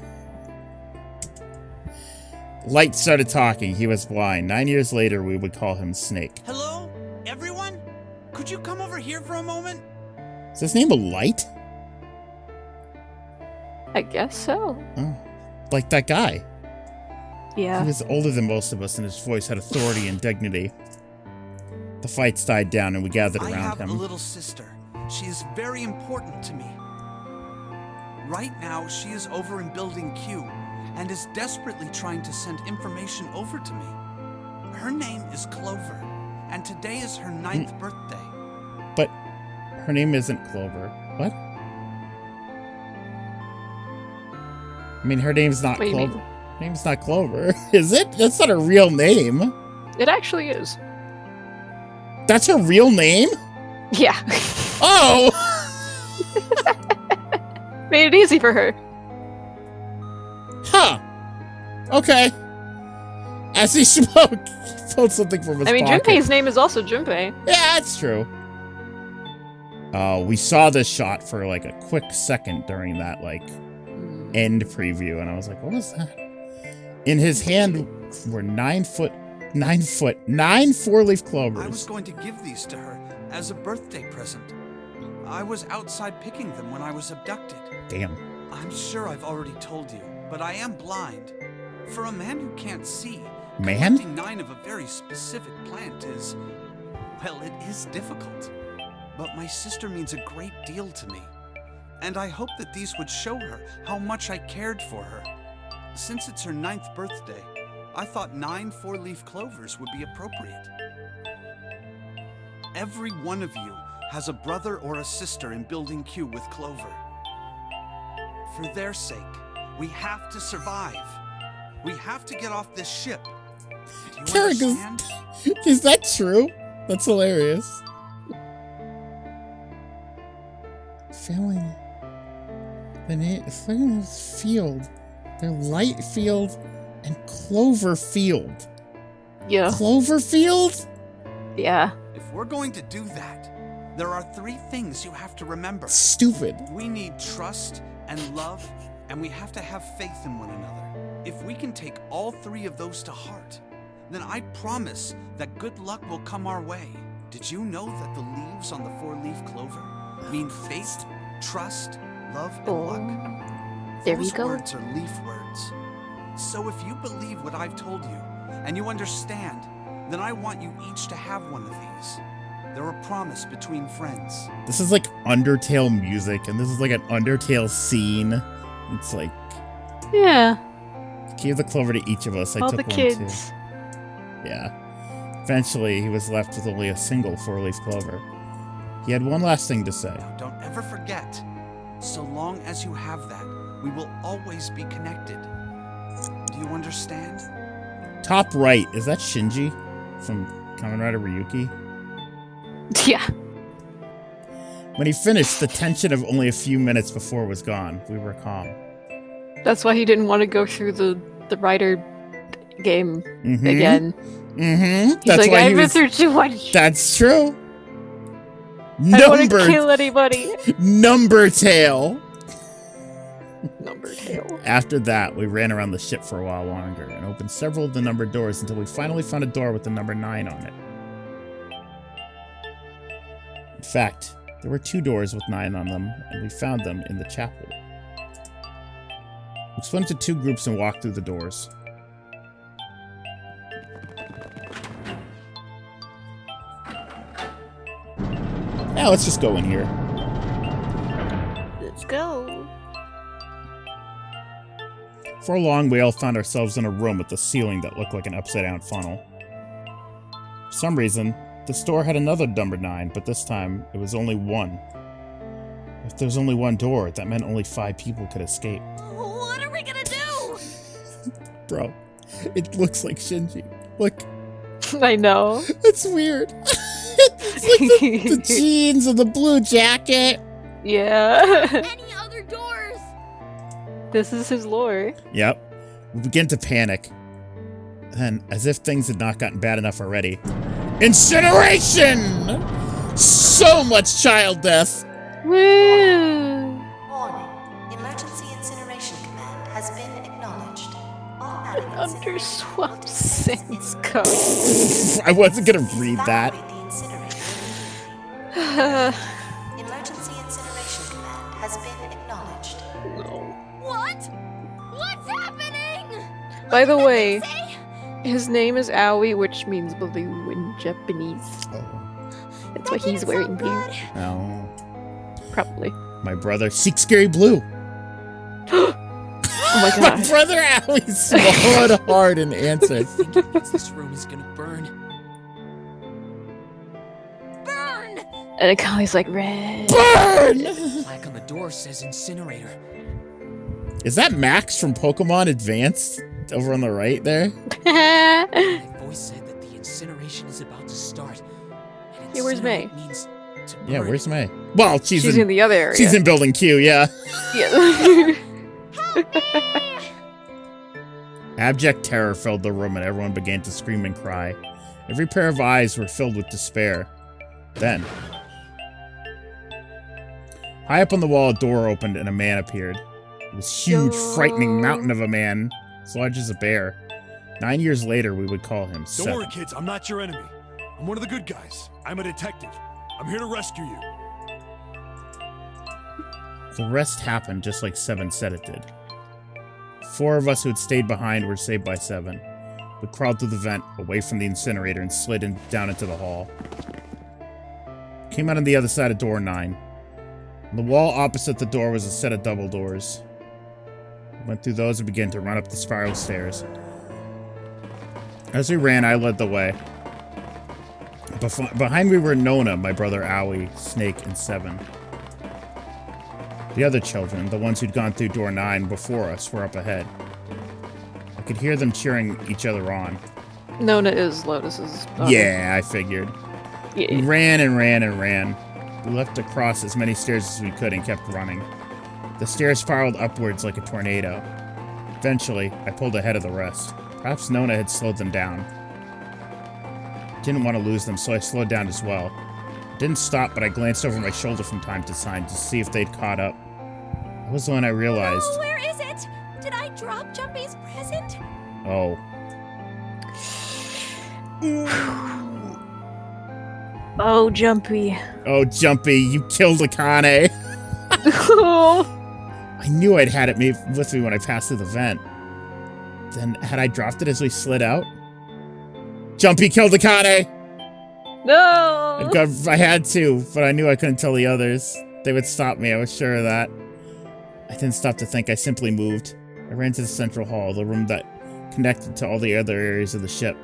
Light started talking. He was blind. 9 years later, we would call him Snake. Hello? Everyone? Could you come over here for a moment? Is his name a Light? I guess so. Oh, like that guy. Yeah. He was older than most of us, and his voice had authority and dignity. The fights died down, and we gathered around I have him. a little sister. She is very important to me. Right now, she is over in Building Q, and is desperately trying to send information over to me. Her name is Clover, and today is her 9th birthday. But her name isn't Clover. What? I mean, her name's not Clover. Her name's not Clover, is it? That's not her real name. It actually is. That's her real name? Yeah. Oh! Made it easy for her. Huh. Okay. As he spoke, he pulled something from his I mean, pocket. Junpei's name is also Junpei. Yeah, that's true. We saw this shot for like a quick second during that like end preview, and I was like, what was that? In his hand were 9 4-leaf clovers. I was going to give these to her as a birthday present. I was outside picking them when I was abducted. Damn. I'm sure I've already told you, but I am blind. For a man who can't see, Man? collecting 9 of a very specific plant is, well, it is difficult. But my sister means a great deal to me. And I hope that these would show her how much I cared for her. Since it's her 9th birthday, I thought 9 4-leaf clovers would be appropriate. Every one of you has a brother or a sister in Building Q with Clover. For their sake, we have to survive. We have to get off this ship. Do you understand? Is that true? That's hilarious. Family. The name field. They're Light Field and Clover Field. Yeah. Clover Field? Yeah. If we're going to do that, there are 3 things you have to remember. Stupid. We need trust and love, and we have to have faith in one another. If we can take all 3 of those to heart, then I promise that good luck will come our way. Did you know that the leaves on the 4-leaf clover mean faith, trust, love, and luck? There we Those go. words are leaf words. So if you believe what I've told you, and you understand, then I want you each to have one of these. They're a promise between friends. This is like Undertale music, and this is like an Undertale scene. It's like, Yeah. give the clover to each of us. I All took the one kids. too. Yeah. Eventually, he was left with only a single 4-leaf clover. He had one last thing to say. Don't ever forget, so long as you have that, we will always be connected. Do you understand? Top right, is that Shinji from Kamen Rider Ryuki? Yeah. When he finished, the tension of only a few minutes before was gone. We were calm. That's why he didn't want to go through the Rider game again. Mm-hmm. He's like, I've been through too much. That's true. I don't want to kill anybody. Number tail. Number tail. After that, we ran around the ship for a while longer and opened several of the numbered doors until we finally found a door with the number 9 on it. In fact, there were 2 doors with 9 on them, and we found them in the chapel. We split into 2 groups and walked through the doors. Now let's just go in here. Let's go. For long, we all found ourselves in a room with a ceiling that looked like an upside-down funnel. For some reason, this door had another number 9, but this time, it was only 1. If there's only 1 door, that meant only 5 people could escape. What are we gonna do? Bro, it looks like Shinji. Look. I know. It's weird. It's like the jeans and the blue jacket. Yeah. Any other doors? This is his lore. Yep. We begin to panic. Then, as if things had not gotten bad enough already, incineration! So much child death! Woo! Warning. Emergency incineration command has been acknowledged. Automatic Underswept Sans code. I wasn't gonna read that. Emergency incineration command has been acknowledged. What? What's happening? By the way, his name is Aoi, which means blue in Japanese. That's why he's wearing blue. No. Probably. My brother, Seek Scary Blue. Oh my god. My brother Aoi swallowed hard and answered. This room is gonna burn. Burn! And Akali's like, red. Burn! Plaque on the door says incinerator. Is that Max from Pokemon Advanced over on the right there? My voice said that the incineration is about to start. And Hey, where's May? incinerate means Yeah, where's May? Well, she's in the other area. She's in building Q, yeah. Yeah. Abject terror filled the room and everyone began to scream and cry. Every pair of eyes were filled with despair. Then, high up on the wall, a door opened and a man appeared. It was a huge, frightening mountain of a man, as large as a bear. 9 years later, we would call him Don't Seven. worry, kids. I'm not your enemy. I'm one of the good guys. I'm a detective. I'm here to rescue you. The rest happened just like Seven said it did. 4 of us who had stayed behind were saved by Seven. We crawled through the vent, away from the incinerator, and slid down into the hall. Came out on the other side of door 9. On the wall opposite the door was a set of double doors. Went through those and began to run up the spiral stairs. As we ran, I led the way. Behind me were Nona, my brother Owie, Snake, and Seven. The other children, the ones who'd gone through door 9 before us, were up ahead. I could hear them cheering each other on. Nona is Lotus's daughter. Yeah, I figured. Yeah. We ran and ran and ran. We left across as many stairs as we could and kept running. The stairs spiraled upwards like a tornado. Eventually, I pulled ahead of the rest. Perhaps Nona had slowed them down. Didn't want to lose them, so I slowed down as well. Didn't stop, but I glanced over my shoulder from time to time to see if they'd caught up. That was when I realized... Oh, where is it? Did I drop Jumpy's present? Oh. Oh, Jumpy. Oh, Jumpy, you killed Akane. I knew I'd had it with me when I passed through the vent. Then, had I dropped it as we slid out? Jumpy killed Akane! No! I had to, but I knew I couldn't tell the others. They would stop me, I was sure of that. I didn't stop to think, I simply moved. I ran to the central hall, the room that connected to all the other areas of the ship.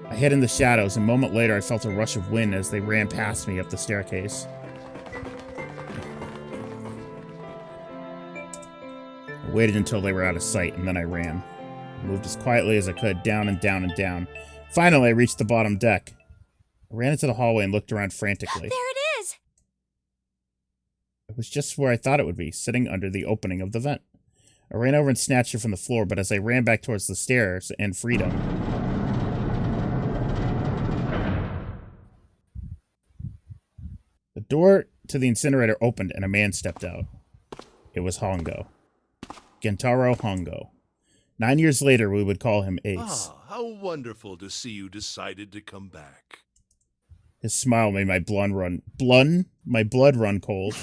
I hid in the shadows, and a moment later I felt a rush of wind as they ran past me up the staircase. I waited until they were out of sight, and then I ran. I moved as quietly as I could, down and down and down. Finally, I reached the bottom deck. I ran into the hallway and looked around frantically. There it is! It was just where I thought it would be, sitting under the opening of the vent. I ran over and snatched it from the floor, but as I ran back towards the stairs and freedom... The door to the incinerator opened and a man stepped out. It was Hongo. Gentaro Hongo. 9 years later, we would call him Ace. Ah, how wonderful to see you decided to come back. His smile made my blood run cold.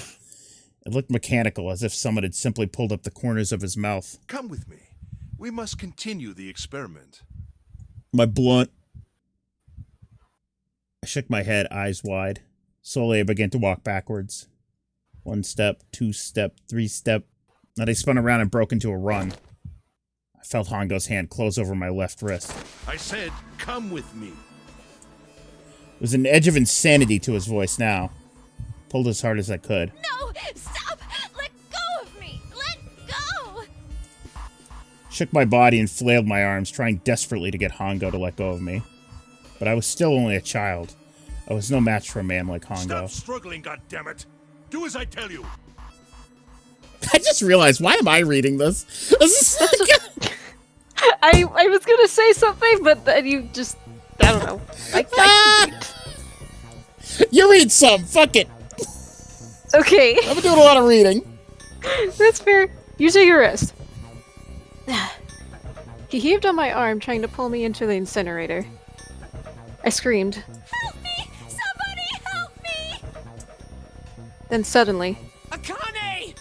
It looked mechanical, as if someone had simply pulled up the corners of his mouth. Come with me. We must continue the experiment. My blunt. I shook my head, eyes wide. Slowly, I began to walk backwards. 1 step, 2 step, 3 step. Then I spun around and broke into a run. I felt Hongo's hand close over my left wrist. I said, come with me. There was an edge of insanity to his voice now. Pulled as hard as I could. No! Stop! Let go of me! Let go! Shook my body and flailed my arms, trying desperately to get Hongo to let go of me. But I was still only a child. I was no match for a man like Hongo. Stop struggling, goddammit! Do as I tell you! I just realized, why am I reading this? I was gonna say something, but then you just... I don't know. You read some, fuck it! Okay. I've been doing a lot of reading. That's fair. You take your rest. He heaved on my arm, trying to pull me into the incinerator. I screamed. Help me! Somebody help me! Then suddenly... Akane!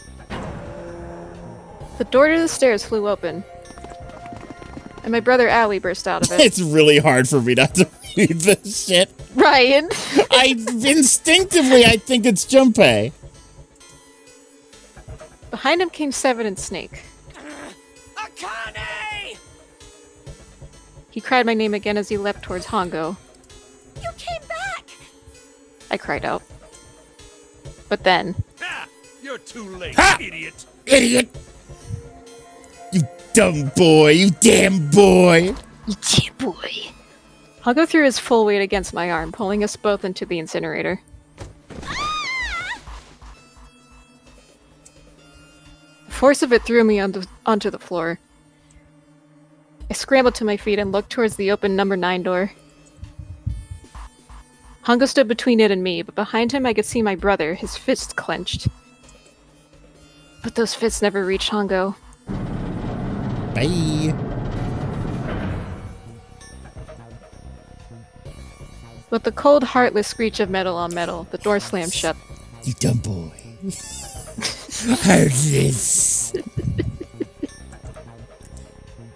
The door to the stairs flew open. And my brother Owie burst out of it. It's really hard for me not to read this shit. Ryan! Instinctively, I think it's Junpei. Behind him came Seven and Snake. Akane! He cried my name again as he leapt towards Hongo. You came back! I cried out. But then... Ha! You're too late, ha! idiot! Idiot! You dumb boy! You damn boy! You damn boy! Hongo threw his full weight against my arm, pulling us both into the incinerator. force of it threw me onto the floor. I scrambled to my feet and looked towards the open number 9 door. Hongo stood between it and me, but behind him I could see my brother, his fists clenched. But those fists never reached Hongo. Bye. With the cold, heartless screech of metal on metal, the door slammed shut. You dumb boy. Heartless.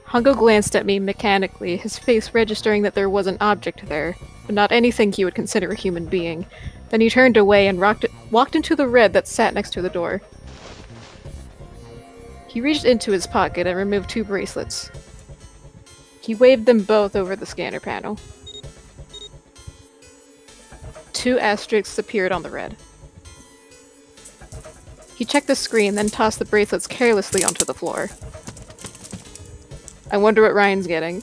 Hongo glanced at me mechanically, his face registering that there was an object there, but not anything he would consider a human being. Then he turned away and walked into the red that sat next to the door. He reached into his pocket and removed 2 bracelets. He waved them both over the scanner panel. 2 asterisks appeared on the red. He checked the screen, then tossed the bracelets carelessly onto the floor. I wonder what Ryan's getting.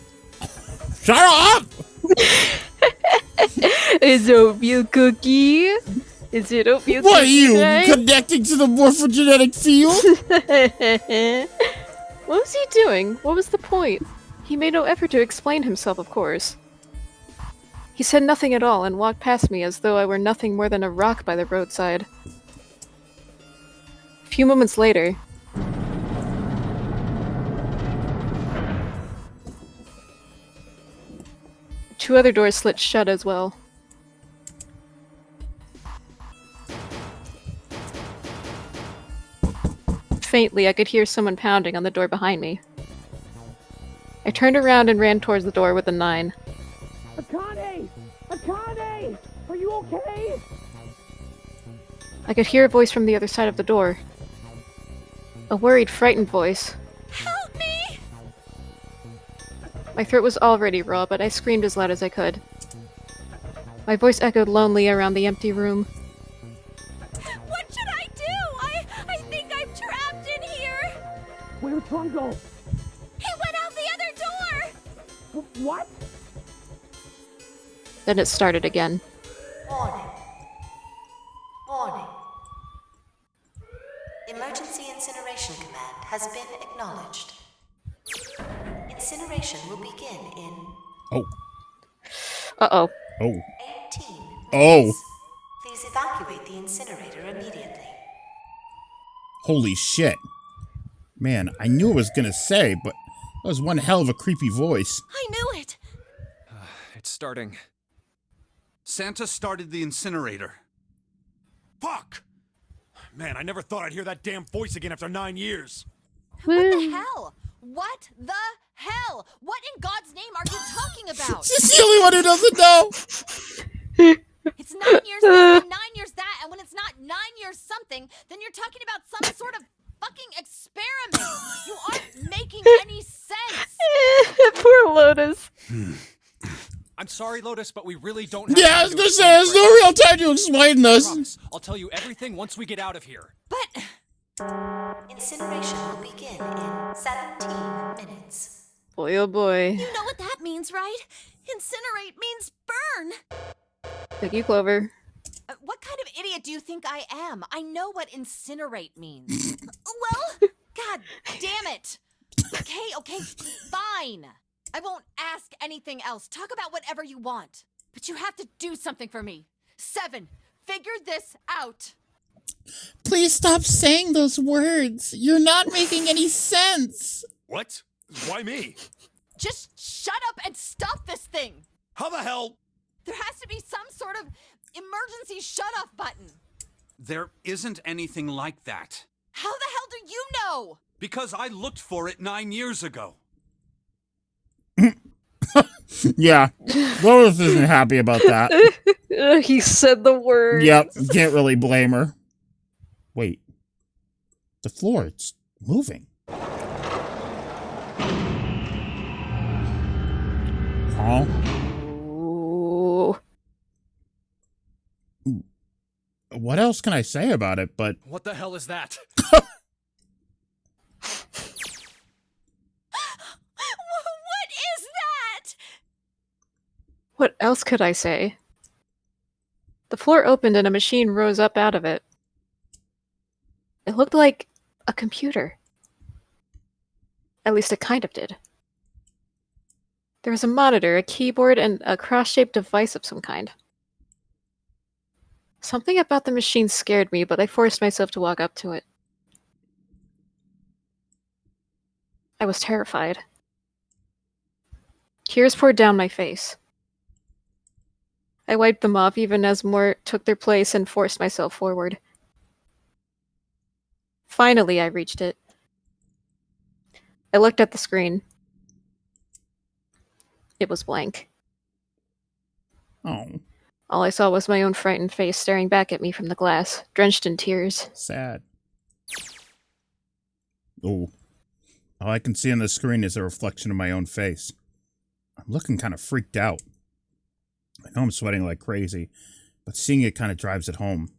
Shut up! Is oatmeal cookie? Is it oatmeal What are cookie you, night? connecting to the morphogenetic field? What was he doing? What was the point? He made no effort to explain himself, of course. He said nothing at all and walked past me as though I were nothing more than a rock by the roadside. A few moments later, two other doors slid shut as well. Faintly, I could hear someone pounding on the door behind me. I turned around and ran towards the door with the 9. Akane! Akane! Are you okay? I could hear a voice from the other side of the door. A worried, frightened voice. Help me! My throat was already raw, but I screamed as loud as I could. My voice echoed lonely around the empty room. What should I do? I think I'm trapped in here! Where's Hongo? He went out the other door! What? Then it started again. Warning. Warning. Emergency Incineration Command has been acknowledged. Incineration will begin in... Oh. Uh-oh. Oh. 18 minutes. Oh. Please evacuate the incinerator immediately. Holy shit. Man, I knew it was gonna say, but that was one hell of a creepy voice. I knew it! It's starting. Santa started the incinerator. Fuck! Man, I never thought I'd hear that damn voice again after 9 years. What the hell? What the hell? What in God's name are you talking about? She's the only one who doesn't know! It's 9 years this and 9 years that, and when it's not 9 years something, then you're talking about some sort of fucking experiment. You aren't making any sense. Poor Lotus. I'm sorry, Lotus, but we really don't have Yeah, time I was to gonna explain say, there's right no now. real time to explain I this. promise. I'll tell you everything once we get out of here. But... Incineration will begin in 17 minutes. Boy, oh boy. You know what that means, right? Incinerate means burn. Thank you, Clover. What kind of idiot do you think I am? I know what incinerate means. Well, god damn it. Okay, fine. I won't ask anything else. Talk about whatever you want. But you have to do something for me. 7, figure this out. Please stop saying those words. You're not making any sense. What? Why me? Just shut up and stop this thing. How the hell? There has to be some sort of emergency shut-off button. There isn't anything like that. How the hell do you know? Because I looked for it 9 years ago. Yeah. Lotus isn't happy about that. He said the word. Yep, can't really blame her. Wait. The floor, it's moving. Huh? Ooh. What else can I say about it, but... What the hell is that? What is that? What else could I say? The floor opened and a machine rose up out of it. It looked like a computer. At least it kind of did. There was a monitor, a keyboard, and a cross-shaped device of some kind. Something about the machine scared me, but I forced myself to walk up to it. I was terrified. Tears poured down my face. I wiped them off even as more took their place and forced myself forward. Finally, I reached it. I looked at the screen. It was blank. Oh. All I saw was my own frightened face staring back at me from the glass, drenched in tears. Sad. Oh. All I can see on the screen is a reflection of my own face. I'm looking kind of freaked out. I know I'm sweating like crazy, but seeing it kind of drives it home.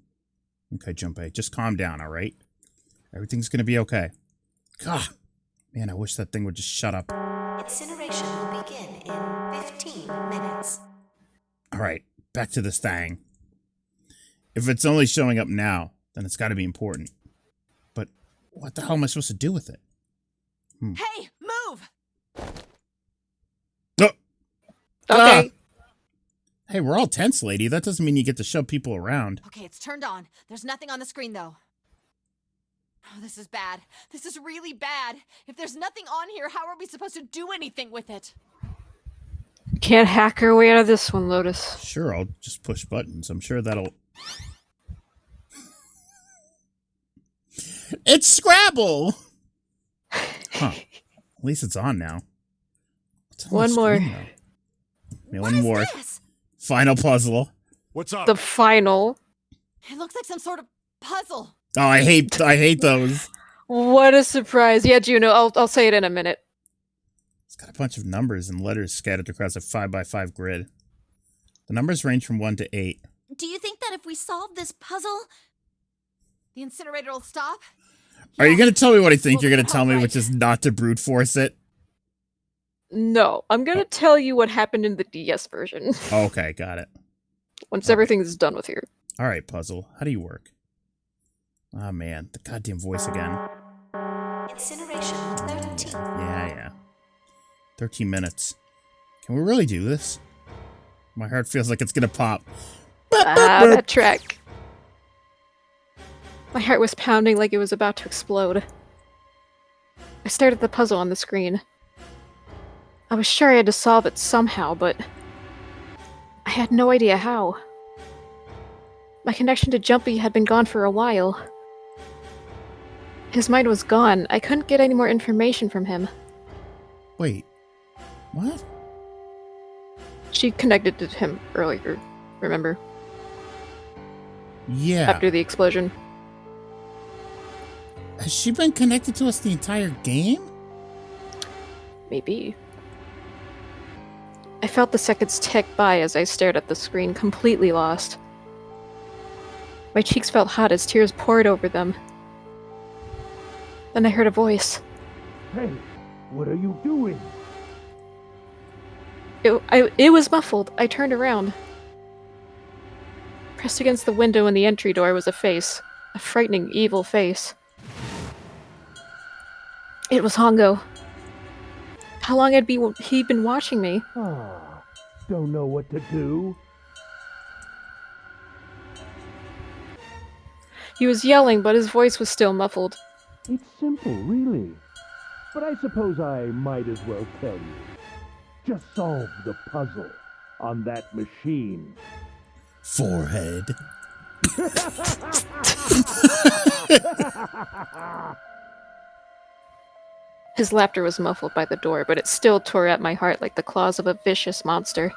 Okay, Junpei, just calm down, all right? Everything's gonna be okay. God, man, I wish that thing would just shut up. Incineration will begin in 15 minutes. All right, back to this thing. If it's only showing up now, then it's got to be important. But what the hell am I supposed to do with it? Hey, move! Oh. Okay. Hey, we're all tense, lady. That doesn't mean you get to shove people around. Okay, it's turned on. There's nothing on the screen, though. Oh, this is bad. This is really bad. If there's nothing on here, how are we supposed to do anything with it? Can't hack our way out of this one, Lotus. Sure, I'll just push buttons. I'm sure that'll... It's Scrabble! Huh. At least it's on now. What's on One the more. screen, though? Yeah, one more. Final puzzle. What's up? The final. It looks like some sort of puzzle. Oh, I hate those. What a surprise. Yeah, Juno, I'll say it in a minute. It's got a bunch of numbers and letters scattered across a 5x5 grid. The numbers range from 1 to 8. Do you think that if we solve this puzzle, the incinerator will stop? Are you going to tell me what I think you're going to tell me, which is not to brute force it? No, I'm gonna tell you what happened in the DS version. Okay, got it. Once everything's done with here. All right, puzzle. How do you work? Oh, man. The goddamn voice again. Incineration 13. Yeah. 13 minutes. Can we really do this? My heart feels like it's going to pop. That track. My heart was pounding like it was about to explode. I stared at the puzzle on the screen. I was sure I had to solve it somehow, but I had no idea how. My connection to Jumpy had been gone for a while. His mind was gone. I couldn't get any more information from him. Wait. What? She connected to him earlier, remember? Yeah. After the explosion. Has she been connected to us the entire game? Maybe. I felt the seconds tick by as I stared at the screen, completely lost. My cheeks felt hot as tears poured over them. Then I heard a voice. Hey, what are you doing? It was muffled. I turned around. Pressed against the window in the entry door was a face. A frightening, evil face. It was Hongo. How long had he been watching me? Don't know what to do. He was yelling, but his voice was still muffled. It's simple, really. But I suppose I might as well tell you. Just solve the puzzle on that machine. Forehead. His laughter was muffled by the door, but it still tore at my heart like the claws of a vicious monster.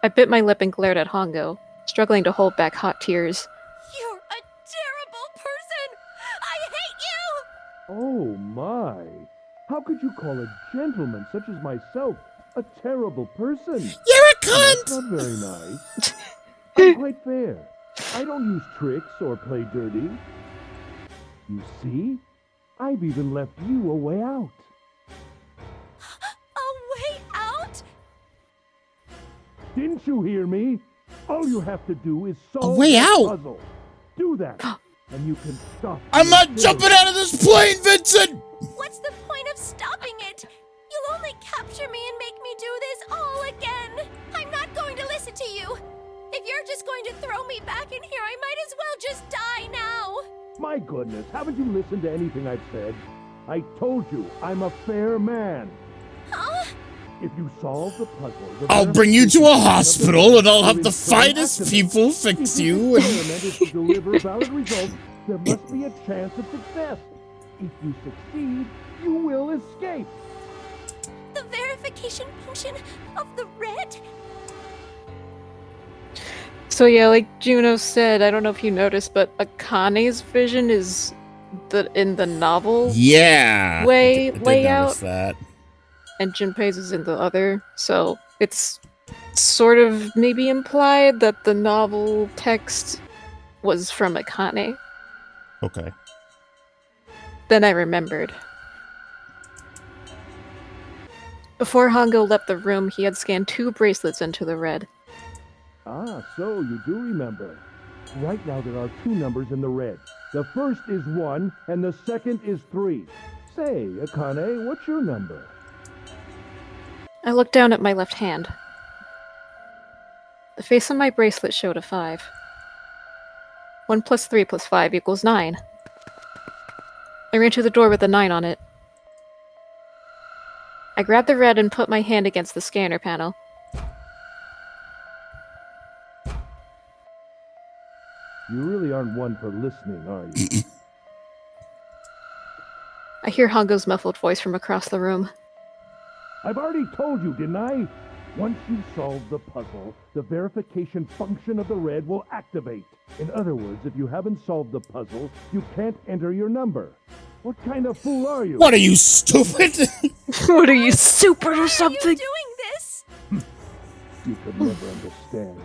I bit my lip and glared at Hongo, struggling to hold back hot tears. You're a terrible person! I hate you! Oh my! How could you call a gentleman such as myself a terrible person? You're a cunt! That's not very nice. I'm quite fair. I don't use tricks or play dirty. You see? I've even left you a way out. A way out? Didn't you hear me? All you have to do is solve way the out? puzzle. Do that, and you can stop. I'm not jumping out of this plane, Vincent! What's the point? You'll only capture me and make me do this all again. I'm not going to listen to you. If you're just going to throw me back in here, I might as well just die now. My goodness, haven't you listened to anything I've said? I told you, I'm a fair man. Huh? If you solve the puzzle... I'll bring you to a hospital and I'll have the finest people fix you. If the experiment is to deliver valid results, there must be a chance of success. If you succeed, you will escape. The verification function of the red? So yeah, like Juno said, I don't know if you noticed, but Akane's vision is in the novel Yeah. way I did layout. notice that. And Junpei's is in the other, so it's sort of maybe implied that the novel text was from Akane. Okay. Then I remembered. Before Hongo left the room, he had scanned 2 bracelets into the red. Ah, so you do remember. Right now there are 2 numbers in the red. The first is 1, and the second is 3. Say, Akane, what's your number? I looked down at my left hand. The face on my bracelet showed a 5. 1 plus 3 plus 5 equals 9. I ran to the door with the 9 on it. I grabbed the red and put my hand against the scanner panel. You really aren't one for listening, are you? I hear Hongo's muffled voice from across the room. I've already told you, didn't I? Once you solve the puzzle, the verification function of the red will activate. In other words, if you haven't solved the puzzle, you can't enter your number. What kind of fool are you? What are you, stupid? What are you, stupid or something? Why are you doing this? You could never understand.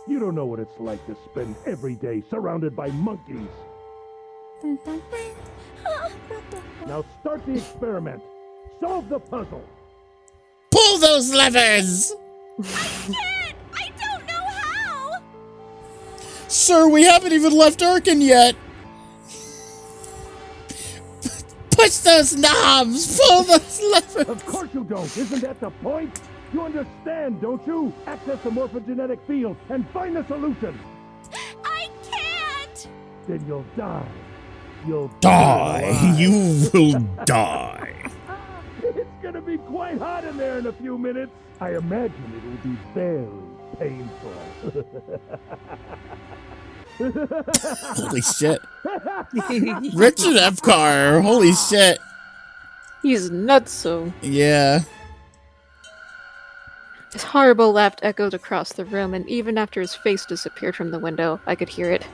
You don't know what it's like to spend every day surrounded by monkeys. Now start the experiment. Solve the puzzle. Pull those levers! I can't! I don't know how! Sir, we haven't even left Irken yet. Push those knobs! Pull those levers! Of course you don't. Isn't that the point? You understand, don't you? Access the morphogenetic field and find the solution. I can't! Then you'll die. You'll Die. You will die. It's gonna be quite hot in there in a few minutes. I imagine it'll be very painful. Holy shit. Richard Epcar. Holy shit. He's nuts, so. Yeah. His horrible laugh echoed across the room, and even after his face disappeared from the window, I could hear it.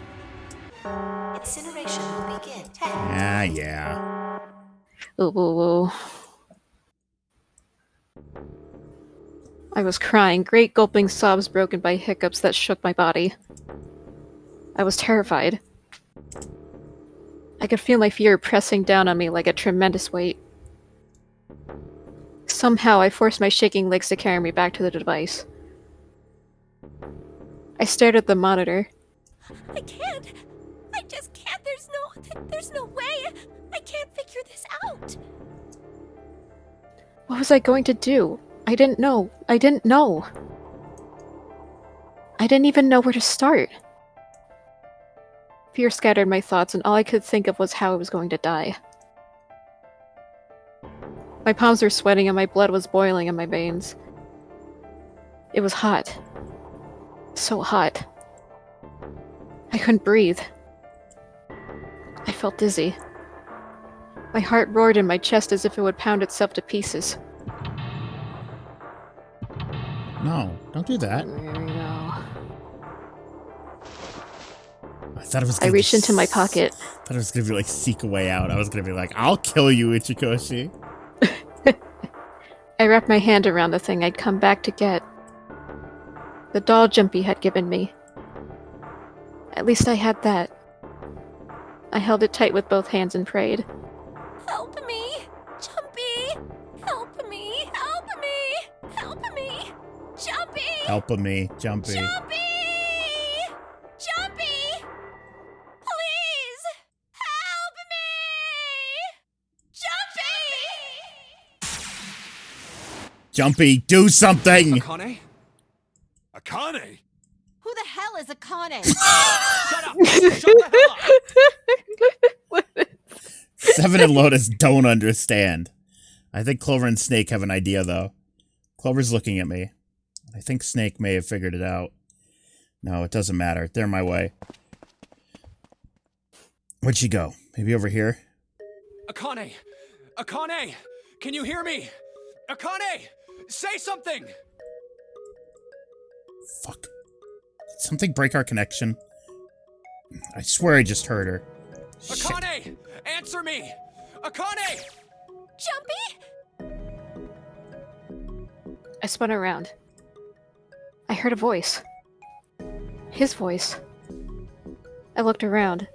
Incineration will begin. 10. Yeah. Oh. I was crying, great gulping sobs broken by hiccups that shook my body. I was terrified. I could feel my fear pressing down on me like a tremendous weight. Somehow, I forced my shaking legs to carry me back to the device. I stared at the monitor. I can't. I just can't. There's no way. I can't figure this out. What was I going to do? I didn't know. I didn't even know where to start. Fear scattered my thoughts, and all I could think of was how I was going to die. My palms were sweating and my blood was boiling in my veins. It was hot. So hot. I couldn't breathe. I felt dizzy. My heart roared in my chest as if it would pound itself to pieces. No, don't do that. I thought it was. I reached into my pocket. I thought it was gonna be like seek a way out. I was gonna be like, I'll kill you, Ichikoshi. I wrapped my hand around the thing I'd come back to get. The doll Jumpy had given me. At least I had that. I held it tight with both hands and prayed. Help me! Jumpy! Help me! Help me! Help me! Jumpy! Help me, Jumpy. Jumpy! Jumpy! Please! Help me! Jumpy! Jumpy, do something! Akane? Akane? Who the hell is Akane? Shut up! Shut the hell up! Seven and Lotus don't understand. I think Clover and Snake have an idea, though. Clover's looking at me. I think Snake may have figured it out. No, it doesn't matter. They're my way. Where'd she go? Maybe over here? Akane! Akane! Can you hear me? Akane! Say something! Fuck. Did something break our connection? I swear I just heard her. Akane! Shit. Answer me! Akane! Jumpy? I spun around. I heard a voice. His voice. I looked around.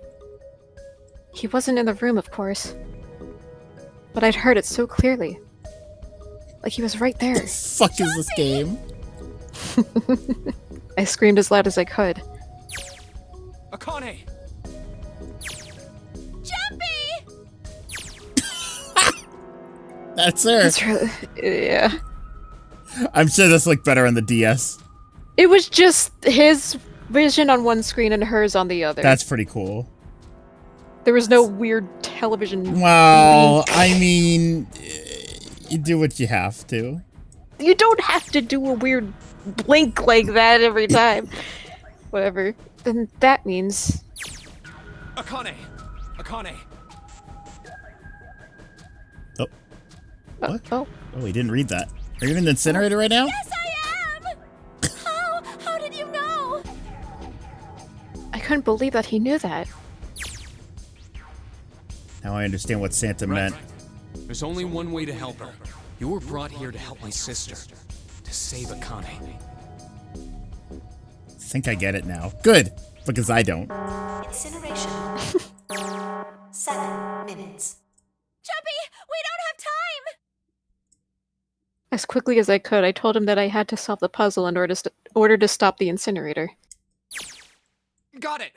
He wasn't in the room, of course. But I'd heard it so clearly. Like he was right there. What the fuck is this game? I screamed as loud as I could. Akane! Jumpy! That's her. That's really, yeah. I'm sure this looked better on the DS. It was just his vision on one screen and hers on the other. That's pretty cool. There was no weird television. Well, I mean, you do what you have to. You don't have to do a weird blink like that every time. Whatever. Then that means... Akane! Akane! Oh. What? Oh. Oh, he didn't read that. Are you in the incinerator right now? Yes, I am! How did you know? I couldn't believe that he knew that. Now I understand what Santa meant. There's only one way to help her. You were brought here to help my sister. To save Akane. I think I get it now. Good, because I don't. Incineration. 7 minutes. Jumpy, we don't have time! As quickly as I could, I told him that I had to solve the puzzle in order to stop the incinerator. Got it!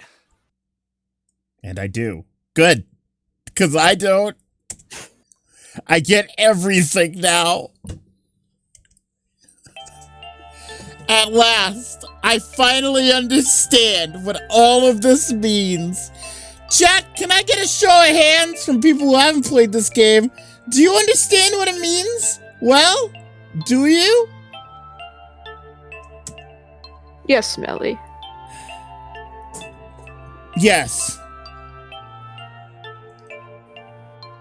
And I do. Good. Because I don't. I get everything now. At last, I finally understand what all of this means. Chat, can I get a show of hands from people who haven't played this game? Do you understand what it means? Well, do you? Yes, Melly. Yes.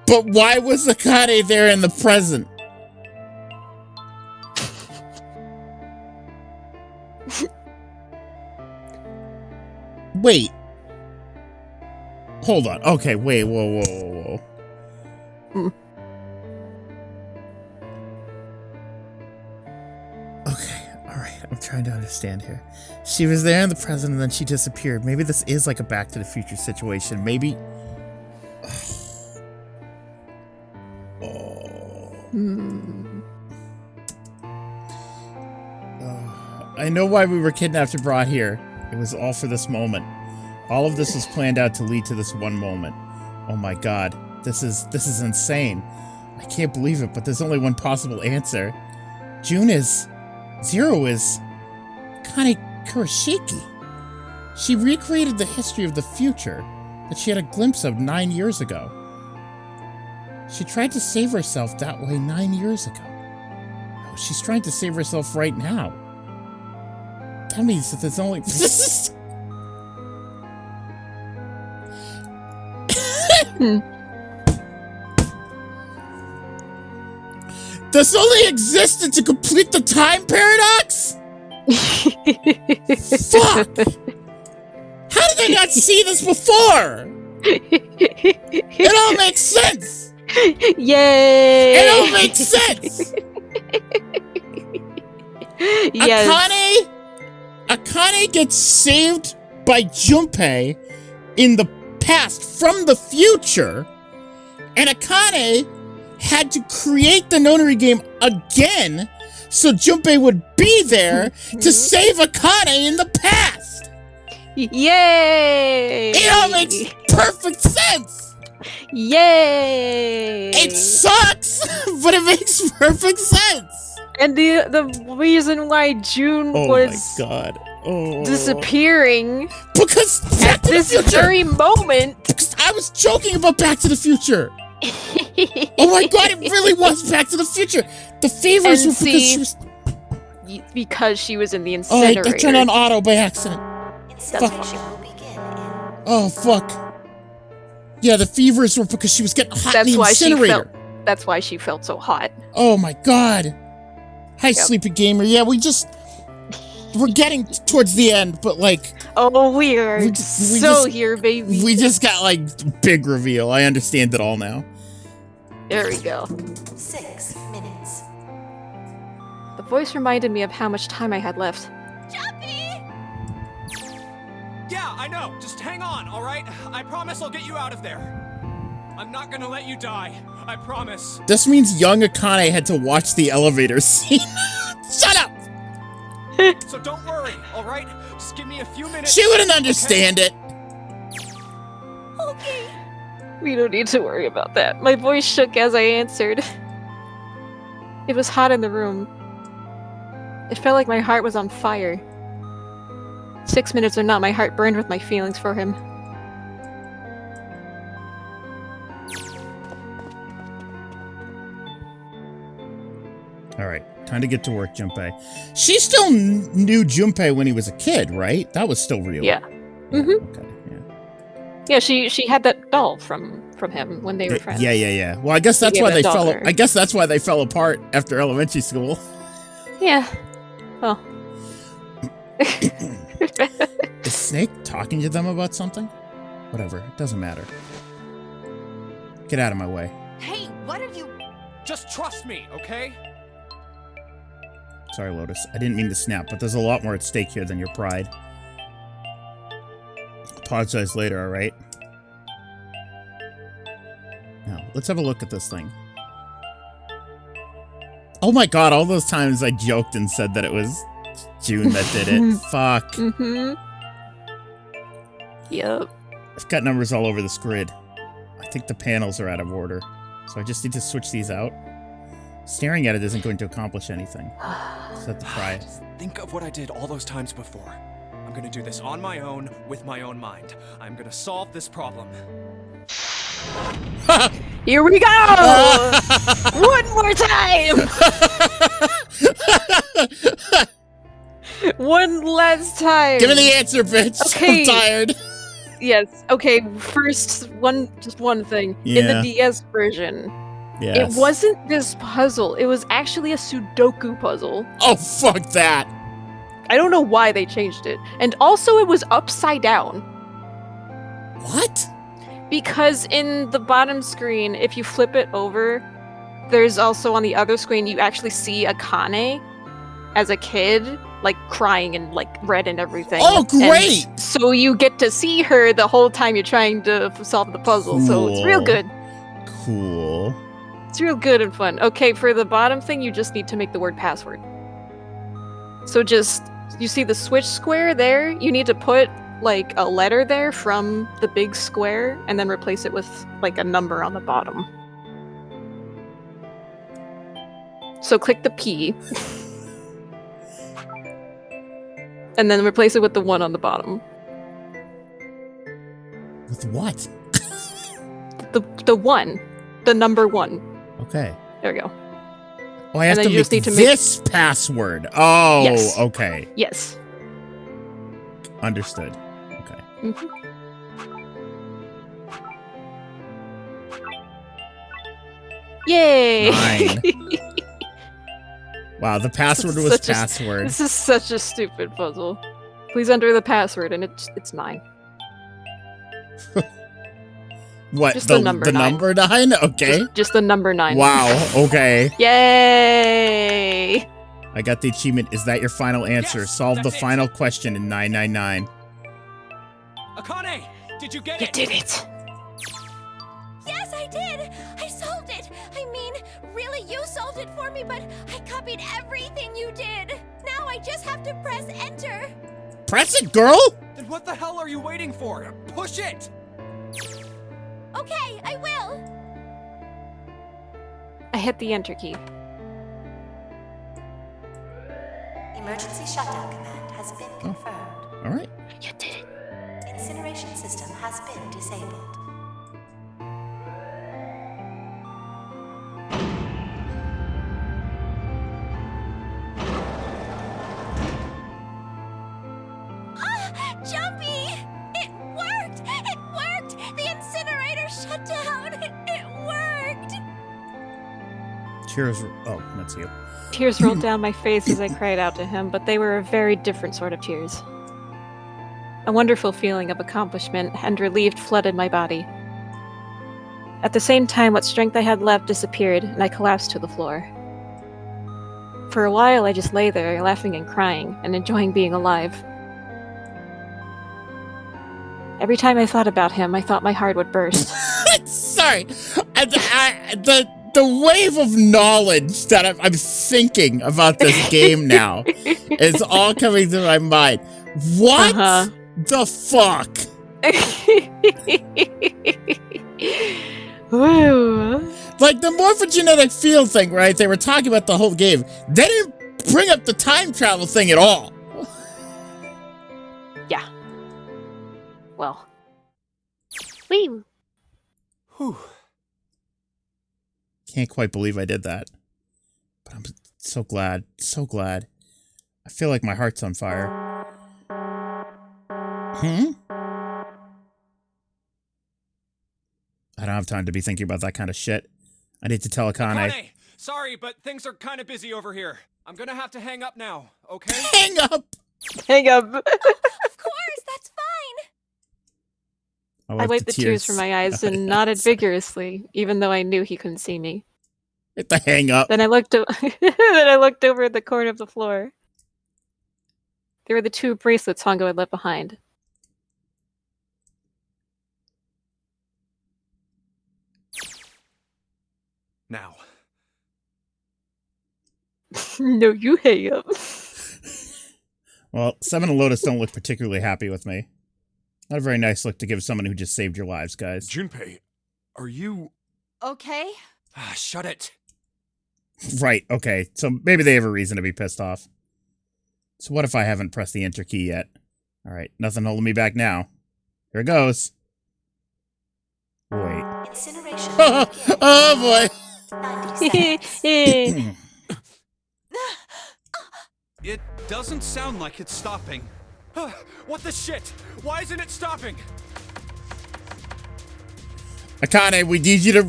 But why was Akane there in the present? Wait. Hold on. Okay, wait, whoa. Okay, alright, I'm trying to understand here. She was there in the present and then she disappeared. Maybe this is like a Back to the Future situation. Maybe... I know why we were kidnapped and brought here. It was all for this moment. All of this was planned out to lead to this one moment. Oh my god. This is insane. I can't believe it, but there's only one possible answer. Zero is Kane Kurashiki. She recreated the history of the future that she had a glimpse of 9 years ago. She tried to save herself that way 9 years ago. Oh, she's trying to save herself right now. That means that there's only... This only existed to complete the time paradox? Fuck! How did I not see this before? It all makes sense! Yay! It all makes sense! Yes. Akane gets saved by Junpei in the past from the future, and Akane had to create the Nonary game again so Junpei would be there to save Akane in the past. Yay! It all makes perfect sense. Yay! It sucks, but it makes perfect sense. And the reason why June Oh was my god. Oh. disappearing Because Back at to the this Future! very moment. Because I was joking about Back to the Future. Oh my god, it really was Back to the Future. The fevers And were because she was. Because she was in the Oh, incinerator. I turned on auto by accident. Incineration will begin in. Oh fuck. Yeah, the fevers were because she was getting hot in the incinerator. That's why she felt so hot. Oh my god. Hi, Sleepy Gamer. Yeah, we're getting towards the end, but like. Oh, we are so here, baby. We just got like big reveal. I understand it all now. There we go. 6 minutes. The voice reminded me of how much time I had left. Yeah, I know. Just hang on, all right? I promise I'll get you out of there. I'm not gonna let you die. I promise. This means young Akane had to watch the elevator scene. Shut up! So don't worry, all right? Just give me a few minutes. She wouldn't understand it. Okay. We don't need to worry about that. My voice shook as I answered. It was hot in the room. It felt like my heart was on fire. 6 minutes or not, my heart burned with my feelings for him. Alright, time to get to work, Junpei. She still knew Junpei when he was a kid, right? That was still real. Yeah. Mm-hmm. Okay, yeah, she had that doll from him when they were friends. Yeah. Well, I guess that's why they fell. I guess that's why they fell apart after elementary school. Yeah. Well. Is Snake talking to them about something? Whatever, it doesn't matter. Get out of my way. Hey, what are you? Just trust me, okay? Sorry, Lotus. I didn't mean to snap, but there's a lot more at stake here than your pride. Apologize later, alright? Now, let's have a look at this thing. Oh my god, all those times I joked and said that it was June that did it. Fuck. Mm-hmm. Yep. I've got numbers all over this grid. I think the panels are out of order, so I just need to switch these out. Staring at it isn't going to accomplish anything. Set the pry. Think of what I did all those times before. I'm gonna do this on my own, with my own mind. I'm gonna solve this problem. Here we go! One more time! One last time! Give me the answer, bitch! Okay. I'm tired. Yes. Okay, first, just one thing. Yeah. In the DS version, Yes. it wasn't this puzzle. It was actually a Sudoku puzzle. Oh, fuck that! I don't know why they changed it. And also, it was upside down. What? Because in the bottom screen, if you flip it over, there's also on the other screen, you actually see Akane as a kid, like crying and like red and everything. Oh, great! And so you get to see her the whole time you're trying to solve the puzzle. Cool. So it's real good. Cool. It's real good and fun. Okay, for the bottom thing, you just need to make the word password. So just, you see the switch square there? You need to put like a letter there from the big square and then replace it with like a number on the bottom. So click the P. And then replace it with the 1 on the bottom. With what? The 1. The number 1. Okay. There we go. Oh, I have to make this password. Oh, Yes. okay. Yes. Understood. Okay. Mm-hmm. Yay! 9. Wow, the password was password. This is such a stupid puzzle. Please enter the password, and it's 9. What? Just the number 9. Number 9? Okay. Just the number 9. Wow. Okay. Yay! I got the achievement. Is that your final answer? Yes, Solve the that's it. final question in 999. Akane, did you get You it? did it! Yes, I did! I solved it! I mean, really, you solved it for me, but I copied everything you did! Now I just have to press enter! Press it, girl! Then what the hell are you waiting for? Push it! Okay, I will! I hit the enter key. Emergency shutdown command has been confirmed. All right. You did it. Incineration system has been disabled. Jumpy! It worked! It worked! The incinerator shut down! It worked! Cheers. Oh, that's you. Tears rolled down my face as I cried out to him, but they were a very different sort of tears. A wonderful feeling of accomplishment and relieved flooded my body. At the same time, what strength I had left disappeared, and I collapsed to the floor. For a while, I just lay there, laughing and crying, and enjoying being alive. Every time I thought about him, I thought my heart would burst. Sorry. The wave of knowledge that I'm thinking about this game now is all coming to my mind. What the fuck? Woo. Like the morphogenetic field thing, right? They were talking about the whole game. They didn't bring up the time travel thing at all. Yeah. Well. Wee. Whew. Can't quite believe I did that. But I'm so glad. So glad. I feel like my heart's on fire. I don't have time to be thinking about that kind of shit. I need to tell Akane. Akane, sorry, but things are kind of busy over here. I'm gonna have to hang up now, okay? Hang up! Hang up. Of course, that's fine. I wiped the tears from my eyes and nodded vigorously, even though I knew he couldn't see me. Hit the hang up. Then I looked over at the corner of the floor. There were the 2 bracelets Hongo had left behind. Now. No, you hang up. Well, Seven and Lotus don't look particularly happy with me. Not a very nice look to give someone who just saved your lives, guys. Junpei, are you... Okay? Ah, shut it. Right, okay. So maybe they have a reason to be pissed off. So what if I haven't pressed the enter key yet? Alright, nothing holding me back now. Here it goes. Wait. Incineration. Oh boy. 90 seconds. It doesn't sound like it's stopping. What the shit? Why isn't it stopping? Akane, we need you to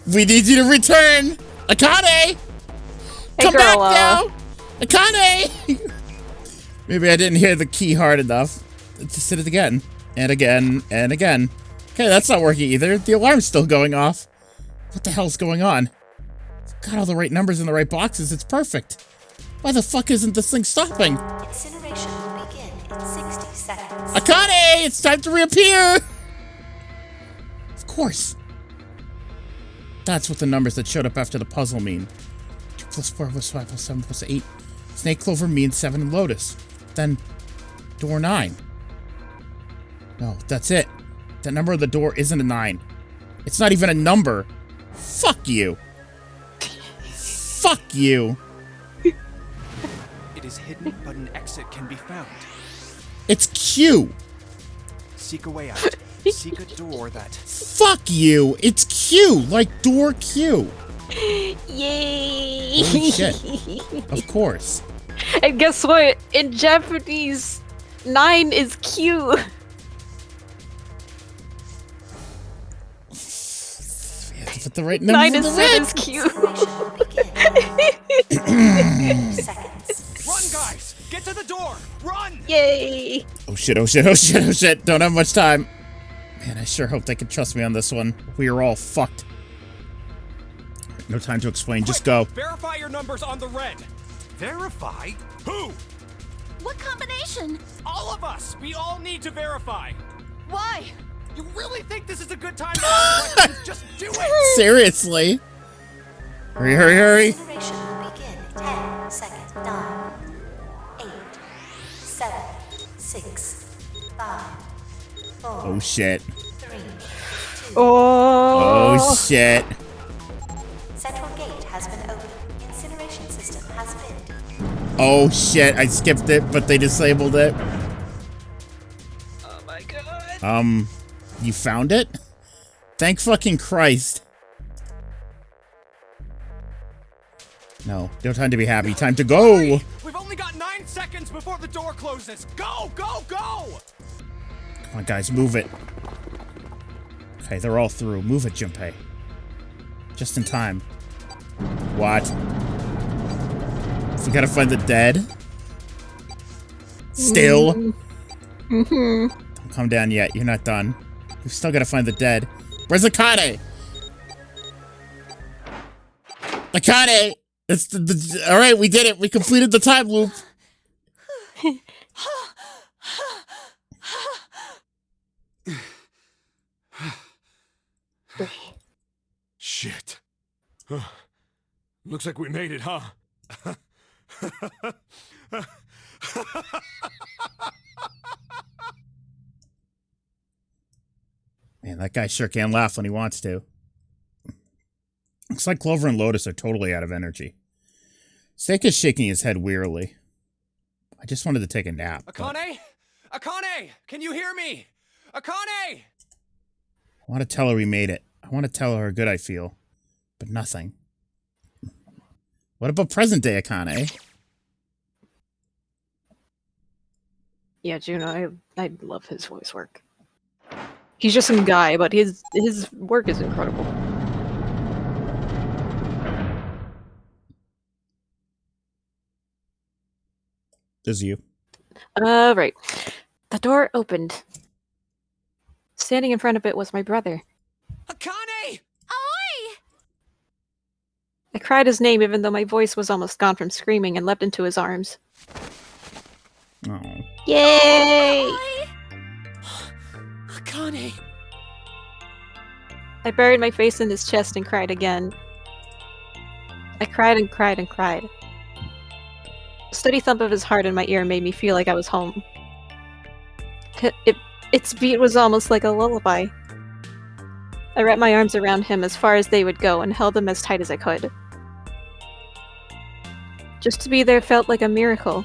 return. Akane! Hey, Come girl, back now! Akane! Maybe I didn't hear the key hard enough. Just hit it again. And again, and again. Okay, that's not working either. The alarm's still going off. What the hell's going on? Got all the right numbers in the right boxes. It's perfect. Why the fuck isn't this thing stopping? Incineration will begin in 60 seconds. Akane! It's time to reappear! Of course. That's what the numbers that showed up after the puzzle mean. 2 plus 4 plus 5 plus 7 plus 8. Snake Clover means 7 and Lotus. Then, door 9. No, that's it. That number on the door isn't a 9. It's not even a number. Fuck you. Fuck you. It is hidden, but an exit can be found. It's Q. Seek a way out. Seek a door that... Fuck you. It's Q, like door Q. Yay! Holy shit. Of course. And guess what? In Japanese, 9 is Q. We have to put the right number 9 in is the set red. as Q. Run, guys! Get to the door! Run! Yay! Oh shit, oh shit, oh shit, oh shit. Don't have much time. Man, I sure hope they can trust me on this one. We are all fucked. No time to explain, just go. Verify your numbers on the red. Verify? Who? What combination? All of us! We all need to verify! Why? You really think this is a good time to ask questions? Just do it! Seriously. Hurry, hurry, hurry. Incineration will begin in 10 seconds. 9, 8, 7, 6, 5, 4, Oh shit. 3, 2. Oh shit. Central gate has been opened. Incineration system has been. Oh shit, I skipped it, but they disabled it. Oh my god. You found it? Thank fucking Christ. No time to be happy. Time to go. Hurry! We've only got 9 seconds before the door closes. Go, go, go! Come on, guys, move it. Okay, they're all through. Move it, Junpei. Just in time. What? We gotta find the dead? Still? Mm-hmm. Don't come down yet. You're not done. We've still gotta find the dead. Where's Akane? Akane! It's the all right, we did it. We completed the time loop. Shit. Looks like we made it, huh? Man, that guy sure can laugh when he wants to. Looks like Clover and Lotus are totally out of energy. Snake is shaking his head wearily. I just wanted to take a nap. Akane? Akane! Can you hear me? Akane! I want to tell her we made it. I want to tell her how good I feel. But nothing. What about present day Akane? Yeah, Juno, I love his voice work. He's just some guy, but his work is incredible. This is you. Right. The door opened. Standing in front of it was my brother. Akane! Oi! I cried his name even though my voice was almost gone from screaming and leapt into his arms. Oh. Yay! Akane! I buried my face in his chest and cried again. I cried and cried and cried. The steady thump of his heart in my ear made me feel like I was home. Its beat was almost like a lullaby. I wrapped my arms around him as far as they would go and held them as tight as I could. Just to be there felt like a miracle.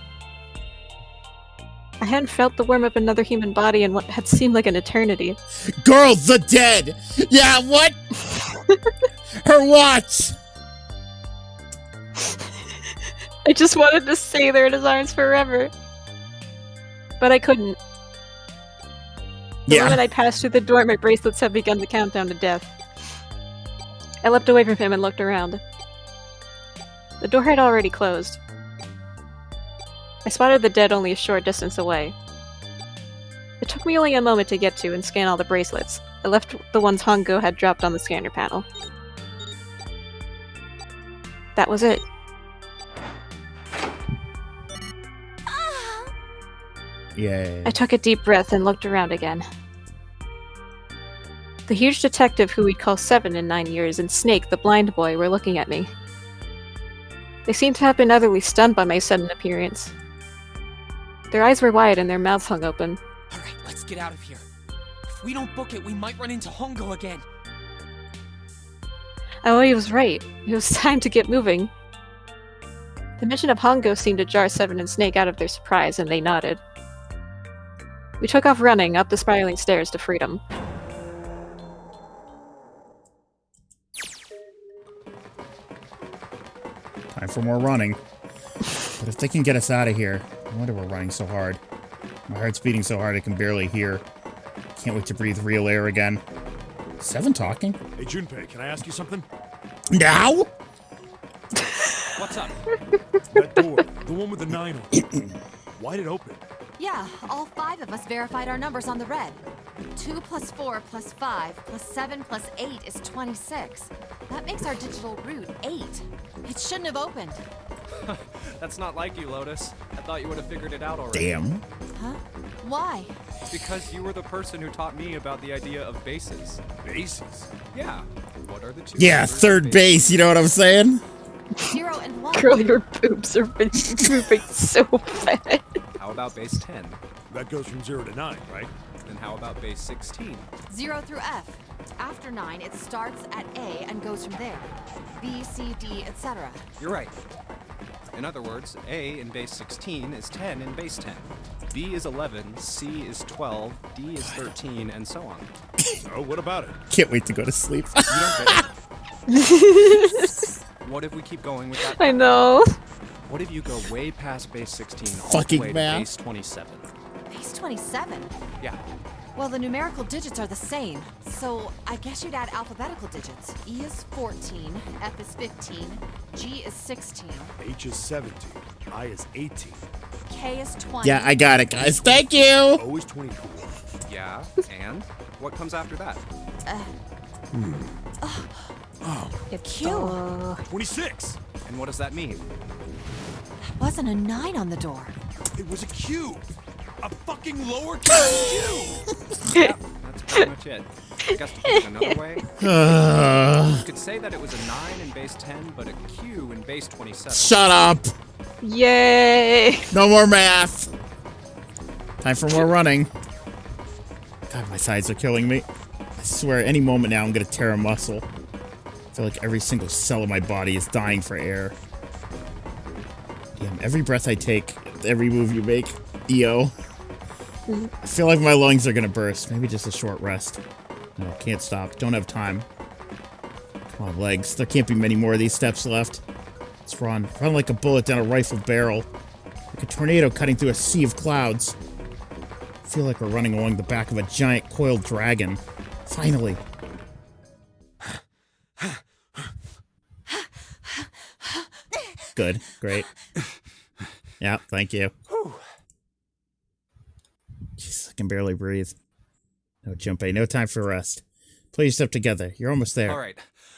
I hadn't felt the warmth of another human body in what had seemed like an eternity. Girl, the dead! Yeah, what? Her what? I just wanted to stay there in his arms forever. But I couldn't. The moment I passed through the door, my bracelets had begun the countdown to death. I leapt away from him and looked around. The door had already closed. I spotted the dead only a short distance away. It took me only a moment to get to and scan all the bracelets. I left the ones Hongo had dropped on the scanner panel. That was it. Yay. I took a deep breath and looked around again. The huge detective who we'd call 7 in 9 years and Snake, the blind boy, were looking at me. They seemed to have been utterly stunned by my sudden appearance. Their eyes were wide and their mouths hung open. Alright, let's get out of here. If we don't book it, we might run into Hongo again. Oh, he was right. It was time to get moving. The mention of Hongo seemed to jar 7 and Snake out of their surprise, and they nodded. We took off running up the spiraling stairs to freedom. Time for more running. But if they can get us out of here, no wonder we're running so hard. My heart's beating so hard I can barely hear. Can't wait to breathe real air again. 7 talking? Hey, Junpei, can I ask you something? Now? What's up? That door, the one with the 9 on it. Why'd it open? Yeah, all 5 of us verified our numbers on the red. 2 plus 4 plus 5 plus 7 plus 8 is 26. That makes our digital route 8. It shouldn't have opened. That's not like you, Lotus. I thought you would have figured it out already. Damn. Huh? Why? Because you were the person who taught me about the idea of bases. Bases? Yeah. What are the two? Yeah, third base, you know what I'm saying? 0 and 1. Girl, your boobs are moving so fast. How about base 10? That goes from 0 to 9, right? Then how about base 16? 0 through F. After 9, it starts at A and goes from there. B, C, D, etc. You're right. In other words, A in base 16 is 10 in base 10. B is 11, C is 12, D is 13, and so on. Oh, what about it? Can't wait to go to sleep. You don't get it. What if we keep going with that? I know. What if you go way past base 16 all Fucking the way math. to base 27? Base 27? Yeah. Well, the numerical digits are the same, so I guess you'd add alphabetical digits. E is 14, F is 15, G is 16, H is 17. I is 18. K is 20. Yeah, I got it, guys. Thank you. O is 24. Yeah, and what comes after that? Q. 26. And what does that mean? Wasn't a 9 on the door. It was a Q. A fucking lowercase Q. Yeah, that's pretty much it. I guess to put it another way, you could say that it was a 9 in base 10, but a Q in base 27. Shut up. Yay! No more math. Time for more running. God, my sides are killing me. I swear, any moment now I'm gonna tear a muscle. I feel like every single cell of my body is dying for air. Damn, every breath I take, every move you make, EO. I feel like my lungs are gonna burst. Maybe just a short rest. No, can't stop. Don't have time. Come on, legs. There can't be many more of these steps left. Let's run. Run like a bullet down a rifle barrel. Like a tornado cutting through a sea of clouds. I feel like we're running along the back of a giant coiled dragon. Finally. Good. Great. Yeah, thank you. Jeez, I can barely breathe. No, Junpei, no time for rest. Pull yourself together. You're almost there. All right,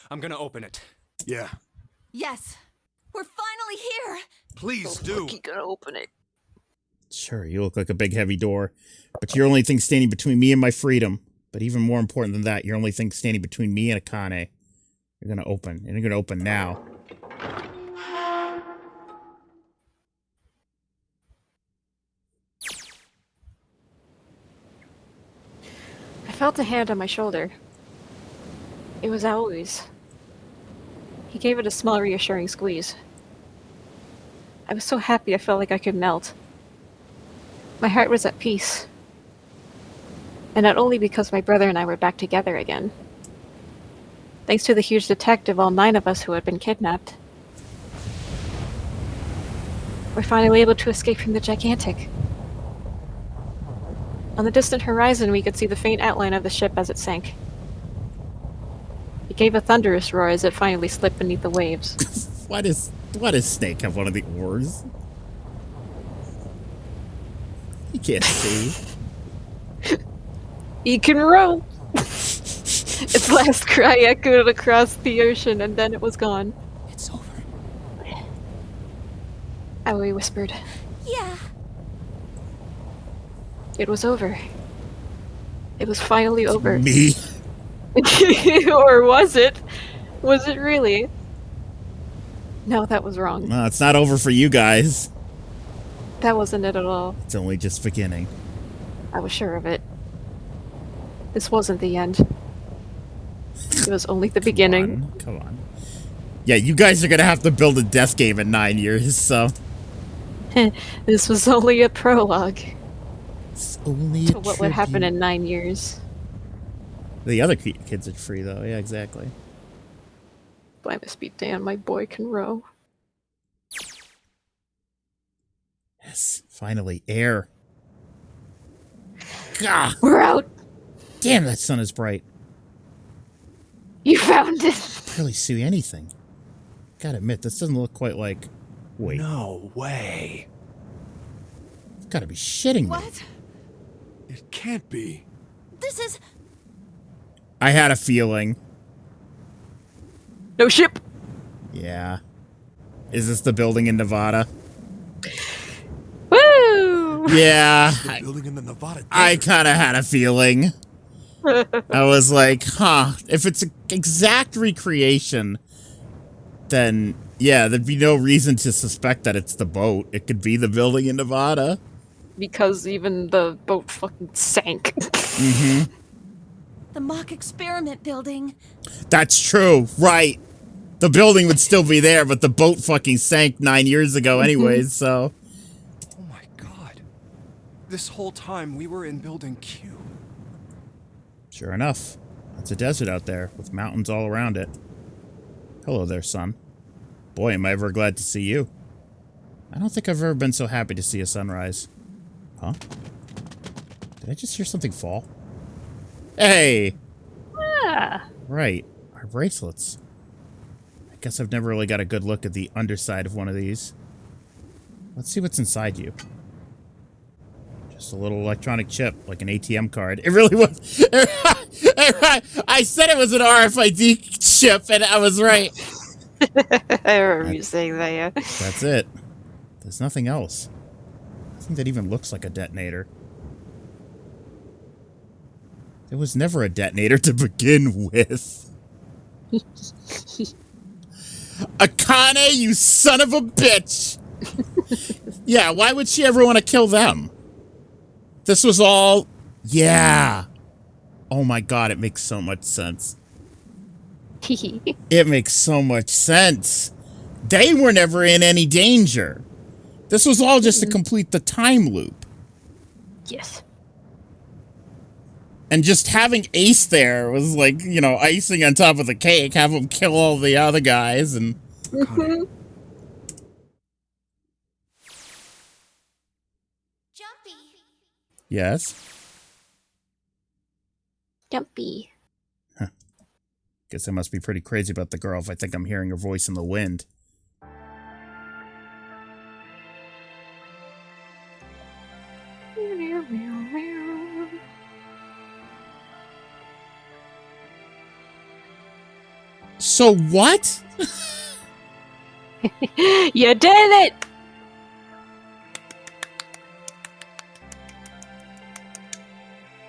I'm gonna open it. Yeah. Yes. We're finally here. Please do. You gotta open it. Sure, you look like a big heavy door, but you're the only thing standing between me and my freedom. But even more important than that, you're the only thing standing between me and Akane. You're gonna open, and you're gonna open now. I felt a hand on my shoulder. It was Aoi's. He gave it a small, reassuring squeeze. I was so happy I felt like I could melt. My heart was at peace. And not only because my brother and I were back together again. Thanks to the huge detective, all 9 of us who had been kidnapped. We're finally able to escape from the gigantic. On the distant horizon, we could see the faint outline of the ship as it sank. It gave a thunderous roar as it finally slipped beneath the waves. Why does Snake have one of the oars? He can't see. He can row! Its last cry echoed across the ocean, and then it was gone. It's over. Aoi whispered. Yeah. It was over. It was finally over. Me? Or was it? Was it really? No, that was wrong. No, it's not over for you guys. That wasn't it at all. It's only just beginning. I was sure of it. This wasn't the end. It was only the beginning. Come on. Yeah, you guys are gonna have to build a death game in 9 years, so. This was only a prologue. It's only to what would happen in 9 years. The other kids are free, though. Yeah, exactly. But I must be damned, my boy can row. Yes, finally, air. Gah! We're out! Damn, that sun is bright. You found it! I can't really see anything. Gotta admit, this doesn't look quite like... Wait. No way. You've gotta be shitting me. What? It can't be. This is... I had a feeling. No ship! Yeah. Is this the building in Nevada? Woo! Yeah. The building in the Nevada desert. I kind of had a feeling. I was like, huh, if it's an exact recreation, then, yeah, there'd be no reason to suspect that it's the boat. It could be the building in Nevada. Because even the boat fucking sank. Mm-hmm. The mock experiment building. That's true, right. The building would still be there, but the boat fucking sank 9 years ago anyways, so... Oh my god. This whole time we were in Building Q. Sure enough. It's a desert out there, with mountains all around it. Hello there, son. Boy, am I ever glad to see you. I don't think I've ever been so happy to see a sunrise. Huh? Did I just hear something fall? Hey! Ah. Right. Our bracelets. I guess I've never really got a good look at the underside of one of these. Let's see what's inside you. Just a little electronic chip, like an ATM card. It really was. I said it was an RFID chip, and I was right. I remember you saying that, yeah. That's it. There's nothing else. Nothing that even looks like a detonator. There was never a detonator to begin with. Akane, you son of a bitch! Yeah, why would she ever want to kill them? This was all... Yeah. Oh my god, it makes so much sense. It makes so much sense. They were never in any danger. This was all just to complete the time loop. Yes. And just having Ace there was like, you know, icing on top of the cake. Have him kill all the other guys and... Mm-hmm. Jumpy. Yes? Jumpy. Huh. Guess I must be pretty crazy about the girl if I think I'm hearing her voice in the wind. So what? You did it!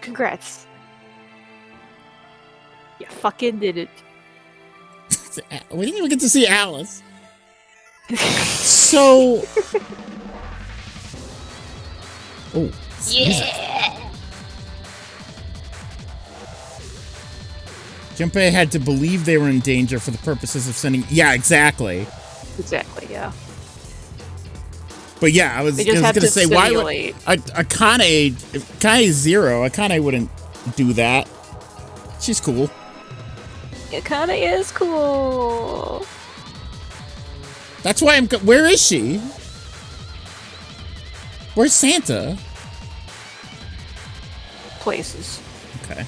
Congrats. You fucking did it. We didn't even get to see Alice. So... Oh. Yeah! Junpei had to believe they were in danger for the purposes of sending... Yeah, exactly. Exactly, yeah. But yeah, I was going to say, why would... Akane... If Akane's Zero, Akane wouldn't do that. She's cool. Akane is cool. That's why I'm... Where is she? Where's Santa? Places. Okay.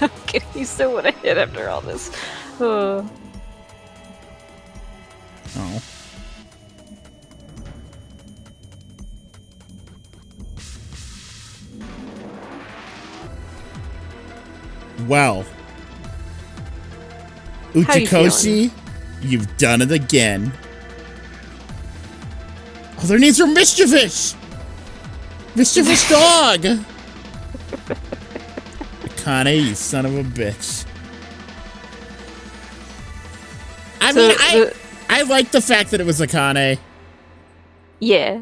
Okay, you still want to hit after all this. Oh. Well. Uchikoshi, you've done it again. Oh, their names are Mischievous! Mischievous dog! Akane, you son of a bitch. I like the fact that it was Akane. Yeah.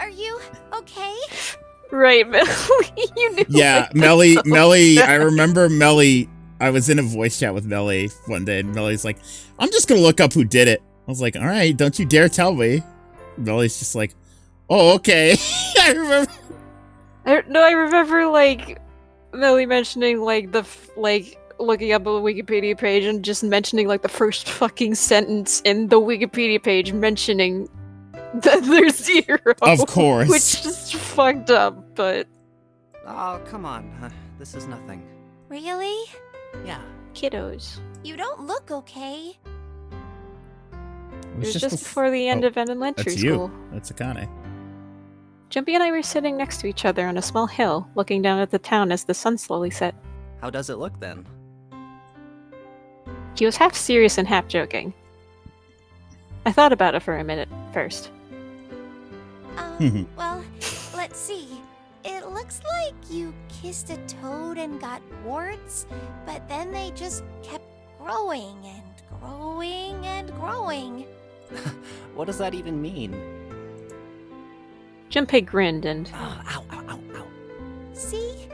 Are you okay? Right, Melly. You knew. Yeah, Melly. I remember Melly. I was in a voice chat with Melly one day, and Melly's like, I'm just gonna look up who did it. I was like, all right, don't you dare tell me. Melly's just like, oh, okay. I remember. I remember, like, Melly mentioning, like, looking up a Wikipedia page and just mentioning, like, the first fucking sentence in the Wikipedia page mentioning that there's Zero. Of course. Which is fucked up, but... Oh, come on. This is nothing. Really? Yeah. Kiddos. You don't look okay. It was just before the end of elementary school. That's Akane. Jumpy and I were sitting next to each other on a small hill, looking down at the town as the sun slowly set. How does it look then? He was half serious and half joking. I thought about it for a minute first. Well, let's see. It looks like you kissed a toad and got warts, but then they just kept growing and growing and growing. What does that even mean? Junpei grinned and... See?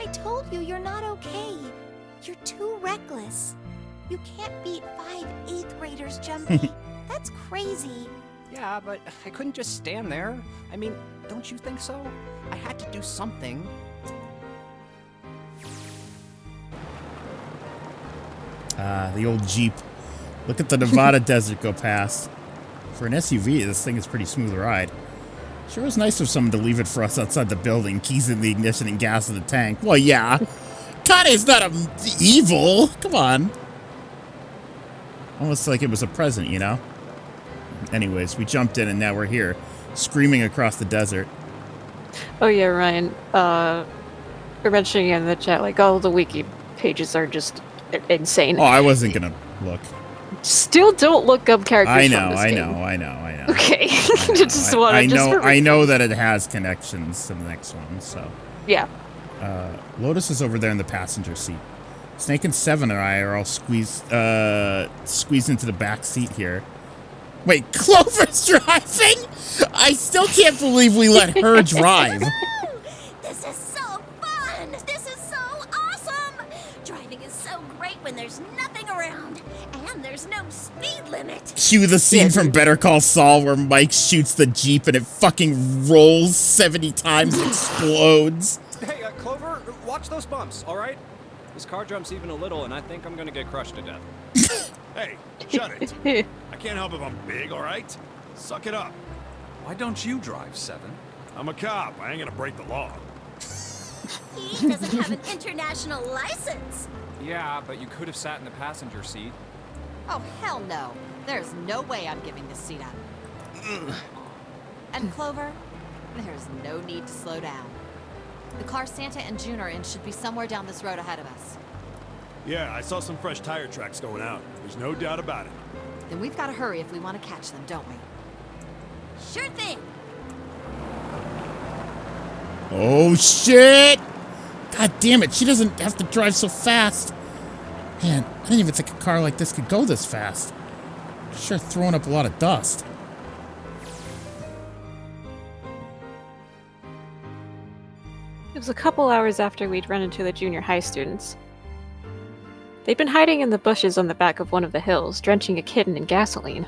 I told you you're not okay. You're too reckless. You can't beat 5 8th graders, Junpei. That's crazy. Yeah, but I couldn't just stand there. I mean, don't you think so? I had to do something. The old Jeep. Look at the Nevada desert go past. For an SUV, this thing is pretty smooth ride. Sure was nice of someone to leave it for us outside the building, keys in the ignition and gas in the tank. Well, yeah. Kane's not evil. Come on. Almost like it was a present, you know? Anyways, we jumped in and now we're here, screaming across the desert. Oh yeah, Ryan. We're mentioning in the chat, like, all the wiki pages are just insane. Oh, I wasn't gonna look. Still don't look up characters I from know, this I game. know. Okay. Just wanted, I know that it has connections to the next one, so. Yeah. Lotus is over there in the passenger seat. Snake and Seven and I are all squeezed into the back seat here. Wait, Clover's driving? I still can't believe we let her drive. This is so fun! This is so awesome! Driving is so great when there's nothing around, and there's no speed limit. Cue the scene from Better Call Saul where Mike shoots the Jeep and it fucking rolls 70 times and explodes. Hey, Clover, watch those bumps, all right? This car jumps even a little, and I think I'm gonna get crushed to death. Hey, shut it. I can't help if I'm big, all right? Suck it up. Why don't you drive, Seven? I'm a cop. I ain't gonna break the law. He doesn't have an international license. Yeah, but you could have sat in the passenger seat. Oh, hell no. There's no way I'm giving this seat up. And Clover, there's no need to slow down. The car Santa and June are in should be somewhere down this road ahead of us. Yeah, I saw some fresh tire tracks going out. There's no doubt about it. Then we've got to hurry if we want to catch them, don't we? Sure thing. Oh, shit! God damn it, she doesn't have to drive so fast. Man, I didn't even think a car like this could go this fast. Sure throwing up a lot of dust. It was a couple hours after we'd run into the junior high students. They'd been hiding in the bushes on the back of one of the hills, drenching a kitten in gasoline.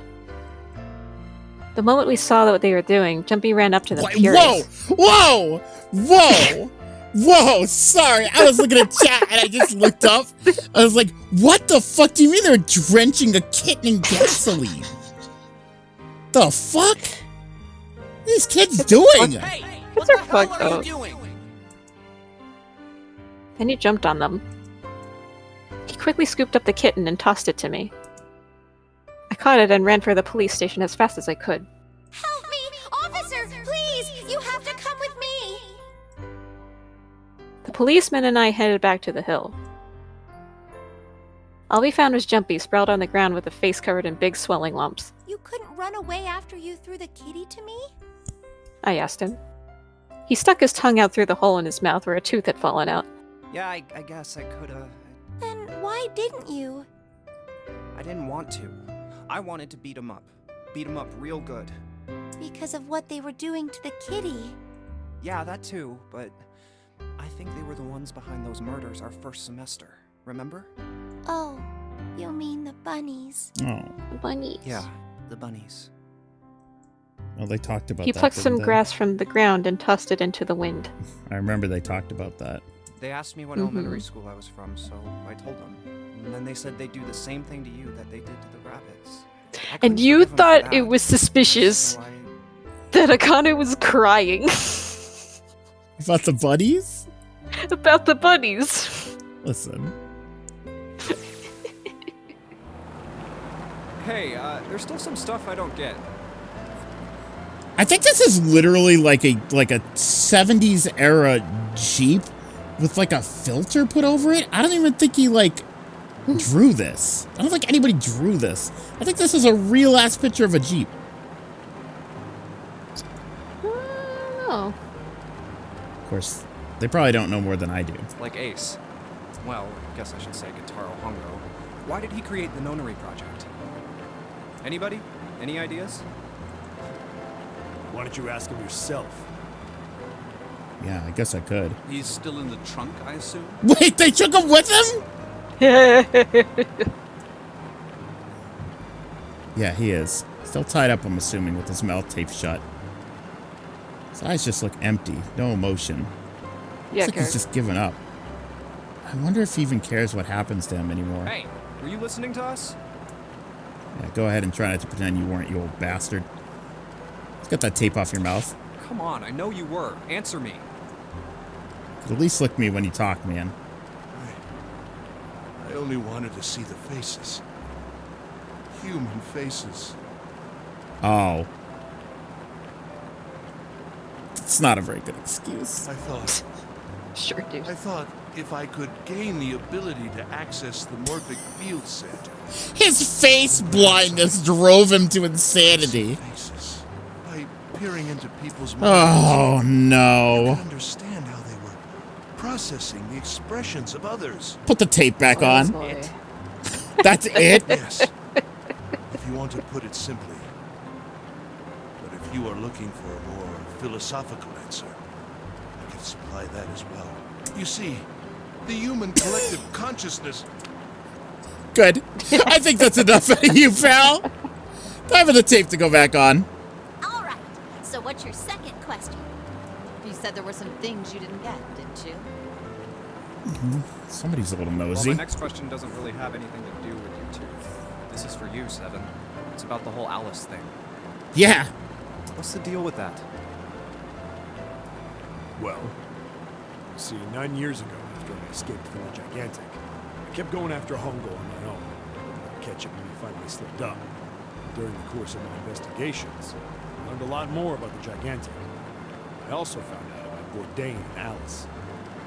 The moment we saw what they were doing, Jumpy ran up to them furious. Whoa! Whoa! Whoa! Sorry, I was looking at chat and I just looked up. I was like, what the fuck do you mean they're drenching a kitten in gasoline? The fuck? What are these kids doing? Hey, what the hell are you doing? Then he jumped on them. He quickly scooped up the kitten and tossed it to me. I caught it and ran for the police station as fast as I could. Help me! Officer, please! You have to come with me! The policeman and I headed back to the hill. All we found was Jumpy sprawled on the ground with a face covered in big swelling lumps. You couldn't run away after you threw the kitty to me? I asked him. He stuck his tongue out through the hole in his mouth where a tooth had fallen out. Yeah, I guess I could've. Then why didn't you? I didn't want to. I wanted to beat him up. Beat him up real good. Because of what they were doing to the kitty. Yeah, that too, but I think they were the ones behind those murders our first semester. Remember? Oh, you mean the bunnies. Oh. The bunnies. Yeah, the bunnies. Well, they talked about that. He plucked some didn't they? grass from the ground and tossed it into the wind. I remember they talked about that. They asked me what elementary school I was from, so I told them. And then they said they'd do the same thing to you that they did to the rabbits. And you thought it was suspicious that Akane was crying. About the buddies? About the bunnies. Listen. Hey, there's still some stuff I don't get. I think this is literally like a 70s era Jeep with like a filter put over it. I don't even think he like drew this. I don't think anybody drew this. I think this is a real ass picture of a Jeep. Oh. Of course, they probably don't know more than I do. Like Ace. Well, I guess I should say Gitaro Hongo. Why did he create the Nonary project? Anybody? Any ideas? Why don't you ask him yourself? Yeah, I guess I could. He's still in the trunk, I assume? Wait, they took him with them? Yeah, he is. Still tied up, I'm assuming, with his mouth taped shut. His eyes just look empty. No emotion. Yeah, Looks like he's just given up. I wonder if he even cares what happens to him anymore. Hey, were you listening to us? Yeah, go ahead and try not to pretend you weren't, you old bastard. Let's get that tape off your mouth. Come on, I know you were. Answer me. At least lick me when you talk, man. I only wanted to see the faces. Human faces. Oh. It's not a very good excuse. I thought... Sure, dude. I thought if I could gain the ability to access the morphic field center... His face blindness drove him to insanity. Faces. By peering into people's minds... Oh, no. I could understand how they were processing the expressions of others. Put the tape back on. Boy. That's it? Yes. If you want to put it simply. But if you are looking for a more philosophical answer, I can supply that as well. You see, the human collective consciousness... Good. I think that's enough out of you, pal. Time for the tape to go back on. All right. So what's your second question? You said there were some things you didn't get, didn't you? Somebody's a little Well, nosy. my next question doesn't really have anything to do with you two. This is for you, Seven. It's about the whole Alice thing. Yeah. What's the deal with that? Well, see, 9 years ago, after I escaped from the Gigantic, I kept going after Hongo on my own. I catch him when he finally slipped up. During the course of my investigations, I learned a lot more about the Gigantic. I also found out about Bourdain and Alice.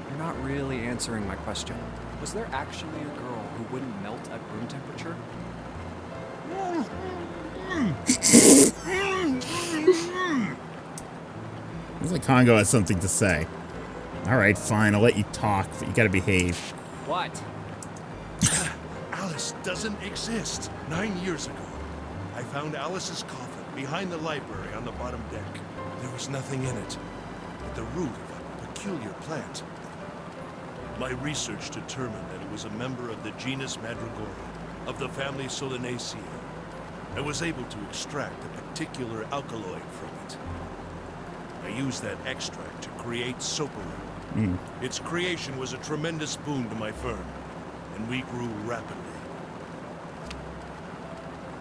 You're not really answering my question. Was there actually a girl who wouldn't melt at room temperature? Looks like Congo has something to say. Alright, fine, I'll let you talk, but you gotta behave. What? Alice doesn't exist. 9 years ago, I found Alice's coffin behind the library on the bottom deck. There was nothing in it but the root of a peculiar plant. My research determined that it was a member of the genus Madrigora, of the family Solanaceae. I was able to extract a particular alkaloid from it. I used that extract to create Soparu. Its creation was a tremendous boon to my firm, and we grew rapidly.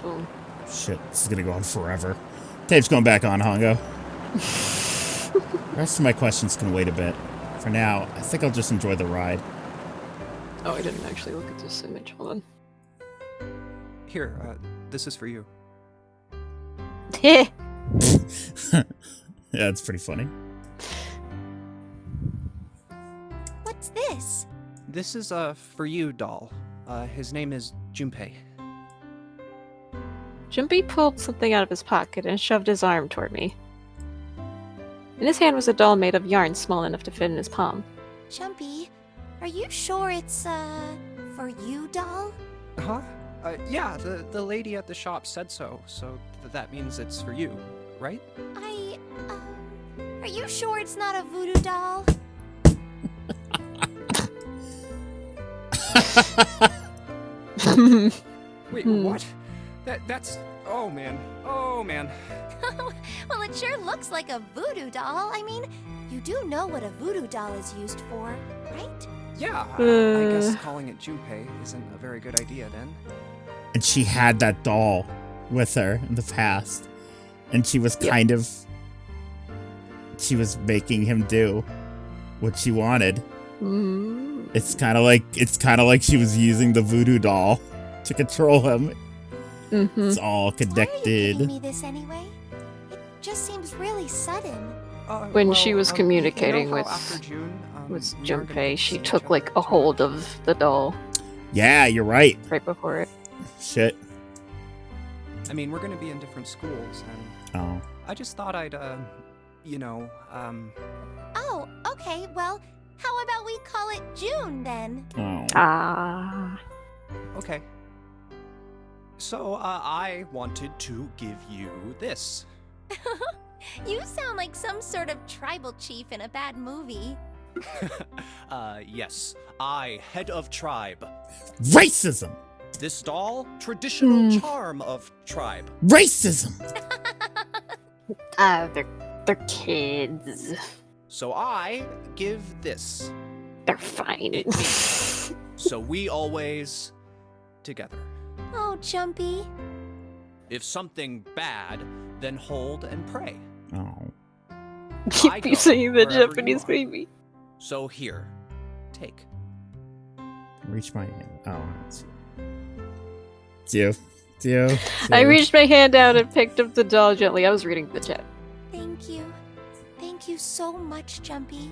Boom. Shit, this is gonna go on forever. Tape's going back on, Hongo. The rest of my questions can wait a bit. For now, I think I'll just enjoy the ride. Oh, I didn't actually look at this image. Hold on. Here, this is for you. Yeah, it's pretty funny. What's this? This is, for you, doll. His name is Junpei. Junpei pulled something out of his pocket and shoved his arm toward me. In his hand was a doll made of yarn small enough to fit in his palm. Jumpy, are you sure it's, for you, doll? Huh? Yeah, the lady at the shop said so, so that means it's for you, right? Are you sure it's not a voodoo doll? Wait, what? That's... Oh, man. Oh, man. Well, it sure looks like a voodoo doll. I mean, you do know what a voodoo doll is used for, right? Yeah, I guess calling it Junpei isn't a very good idea then. And she had that doll with her in the past. And she was kind of... She was making him do what she wanted. It's kind of like she was using the voodoo doll to control him. It's all connected. Why are you giving me this anyway? It just seems really sudden. When she was communicating with we Junpei, she took like a hold of the doll. Yeah, you're right. Right before it. Shit. I mean, we're gonna be in different schools, and I just thought I'd, Oh, okay, well, how about we call it June then? Okay. So, I wanted to give you this. You sound like some sort of tribal chief in a bad movie. Yes. I, head of tribe. Racism! This doll, traditional charm of tribe. Racism! They're kids. So I give this. They're fine. So we always together. Oh, Jumpy. If something bad, then hold and pray. Oh. Keep you saying the Japanese baby. So here, take. Reach my hand. Oh, that's you. It's you. I reached my hand out and picked up the doll gently. I was reading the chat. Thank you. Thank you so much, Jumpy.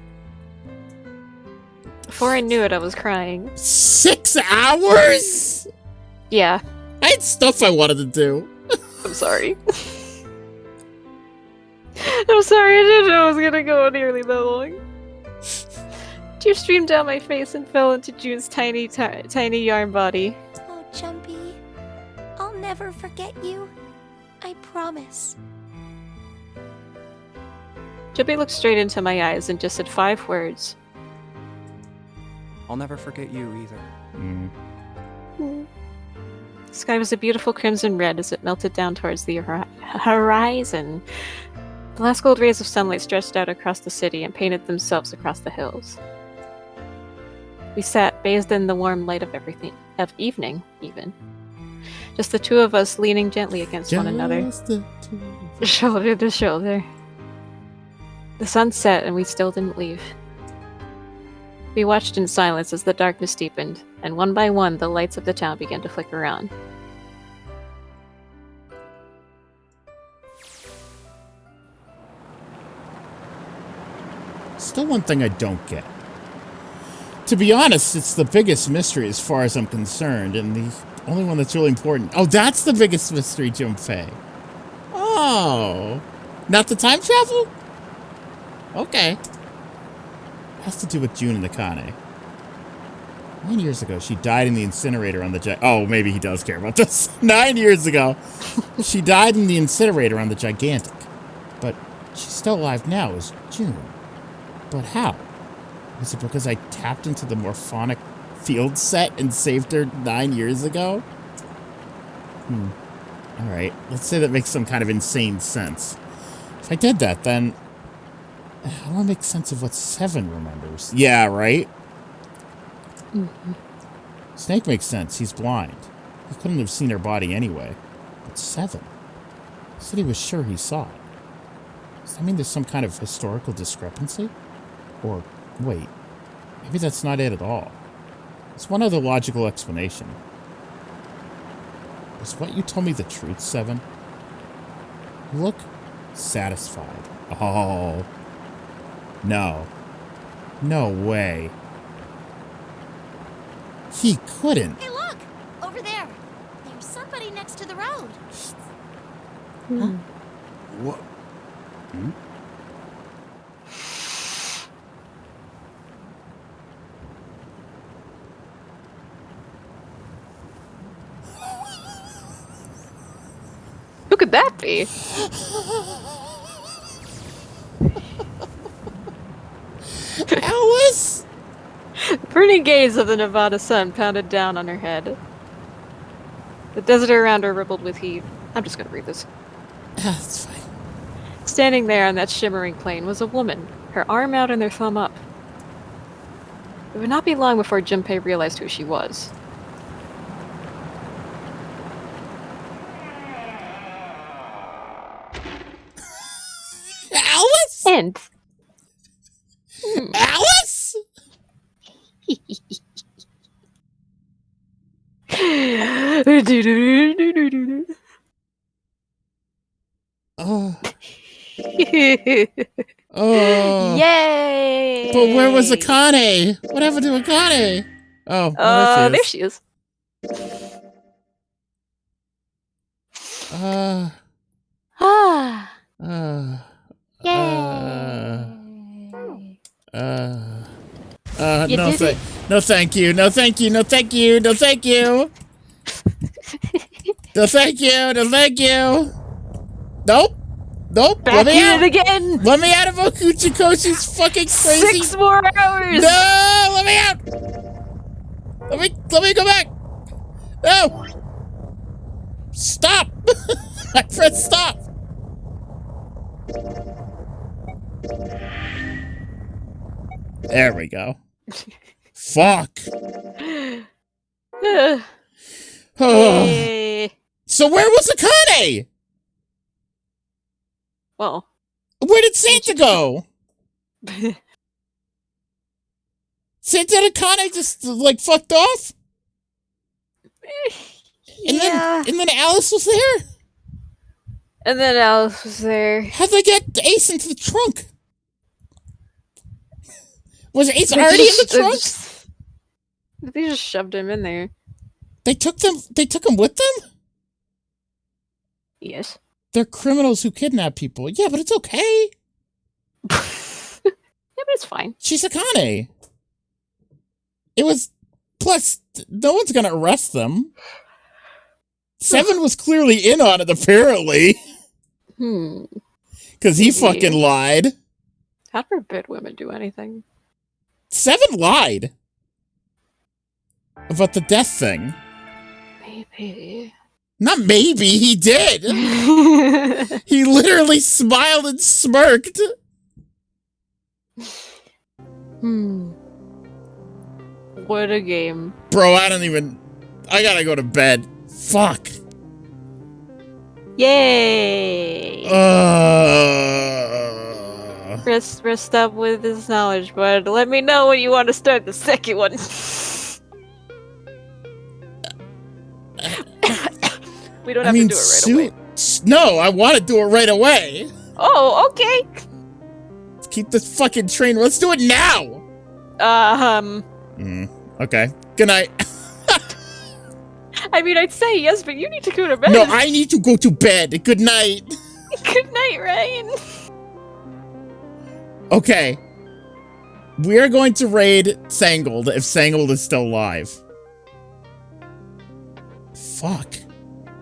Before I knew it, I was crying. 6 hours? Yeah. I had stuff I wanted to do. I'm sorry. I'm sorry, I didn't know it was gonna go nearly that long. Tears streamed down my face and fell into June's tiny yarn body. Oh, Jumpy. I'll never forget you. I promise. Jumpy looked straight into my eyes and just said 5 words. I'll never forget you either. The sky was a beautiful crimson red as it melted down towards the horizon. The last gold rays of sunlight stretched out across the city and painted themselves across the hills. We sat, bathed in the warm light of evening, even. Just the two of us leaning gently against one another. Shoulder to shoulder. The sun set and we still didn't leave. We watched in silence as the darkness deepened, and one by one the lights of the town began to flicker on. Still one thing I don't get. To be honest, it's the biggest mystery as far as I'm concerned, and the only one that's really important. Oh, that's the biggest mystery, Junpei. Oh. Not the time travel? Okay. Has to do with June and Akane. 9 years ago, she died in the incinerator on the Oh, maybe he does care about this. 9 years ago, she died in the incinerator on the Gigantic. But she's still alive now as June. But how? Was it because I tapped into the morphonic field set and saved her 9 years ago? Alright, let's say that makes some kind of insane sense. If I did that, then how do I make sense of what 7 remembers? Yeah, right? Snake makes sense. He's blind. He couldn't have seen her body anyway. But 7? He said he was sure he saw it. Does that mean there's some kind of historical discrepancy? Or, wait, maybe that's not it at all. There's one other logical explanation. Is what you told me the truth, 7? You look satisfied. Oh. No. No way. He couldn't. Hey, look! Over there! There's somebody next to the road. What? Who could that be? Alice? The burning gaze of the Nevada sun pounded down on her head. The desert around her rippled with heat. I'm just gonna read this. That's fine. Standing there on that shimmering plain was a woman, her arm out and her thumb up. It would not be long before Junpei realized who she was. Alice? And Alice? Oh. Oh. Yay! But where was Akane? What happened to Akane? Oh, there she is. No thank you, no thank you, no thank you, no thank you. No thank you, no thank you. Nope. Nope. Back let me in out. it again. Let me out of Okuchikoshi's fucking crazy. 6 more hours. No, let me out. Let me go back. No. Stop. I pressed stop. There we go. Fuck. Hey. So where was Akane? Well, where did Santa go? Santa and Akane just like fucked off? And then Alice was there? And then Alice was there. How'd they get Ace into the trunk? Was Ace already in the trunk? They just shoved him in there. They took him with them? Yes. They're criminals who kidnap people. Yeah, but it's okay. Yeah, but it's fine. She's Akane. It was... Plus, no one's gonna arrest them. Seven was clearly in on it, apparently. Because he fucking lied. How forbid women do anything? Seven lied. About the death thing. Maybe. Not maybe, he did. He literally smiled and smirked. What a game. Bro, I gotta go to bed. Fuck. Yay! Rest up with this knowledge, but let me know when you want to start the second one. We don't have to do it right away. No, I want to do it right away. Oh, okay. Let's keep this fucking train. Let's do it now. Okay. Good night. I mean, I'd say yes, but you need to go to bed. No, I need to go to bed. Good night. Good night, Ryan. Okay. We are going to raid Sangold if Sangold is still alive. Fuck.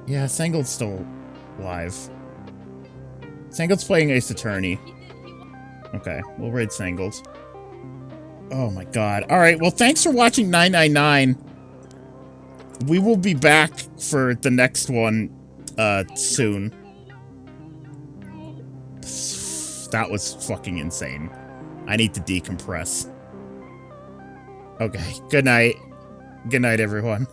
Yeah, Sangold's still alive. Sangold's playing Ace Attorney. Okay, we'll raid Sangold. Oh my god. Alright, well thanks for watching 999. We will be back for the next one, soon. That was fucking insane. I need to decompress. Okay, good night. Good night, everyone.